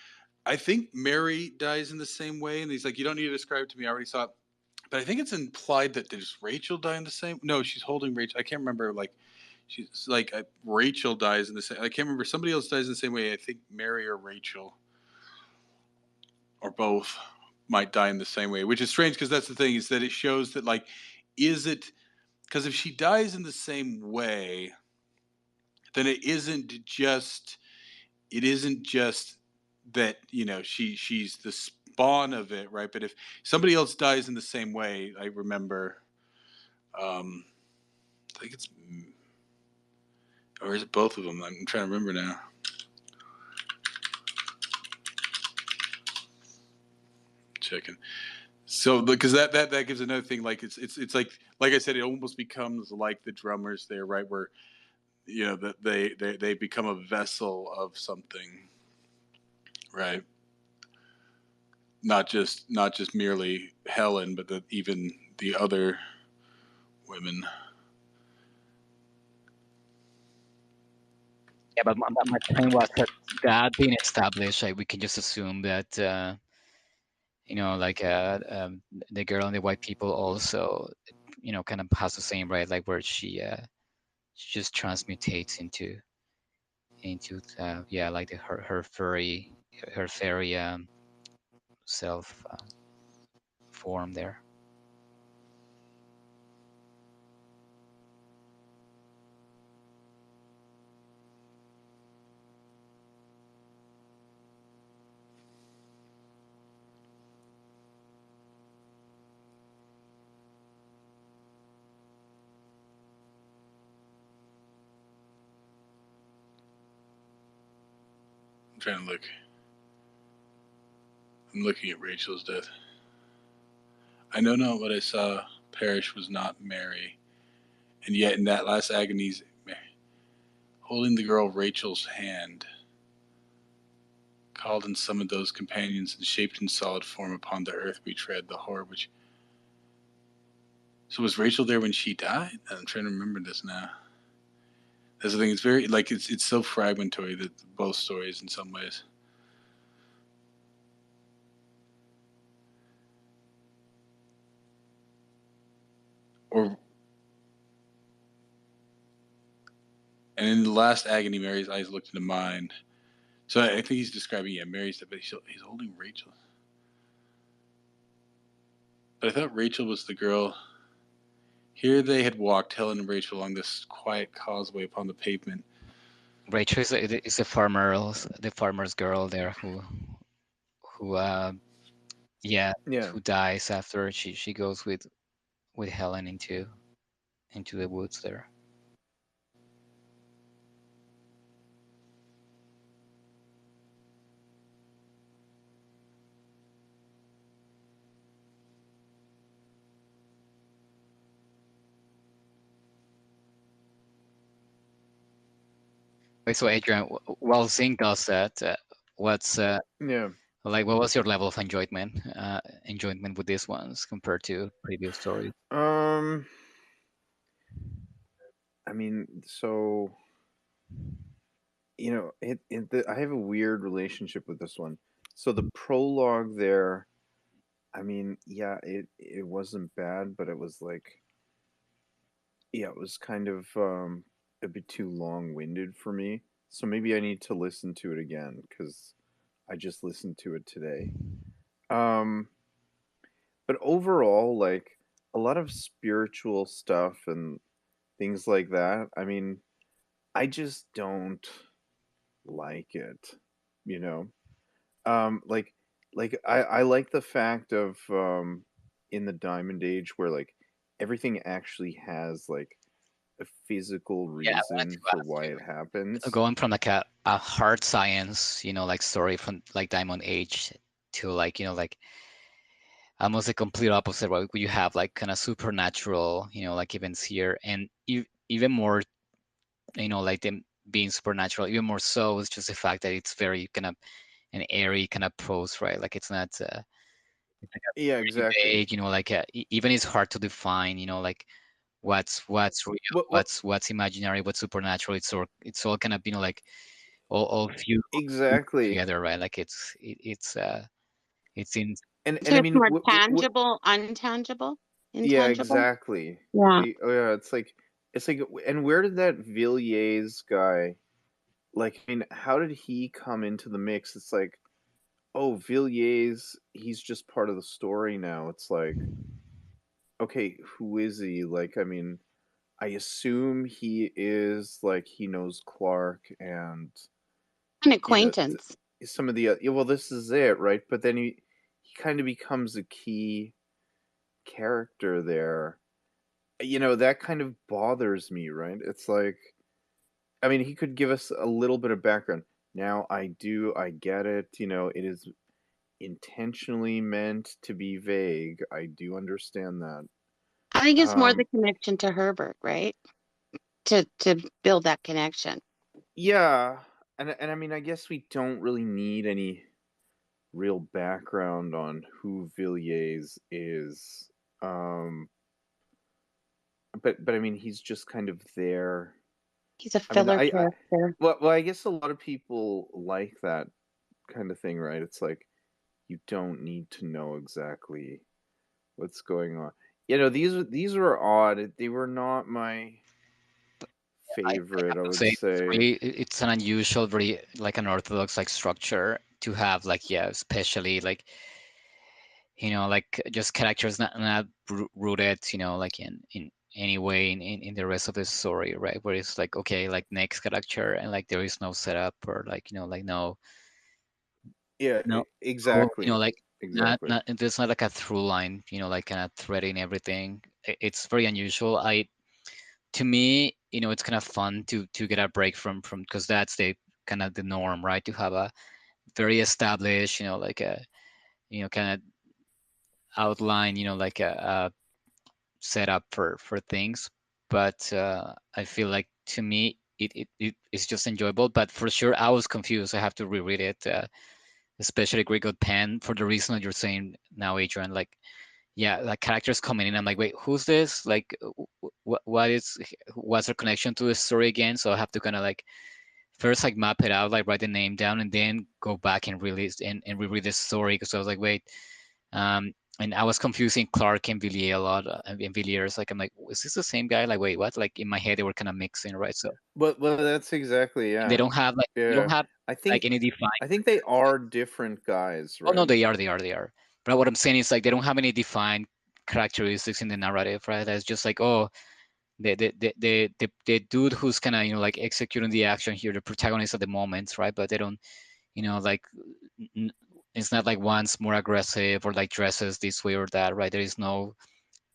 I think Mary dies in the same way, and he's like, "You don't need to describe it to me. I already saw it." But I think it's implied that does Rachel die in the same? No, she's holding Rachel. I can't remember. Like, she's like Rachel dies in the same. I can't remember. Somebody else dies in the same way. I think Mary or Rachel or both might die in the same way, which is strange because that's the thing is that it shows that like, is it because if she dies in the same way, then it isn't just that she's the spawn of it, right? But if somebody else dies in the same way, I remember, I think it's, or is it both of them? I'm trying to remember now. Checking. So because that gives another thing. Like it's like I said, it almost becomes like the drummers there, right? Where that they become a vessel of something, right? Not just merely Helen, but even the other women. Yeah, but my point was that being established, like we can just assume that like the girl and the white people also kind of has the same, right? Like where she just transmutates into yeah, like her fairy self form there. I'm trying to look. I'm looking at Rachel's death. I know not what I saw perish was not Mary, and yet in that last agonies, holding the girl Rachel's hand, called and summoned those companions and shaped in solid form upon the earth we tread, the horror which. So was Rachel there when she died? I'm trying to remember this now. That's the thing. It's very like it's so fragmentary that both stories in some ways. Or and in the last agony, Mary's eyes looked into mine. So I think he's describing Mary's, but he's holding Rachel. But I thought Rachel was the girl. Here they had walked, Helen and Rachel, along this quiet causeway upon the pavement. Rachel is the farmer's girl there who yeah, yeah. who dies after she goes with Helen into into the woods there. Wait, so Adrian, while Zing does that, what's Yeah. like what was your level of enjoyment with these ones compared to previous stories? Um. I mean, so I have a weird relationship with this one. So the prologue there, I mean, yeah, it wasn't bad, but it was like, yeah, it was kind of a bit too long-winded for me. So maybe I need to listen to it again because I just listened to it today. Um, but overall, like a lot of spiritual stuff and things like that. I mean, I just don't like it, you know. Like I like the fact of in the Diamond Age where like everything actually has like a physical Yeah, I wanted reason to for ask why you, it happens. going from like a hard science, like story from like Diamond Age to like, like almost a complete opposite, right? Where you have like kind of supernatural, like events here, and even more, like them being supernatural, even more so is just the fact that it's very kind of an airy kind of prose, right? Like it's not, it's like a Yeah, very exactly. vague, like even it's hard to define, like what's real, What what's imaginary, what's supernatural. It's all kind of, like all few exactly. together, right? Like it's in. And So I it's mean, more tangible, untangible, yeah, intangible. exactly. Yeah. Oh yeah, it's like, and where did that Villiers guy, like, I mean, how did he come into the mix? It's like, oh, Villiers, he's just part of the story now. It's like, okay, who is he? Like, I mean, I assume he is like he knows Clark and An you know acquaintance. some of the yeah, well, this is it, right? But then he kind of becomes a key character there. That kind of bothers me, right? It's like, I mean, he could give us a little bit of background. Now, I get it. It is intentionally meant to be vague. I do understand that. I think it's more the Um, connection to Herbert, right? To build that connection. yeah, and I mean, I guess we don't really need any real background on who Villiers is. Um, but I mean, he's just kind of there. He's a I mean, filler character. well, I guess a lot of people like that kind of thing, right? It's like you don't need to know exactly what's going on. These were odd. They were not my I favorite, have I to would say say. it's an unusual, very like unorthodox like structure to have, like, yeah, especially like, like just characters not rooted, like in any way in the rest of the story, right? Where it's like, okay, like next character, and like there is no setup, or like, like Yeah, no exactly, like exactly. not there's not like a through line, like kind of threading everything. It's very unusual. To me, it's kind of fun to get a break from, because that's the kind of the norm, right? To have a very established, like a, kind of outline, like a setup for things. But I feel like, to me, it's just enjoyable. But for sure, I was confused. I have to reread it, especially Greek God Pan, for the reason that you're saying now, Adrian. Like, yeah, like characters coming in, I'm like, wait, who's this? Like, what's their connection to the story again? So I have to kind of like first like map it out, like write the name down, and then go back and release and reread the story, because I was like, wait, and I was confusing Clark and Villiers a lot, and Villiers. Like, I'm like, is this the same guy? Like, wait, what? Like in my head, they were kind of mixing, right? So, Well, that's exactly, and they yeah, don't have like they don't yeah. have I like think any defined. I think they are different guys, Oh no, right? they are. But what I'm saying is, like, they don't have any defined characteristics in the narrative, right? That's just like, oh, the dude who's kind of, like executing the action here, the protagonist at the moment, right? But they don't, like, n- it's not like one's more aggressive or like dresses this way or that, right? There is no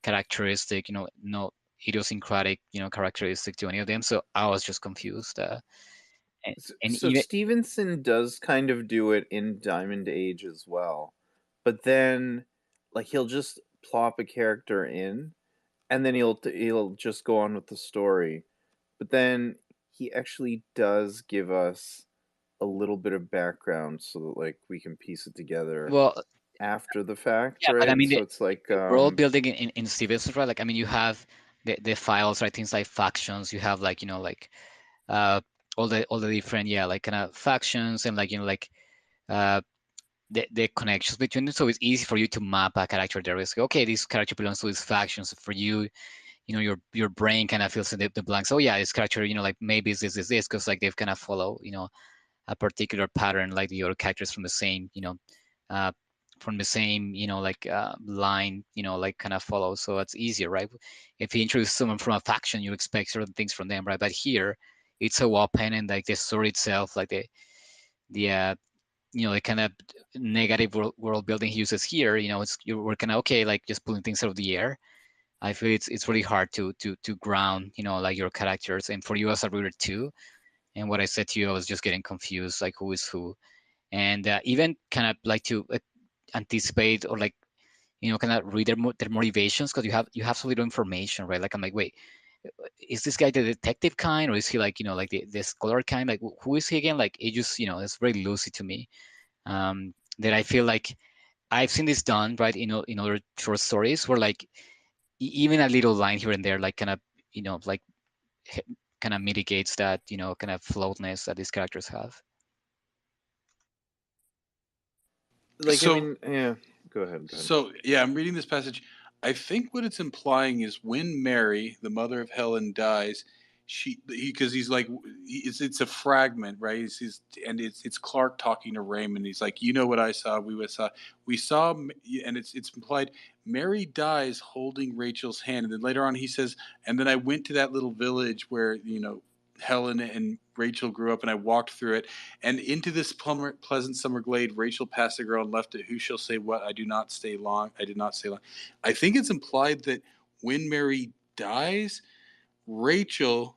characteristic, no, idiosyncratic, characteristic to any of them. So I was just confused. And So even Stevenson does kind of do it in Diamond Age as well, but then like he'll just plop a character in, and then he'll just go on with the story. But then he actually does give us a little bit of background so that like we can piece it together well, after the fact, yeah, but I right? mean So it's like the world building in Stevenson, right? Like, I mean, you have the files, right? Things like factions. You have like uh all the different, yeah, like kind of factions, and like like uh the connections between them. So it's easy for you to map a character there. It's like, okay, this character belongs to this faction. So for you, your brain kind of fills in the blanks. Oh yeah, this character, like maybe it's this, because like they've kind of follow, a particular pattern, like the other characters from the same, uh, like line, like kind of follow. So it's easier, right? If you introduce someone from a faction, you expect certain things from them, right? But here, it's so open, and like the story itself, like the the kind of negative world building he uses here, we're kind of okay, like just pulling things out of the air. I feel it's really hard to ground, like your characters, and for you as a reader too. And what I said to you, I was just getting confused, like who is who, and even kind of like to anticipate, or like kind of read their motivations, because you have so little information, right? Like I'm like, wait, is this guy the detective kind, or is he like like the scholar kind? Like who is he again? Like it just it's very lucid to me. That I feel like I've seen this done, right, in other short stories, where like even a little line here and there, like kind of like kind of mitigates that kind of floatness that these characters have. like I So mean, yeah. Go ahead. Go ahead. So, yeah, I'm reading this passage. I think what it's implying is when Mary, the mother of Helen, dies, because he's like it's a fragment, right? And it's Clark talking to Raymond. He's like, you know what I saw? We saw, and it's implied Mary dies holding Rachel's hand, and then later on he says, and then I went to that little village where Helen and Rachel grew up, and I walked through it. And into this pleasant summer glade, Rachel passed the girl and left it. Who shall say what? I do not stay long. I did not stay long. I think it's implied that when Mary dies, Rachel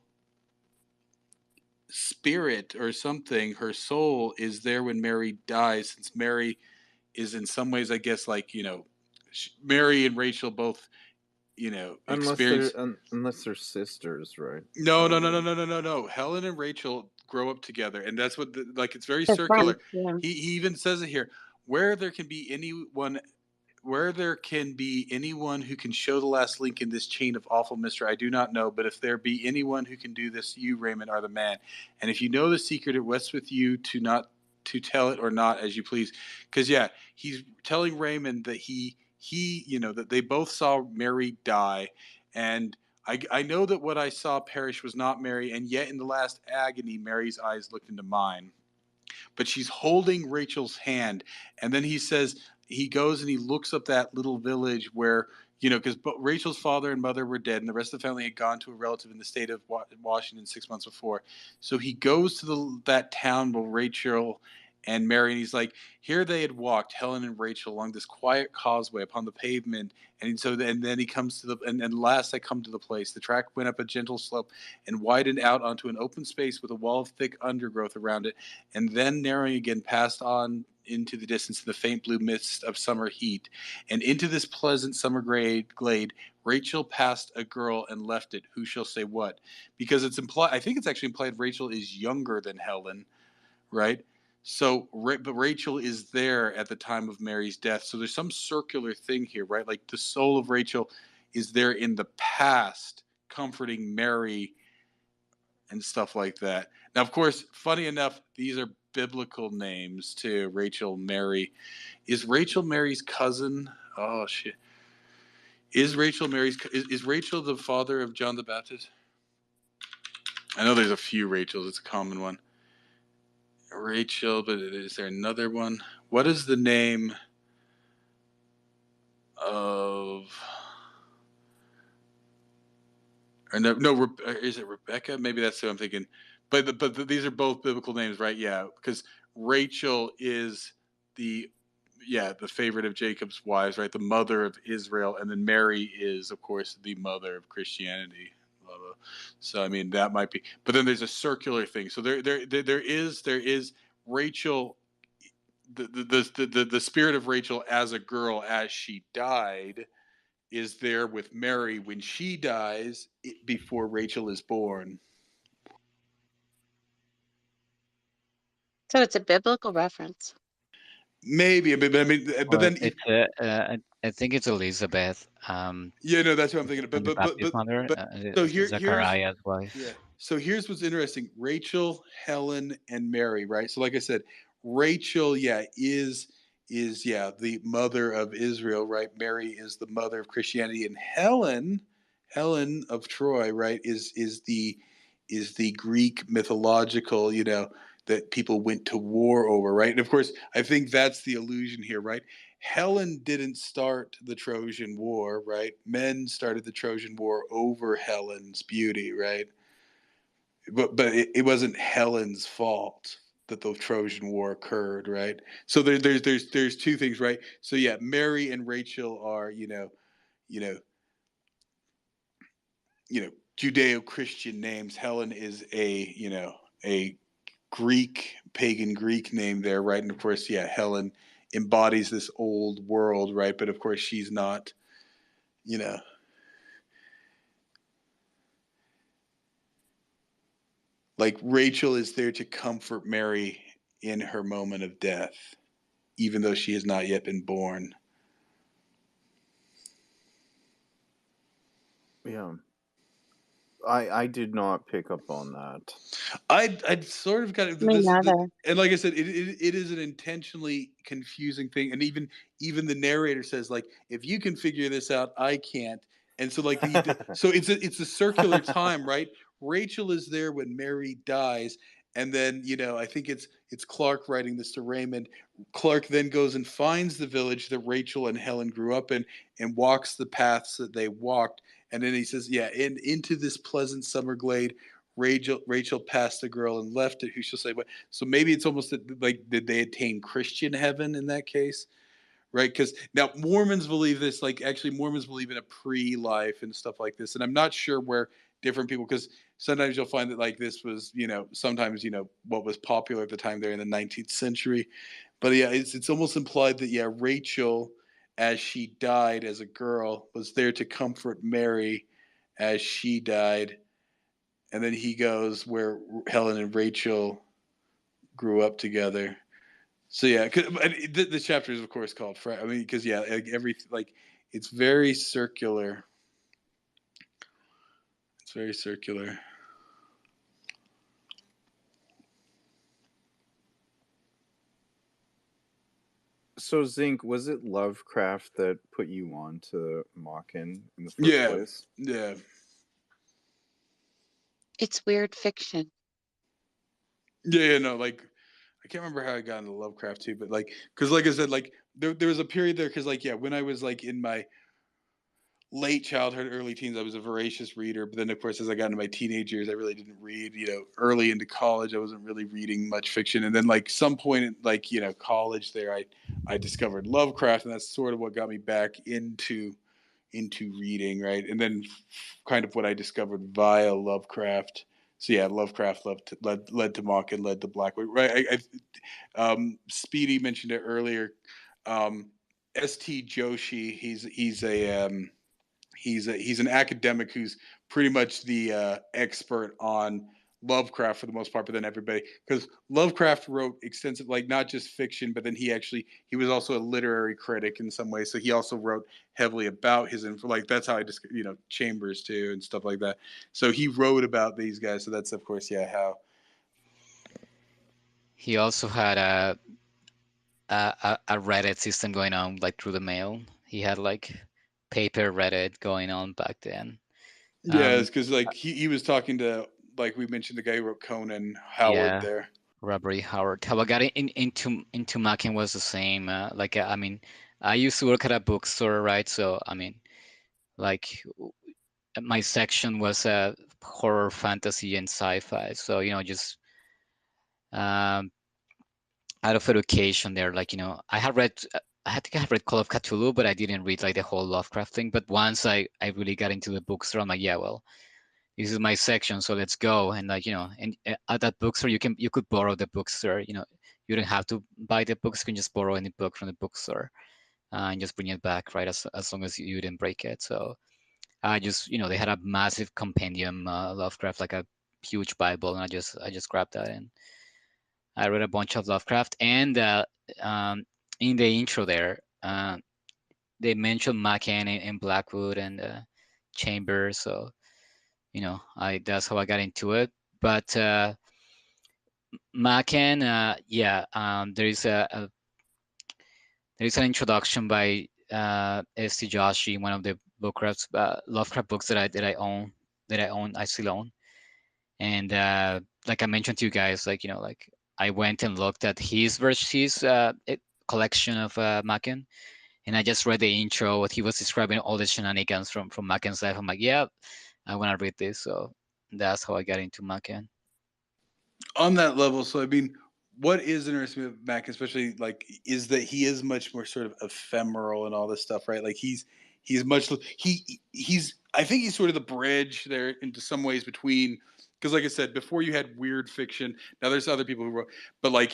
spirit or something, her soul is there when Mary dies, since Mary is in some ways, I guess, like, Mary and Rachel both, experience. Unless they're sisters, right? No, no, no, no, no, no, no, no. Helen and Rachel grow up together, and that's what like it's very They're friends. circular. Yeah. He even says it here, where there can be anyone, where there can be anyone who can show the last link in this chain of awful mystery, I do not know. But if there be anyone who can do this, you, Raymond, are the man. And if you know the secret, it rests with you to tell it or not, as you please. Because yeah, he's telling Raymond that that they both saw Mary die, and I know that what I saw perish was not Mary, and yet in the last agony, Mary's eyes looked into mine. But she's holding Rachel's hand. And then he says, he goes and he looks up that little village where, because Rachel's father and mother were dead, and the rest of the family had gone to a relative in the state of Washington 6 months before. So he goes to that town where Rachel and Mary, and he's like, here they had walked, Helen and Rachel, along this quiet causeway upon the pavement. And then he comes to and last I come to the place. The track went up a gentle slope and widened out onto an open space with a wall of thick undergrowth around it, and then narrowing again, passed on into the distance in the faint blue mist of summer heat. And into this pleasant summer glade, Rachel passed a girl and left it. Who shall say what? Because it's implied, I think it's actually implied Rachel is younger than Helen, right? So, but Rachel is there at the time of Mary's death. So there's some circular thing here, right? Like the soul of Rachel is there in the past, comforting Mary and stuff like that. Now, of course, funny enough, these are biblical names too. Rachel, Mary. Is Rachel Mary's cousin? Oh shit. Is Rachel the father of John the Baptist? I know there's a few Rachels. It's a common one. Rachel, but is there another one? What is the name of? Or no, is it Rebecca? Maybe that's who I'm thinking. But these are both biblical names, right? Yeah, because Rachel is the yeah, the favorite of Jacob's wives, right? The mother of Israel, and then Mary is, of course, the mother of Christianity. Blah, blah. So I mean, that might be, but then there's a circular thing. So there is Rachel, the spirit of Rachel as a girl as she died is there with Mary when she dies before Rachel is born. So it's a biblical reference. Maybe, but I mean, but Well, then it's I think it's Elizabeth, yeah, no, that's what I'm thinking of. John the Baptist mother, But so here's Zachariah's yeah. wife. So here's what's interesting: Rachel, Helen, and Mary. Right. So like I said, Rachel, yeah, is yeah the mother of Israel. Right. Mary is the mother of Christianity, and Helen of Troy, right, is the Greek mythological, that people went to war over, right? And of course, I think that's the illusion here, right? Helen didn't start the Trojan War, right? Men started the Trojan War over Helen's beauty, right? But it wasn't Helen's fault that the Trojan War occurred, right? So there's two things, right? So yeah, Mary and Rachel are you know Judeo-Christian names. Helen is a Greek, pagan Greek name there, right? And of course, yeah, Helen embodies this old world, right? But of course, she's not, you know, like Rachel is there to comfort Mary in her moment of death, even though she has not yet been born. Yeah. I did not pick up on that. I'd sort of got Me this, neither. and like I said, it is an intentionally confusing thing, and even the narrator says like, if you can figure this out, I can't, and so like so it's a circular time, right? Rachel is there when Mary dies, and then I think it's Clark writing this to Raymond. Clark then goes and finds the village that Rachel and Helen grew up in, and walks the paths that they walked, and then he says, yeah, into this pleasant summer glade Rachel passed the girl and left it. Who shall say what? So maybe it's almost like, did they attain Christian heaven in that case? Right? Because now Mormons believe this. Like, actually, Mormons believe in a pre-life and stuff like this. And I'm not sure where different people, because sometimes you'll find that like this was, sometimes what was popular at the time there in the 19th century. But yeah, it's almost implied that yeah, Rachel, as she died as a girl, was there to comfort Mary as she died, and then he goes where Helen and Rachel grew up together. So yeah, the chapter is of course called. I mean, because yeah, like it's very circular. It's very circular. So Zinc, was it Lovecraft that put you on to Machen in the first Yeah, place? yeah, It's weird fiction. yeah. No, like I can't remember how I got into Lovecraft too, but like, because like I said, like there was a period there, because like yeah, when I was like in my late childhood, early teens, I was a voracious reader. But then, of course, as I got into my teenage years, I really didn't read. Early into college, I wasn't really reading much fiction. And then, like some point in college, there, I discovered Lovecraft, and that's sort of what got me back into reading, right? And then, kind of what I discovered via Lovecraft. So yeah, Lovecraft led to Mock and led to Blackwood, right? Speedy mentioned it earlier. St. Joshi, he's an academic who's pretty much the expert on Lovecraft for the most part, but then everybody, because Lovecraft wrote extensive, like not just fiction, but then he was also a literary critic in some ways. So he also wrote heavily about his info. Like that's how I just Chambers too and stuff like that. So he wrote about these guys. So that's of course how. He also had a Reddit system going on like through the mail. He had like paper Reddit going on back then. Yeah, it's because like he was talking to, like we mentioned, the guy who wrote Conan Howard Yeah, there. Robert Howard. How I got into Mackin was the same. I mean, I used to work at a bookstore, right? So I mean, like my section was horror, fantasy, and sci-fi. So just um, out of education there. Like, I had read, I think I have read Call of Cthulhu, but I didn't read like the whole Lovecraft thing. But once I really got into the bookstore, I'm like, yeah, well, this is my section, so let's go. And like, and at that bookstore, you could borrow the bookstore. You don't have to buy the books. You can just borrow any book from the bookstore and just bring it back, right? As long as you didn't break it. So I just, they had a massive compendium, Lovecraft, like a huge Bible, and I just grabbed that and I read a bunch of Lovecraft. And um, in the intro there, they mentioned Machen and Blackwood and Chambers. So I that's how I got into it. But Machen, yeah, there is an introduction by S.T. Joshi, one of the Lovecraft books that I own, I still own. And like I mentioned to you guys, like like I went and looked at his collection of Machen, and I just read the intro. What he was describing all the shenanigans from Macken's life. I'm like, yeah, I want to read this. So that's how I got into Machen. On that level, so I mean, what is interesting with Mac, especially like, is that he is much more sort of ephemeral and all this stuff, right? Like he's much he's I think he's sort of the bridge there into some ways between, because like I said before, you had weird fiction. Now there's other people who wrote, but like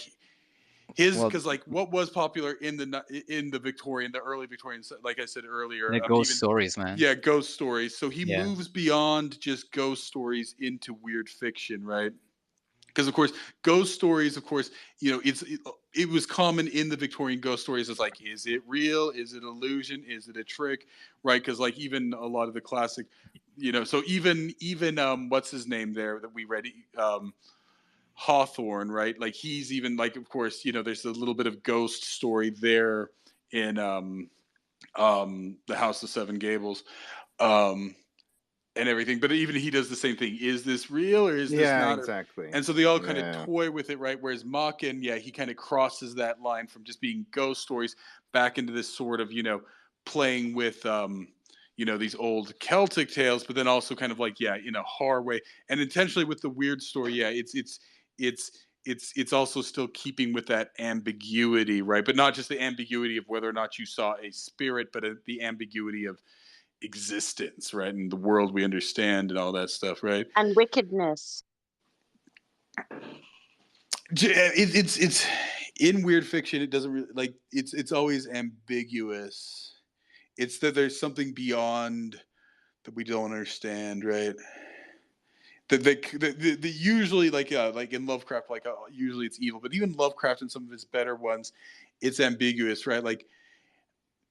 his, Well, because like what was popular in the Victorian, the early Victorian, like I said earlier, the ghost even stories, man. yeah, ghost stories. So he Yeah. moves beyond just ghost stories into weird fiction, right? Because of course ghost stories, of course, it was common in the Victorian ghost stories. It's like, is it real, is it illusion, is it a trick, right? Because like even a lot of the classic, so even what's his name there that we read, Hawthorne, right? Like he's even like, of course, there's a little bit of ghost story there in the House of Seven Gables. um and everything. But even he does the same thing. Is this real or is this Yeah, not? exactly. And so they all kind of Yeah. toy with it, right? Whereas Machen, yeah, he kind of crosses that line from just being ghost stories back into this sort of, playing with, these old Celtic tales, but then also kind of like, yeah, in a horror way, and intentionally with the weird story. Yeah, it's also still keeping with that ambiguity, right? But not just the ambiguity of whether or not you saw a spirit, but the ambiguity of existence, right? And the world we understand and all that stuff, right? And wickedness. It's in weird fiction. It doesn't really, like, it's always ambiguous. It's that there's something beyond that we don't understand, right? That the usually, like in Lovecraft, like, usually it's evil, but even Lovecraft in some of his better ones, it's ambiguous, right?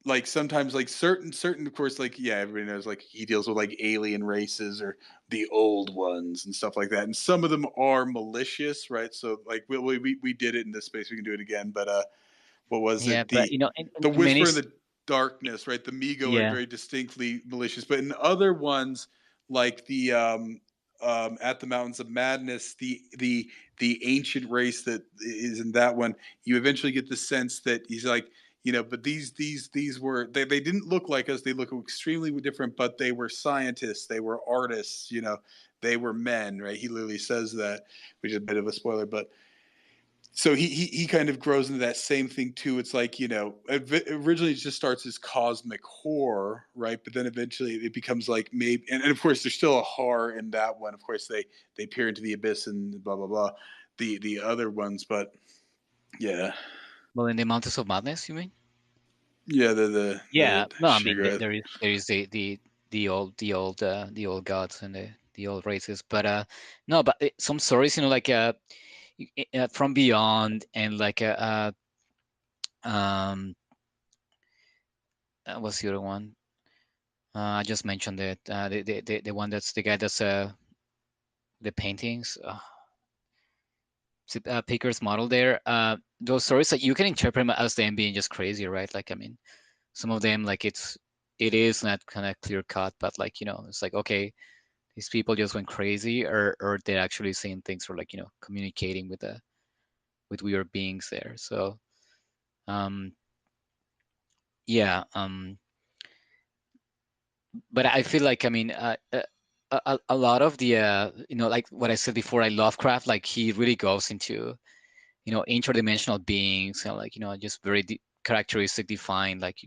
Like sometimes, like certain of course, like, yeah, everybody knows, like, he deals with like alien races or the old ones and stuff like that, and some of them are malicious, right? So like we did it in this space, we can do it again. But what was Yeah, it, but the in many, Whisper in the Darkness, right? The Migo are yeah, very distinctly malicious, but in other ones, like the At the Mountains of Madness, the ancient race that is in that one, you eventually get the sense that he's like, but these were, they didn't look like us. They look extremely different, but they were scientists, they were artists, they were men, right? He literally says that, which is a bit of a spoiler, but so he kind of grows into that same thing too. It's like, originally it just starts as cosmic horror, right? But then eventually it becomes like, maybe, and of course there's still a horror in that one. Of course they peer into the abyss and blah blah blah, the other ones. But yeah, well, in the Mountains of Madness, you mean? yeah, the Yeah, no, I mean sugar. there is the old gods and the old races, but no, but some stories, like from beyond, and like um what's the other one? I just mentioned it. The one that's the guy that's the paintings. Picker's model there. Those stories that you can interpret as them being just crazy, right? Like, I mean, some of them, like, it is not kind of clear cut, but like, it's like, okay, these people just went crazy, or they're actually saying things, or like, communicating with weird beings there. So um yeah, but I feel like, I mean, a lot of the like what I said before, I Lovecraft, like he really goes into interdimensional beings, and like just very characteristic defined like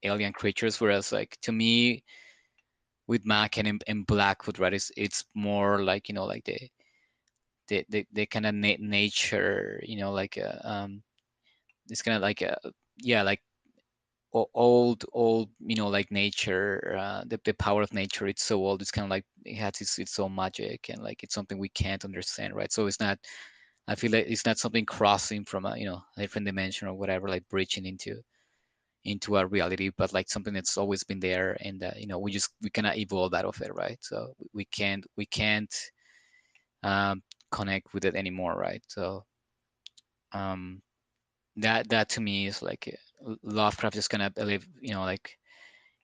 alien creatures. Whereas like to me with Machen and Blackwood, right, it's more like like the kind of nature, like it's kind of like yeah, like old like nature, the power of nature. It's so old, it's kind of like it has its own magic, and like it's something we can't understand, right? So it's not, I feel like it's not something crossing from a a different dimension or whatever, like breaching into our reality, but like something that's always been there, and we cannot evolve out of it, right? So we can't um, connect with it anymore, right? So um, that to me is like Lovecraft is kind of like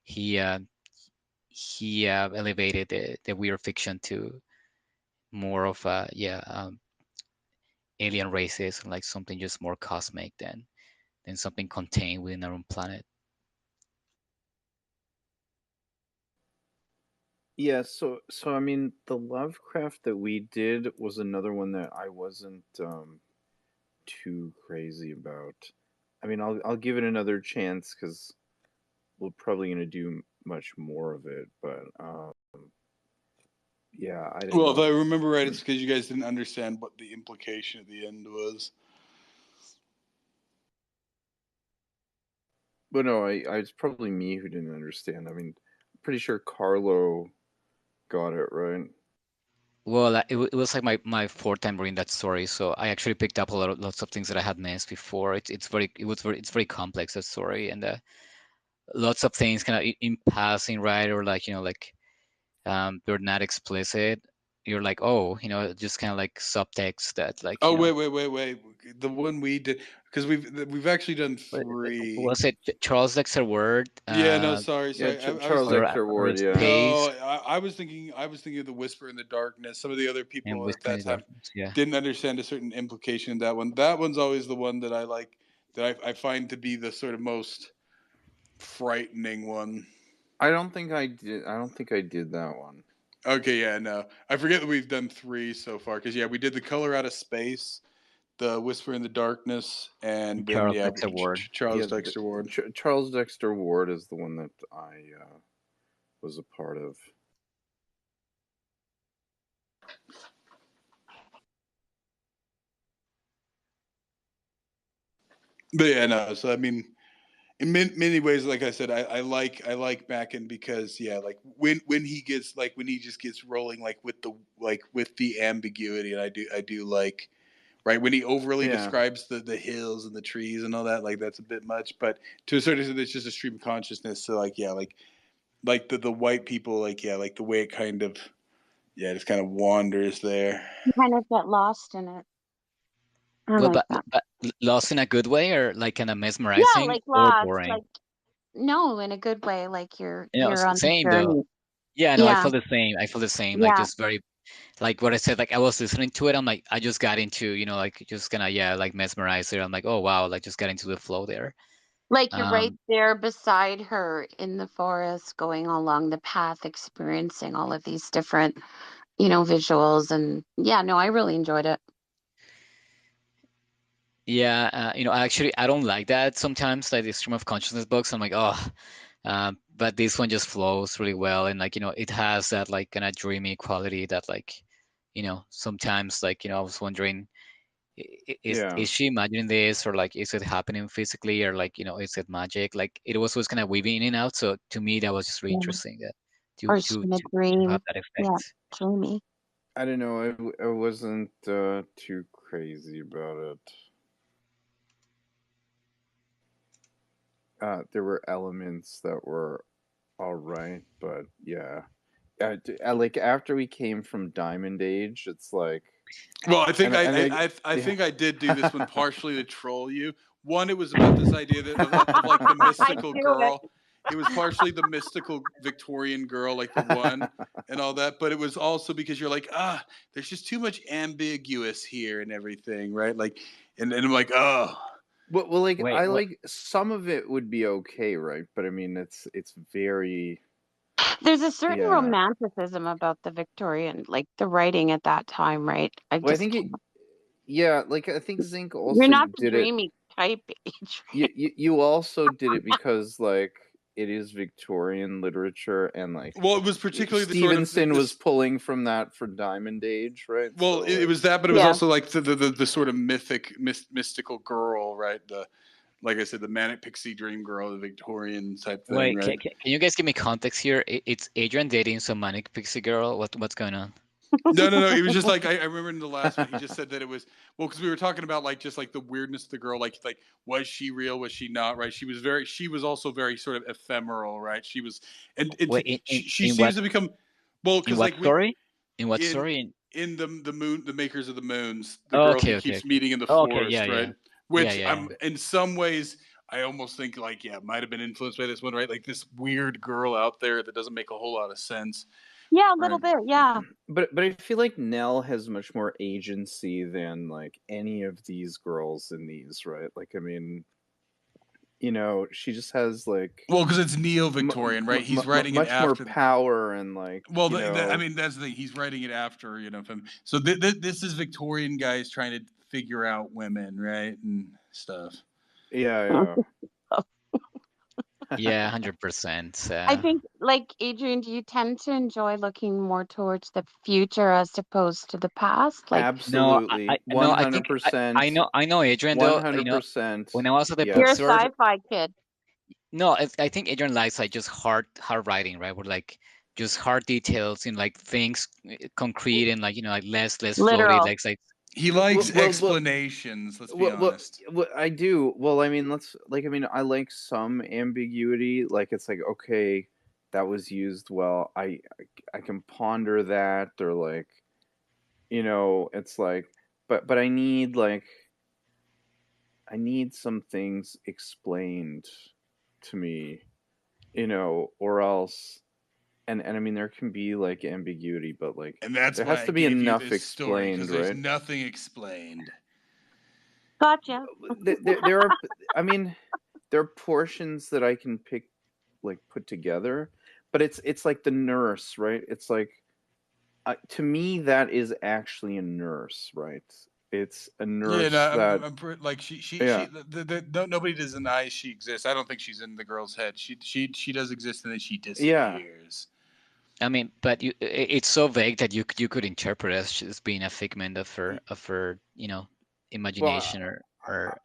he elevated the weird fiction to more of a alien races, and like something just more cosmic than something contained within our own planet. Yeah, so I mean, the Lovecraft that we did was another one that I wasn't too crazy about. I mean, I'll give it another chance because we're probably gonna do much more of it. But yeah, I don't Well, if know. I remember right, it's because you guys didn't understand what the implication at the end was. But no, it's probably me who didn't understand. I mean, I'm pretty sure Carlo got it right. Well, it was like my fourth time reading that story, so I actually picked up lots of things that I had missed before. It's very complex, that story, and lots of things kind of in passing, right? Or like like they're not explicit. You're like, oh, just kind of like subtext that like Oh, wait. The one we did, because we've actually done what three. was it, Charles Dexter Ward, Yeah, no, sorry. Yeah, I was Charles thinking. Dexter or Ward. Yeah. Space No, I was thinking of the Whisper in the Darkness. Some of the other and people at Whispering that in the time Darkness? Yeah. didn't understand a certain implication in that one. That one's always the one that I like, that I find to be the sort of most frightening one. I don't think I did. I don't think I did that one. Okay, yeah, no, I forget that we've done three so far, because yeah, we did the Color Out of Space, the Whisper in the Darkness, and then Charles yeah, Dexter Ward. Charles Yeah, Dexter Ward. Charles Dexter Ward is the one that I was a part of. But yeah, no. So I mean, in many ways, like I said, I like Mackin because yeah, like when he gets like when he just gets rolling with the ambiguity, and I do like, right, when he overly Yeah. describes the hills and the trees and all that, like that's a bit much, but to a certain extent it's just a stream of consciousness. So like yeah, like the white people, like yeah, like the way it kind of, yeah, just kind of wanders there. You kind of get lost in it. I Well, like but that. but lost in a good way, or like kind of Yeah, mesmerizing like or lost, boring? like no, in a good way, like you're You know, on the same though. journey. Yeah, no, I Yeah, feel the same. I feel the same. Like yeah. just very, like what I said. Like I was listening to it. I'm like, I just got into, like just gonna, like mesmerize it. I'm like, oh wow, like just got into the flow there. Like you're right Um, there beside her in the forest, going along the path, experiencing all of these different, visuals. And yeah, no, I really enjoyed it. yeah, actually, I don't like that sometimes, like the stream of consciousness books. I'm like, oh, but this one just flows really well, and like it has that like kind of dreamy quality that like, sometimes like I was wondering, Yeah. is she imagining this, or like is it happening physically, or like is it magic? Like it was kind of weaving in and out. So to me, that was just really Yeah. interesting that to Or to in a to have dream. that Yeah, effect. dreamy. I don't know. I wasn't too crazy about it. There were elements that were all right, but yeah, like after we came from Diamond Age, it's like, Well, I think and I yeah. think I did do this one partially to troll you. One, it was about this idea of like the I mystical do it. girl. It was partially the mystical Victorian girl, like the one, and all that. But it was also because you're like, there's just too much ambiguous here and everything, right? Like, and I'm like, oh, Well, like Wait, I what? like some of it would be okay, right? But I mean, it's very, There's a certain yeah. romanticism about the Victorian, like the writing at that time, right? I Well, I just think can't. Yeah, like I think Zinc You're also not the did it. dreamy type, Adrian. You also did it because like it is Victorian literature, and like Well, it was particularly the sort of Stevenson was this. pulling from that for Diamond Age, right? Well, So it like, was that, but it was Yeah. also like the sort of mystical girl, right? The like I said, the manic pixie dream girl, the Victorian type thing, Wait, right? can you guys give me context here? It's Adrian dating some manic pixie girl. What's going on? No. It was just like I remember in the last one, he just said that it was well because we were talking about like just like the weirdness of the girl, like was she real, was she not, right? She was also very sort of ephemeral, right? She was and Wait, she in seems what to become well in because what like we story? In what in story? in the moon, the makers of the moons, the Oh, girl okay, he okay, keeps okay. meeting in the Oh, okay, yeah, forest, right? yeah, yeah, Which yeah. I'm in some ways I almost think like yeah might have been influenced by this one, right? Like this weird girl out there that doesn't make a whole lot of sense, Yeah, a little right? bit. Yeah. but I feel like Nell has much more agency than like any of these girls in these, right? Like I mean, she just has like Well, because it's neo-Victorian, right? He's writing it much more after. power and like Well, I mean, that's the thing. He's writing it after, so this is Victorian guys trying to figure out women, right, and stuff. yeah. Yeah, 100%. I think, like, Adrian, do you tend to enjoy looking more towards the future as opposed to the past? Like, No, Absolutely, no, I think 100%, I know Adrian though. 100%. When I was at the you're a Yes. bookstore, sci-fi kid. no, I think Adrian likes like just hard writing, right? Where like just hard details in like things concrete and like like less floaty, Literal. like He Well, likes well, explanations. Let's be well, well, honest. well, I do. Well, I mean, I like some ambiguity. Like, it's like, okay, that was used well. I can ponder that, or like, it's like, but I need some things explained to me, or else, and I mean, there can be like ambiguity, but like, And that's there why has I to be gave you enough this story because explained, there's right? nothing explained. Gotcha. There are, I mean, there are portions that I can pick, like put together, but it's like the nurse, right? It's like, to me, that is actually a nurse, right? It's a Yeah, no, nurse that, like she yeah, no, nobody denies she exists. I don't think she's in the girl's head. She does exist and then she yeah. disappears. I mean, but it's so vague that you could interpret it as just being a figment of her Well, imagination or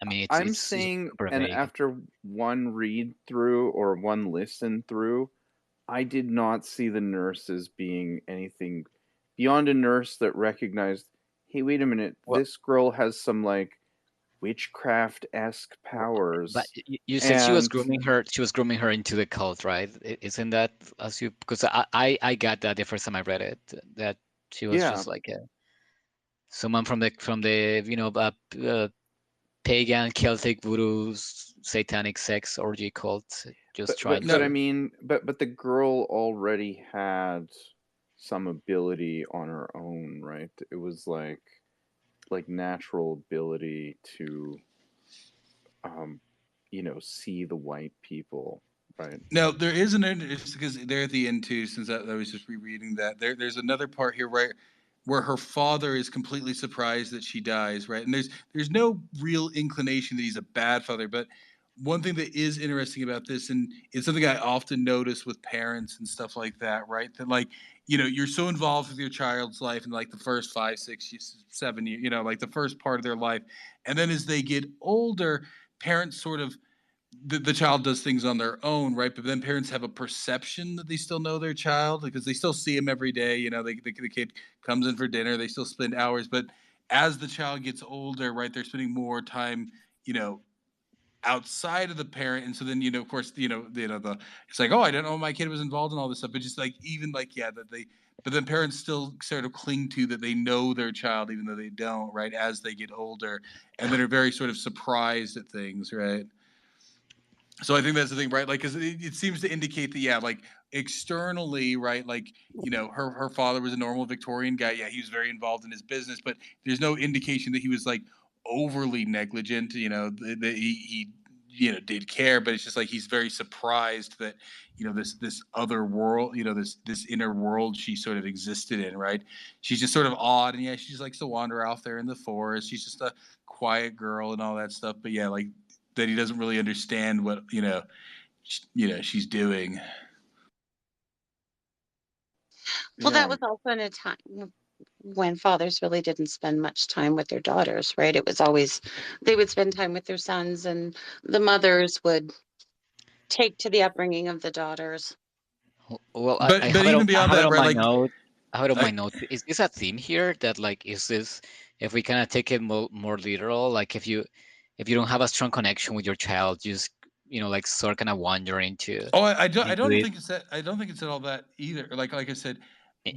I mean I'm it's saying, super and vague. after one read through or one listen through, I did not see the nurse as being anything beyond a nurse that recognized, hey, wait a minute, Well, this girl has some like witchcraft-esque but powers. you said she was And grooming her. She was grooming her into the cult, right? Isn't that as you? Because I got that the first time I read it that she was yeah, just like someone from the pagan Celtic voodoo satanic sex orgy cult just trying but I No, to. mean, but the girl already had some ability on her own, right? It was like natural ability to um see the white people, right? no, there is an it's because they're at the end too. Since I was just rereading that, there's another part here where her father is completely surprised that she dies, right? And there's no real inclination that he's a bad father, but one thing that is interesting about this, and it's something I often notice with parents and stuff like that, right? That like you're so involved with your child's life in like the first 5, 6, 7 years, like the first part of their life, and then as they get older, parents sort of the child does things on their own, right? But then parents have a perception that they still know their child because they still see him every day. The kid comes in for dinner, they still spend hours. But as the child gets older, right, they're spending more time, you know, outside of the parent. And so then, of course, it's like, oh, I didn't know my kid was involved in all this stuff. But just like, even like, yeah, but then parents still sort of cling to that they know their child, even though they don't, right, as they get older. And then are very sort of surprised at things, right? So I think that's the thing, right? Like, because it seems to indicate that, yeah, like externally, right? Like, her father was a normal Victorian guy. Yeah, he was very involved in his business, but there's no indication that he was like overly negligent. That he did care, but it's just like he's very surprised that this other world, this inner world she sort of existed in, right? She's just sort of odd, and yeah, she just likes to wander out there in the forest. She's just a quiet girl and all that stuff, but yeah, like that he doesn't really understand what she's doing. Well, Yeah. that was also in a time when fathers really didn't spend much time with their daughters, right? It was always they would spend time with their sons, and the mothers would take to the upbringing of the daughters. Well, But even I beyond have it that, on right? my Like, note. I have it on my I, note. Is this a theme here that like is this if we kind of take it more literal, like if you don't have a strong connection with your child, you just like sort of kind of wander oh, I into don't this think it's that. I don't think it's all that either. Like I said,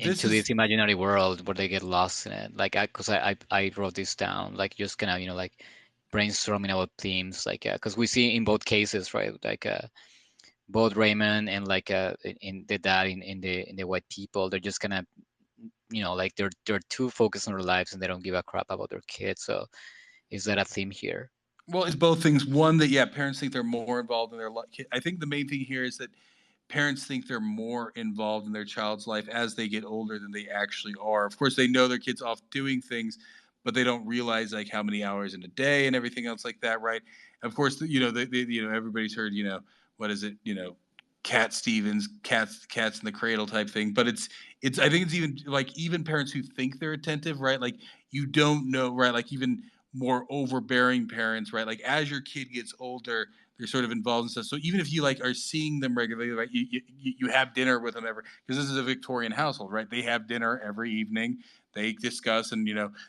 this into this is imaginary world where they get lost in it. Like I wrote this down, like just kind of like brainstorming about themes, like because we see in both cases, right? Like both Raymond and like in the dad in the white people, they're just kind of like they're too focused on their lives and they don't give a crap about their kids. So is that a theme here? well, it's both things. One, that yeah, parents think they're more involved in their life. I think the main thing here is that parents think they're more involved in their child's life as they get older than they actually are. Of course, they know their kids off doing things, but they don't realize like how many hours in a day and everything else like that, right? Of course, everybody's heard, what is it, Cat Stevens, cats in the cradle type thing. But it's I think it's even like even parents who think they're attentive, right? Like you don't know, right? Like even more overbearing parents, right? Like as your kid gets older, they're sort of involved in stuff. So even if you like are seeing them regularly, like you have dinner with them every, because this is a Victorian household, right? They have dinner every evening. They discuss, and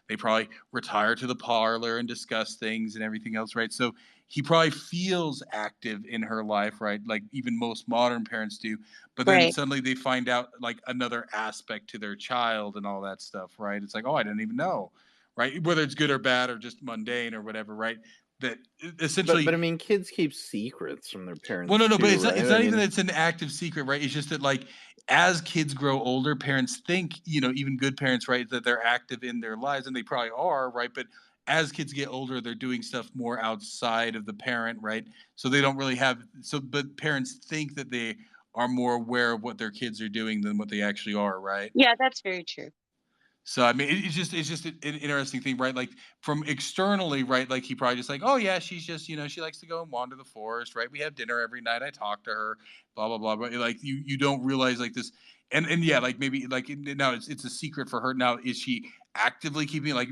they probably retire to the parlor and discuss things and everything else, right? So he probably feels active in her life, right? Like even most modern parents do. But then Right. suddenly they find out like another aspect to their child and all that stuff, right? It's like, oh, I didn't even know, right? Whether it's good or bad or just mundane or whatever, right? That essentially, But I mean, kids keep secrets from their well, parents no, but too, it's right? I not even that mean, it's an active secret, right? It's just that like as kids grow older, parents think, even good parents, right, that they're active in their lives, and they probably are, right? But as kids get older, they're doing stuff more outside of the parent, right? So they don't really have but parents think that they are more aware of what their kids are doing than what they actually are, right? Yeah, that's very true. So I mean, it's just an interesting thing, right? Like from externally, right? Like he probably just like, oh yeah, she's just she likes to go and wander the forest, right? We have dinner every night. I talk to her, blah blah blah. But like you don't realize like this, and yeah, like maybe like now it's a secret for her. Now is she actively keeping like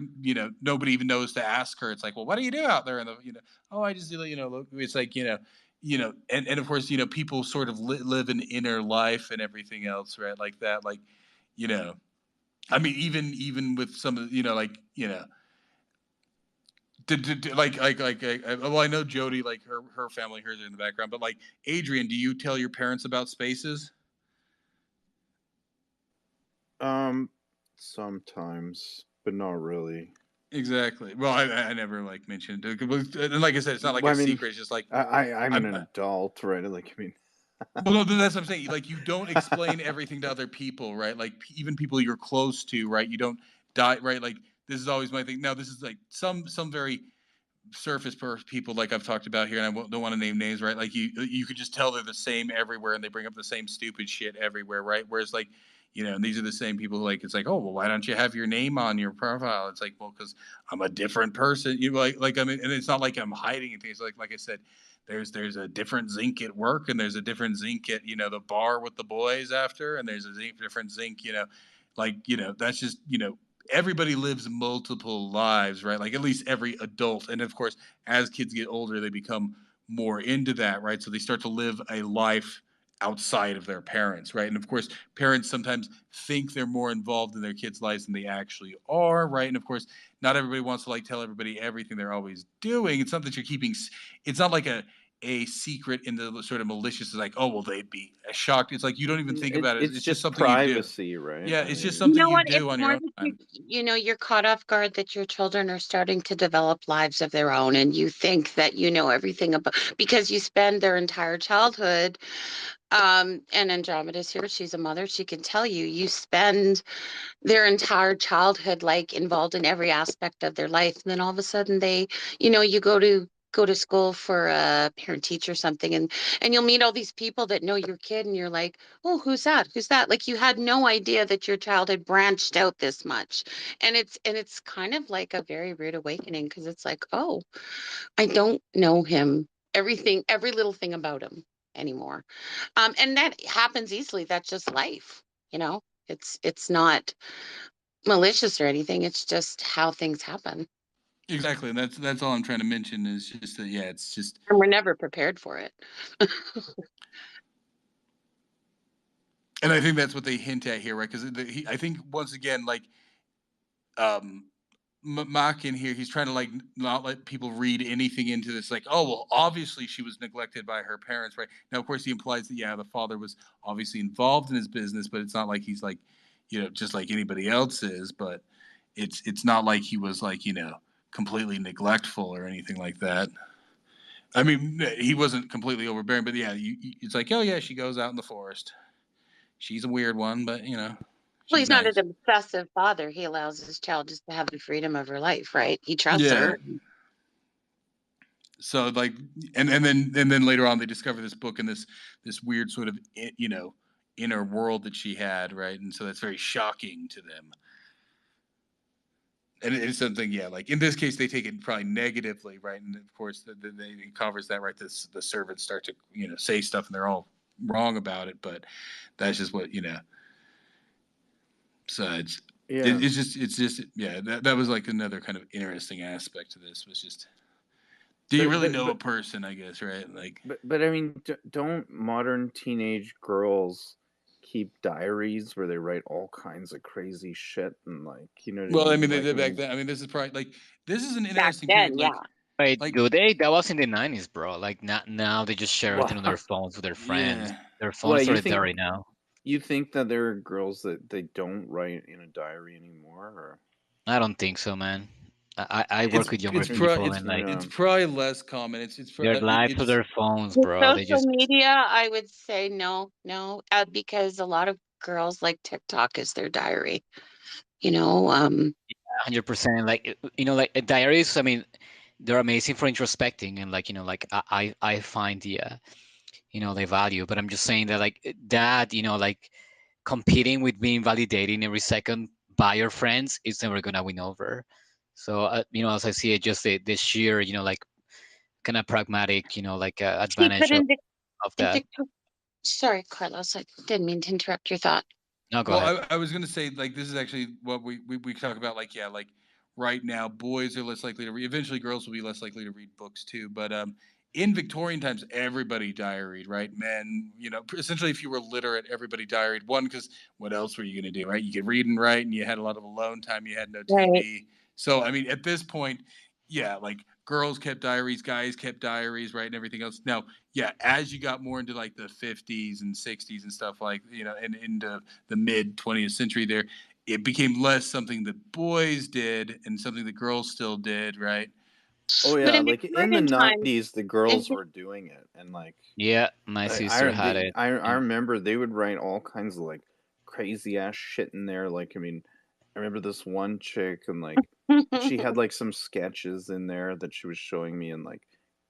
nobody even knows to ask her. It's like, well, what do you do out there in the oh, I just look. It's like and of course people sort of live an inner life and everything else, right? Like that, like you know I mean, even with some of like well, I know Jody, like her family hears it in the background, but like Adrian, do you tell your parents about spaces? um, sometimes, but not really. Exactly. Well, I never like mentioned it, and like I said, it's not like Well, a I mean, secret. It's just like I'm I'm. an adult, right? Like, I mean, Well, no, that's what I'm saying. Like you don't explain everything to other people, right? Like even people you're close to, right? You don't die, right? Like this is always my thing. Now, this is like some very surface people like I've talked about here, and don't want to name names, right? Like you could just tell they're the same everywhere, and they bring up the same stupid shit everywhere, right? Whereas like and these are the same people who, like it's like, oh well, why don't you have your name on your profile? It's like, well, because I'm a different person. You like I mean, and it's not like I'm hiding anything. It's like I said, there's a different zinc at work, and there's a different zinc at the bar with the boys after, and there's a different zinc, like that's just everybody lives multiple lives, right? Like at least every adult. And of course, as kids get older, they become more into that, right? So they start to live a life outside of their parents, right? And of course, parents sometimes think they're more involved in their kids' lives than they actually are, right? And of course, not everybody wants to like tell everybody everything they're always doing. It's not that you're keeping it's not like a secret in the sort of malicious, like, oh well, they'd be shocked. It's like you don't even think about it. it's It's just just something you do. privacy, right? Yeah, I it's just mean, You something know you what? It's do on your more own that time. you're caught off guard that your children are starting to develop lives of their own, and you think that you know everything about because you spend their entire childhood. And Andromeda's here. She's a mother. She can tell you. You spend their entire childhood like involved in every aspect of their life, and then all of a sudden they, you go to go to school for a parent teacher or something, and you'll meet all these people that know your kid, and you're like, oh, who's that? Like, you had no idea that your child had branched out this much. And it's kind of like a very rude awakening, because it's like, oh, I don't know him, every little thing about him anymore. And that happens easily. That's just life, you know. It's not malicious or anything. It's just how things happen. Exactly, and that's all I'm trying to mention is just that. Yeah, it's just, And we're never prepared for it. and I think that's what they hint at here, right? Because I think once again, like, um, Machen here, he's trying to like not let people read anything into this. Like, oh well, obviously she was neglected by her parents, right? Now, of course, he implies that the father was obviously involved in his business, but it's not like he's like, just like anybody else is. But it's not like he was like completely neglectful or anything like that. I mean, he wasn't completely overbearing, but yeah, it's like, oh yeah, she goes out in the forest. She's a weird one, but Well, she's he's not an nice. obsessive father. He allows his child just to have the freedom of her life, right? He trusts Yeah. her. So like, and then later on, they discover this book and this weird sort of inner world that she had, right? And so that's very shocking to them. And it's something, yeah, like in this case, they take it probably negatively, right? And of course, it covers that, right? The servants start to say stuff, and they're all wrong about it, but that's just what. So Yeah, it's just yeah. That was like another kind of interesting aspect to this was just. Do you but really but know a but person? I guess, right? Like, but I mean, don't modern teenage girls keep diaries where they write all kinds of crazy shit and like, you know what I well, I mean? mean, they Like, did I back mean, then. I mean, this is probably like this is an Back interesting period. then, yeah. Wait, Like do they? That was in the 90s, bro. Like, not now they just share everything on their wow. phones with their friends. yeah, Their What phones you are think? dirty now. You think that there are girls that they don't write in a diary anymore, or I don't think so, man. I it's work with younger it's I mean, pro people, it's and like yeah. it's probably less common. their lives are It's their phones, With bro. They social just media, I would say no, because a lot of girls like TikTok as their diary. You know, 100% like like diaries. I mean, they're amazing for introspecting and like like I find the value. But I'm just saying that like that like competing with being validating every second by your friends is never gonna win over. So as I see it, just the sheer like kind of pragmatic like see, but advantage of in that. TikTok, sorry, Carlos, I didn't mean to interrupt your thought. No, go well, ahead. I was gonna say like this is actually what we talk about like yeah like right now boys are less likely to read. Eventually, girls will be less likely to read books too. But in Victorian times, everybody diaried, right? Men, essentially, if you were literate, everybody diaried. One, because what else were you gonna do, right? You could read and write, and you had a lot of alone time. You had no Right. TV. So I mean, at this point, yeah, like girls kept diaries, guys kept diaries, right, and everything else. Now, yeah, as you got more into like the 50s and 60s and stuff like and into the mid 20th century there, it became less something that boys did and something that girls still did, right? Oh But yeah, in like in the Victorian times, 90s the in girls were doing it and like Yeah, my sister had it. I Yeah. remember they would write all kinds of like crazy ass shit in there. Like, I mean, I remember this one chick and like she had like some sketches in there that she was showing me, and like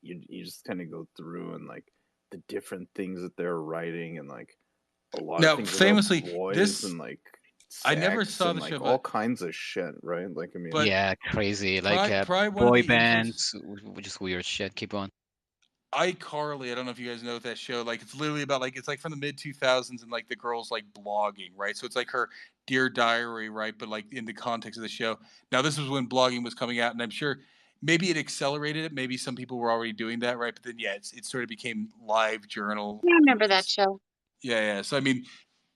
you just kind of go through and like the different things that they're writing, and like a lot of Now, things about famously, boys this and like I never sex saw and the show, like all but kinds of shit, right? Like, I mean, but Yeah, crazy. Like probably one of boy the influences. bands, just weird shit. Keep on. iCarly, I don't know if you guys know that show. Like, it's literally about like it's like from the mid 2000s and like the girl's like blogging, right? So it's like her dear diary, right? But like in the context of the show. Now, this was when blogging was coming out, and I'm sure maybe it accelerated it. Maybe some people were already doing that, right? But then yeah, it sort of became live journal. I remember that show. Yeah. So I mean,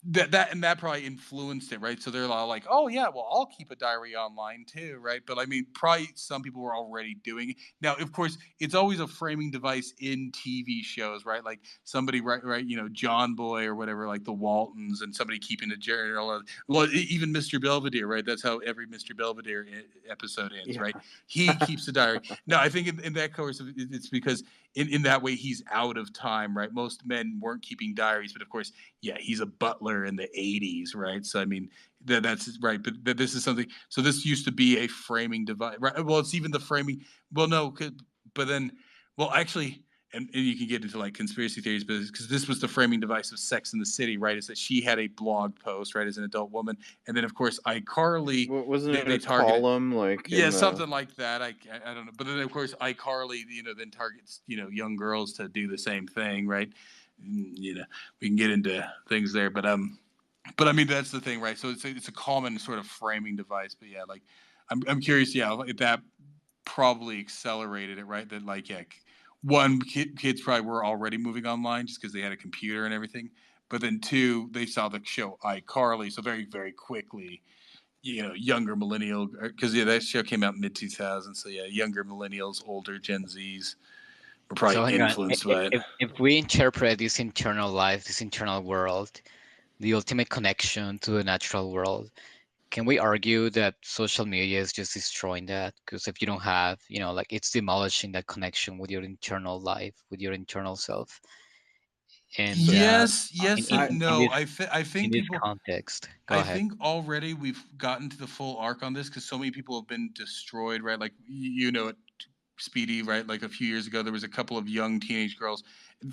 that probably influenced it, right? So they're all like, "Oh yeah, well I'll keep a diary online too," right? But I mean, probably some people were already doing it. Now, of course, it's always a framing device in TV shows, right? Like somebody, right, John Boy or whatever, like the Waltons, and somebody keeping a journal. Well, even Mr. Belvedere, right? That's how every Mr. Belvedere episode ends, yeah. right? He keeps a diary. No, I think in that course, it's because in that way he's out of time, right? Most men weren't keeping diaries, but of course yeah, he's a butler in the 80s, right? So I mean, that's right. But this is something. So this used to be a framing device, right? Well, it's even the framing. Well, no, but then Well, actually, and you can get into like conspiracy theories, but because this was the framing device of Sex in the City, right? Is that she had a blog post, right, as an adult woman, and then of course iCarly, Wasn't it they a targeted. column like Yeah, in the? something like that. I don't know, but then of course iCarly, then targets young girls to do the same thing, right? We can get into things there, but I mean that's the thing, right? So it's a common sort of framing device, but yeah, like I'm curious, yeah, if that probably accelerated it, right? That like yeah, one kids probably were already moving online just because they had a computer and everything, but then two they saw the show iCarly, so very very quickly younger millennial because yeah that show came out mid 2000s, so yeah younger millennials, older Gen Zs were probably So hang on. influenced by it. If we interpret this internal life, this internal world, the ultimate connection to the natural world, can we argue that social media is just destroying that? Because if you don't have, like it's demolishing that connection with your internal life, with your internal self. And So Yes, in, yes in, I and in no. this I in think this people. context, go I ahead. think already we've gotten to the full arc on this because so many people have been destroyed, right? Like it, Speedy, right? Like a few years ago, there was a couple of young teenage girls,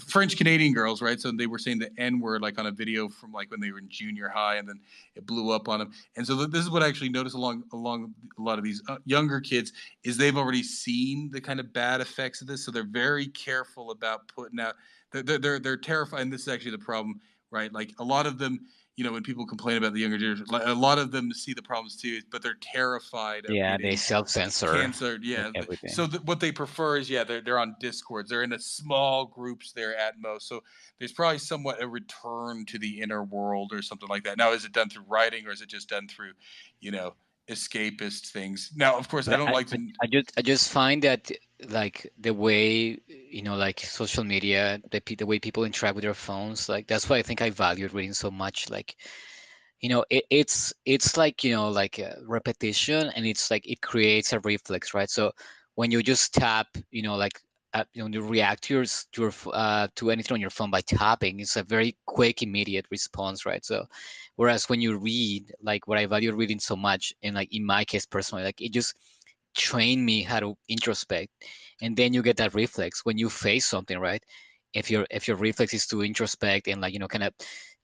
French Canadian girls, right? So they were saying the N word like on a video from like when they were in junior high, and then it blew up on them. And so this is what I actually noticed along a lot of these younger kids is they've already seen the kind of bad effects of this, so they're very careful about putting out. They're terrified, and this is actually the problem, right? Like a lot of them when people complain about the younger generation, like, a lot of them see the problems too, but they're terrified of Yeah, they getting self-censor cancer. like Yeah. everything. So what they prefer is they're on Discords. They're in a small groups there at most. So there's probably somewhat a return to the inner world or something like that. Now, is it done through writing or is it just done through, you know, escapist things? Now, of course, I But don't I, like I, to. I just I just find that like the way like social media, the way people interact with their phones, like that's why I think I valued reading so much. Like it's like like a repetition, and it's like it creates a reflex, right? So when you just tap, like you react to to anything on your phone by tapping, it's a very quick, immediate response, right? So whereas when you read, like what I value reading so much, and like in my case personally, like it just trained me how to introspect, and then you get that reflex when you face something, right? If your reflex is to introspect and like kind of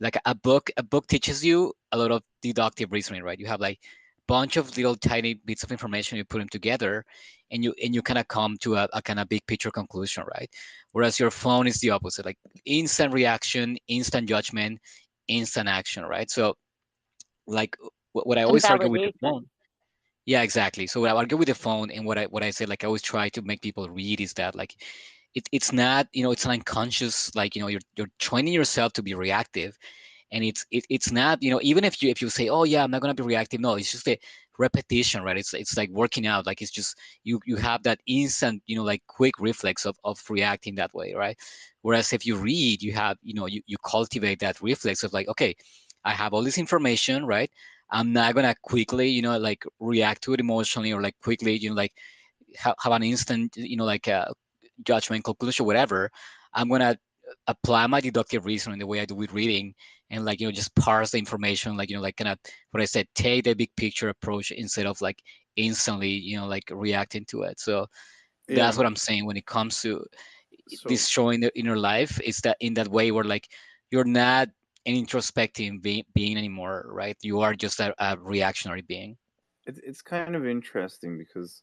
like a book teaches you a lot of deductive reasoning, right? You have like bunch of little tiny bits of information, you put them together, and you kind of come to a kind of big picture conclusion, right? Whereas your phone is the opposite, like instant reaction, instant judgment, instant action, right? So like what I And always argue with the validation. phone. Yeah, exactly. So what I argue with the phone, and what I say, like I always try to make people read, is that like it's not, it's an unconscious, like you're training yourself to be reactive, and it's not, even if you say, oh yeah, I'm not gonna be reactive, no, it's just a repetition, right? It's like working out, like it's just you have that instant, like quick reflex of reacting that way, right? Whereas if you read, you have, you cultivate that reflex of like, okay, I have all this information, right? I'm not gonna quickly, like react to it emotionally, or like quickly, like have an instant, like a judgment, conclusion, whatever. I'm gonna apply my deductive reasoning the way I do with reading, and like just parse the information, like like kind of what I said, take the big picture approach instead of like instantly, like reacting to it. So that's yeah. what I'm saying when it comes to So destroying the inner life. It's that in that way where like you're not an introspective being anymore, right? You are just a reactionary being. it's kind of interesting because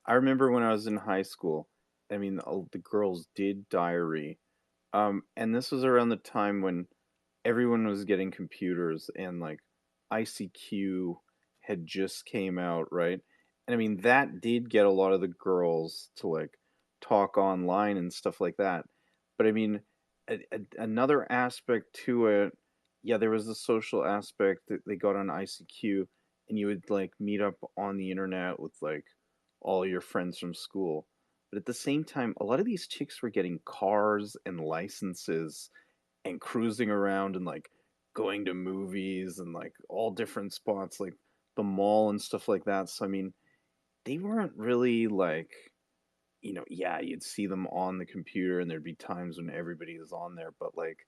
I remember when I was in high school. I mean, the girls did diary, and this was around the time when everyone was getting computers and like ICQ had just came out, right? And I mean that did get a lot of the girls to like talk online and stuff like that. But I mean, another aspect to it, yeah, there was the social aspect that they got on ICQ, and you would like meet up on the internet with like all your friends from school. But at the same time, a lot of these chicks were getting cars and licenses and cruising around and like going to movies and like all different spots like the mall and stuff like that. So I mean, they weren't really like, yeah, you'd see them on the computer and there'd be times when everybody is on there, but like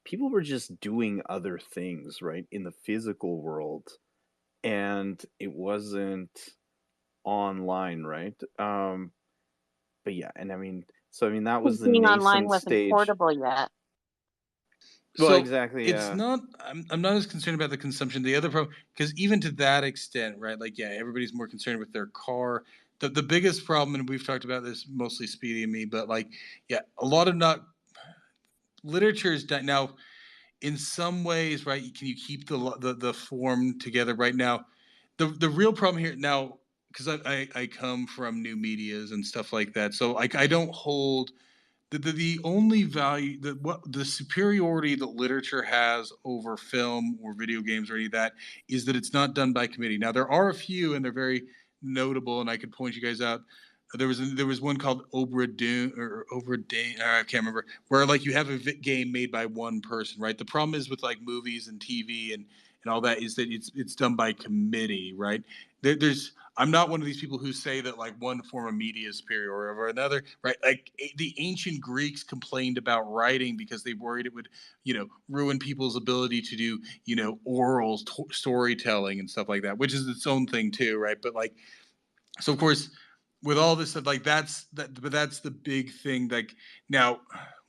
people were just doing other things, right, in the physical world, and it wasn't online, right? But yeah, and I mean, So I mean, that was the Being online nascent wasn't stage. portable yet. Well, So exactly, it's yeah. not. I'm not as concerned about the consumption. The other problem, because even to that extent, right? Like, yeah, everybody's more concerned with their car. The biggest problem, and we've talked about this mostly Speedy and me, but like, yeah, a lot of not literature is now in some ways, right? Can you keep the form together right now? The real problem here now, because I come from new medias and stuff like that, so I don't hold the only value that what the superiority that literature has over film or video games or any of that is that it's not done by committee. Now there are a few and they're very notable, and I could point you guys out. There was one called Obra Dune or Obra Dane, I can't remember, where like you have a game made by one person, right? The problem is with like movies and TV and all that is that it's done by committee, right? There's I'm not one of these people who say that like one form of media is superior over another, right? Like the ancient Greeks complained about writing because they worried it would, ruin people's ability to do, oral storytelling and stuff like that, which is its own thing too, right? But like, so of course, with all this stuff, like but that's the big thing. Like now,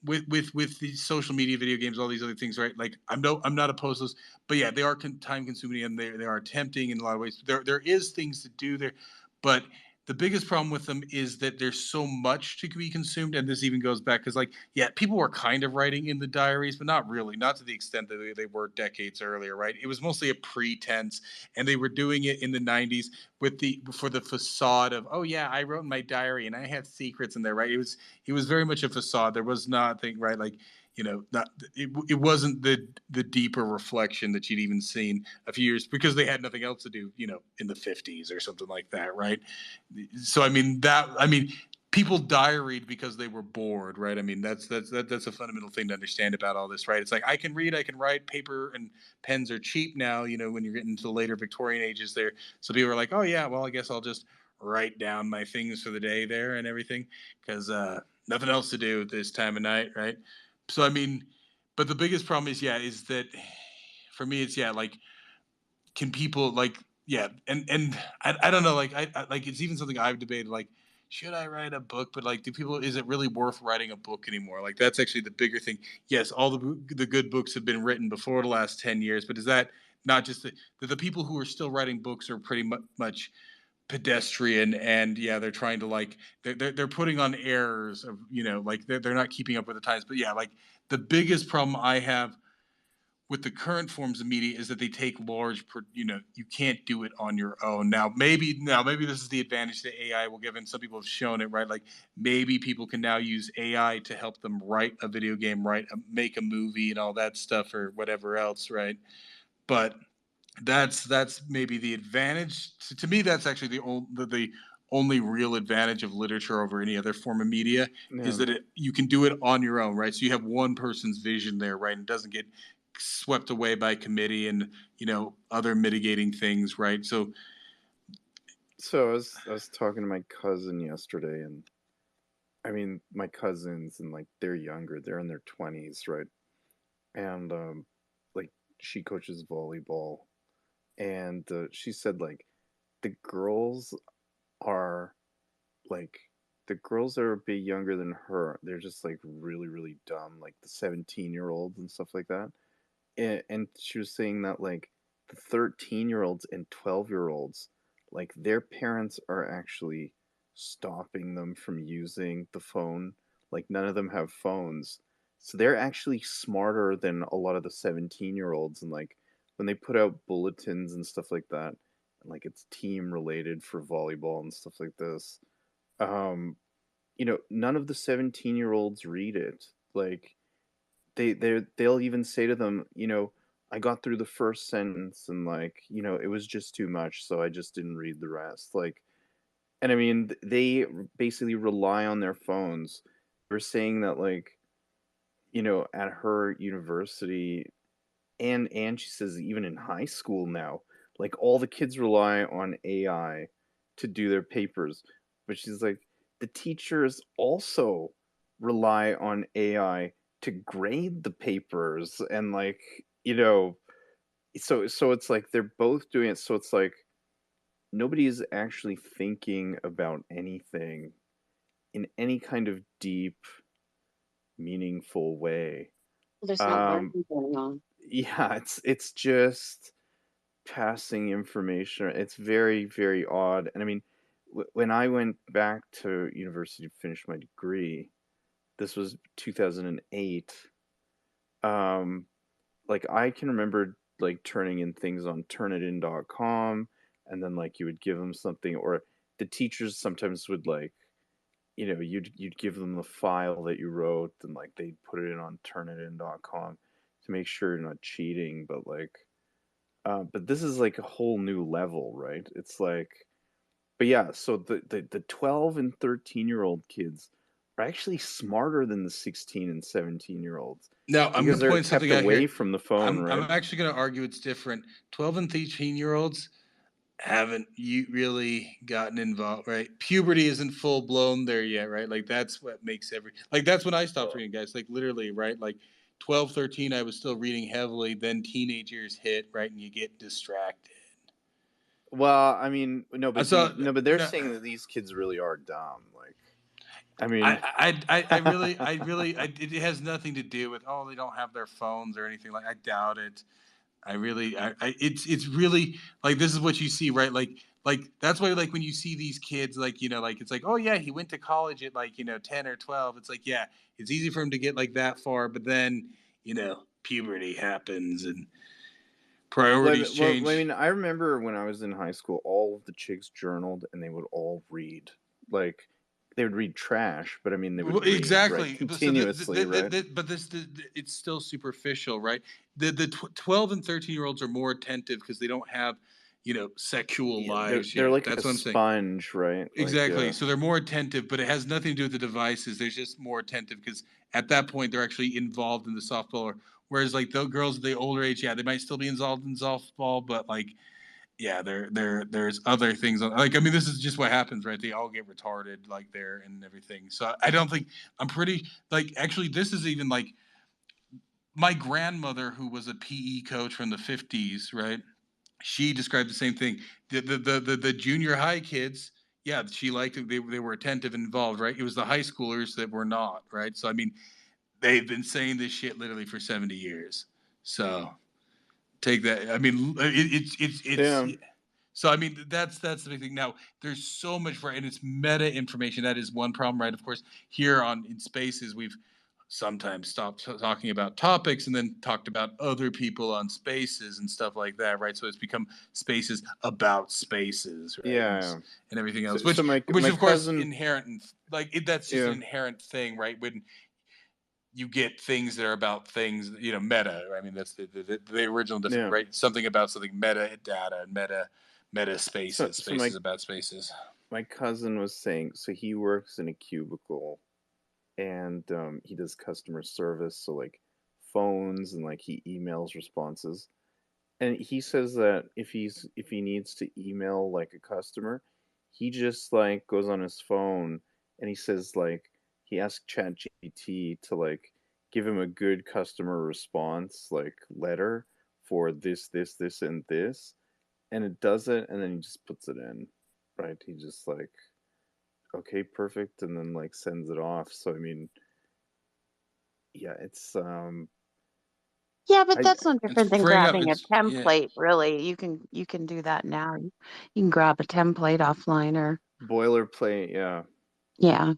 with the social media, video games, all these other things, right? Like I'm not opposed to those, but yeah, they are time consuming and they are tempting in a lot of ways. There is things to do there, but the biggest problem with them is that there's so much to be consumed, and this even goes back because like yeah, people were kind of writing in the diaries, but not really, not to the extent that they were decades earlier, right? It was mostly a pretense, and they were doing it in the 90s with the for the facade of, oh yeah, I wrote in my diary and I have secrets in there, right? It was very much a facade. There was nothing, right? Like, not it wasn't the deeper reflection that you'd even seen a few years because they had nothing else to do, in the 50s or something like that, right? So I mean people diaried because they were bored, right? I mean that's a fundamental thing to understand about all this, right? It's like I can read, I can write. Paper and pens are cheap now, when you're getting into the later Victorian ages there. So people are like, oh yeah, well I guess I'll just write down my things for the day there and everything because nothing else to do at this time of night, right? So I mean, but the biggest problem is is that for me it's like can people like and I don't know, like I like it's even something I've debated, like should I write a book, but like do people, is it really worth writing a book anymore? Like that's actually the bigger thing. Yes, all the good books have been written before the last 10 years, but is that not just the people who are still writing books are pretty much pedestrian, and yeah, they're trying to like they're putting on errors of, like they're not keeping up with the times. But yeah, like the biggest problem I have with the current forms of media is that they take large, you can't do it on your own. Now maybe this is the advantage that AI will give, and some people have shown it, right? Like maybe people can now use AI to help them write a video game, make a movie and all that stuff or whatever else, right? But that's maybe the advantage. To me, that's actually the only real advantage of literature over any other form of media is Yeah. that you can do it on your own, right? So you have one person's vision there, right? And it doesn't get swept away by committee and other mitigating things, right? So I was talking to my cousin yesterday, and I mean my cousins, and like they're younger, they're in their 20s, right? And like she coaches volleyball, and she said like the girls are like the girls that are a bit younger than her, they're just like really really dumb, like the 17-year-olds and stuff like that. And she was saying that like the 13-year-olds and 12-year-olds, like their parents are actually stopping them from using the phone. Like none of them have phones, so they're actually smarter than a lot of the 17-year-olds. And like when they put out bulletins and stuff like that, and like it's team related for volleyball and stuff like this, um none of the 17-year-olds read it. Like they'll even say to them, I got through the first sentence, and like, it was just too much, so I just didn't read the rest. Like, and I mean, they basically rely on their phones. We're saying that like, at her university, and she says even in high school now, like all the kids rely on AI to do their papers. But she's like, the teachers also rely on AI to grade the papers, and like, so it's like they're both doing it. So it's like nobody's actually thinking about anything in any kind of deep, meaningful way. There's no Um, learning going on. yeah, it's just passing information. It's very, very odd. And I mean, when I went back to university to finish my degree, this was 2008. Um, like I can remember like turning in things on turnitin.com, and then like you would give them something, or the teachers sometimes would like, you'd give them the file that you wrote, and like they'd put it in on turnitin.com to make sure you're not cheating. But like, but this is like a whole new level, right? It's like, but yeah, so the 12 and 13-year-old kids are actually smarter than the 16 and 17-year-olds Now I'm because going to they're point kept something out away here. from the phone, I'm right? actually going to argue it's different. 12 and 13-year-olds haven't you really gotten involved, right? Puberty isn't full blown there yet, right? Like that's what makes that's when I stopped reading, guys. Like literally, right? Like 12, 13, I was still reading heavily. Then teenage years hit, right? And you get distracted. Well, I mean, but they're no, saying that these kids really are dumb. Like, I mean, it has nothing to do with, they don't have their phones or anything. Like, I doubt it. It's really like, this is what you see, right? Like that's why, like when you see these kids, like, like it's like, oh yeah, he went to college at like, 10 or 12. It's like, yeah, it's easy for him to get like that far, but then, puberty happens and priorities I change. mean, I remember when I was in high school, all of the chicks journaled, and they would all read, like, they would read trash, but I mean, they would read, right, Exactly. continuously, right? But it's still superficial, right? The 12 and 13-year-olds are more attentive because they don't have, sexual Yeah, lives they're yet. like That's a what I'm saying. sponge, right? Like, Exactly. So they're more attentive, but it has nothing to do with the devices. They're just more attentive because at that point they're actually involved in the softball. Whereas like the girls at the older age, yeah, they might still be involved in softball, but like, yeah, there's other things on, like, I mean, this is just what happens, right? They all get retarded like there and everything. So I don't think, I'm pretty, like, actually this is even like my grandmother, who was a PE coach from the 50s, right? She described the same thing. The junior high kids, yeah, she liked it. They were attentive and involved, right? It was the high schoolers that were not, right? So I mean, they've been saying this shit literally for 70 years. So take that. I mean, it's yeah, so I mean, that's the big thing. Now there's so much and it's meta information. That is one problem, right? Of course, here on in Spaces, we've sometimes stopped talking about topics and then talked about other people on Spaces and stuff like that, right? So it's become Spaces about spaces, right? yeah. And everything else, So which my of course cousin, inherent and that's just an yeah, inherent thing, right? When you get things that are about things, meta. I mean, that's the original definition, yeah. right? Something about something, meta data, meta So spaces, so spaces about spaces. my cousin was saying, so he works in a cubicle, and he does customer service, so like phones, and like he emails responses. And he says that if he needs to email like a customer, he just like goes on his phone, and he says like he asks ChatGPT to like give him a good customer response like letter for this, and this, and it does it, and then he just puts it in, right? He just like, okay, perfect, and then like sends it off. So I mean, yeah, it's Yeah, but I that's no It's different than freeing up. grabbing a It's yeah. template, really. You can do that now. You can grab a template offline or boilerplate, yeah. yeah.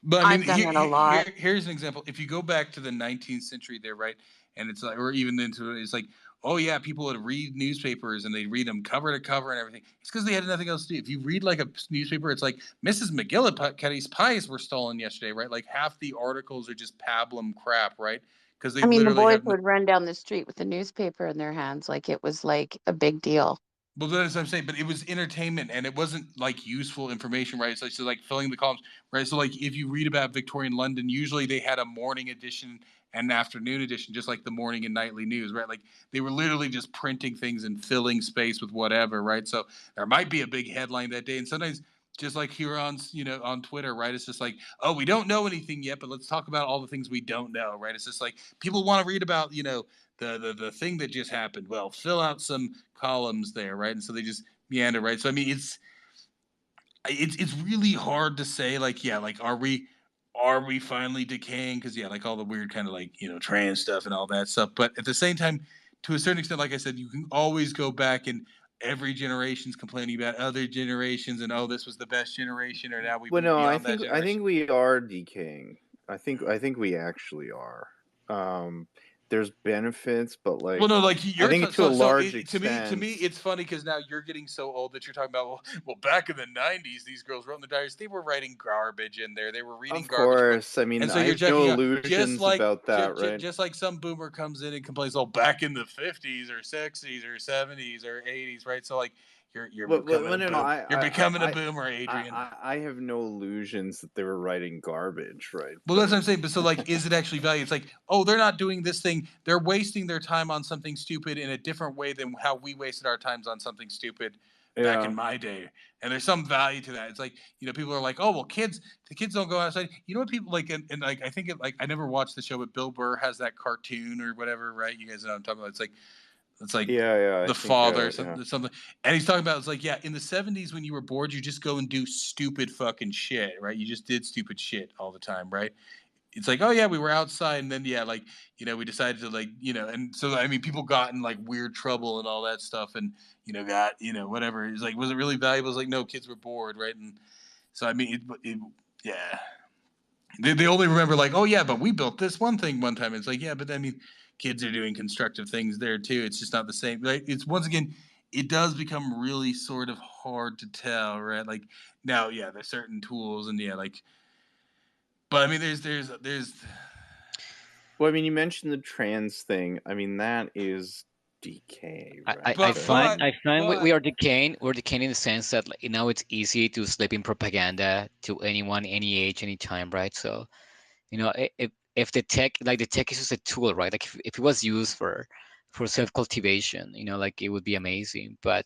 But I mean, I've done it a lot. here's an example. If you go back to the 19th century, there, right, and it's like, or even into it's like, oh yeah, people would read newspapers and they read them cover to cover and everything. It's because they had nothing else to do. If you read like a newspaper, it's like Mrs. McGillicuddy's pies were stolen yesterday, right? Like half the articles are just pablum crap, right? Because they I mean, the literally boys have. would run down the street with a newspaper in their hands like it was like a big deal. Well, that's what I'm saying, but it was entertainment and it wasn't like useful information, right? So like filling the columns, right? So like if you read about Victorian London, usually they had a morning edition and an afternoon edition, just like the morning and nightly news, right? Like they were literally just printing things and filling space with whatever, right? So there might be a big headline that day, and sometimes just like here on on Twitter, right? It's just like, oh, we don't know anything yet, but let's talk about all the things we don't know, right? It's just like people want to read about the thing that just happened. Well, fill out some columns there, right? And so they just meander, right? So I mean, it's really hard to say. Like, yeah, like are we finally decaying? Because yeah, like all the weird kind of like trans stuff and all that stuff. But at the same time, to a certain extent, like I said, you can always go back and every generation's complaining about other generations and oh, this was the best generation, or now we've Well, moved no, beyond that I think generation. we are decaying. I think we actually are. Um, there's benefits, but Well, like no, like I you're think t- to a so large to me, extent, it's funny because now you're getting so old that you're talking about well, back in the '90s, these girls wrote in the diaries. They were writing garbage in there. They were reading of garbage books, course. I mean, and so I you're have no checking out illusions about that, right? just like some boomer comes in and complains, oh, back in the '50s or '60s or '70s or '80s, right? So like you're becoming Well, a no, no, boom. You're becoming a boomer, Adrian. I have no illusions that they were writing garbage, right? Well, that's what I'm saying. But so, like, is it actually value? It's like, oh, they're not doing this thing. They're wasting their time on something stupid in a different way than how we wasted our times on something stupid back in Yeah, my day. And there's some value to that. It's like, people are like, oh, well, the kids don't go outside. You know what people like? And like, I think I never watched the show, but Bill Burr has that cartoon or whatever, right? You guys know what I'm talking about. It's like yeah. I the think, father or yeah, something, and he's talking about it's like, yeah, in the '70s when you were bored, you just go and do stupid fucking shit, right? You just did stupid shit all the time, right? It's like, oh yeah, we were outside, and then yeah, like we decided to like and so I mean, people got in like weird trouble and all that stuff, and got whatever. It's like, was it really valuable? It's like, no, kids were bored, right? And so I mean, yeah, they only remember like, oh yeah, but we built this one thing one time. It's like, yeah, but I mean, kids are doing constructive things there too. It's just not the same. Like, it's once again, it does become really sort of hard to tell, right? Like now, yeah, there's certain tools, and yeah, like, but I mean, there's well, I mean, you mentioned the trans thing. I mean, that is decay, I, I right? I but find but So, I find we but are decaying. We're decaying in the sense that like, now it's easy to slip in propaganda to anyone, any age, any time, right? So if the tech is just a tool, right? Like if it was used for self-cultivation, like it would be amazing. But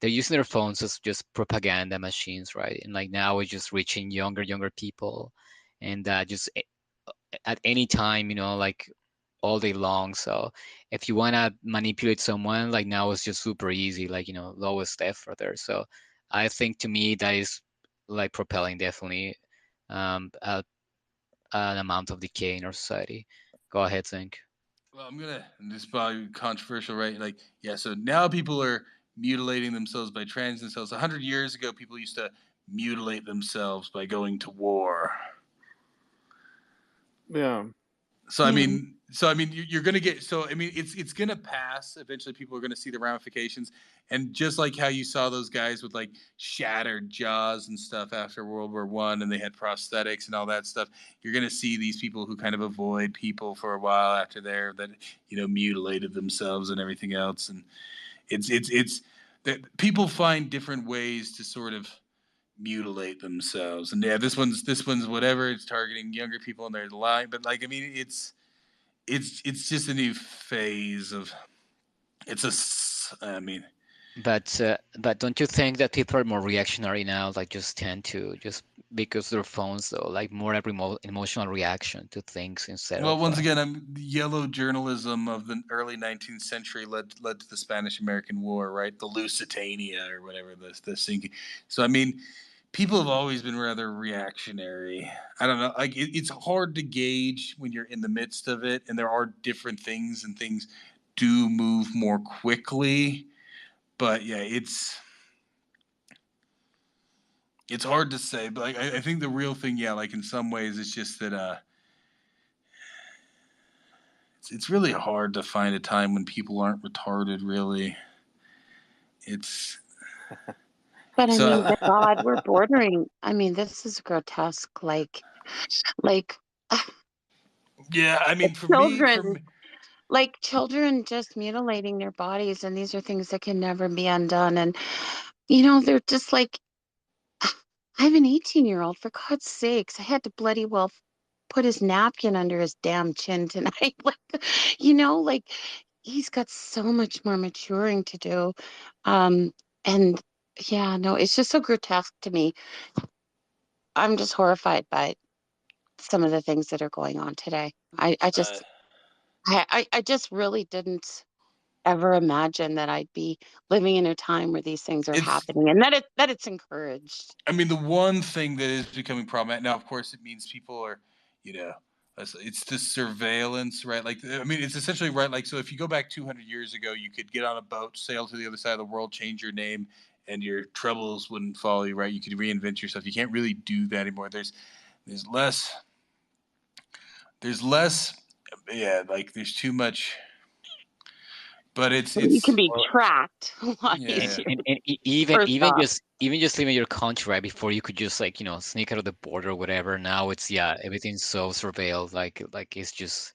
they're using their phones as just propaganda machines, right? And like now it's just reaching younger people, and just at any time, like all day long. So if you want to manipulate someone, like now it's just super easy, like lowest effort there. So I think to me that is like propelling definitely an amount of decay in our society. Go ahead, Zink. well, this is probably controversial, right? Like, yeah, so now people are mutilating themselves by trans themselves. 100 years ago, people used to mutilate themselves by going to war. yeah. So I Yeah. mean, you're gonna get. So I mean, it's gonna pass. Eventually, people are gonna see the ramifications, and just like how you saw those guys with like shattered jaws and stuff after World War I, and they had prosthetics and all that stuff, you're gonna see these people who kind of avoid people for a while after they're that mutilated themselves and everything else, and it's that people find different ways to sort of mutilate themselves. And yeah, this one's whatever. It's targeting younger people in their life, but like I mean, it's just a new phase of it's I mean, But don't you think that people are more reactionary now? Like just tend to just because their phones though, like more a emotional reaction to things instead well, of once again, the yellow journalism of the early 19th century led to the Spanish American War, right? The Lusitania or whatever the sinking. So I mean, people have always been rather reactionary. I don't know, like it's hard to gauge when you're in the midst of it, and there are different things, and things do move more quickly. But yeah, it's hard to say. But like, I think the real thing, yeah, like in some ways, it's just that it's really hard to find a time when people aren't retarded. Really, it's But I so. mean, the God, we're bordering. I mean, this is grotesque. Like Yeah, I mean, children, like children just mutilating their bodies, and these are things that can never be undone. And they're just like, I have an 18-year-old. For God's sakes, I had to bloody well put his napkin under his damn chin tonight. Like he's got so much more maturing to do. Um, and yeah, no, it's just so grotesque to me. I'm just horrified by some of the things that are going on today. I Uh, just I just really didn't. ever imagine that I'd be living in a time where these things are It's happening, and that it's encouraged. I mean, the one thing that is becoming problematic now, of course, it means people are, you know, it's the surveillance, right? Like, I mean, it's essentially right. Like, so if you go back 200 years ago, you could get on a boat, sail to the other side of the world, change your name, and your troubles wouldn't follow you, right? You could reinvent yourself. You can't really do that anymore. There's less, there's less, yeah, like there's too much, but You can be Or tracked while yeah. and even first off. even just leaving your country, right? Before you could just like, sneak out of the border or whatever. Now it's, yeah, everything's so surveilled. Like it's just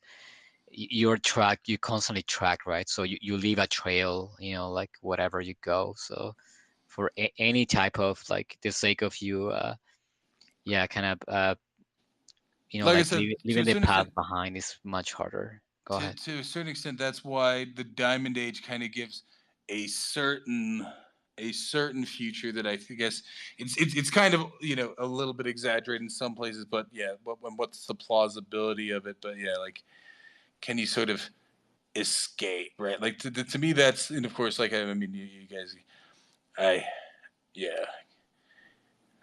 you're tracked. You constantly track, right? So you leave a trail, like whatever you go. So for any type of, like, the sake of you, yeah, kind of, Like I like said, to leaving a the certain past extent, behind is much harder. Go ahead. to a certain extent, that's why the Diamond Age kind of gives a certain future that I guess it's kind of a little bit exaggerated in some places, but yeah, what's the plausibility of it? But yeah, like can you sort of escape, right? Like to me, that's and of course, like I mean, you guys, I yeah,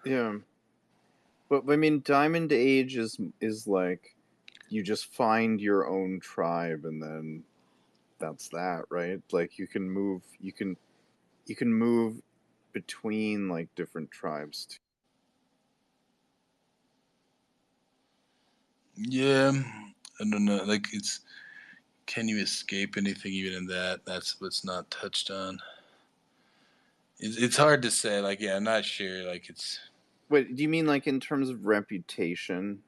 Yeah, but I mean, Diamond Age is like you just find your own tribe, and then that's that, right? Like you can move between like different tribes too. yeah. I don't know. Like it's can you escape anything even in that? That's what's not touched on. It's hard to say. Like, yeah, I'm not sure. Like, it's Wait, do you mean like in terms of reputation?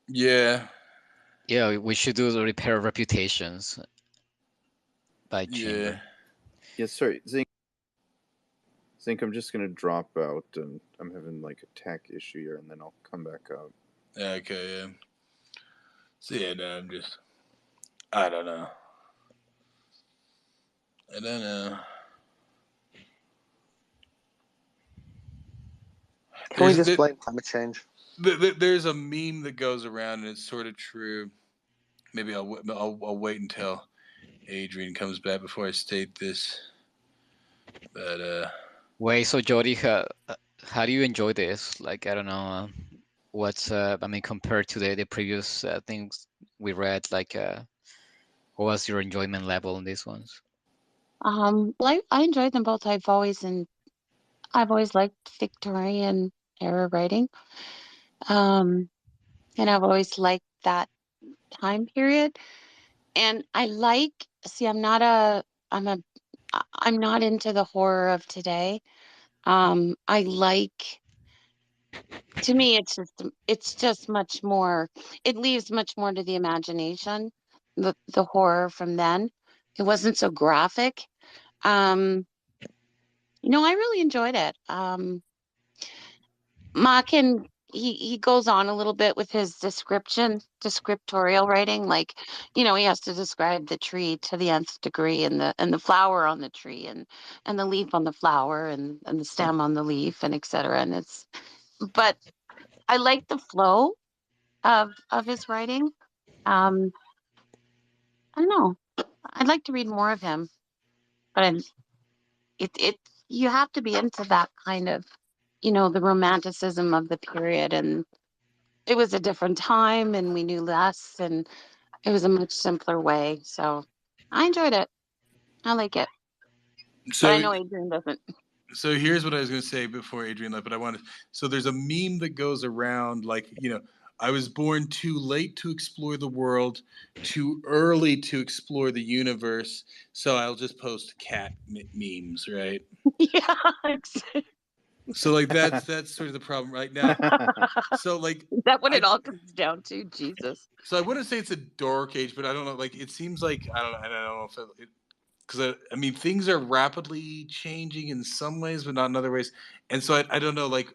yeah, Yeah, we should do the repair of reputations by yeah. chamber. Yeah, sorry, Zink. I'm just gonna drop out, and I'm having like a tech issue here, and then I'll come back up. Okay, yeah. So yeah, no, I don't know. I don't know. Can we There's just blame climate change? there's a meme that goes around, and it's sort of true. Maybe I'll wait until Adrian comes back before I state this. But Wait, so Jody, how do you enjoy this? Like, I don't know, what's I mean, compared to the previous things we read, like, what was your enjoyment level on these ones? Well, I enjoyed them both. I've always liked Victorian era writing. Um, and I've always liked that time period. And see, I'm not into the horror of today. I like, to me, it's just much more, it leaves much more to the imagination, the horror from then. It wasn't so graphic. Um, I really enjoyed it. Machen, he goes on a little bit with his descriptorial writing, like, he has to describe the tree to the nth degree, and the flower on the tree, and the leaf on the flower, and the stem on the leaf, and etc. And but I like the flow of his writing. Um, I don't know. I'd like to read more of him, but it you have to be into that kind of, the romanticism of the period, and it was a different time, and we knew less, and it was a much simpler way. So I enjoyed it. I like it, but I so know Adrian doesn't. here's what I was going to say before Adrian left, but I wanted. So there's a meme that goes around like I was born too late to explore the world, too early to explore the universe. So I'll just post cat memes, right? Yeah. So like that's sort of the problem right now. So like Is that what it I all comes down to? Jesus. so I wouldn't say it's a dark age, but I don't know. Like it seems like I don't know if because I mean things are rapidly changing in some ways, but not in other ways. And so I don't know. Like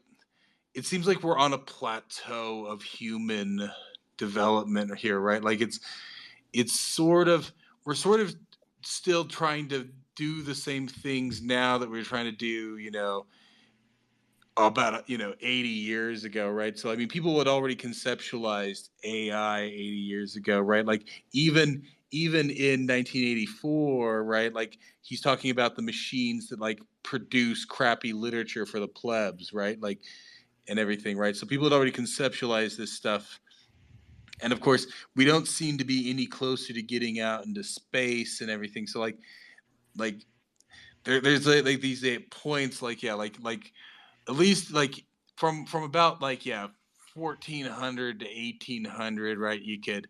it seems like we're on a plateau of human development here, right? Like it's sort of we're sort of still trying to do the same things now that we're trying to do, about 80 years ago, right? So I mean, people had already conceptualized AI 80 years ago, right? Like even in 1984, right? Like he's talking about the machines that like produce crappy literature for the plebs, right? Like and everything, right? So people had already conceptualized this stuff. And of course, we don't seem to be any closer to getting out into space and everything. So like there's like these points like like at least like from about like 1400 to 1800, right? You could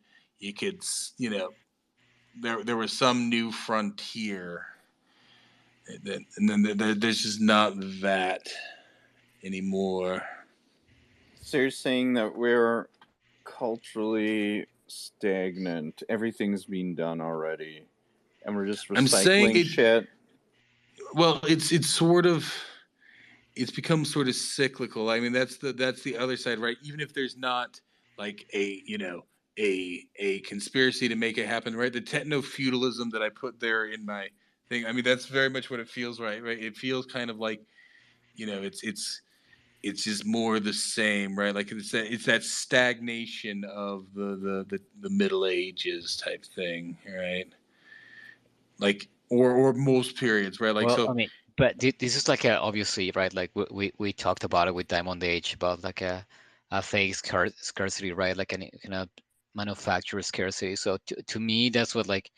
there was some new frontier, and then there's just not that anymore. So you're saying that we're culturally stagnant. Everything's been done already, and we're just I'm saying recycling shit. well, it's sort of it's become sort of cyclical. I mean, that's the other side, right? Even if there's not like a conspiracy to make it happen, right? The techno feudalism that I put there in my thing. I mean, that's very much what it feels, right? It feels kind of like it's just more the same, right? Like it's that stagnation of the Middle Ages type thing, right? Like or most periods, right? Like Well, I so. mean, but this is like a obviously, right? Like we talked about it with Diamond Age about like a fake scarcity, right? Like an manufacturer scarcity. So to me, that's what like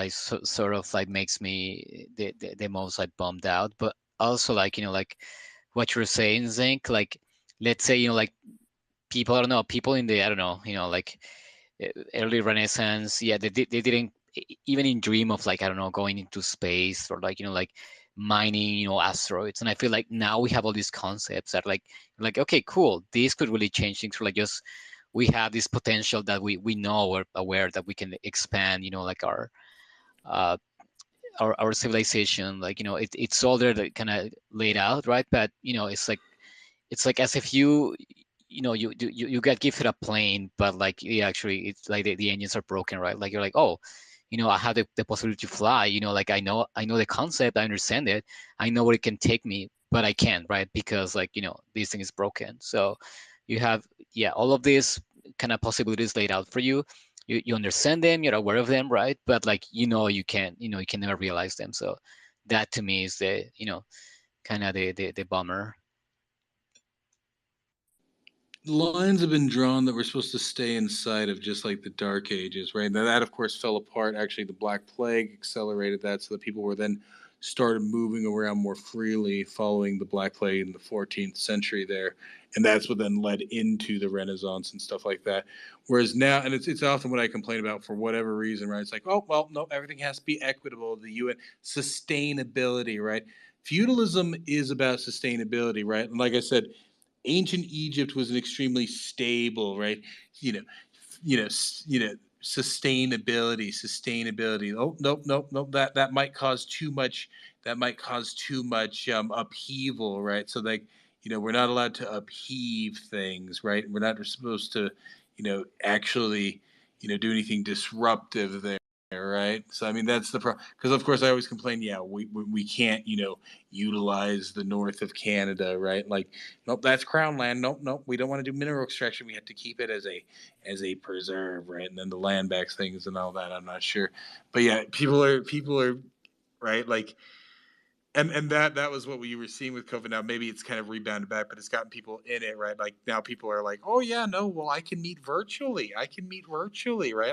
sort of like makes me the most like bummed out. But also like like what you're saying, Zinc. Like let's say like people, I don't know, people in the, I don't know, like early Renaissance, yeah, they didn't even in dream of like, I don't know, going into space or like like mining asteroids. And I feel like now we have all these concepts that like okay, cool, this could really change things. For like just we have this potential that we know or aware that we can expand like uh our civilization. Like it's all there, that kind of laid out, right? But it's like as if you get gifted a plane, but like actually it's like the engines are broken, right? Like you're like, oh, I have the possibility to fly. Like I know the concept, I understand it, I know where it can take me, but I can't, right? Because like this thing is broken. So you have, yeah, all of these kind of possibilities laid out for you. You understand them, you're aware of them, right? But like you can never realize them. So that to me is the kind of the bummer. Lines have been drawn that we're supposed to stay inside of, just like the Dark Ages, right? Now that, of course, fell apart. Actually, the Black Plague accelerated that, so that people were then started moving around more freely following the Black Plague in the 14th century there, and that's what then led into the Renaissance and stuff like that. Whereas now, and it's often what I complain about for whatever reason, right? It's like, oh well, no, everything has to be equitable. The UN sustainability, right? Feudalism is about sustainability, right? And like I said, ancient Egypt was an extremely stable, right? You know, sustainability. Oh, nope, nope, nope. That might cause too much. That might cause too much upheaval, right? So like, we're not allowed to upheave things, right? We're not supposed to, actually, do anything disruptive there. Right. So I mean that's the problem, because of course I always complain. Yeah, we can't utilize the north of Canada, right? Like, nope, that's crown land. Nope, nope, we don't want to do mineral extraction. We have to keep it as a preserve, right? And then the land backs things and all that. I'm not sure, but yeah, people are right. Like, and that was what we were seeing with COVID. Now maybe it's kind of rebounded back, but it's gotten people in it, right? Like now people are like, oh yeah, no, well I can meet virtually. Right?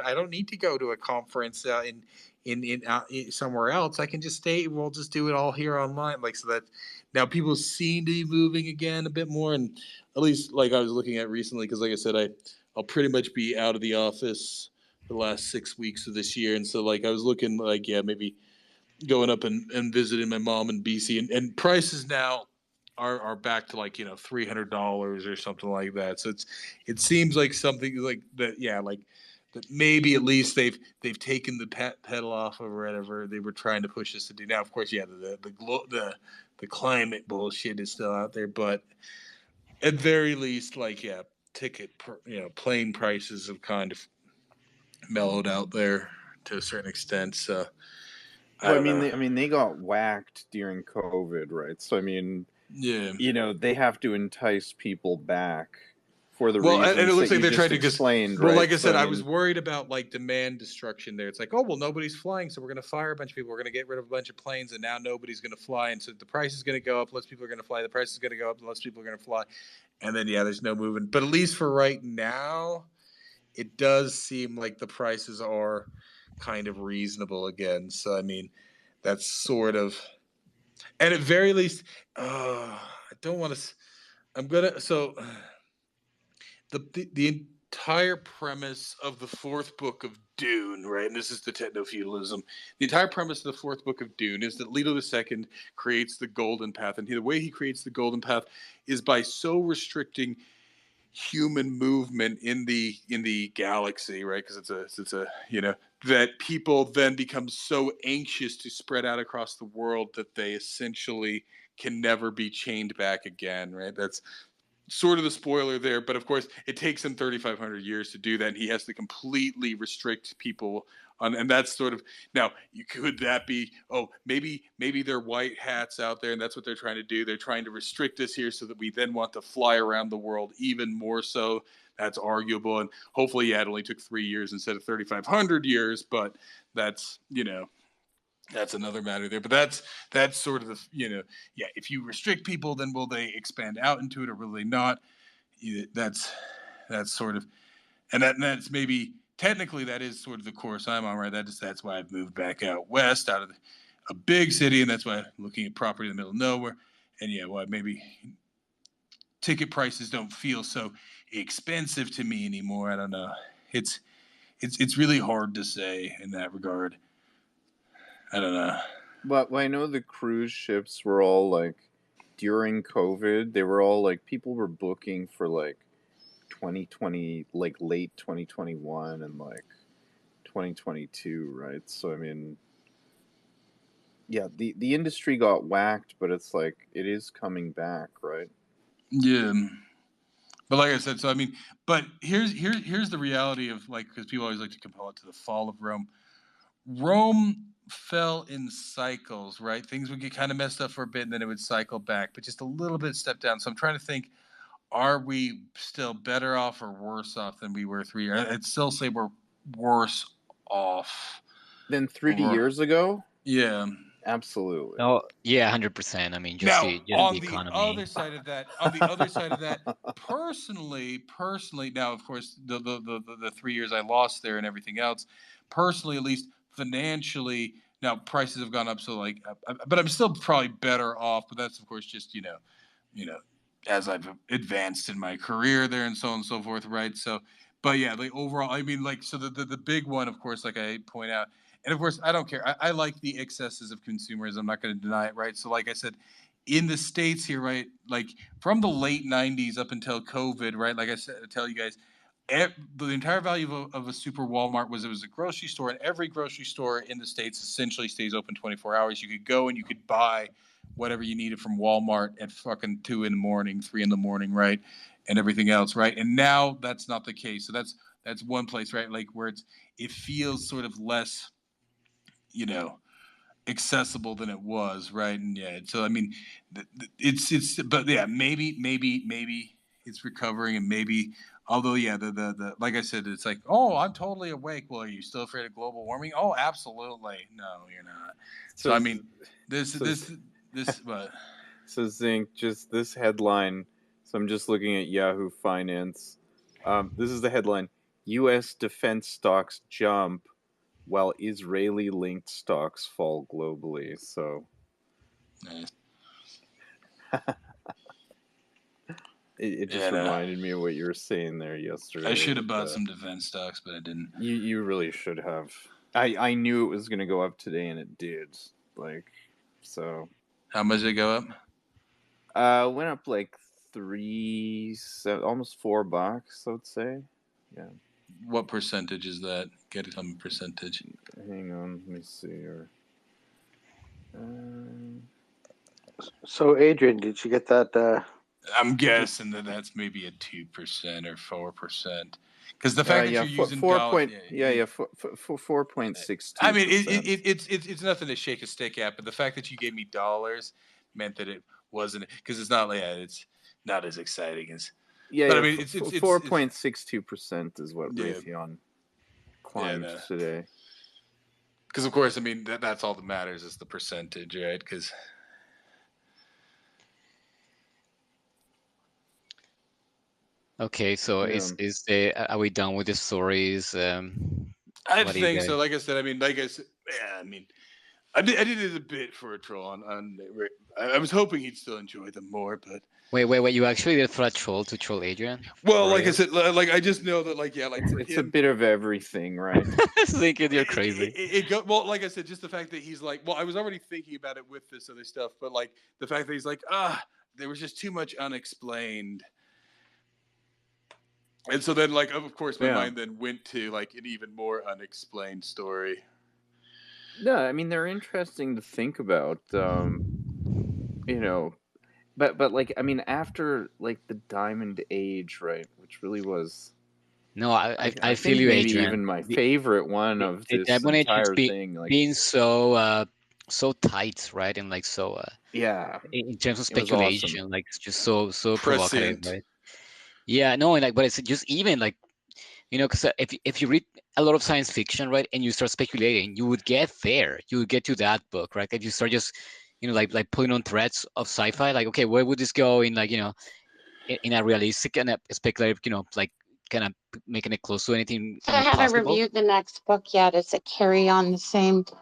I don't need to go to a conference in somewhere else. I can just stay. We'll just do it all here online. Like, so that now people seem to be moving again a bit more, and at least like I was looking at recently, because like I said, I'll pretty much be out of the office the last 6 weeks of this year, and so like I was looking like, yeah, maybe going up and visiting my mom in BC, and prices now are back to like $300 or something like that. So it seems like something like that. Yeah, like that maybe at least they've taken the pedal off of whatever they were trying to push us to do. Now, of course, yeah, the climate bullshit is still out there, but at very least, like, yeah, plane prices have kind of mellowed out there to a certain extent. So Well, I mean, they got whacked during COVID, right? So, I mean, yeah. They have to entice people back for the Well, and it reasons looks that like you they're just trying to explained, well, right? like I So, said, I mean, was worried about like demand destruction there. It's like, oh well, nobody's flying, so we're going to fire a bunch of people. We're going to get rid of a bunch of planes, and now nobody's going to fly, and so the price is going to go up. Less people are going to fly. The price is going to go up. Less people are going to fly, and then there's no movement. But at least for right now, it does seem like the prices are kind of reasonable again. So I mean, that's sort of, and at very least, I don't want to. I'm gonna so the entire premise of the fourth book of Dune, right? And this is the techno feudalism. The entire premise of the fourth book of Dune is that Leto II creates the golden path, and the way he creates the golden path is by so restricting human movement in the galaxy, right? Because it's a that people then become so anxious to spread out across the world that they essentially can never be chained back again, right? That's sort of the spoiler there, but of course it takes him 3,500 years to do that, and he has to completely restrict people on, and that's sort of, now could that be, oh, maybe they're white hats out there and that's what they're trying to do. They're trying to restrict us here so that we then want to fly around the world even more. So that's arguable, and hopefully it only took 3 years instead of 3,500 years, but that's that's another matter there. But that's sort of the, if you restrict people, then will they expand out into it or will they not? That's sort of, and that's maybe technically that is sort of the course I'm on, right? That's why I've moved back out west, out of a big city, and that's why I'm looking at property in the middle of nowhere. And why maybe ticket prices don't feel so expensive to me anymore. I don't know. It's really hard to say in that regard. I don't know. but I know the cruise ships were all like during COVID, they were all like people were booking for like 2020, like late 2021 and like 2022, right? So I mean, yeah, the industry got whacked, but it's like it is coming back, right? Yeah. But like I said, so I mean, but here's the reality of, like, because people always like to compare it to the fall of Rome. Rome fell in cycles, right? Things would get kind of messed up for a bit, and then it would cycle back, but just a little bit step down. So I'm trying to think: are we still better off or worse off than we were 3 years? I'd still say we're worse off. Then 3 years ago, Yeah. absolutely. Oh, yeah, 100%. I mean, just Now, the on the economy. other side of that, personally, now of course the 3 years I lost there and everything else, personally, at least financially, now prices have gone up, so like, but I'm still probably better off. But that's of course just as I've advanced in my career there and so on and so forth, right? So, but yeah, like overall, I mean, like, so the big one, of course, like I point out, and of course, I don't care. I like the excesses of consumerism. I'm not going to deny it, right? So, like I said, in the States here, right, like from the late 90s up until COVID, right, like I said, I tell you guys, the entire value of a super Walmart was it was a grocery store, and every grocery store in the States essentially stays open 24 hours. You could go and you could buy whatever you needed from Walmart at fucking 2 in the morning, 3 in the morning, right? And everything else, right? And now that's not the case. So that's one place, right? Like where it feels sort of less, you know, accessible than it was, right? And yeah, so I mean, but yeah, maybe it's recovering, and maybe, although yeah, the like I said, it's like, oh, I'm totally awake. Well, are you still afraid of global warming? Oh, absolutely. No, you're not. So I mean, this, but So Zinc, just this headline. So I'm just looking at Yahoo Finance. This is the headline: U.S. defense stocks jump while Israeli-linked stocks fall globally. So nice. it just Yeah, no. reminded me of what you were saying there yesterday. I should have bought some defense stocks, but I didn't. You really should have. I knew it was going to go up today, and it did. Like, so. How much did it go up? Went up like almost $4, I would say. Yeah. What percentage is that? Get it on a percentage. Hang on, let me see here. So, Adrian, did you get that I'm guessing that's maybe a 2% or 4%. Because the fact that Yeah, you're using 4 dollars, point, yeah, 4.62%. I mean, it's nothing to shake a stick at, but the fact that you gave me dollars meant that it wasn't, because it's not, it's not as exciting as. Yeah, But I yeah, mean, it's 4.62% is what yeah, Raytheon climbed today. Because of course, I mean that's all that matters is the percentage, right? Because. Okay, so Yeah. are we done with the stories? I What do you think guys? so. Like I said, I mean, I did it a bit for a troll on. I was hoping he'd still enjoy them more, but Wait! You actually did for a troll to troll Adrian? well, For like I real? said, like I just know that, like for It's a him, bit of everything, right? Thinking you're crazy. Well, like I said, just the fact that he's like, well, I was already thinking about it with this other stuff, but like the fact that he's like, there was just too much unexplained. And so then, like, of course, my mind then went to like an even more unexplained story. No, I mean they're interesting to think about. You know, but like I mean after like the Diamond Age, right, which really was. No, I I feel think you, maybe Adrian. even my favorite one of The this Diamond Age is entire thing, like being so tight, right? And like so yeah, in terms of it was awesome. speculation, like it's just so provocative, Prescient. right? Yeah, no, and like, but it's just even like, because if you read a lot of science fiction, right, and you start speculating, you would get there, you would get to that book, right? If you start just, like pulling on threads of sci-fi, like, okay, where would this go in, like, in a realistic and a speculative, like kind of making it close to anything, So I haven't possible. reviewed the next book yet. Is it carry on the same tone?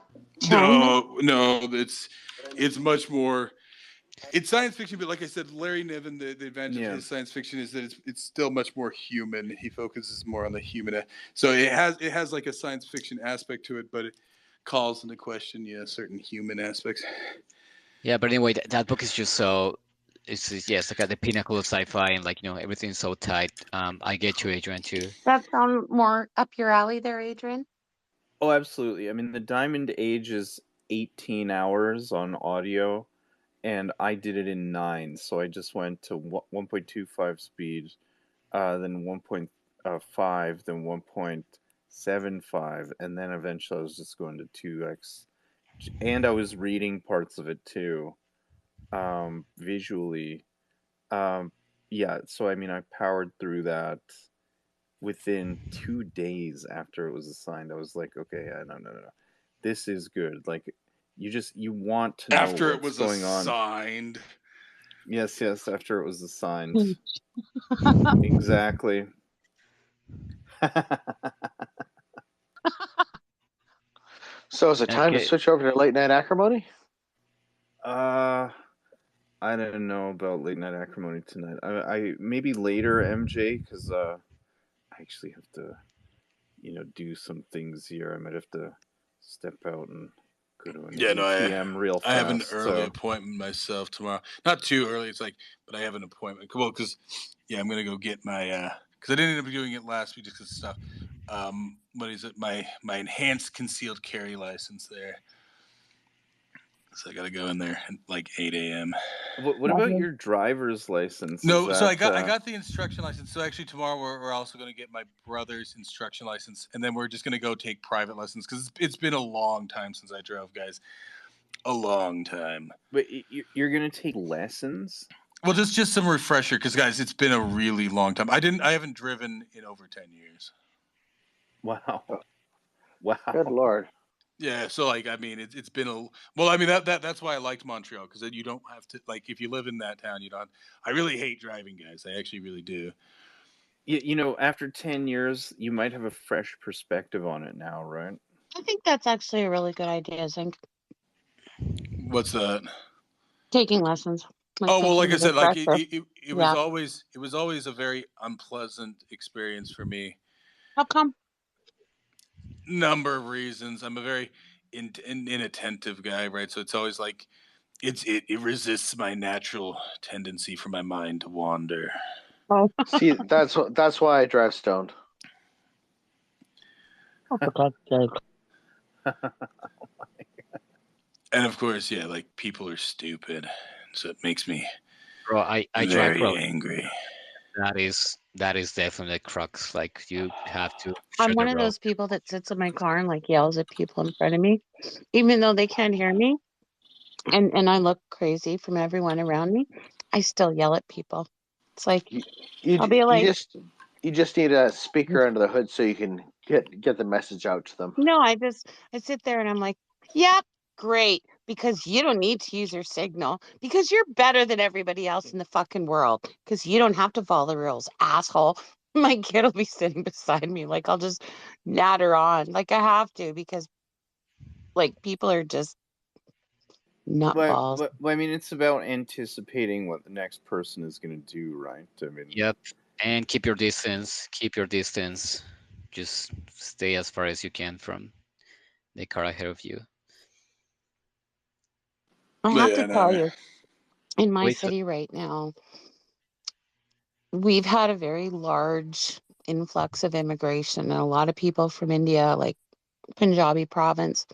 No, it's much more. It's science fiction, but like I said, Larry Niven, the advantage of his science fiction is that it's still much more human. He focuses more on the human, so it has like a science fiction aspect to it, but it calls into question certain human aspects. Yeah, but anyway, that book is just so. It's like at the pinnacle of sci-fi, and like everything's so tight. I get you, Adrian, too. That sound more up your alley there, Adrian? Oh, absolutely. I mean, the Diamond Age is 18 hours on audio, and I did it in 9. So I just went to 1.25 speed, then 1.5, then 1.75, and then eventually I was just going to 2x. And I was reading parts of it too, visually. Yeah, so I mean, I powered through that within 2 days after it was assigned. I was like, okay, no, this is good. Like, you want to know after what's it was going assigned. on. Yes, after it was assigned. Exactly. So is it time to switch over to late night acrimony? I don't know about late night acrimony tonight. I maybe later, MJ, because I actually have to, do some things here. I might have to step out and go to an ATM real fast. I have an early appointment myself tomorrow. Not too early. It's like, but I have an appointment. Well, because I'm gonna go get my because I didn't end up doing it last week just because of stuff. What is it? My enhanced concealed carry license there. So I got to go in there at like 8 a.m. What about your driver's license? No, so I got the instruction license. So actually tomorrow we're also going to get my brother's instruction license, and then we're just going to go take private lessons because it's been a long time since I drove, guys. A long time. But you're going to take lessons? Well, just some refresher because, guys, it's been a really long time. I haven't driven in over 10 years. Wow. Good Lord. Yeah, so like I mean it's been well I mean that's why I liked Montreal because you don't have to like if you live in that town you don't. I really hate driving, guys. I actually really do. After 10 years, you might have a fresh perspective on it now, right? I think that's actually a really good idea, Zink. What's that? Taking lessons. Like I said, like it was always a very unpleasant experience for me. How come? Number of reasons. I'm a very inattentive guy, right? So it's always like it resists my natural tendency for my mind to wander. Oh. See, that's why I drive stoned. Oh, for God's sake. And of course, like people are stupid, so it makes me bro, I drive for a angry. that is definitely the crux. Like you have to I'm share one the of road. those people that sits in my car and like yells at people in front of me, even though they can't hear me, and I look crazy from everyone around me. I still yell at people. It's like You, you I'll be you like, just need a speaker under the hood so you can get the message out to them. no, I sit there and I'm like, yep, great, because you don't need to use your signal because you're better than everybody else in the fucking world because you don't have to follow the rules, asshole. My kid will be sitting beside me, like I'll just natter on, like I have to because like people are just nutballs. But I mean, it's about anticipating what the next person is going to do, right? I mean, Yep. And keep your distance. Keep your distance. Just stay as far as you can from the car ahead of you. I But have yeah, to no, tell man. you, in my Wait. city right now, we've had a very large influx of immigration and a lot of people from India, like Punjabi province.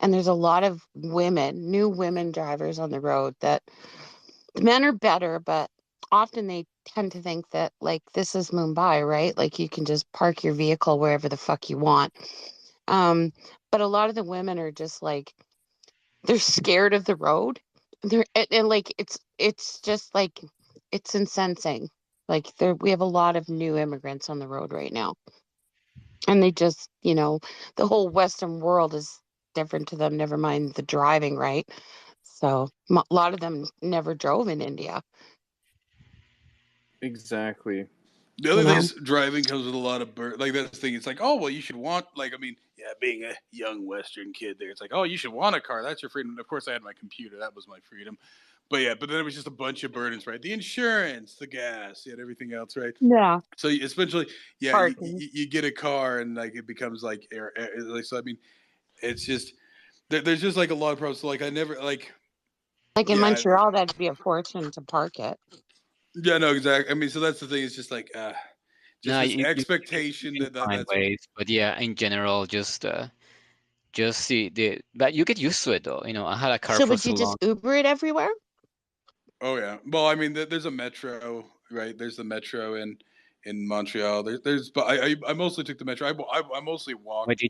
And there's a lot of women, new women drivers on the road that the men are better, but often they tend to think that like this is Mumbai, right? Like you can just park your vehicle wherever the fuck you want. Um, but a lot of the women are just like they're scared of the road. And like it's just like it's incensing. Like there we have a lot of new immigrants on the road right now. And they just, the whole Western world is different to them, never mind the driving, right? So a lot of them never drove in India, exactly. The you other thing know? is driving comes with a lot of like that's the thing. It's like, oh well, you should want like I mean, yeah, being a young Western kid there, it's like, oh, you should want a car. That's your freedom. And of course, I had my computer. That was my freedom. But yeah, but then it was just a bunch of burdens, right? The insurance, the gas, and everything else, right? Yeah. So especially, yeah, Parking. you get a car and like it becomes like like so. I mean, it's just there's just like a lot of problems. So, like I never like Like in yeah Montreal, that'd be a fortune to park it. yeah no exactly. I mean, so that's the thing. It's just like just No, this you expectation can that find that's what. ways, but yeah, in general, just see the. But you get used to it though. I had a car So for would you so long. just Uber it everywhere? Oh yeah. Well, I mean, there's a metro, right? There's the metro in Montreal. There's, but I mostly took the metro. I mostly Wait, walked.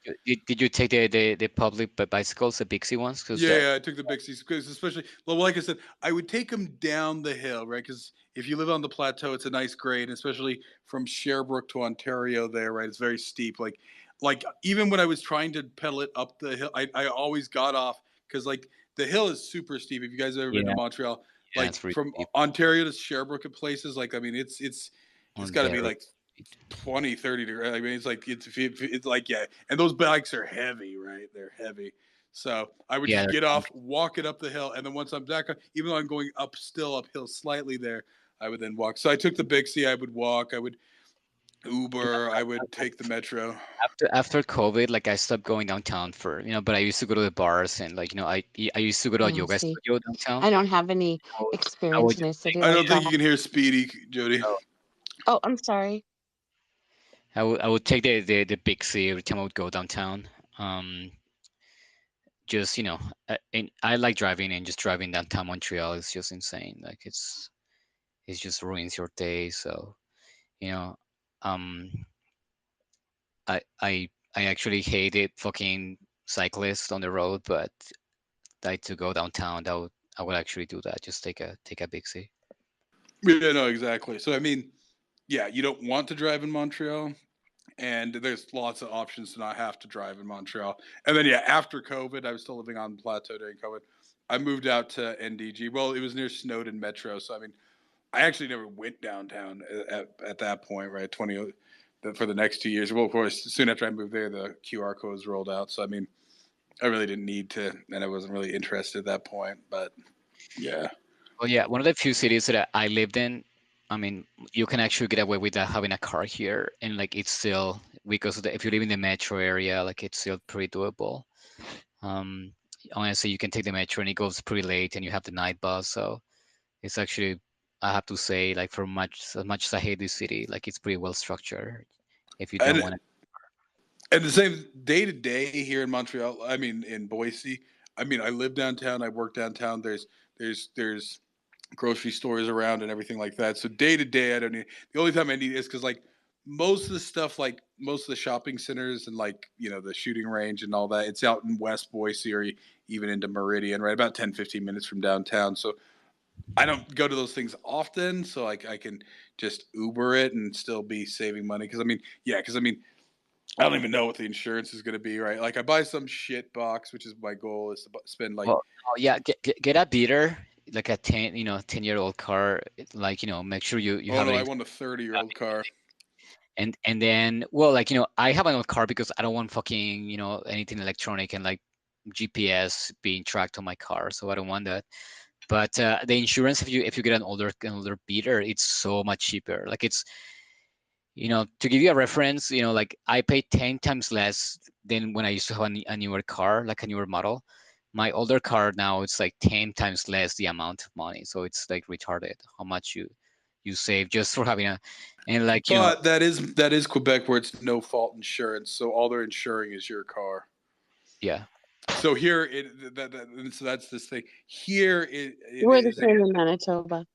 did you take the public bicycles, the Bixie ones? Because Yeah, that yeah, I took the Bixies because especially, well, like I said, I would take them down the hill, right? Because if you live on the plateau, it's a nice grade, especially from Sherbrooke to Ontario. There, right? It's very steep. Like even when I was trying to pedal it up the hill, I always got off because like the hill is super steep. If you guys have ever been to yeah, Montreal, yeah, like it's really from deep. Ontario to Sherbrooke at places, like I mean, it's On got to be very like 20, 30 degrees. I mean, it's like it's like yeah, and those bikes are heavy, right? They're heavy. So I would yeah, just they're get off, comfy. walk it up the hill, and then once I'm back, even though I'm going up still uphill slightly there, I would then walk. So I took the Bixie. I would walk. I would You Uber. I would know, take the metro. after COVID, like I stopped going downtown for but I used to go to the bars and like I used to go to a Oh, yoga see, studio downtown. I don't have any I would, I would experience in just a take city I like don't think that. you can hear Speedy, Jody. oh, Oh, I'm sorry. I would take the big C every time I would go downtown. Um, just and I like driving and just driving downtown Montreal is just insane. Like it just ruins your day. So you know, um, I actually hated fucking cyclists on the road, but like to go downtown, I would actually do that. Just take a big C. Yeah, no, exactly. So I mean, yeah, you don't want to drive in Montreal, and there's lots of options to not have to drive in Montreal. And then yeah, after COVID, I was still living on the plateau during COVID. I moved out to NDG. Well, it was near Snowden Metro, so I mean, I actually never went downtown at that point, right? For the next 2 years. Well, of course, soon after I moved there, the QR codes rolled out. So I mean, I really didn't need to, and I wasn't really interested at that point. But yeah, Well, yeah, one of the few cities that I lived in, I mean, you can actually get away with having a car here, and like it's still because if you live in the metro area, like it's still pretty doable. Um, Honestly, you can take the metro and it goes pretty late, and you have the night bus, so it's actually, I have to say, like for as much as I hate this city, like it's pretty well structured. If you don't and want to, and the same day to day here in Montreal. I mean, in Boise. I mean, I live downtown. I work downtown. There's grocery stores around and everything like that. So day to day, I don't need. The only time I need is because like most of the stuff, like most of the shopping centers and like the shooting range and all that, it's out in West Boise or even into Meridian, right about 10-15 minutes from downtown. So I don't go to those things often, so like I can just Uber it and still be saving money. Because I don't even know what the insurance is going to be, right? Like I buy some shit box, which is my goal is to spend like. Well, oh yeah, get a beater, like a 10-year-old car. Like make sure you Oh have no, it I in. want a 30-year-old car. And then, well, like I have an old car because I don't want fucking anything electronic and like GPS being tracked on my car, so I don't want that. But the insurance, if you get an older beater, it's so much cheaper. Like it's to give you a reference, like I pay 10 times less than when I used to have a newer car, like a newer model. My older car now, it's like 10 times less the amount of money. So it's like retarded how much you save just for having and like But that is Quebec where it's no fault insurance, so all they're insuring is your car. yeah. So here so that's this thing. Here it We're the isn't. same in Manitoba.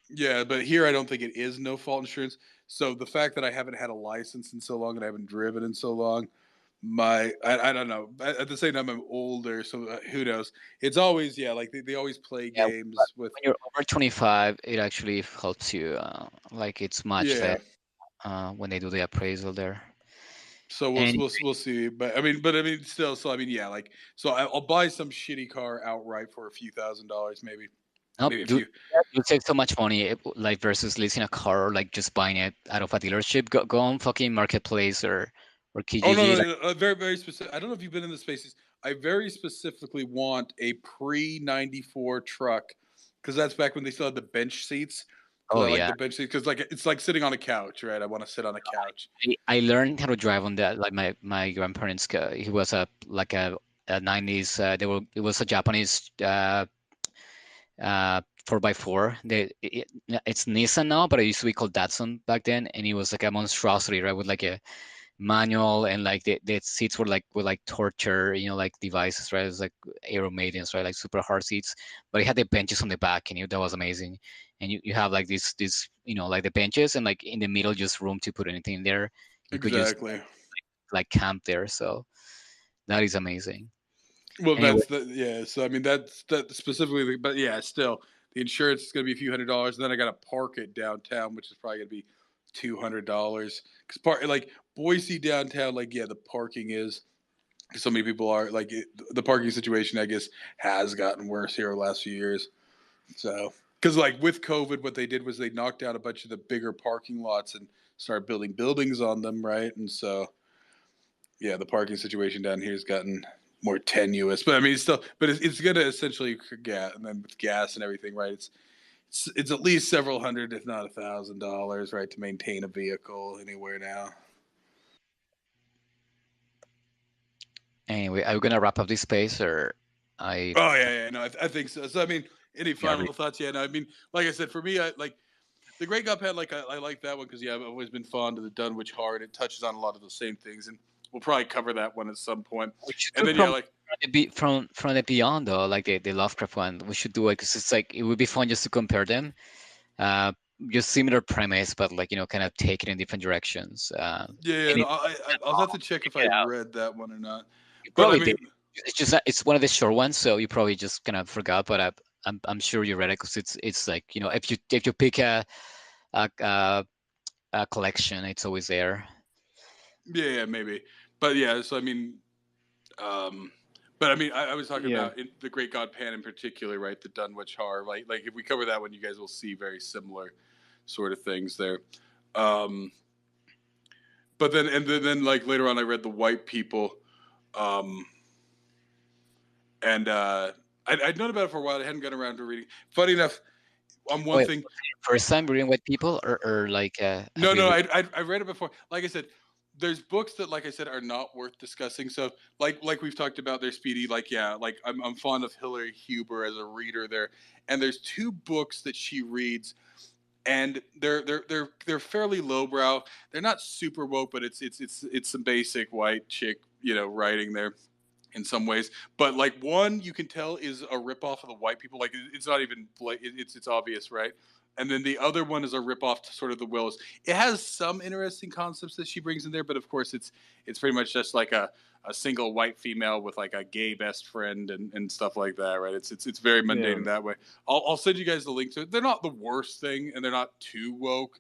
Yeah, but here I don't think it is no fault insurance. So the fact that I haven't had a license in so long and I haven't driven in so long, I don't know. At the same time, I'm older, so who knows? It's always like they always play Yeah, but games with when you're over 25, it actually helps you. Like it's much less yeah. when they do the appraisal there. So And we'll see. But still. So yeah, like so I'll buy some shitty car outright for a few $1,000s, nope, maybe a dude, few. you save so much money, like versus leasing a car or like just buying it out of a dealership. Go on fucking Marketplace or Oh no, Kijiji. no, Like, no, very, very specific. I don't know if you've been in the spaces. I very specifically want a pre '94 truck because that's back when they still had the bench seats. Because oh I like yeah, the bench seats because like it's like sitting on a couch, right? I want to sit on a couch. I learned how to drive on that. Like my grandparents, he was a 90s. It was a Japanese 4x4. It's Nissan now, but it used to be called Datsun back then, and it was like a monstrosity, right? With like a manual and like the seats were like torture, like devices, right? It was like Aero Maidens, right? Like super hard seats, but it had the benches on the back, and that was amazing. And you have like this like the benches, and like in the middle just room to put anything in there. You could just Exactly. like camp there, so that is amazing. Well, Anyway, that's the yeah. So that's that specifically, but yeah, still the insurance is going to be a few $100s, and then I got to park it downtown, which is probably going to be $200 because like Boise downtown, like yeah, the parking is. So many people are like the parking situation. I guess has gotten worse here the last few years. So because like with COVID, what they did was they knocked down a bunch of the bigger parking lots and started building buildings on them, right? And so yeah, the parking situation down here has gotten more tenuous. But I mean, it's still, but it's going to essentially gas, and then with gas and everything, right? It's at least several hundred, if not $1,000, right, to maintain a vehicle anywhere now. are we gonna wrap up this space or I Oh yeah, no, I think so. So I mean, any yeah, final thoughts? Yeah, no, I mean, like I said, for me, I like the Great God Pad. Like I like that one because yeah, I've always been fond of the Dunwich Horror. It touches on a lot of the same things, and we'll probably cover that one at some point. we should do And then yeah, like from the beyond though, like the Lovecraft one. We should do it because it's like it would be fun just to compare them. Uh, just similar premise, but like kind of take it in different directions. yeah, And no, it, I'll have to check if check I it out. read that one or not. You But I probably did. mean, It's just that it's one of the short ones, so you probably just kind of forgot. But I'm sure you read it because it's like if you pick a, a a collection, it's always there. yeah, maybe. But yeah, so I mean, um, but I mean, I was talking Yeah. about the Great God Pan in particular, right? The Dunwich Horror. Like if we cover that one, you guys will see very similar sort of things there. Um, but then like later on, I read the White People, um, and I'd known about it for a while. I hadn't gotten around to reading. Funny enough, on one Wait, thing, first time reading White People, or like have no, you no, read? I read it before. Like I said, there's books that, like I said, are not worth discussing. So, like we've talked about, there's Speedy. Like, yeah, like I'm fond of Hilary Huber as a reader there, and there's two books that she reads, and they're fairly lowbrow. They're not super woke, but it's some basic white chick, writing there. in some ways, but like one you can tell is a ripoff of the white people. Like it's not even it's obvious, right? And then the other one is a ripoff to sort of the Willows. It has some interesting concepts that she brings in there, but of course it's pretty much just like a single white female with like a gay best friend and stuff like that, right? It's very mundane in that way. I'll send you guys the link to it. They're not the worst thing, and they're not too woke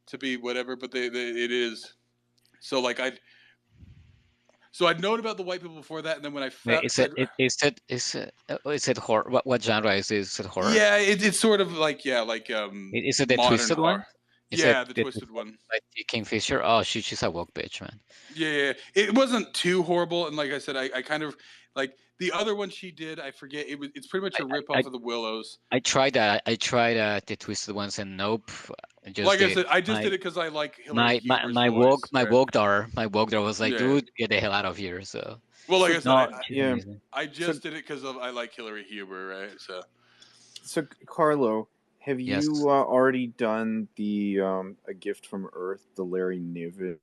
to be whatever, but they it is. So like I'd known about the white people before that, and then when I Wait, found, is it horror? What genre is it? Is it horror? yeah, it's sort of like Is it the modern twisted horror. one? Is Yeah, it the the twisted one. like the Kingfisher? Oh, she's a woke bitch, man. Yeah, it wasn't too horrible, and like I said, I kind of like the other one she did. I forget it's pretty much a rip I off of the Willows. I tried that. I tried the twisted ones, and nope. Just Like I the said, I just my did it because I like Hillary my my Huber's my voice. Right? my Wogdar was like, Yeah. dude, get the hell out of here. So Well, like So I said, no, I she's yeah, amazing. I just did it because I like Hillary Huber, right? so Carlo, have Yes. you already done the A Gift from Earth, the Larry Niven?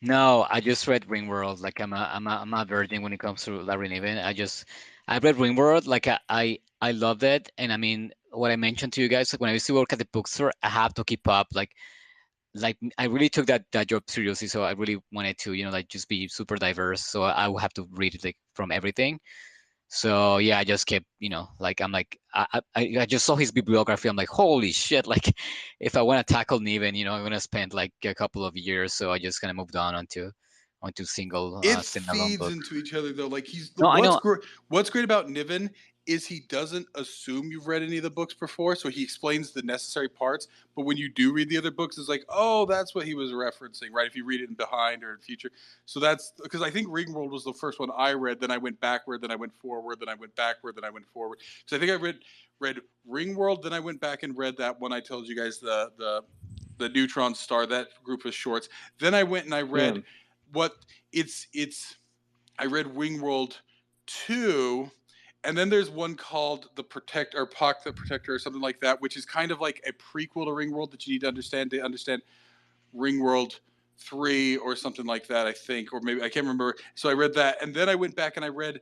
No, I just read Ringworld. Like I'm a virgin when it comes to Larry Niven. I read Ringworld. Like I loved it, and I mean what I mentioned to you guys. Like when I used to work at the bookstore, I have to keep up. Like I really took that job seriously. So I really wanted to like just be super diverse. So I would have to read it like from everything. So yeah, I just kept, like I'm like I just saw his bibliography. I'm like, holy shit! Like, if I want to tackle Niven, I'm gonna spend like a couple of years. So I just kind of moved on onto single It standalone feeds book. into each other though. Like No, I know. what's great about Niven is he doesn't assume you've read any of the books before, so he explains the necessary parts. But when you do read the other books, it's like, oh, that's what he was referencing, right? If you read it in behind or in future, so that's because I think Ringworld was the first one I read. Then I went backward, then I went forward, then I went backward, then I went forward. So I think I read Ringworld, then I went back and read that one I told you guys the Neutron Star, that group of shorts. Then I went and I read what it's I read Ringworld 2, and then there's one called The Protector or Pock the Protector or something like that, which is kind of like a prequel to Ringworld that you need to understand Ringworld 3 or something like that, I think, or maybe I can't remember. So I read that, and then I went back and I read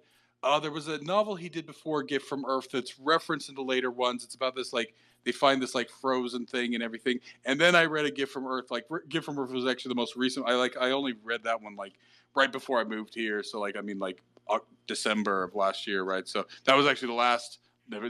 there was a novel he did before, Gift from Earth, that's referenced in the later ones. It's about this like they find this like frozen thing and everything. And then I read A Gift from Earth. Like Gift from Earth was actually the most recent. I only read that one like right before I moved here. So like I mean like December of last year, right? So that was actually the last.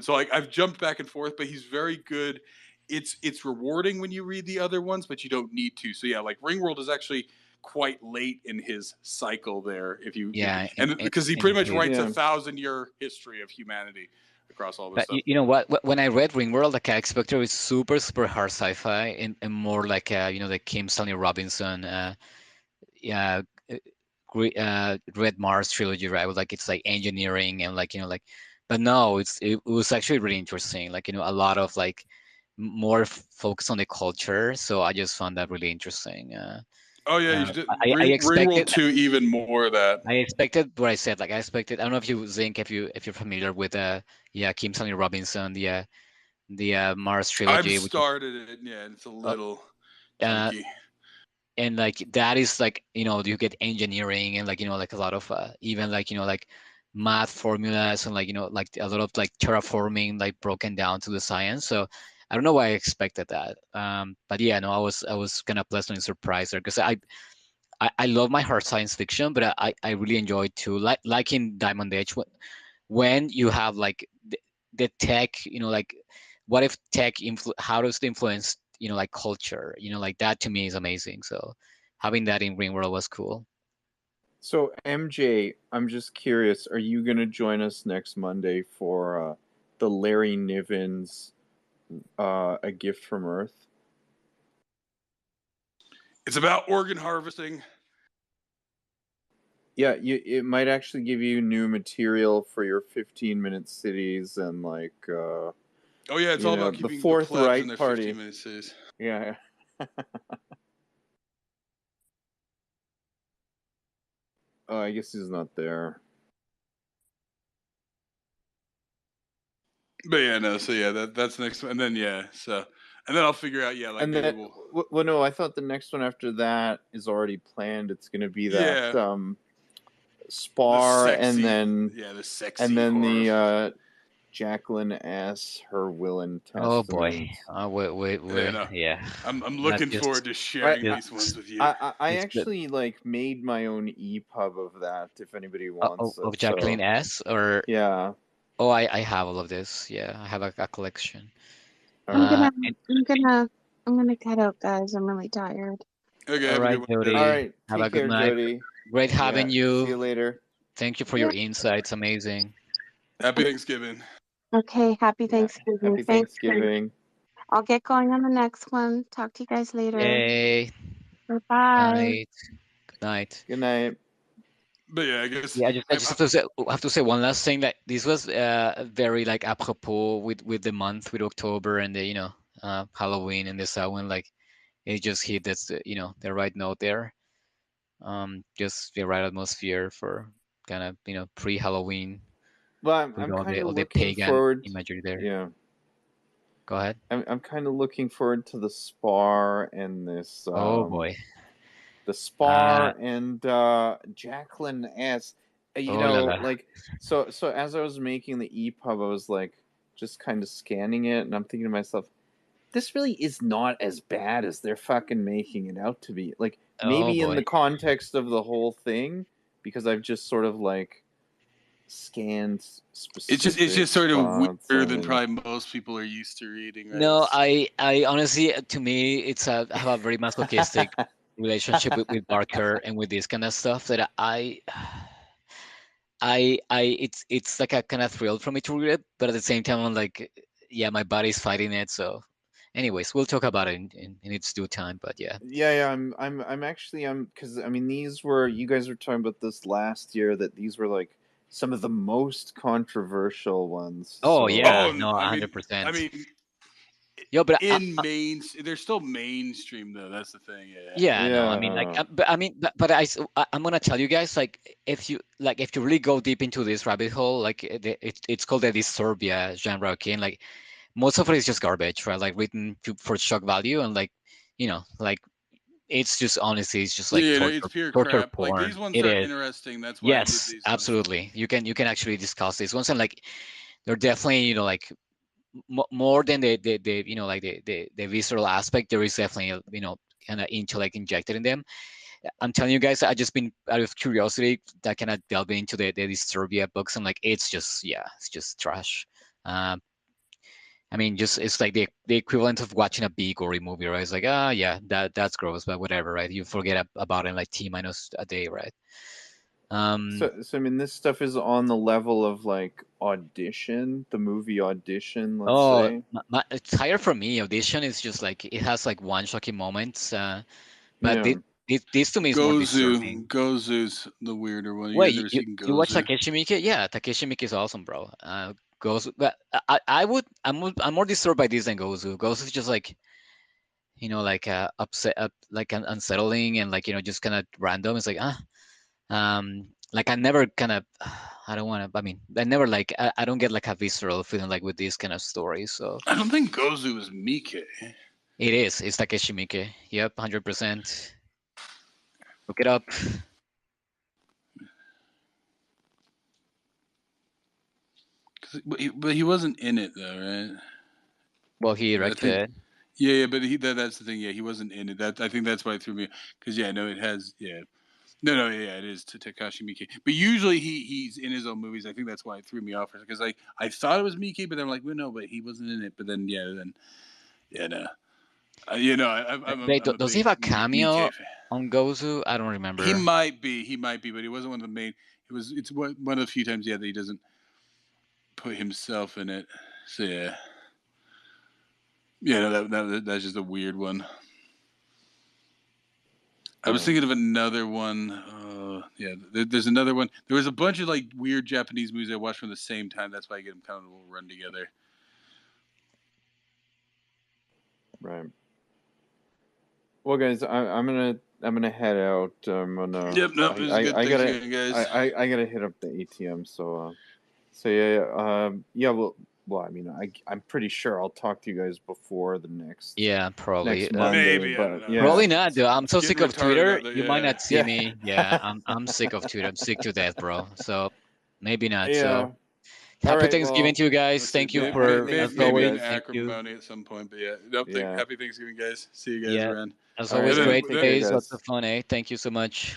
So like I've jumped back and forth, but he's very good. It's rewarding when you read the other ones, but you don't need to. So yeah, like Ringworld is actually quite late in his cycle there. Yeah, And because he pretty much indeed. writes 1,000-year history of humanity across all this But stuff. you know what? When I read Ringworld, like I expected it was super hard sci-fi and more like the Kim Stanley Robinson yeah Red Mars trilogy, right? With like it's like engineering and like but no, it was actually really interesting. Like a lot of like more focus on the culture. So I just found that really interesting. Oh yeah, you Uh, should I Ringworld expected 2 even more of that. I expected what I said. Like I expected. I don't know if you think if you're familiar with yeah Kim Stanley Robinson the Mars I've trilogy, which is started it, yeah, and it's a uh, little uh, clunky. and like that is like you get engineering and like like a lot of even like like math formulas and like a lot of like terraforming like broken down to the science. So I don't know why I expected that. But yeah, no, I was kind of pleasantly surprised there because I love my hard science fiction, but I really enjoy too, like in Diamond Age when you have like the tech, like what if tech how does it influence like culture, like that to me is amazing. So having that in Ringworld was cool. So MJ, I'm just curious, are you going to join us next Monday for the Larry Niven's A Gift from Earth? It's about organ harvesting. Yeah, it might actually give you new material for your 15-minute cities and like Oh yeah, it's all about the keeping Fourth the plebs Reich in their Party. 15-minute cities. Yeah. Oh, I guess he's not there. But yeah, no. So yeah, that's next one, and then yeah, so and then I'll figure out like and maybe then, well, no, I thought the next one after that is already planned. It's going to be that Spar, sexy, and then the sexy and then horror. the Jacqueline S. Her Will and Oh Testament. boy. Wait. Yeah. I'm That's looking just forward to sharing I, these ones with you. I it's the actually like made my own EPUB of that if anybody wants it. of Jacqueline So S. or yeah, oh, I have all of this. Yeah, I have a collection. all I'm right, gonna, And I'm gonna cut out, guys. I'm really tired. Okay, all have a good right, one, all Jody. Jody. right. Have a Take good care, night. Jody. Great Yeah, having see you. you later. Thank you for Yeah. your insights. Amazing. Happy Thanksgiving. Okay. Happy Yeah, Thanksgiving. happy Thanks. Thanksgiving. I'll get going on the next one. Talk to you guys later. Yay. Bye. Night. Good night. Good night. But yeah, I guess Yeah, I just have to say one last thing that this was very like apropos with the month with October and the Halloween and the Samhain, like it just hit that's the right note there. Just the right atmosphere for kind of pre-Halloween Well, with I'm kind of all the looking pagan forward. imagery there. Yeah, Go ahead. I'm kind of looking forward to the Spar and this Oh boy. the Uh Spar and Jacqueline S. You oh la know, la. like so as I was making the EPUB, I was like just kind of scanning it, and I'm thinking to myself, this really is not as bad as they're fucking making it out to be. Like Oh maybe in boy. the context of the whole thing, because I've just sort of like scanned it's specific just sort of spots. weirder than probably most people are used to reading, right? No, I honestly, to me, I have a very masochistic relationship with Barker and with this kind of stuff that it's like a kind of thrill for me to read it, but at the same time, I'm like, yeah, my body's fighting it. So, anyways, we'll talk about it in its due time. But yeah. Yeah, I'm actually because I mean these were you guys were talking about this last year that these were like some of the most controversial ones. Oh So yeah, Oh, no, I 100%. mean, Yo, but they're still mainstream though. That's the thing. Yeah. yeah, no, I mean, like, yeah, I'm gonna tell you guys, like, if you really go deep into this rabbit hole, like, it's called the disturbia genre, okay, and like, most of it is just garbage, right? Like, written for shock value, and like, like, it's just honestly, it's just like Yeah, no, it's torture, pure torture crap. Like these porn. ones It are is. interesting. That's why I did Yes, these ones. absolutely. You can actually discuss these ones, and like, they're definitely, like, more than the like the visceral aspect. There is definitely kind of intellect injected in them. I'm telling you guys, I just been out of curiosity that kind of delving into the Disturbia books. I'm like, it's just trash. Um, I mean, just it's like the equivalent of watching a big gory movie, right? It's like, yeah, that's gross, but whatever, right? You forget about it in like T minus a day, right? so I mean this stuff is on the level of like Audition, the movie Audition, let's Oh, say. it's higher for me. Audition is just like it has like one shocking moment, but Yeah. this to me is more disturbing. Gozu's the weirder one. You guys Wait, ever you seen you watch Gozu? Takeshi Miike? Yeah, Takeshi Miike is awesome, bro. Gozu, but I'm more disturbed by this than Gozu. Gozu is just like like upset, like unsettling, and like just kind of random. It's like like I never kind of I don't want to. I mean, I never like I don't get like a visceral feeling like with these kind of stories. So I don't think Gozu is Mike. it is. It's Takeshi Miike. Yep, 100%. Look it up. But he wasn't in it though, right? Well, he I think. directed it. Yeah, but that's the thing. Yeah, he wasn't in it. I think that's why it threw me. Because yeah, no, it has. Yeah, no, yeah, it is to Takashi Miike. But usually he's in his own movies. I think that's why it threw me off because I thought it was Miike, but I'm like, well, no, but he wasn't in it. But then yeah, no, I'm a Does he big have a Miike cameo fan. on Gozu? I don't remember. He might be, but he wasn't one of the main. It's one of the few times, yeah, that he doesn't put himself in it. So yeah, no, that's just a weird one. I was thinking of another one. Yeah, there's another one. There was a bunch of like weird Japanese movies I watched from the same time. That's why I get them kind of all run together. Right. Well, guys, I'm gonna head out. I'm gonna. Yep, nope. It was a good I gotta. Thanksgiving, guys. I gotta hit up the ATM. So yeah. Yeah. Well, well, I mean, I'm pretty sure I'll talk to you guys before the next Yeah, probably. next Monday. Maybe, I don't But know. yeah, Probably not, dude. I'm so Getting sick of retarded Twitter. out there, You might yeah. not see Yeah. me. Yeah, I'm sick of Twitter. I'm sick to death, bro. So maybe not. yeah. So All happy right, Thanksgiving well, to you guys. Let's see, Thank you maybe, for, Happy as maybe always. an Thanksgiving, guys. Thank you. acrimony at some point, but yeah. Nope, Yeah. happy Thanksgiving, guys. See you guys Yeah, around. as All right, always, And then, great take care, days. Lots guys. of fun, eh? Thank you so much.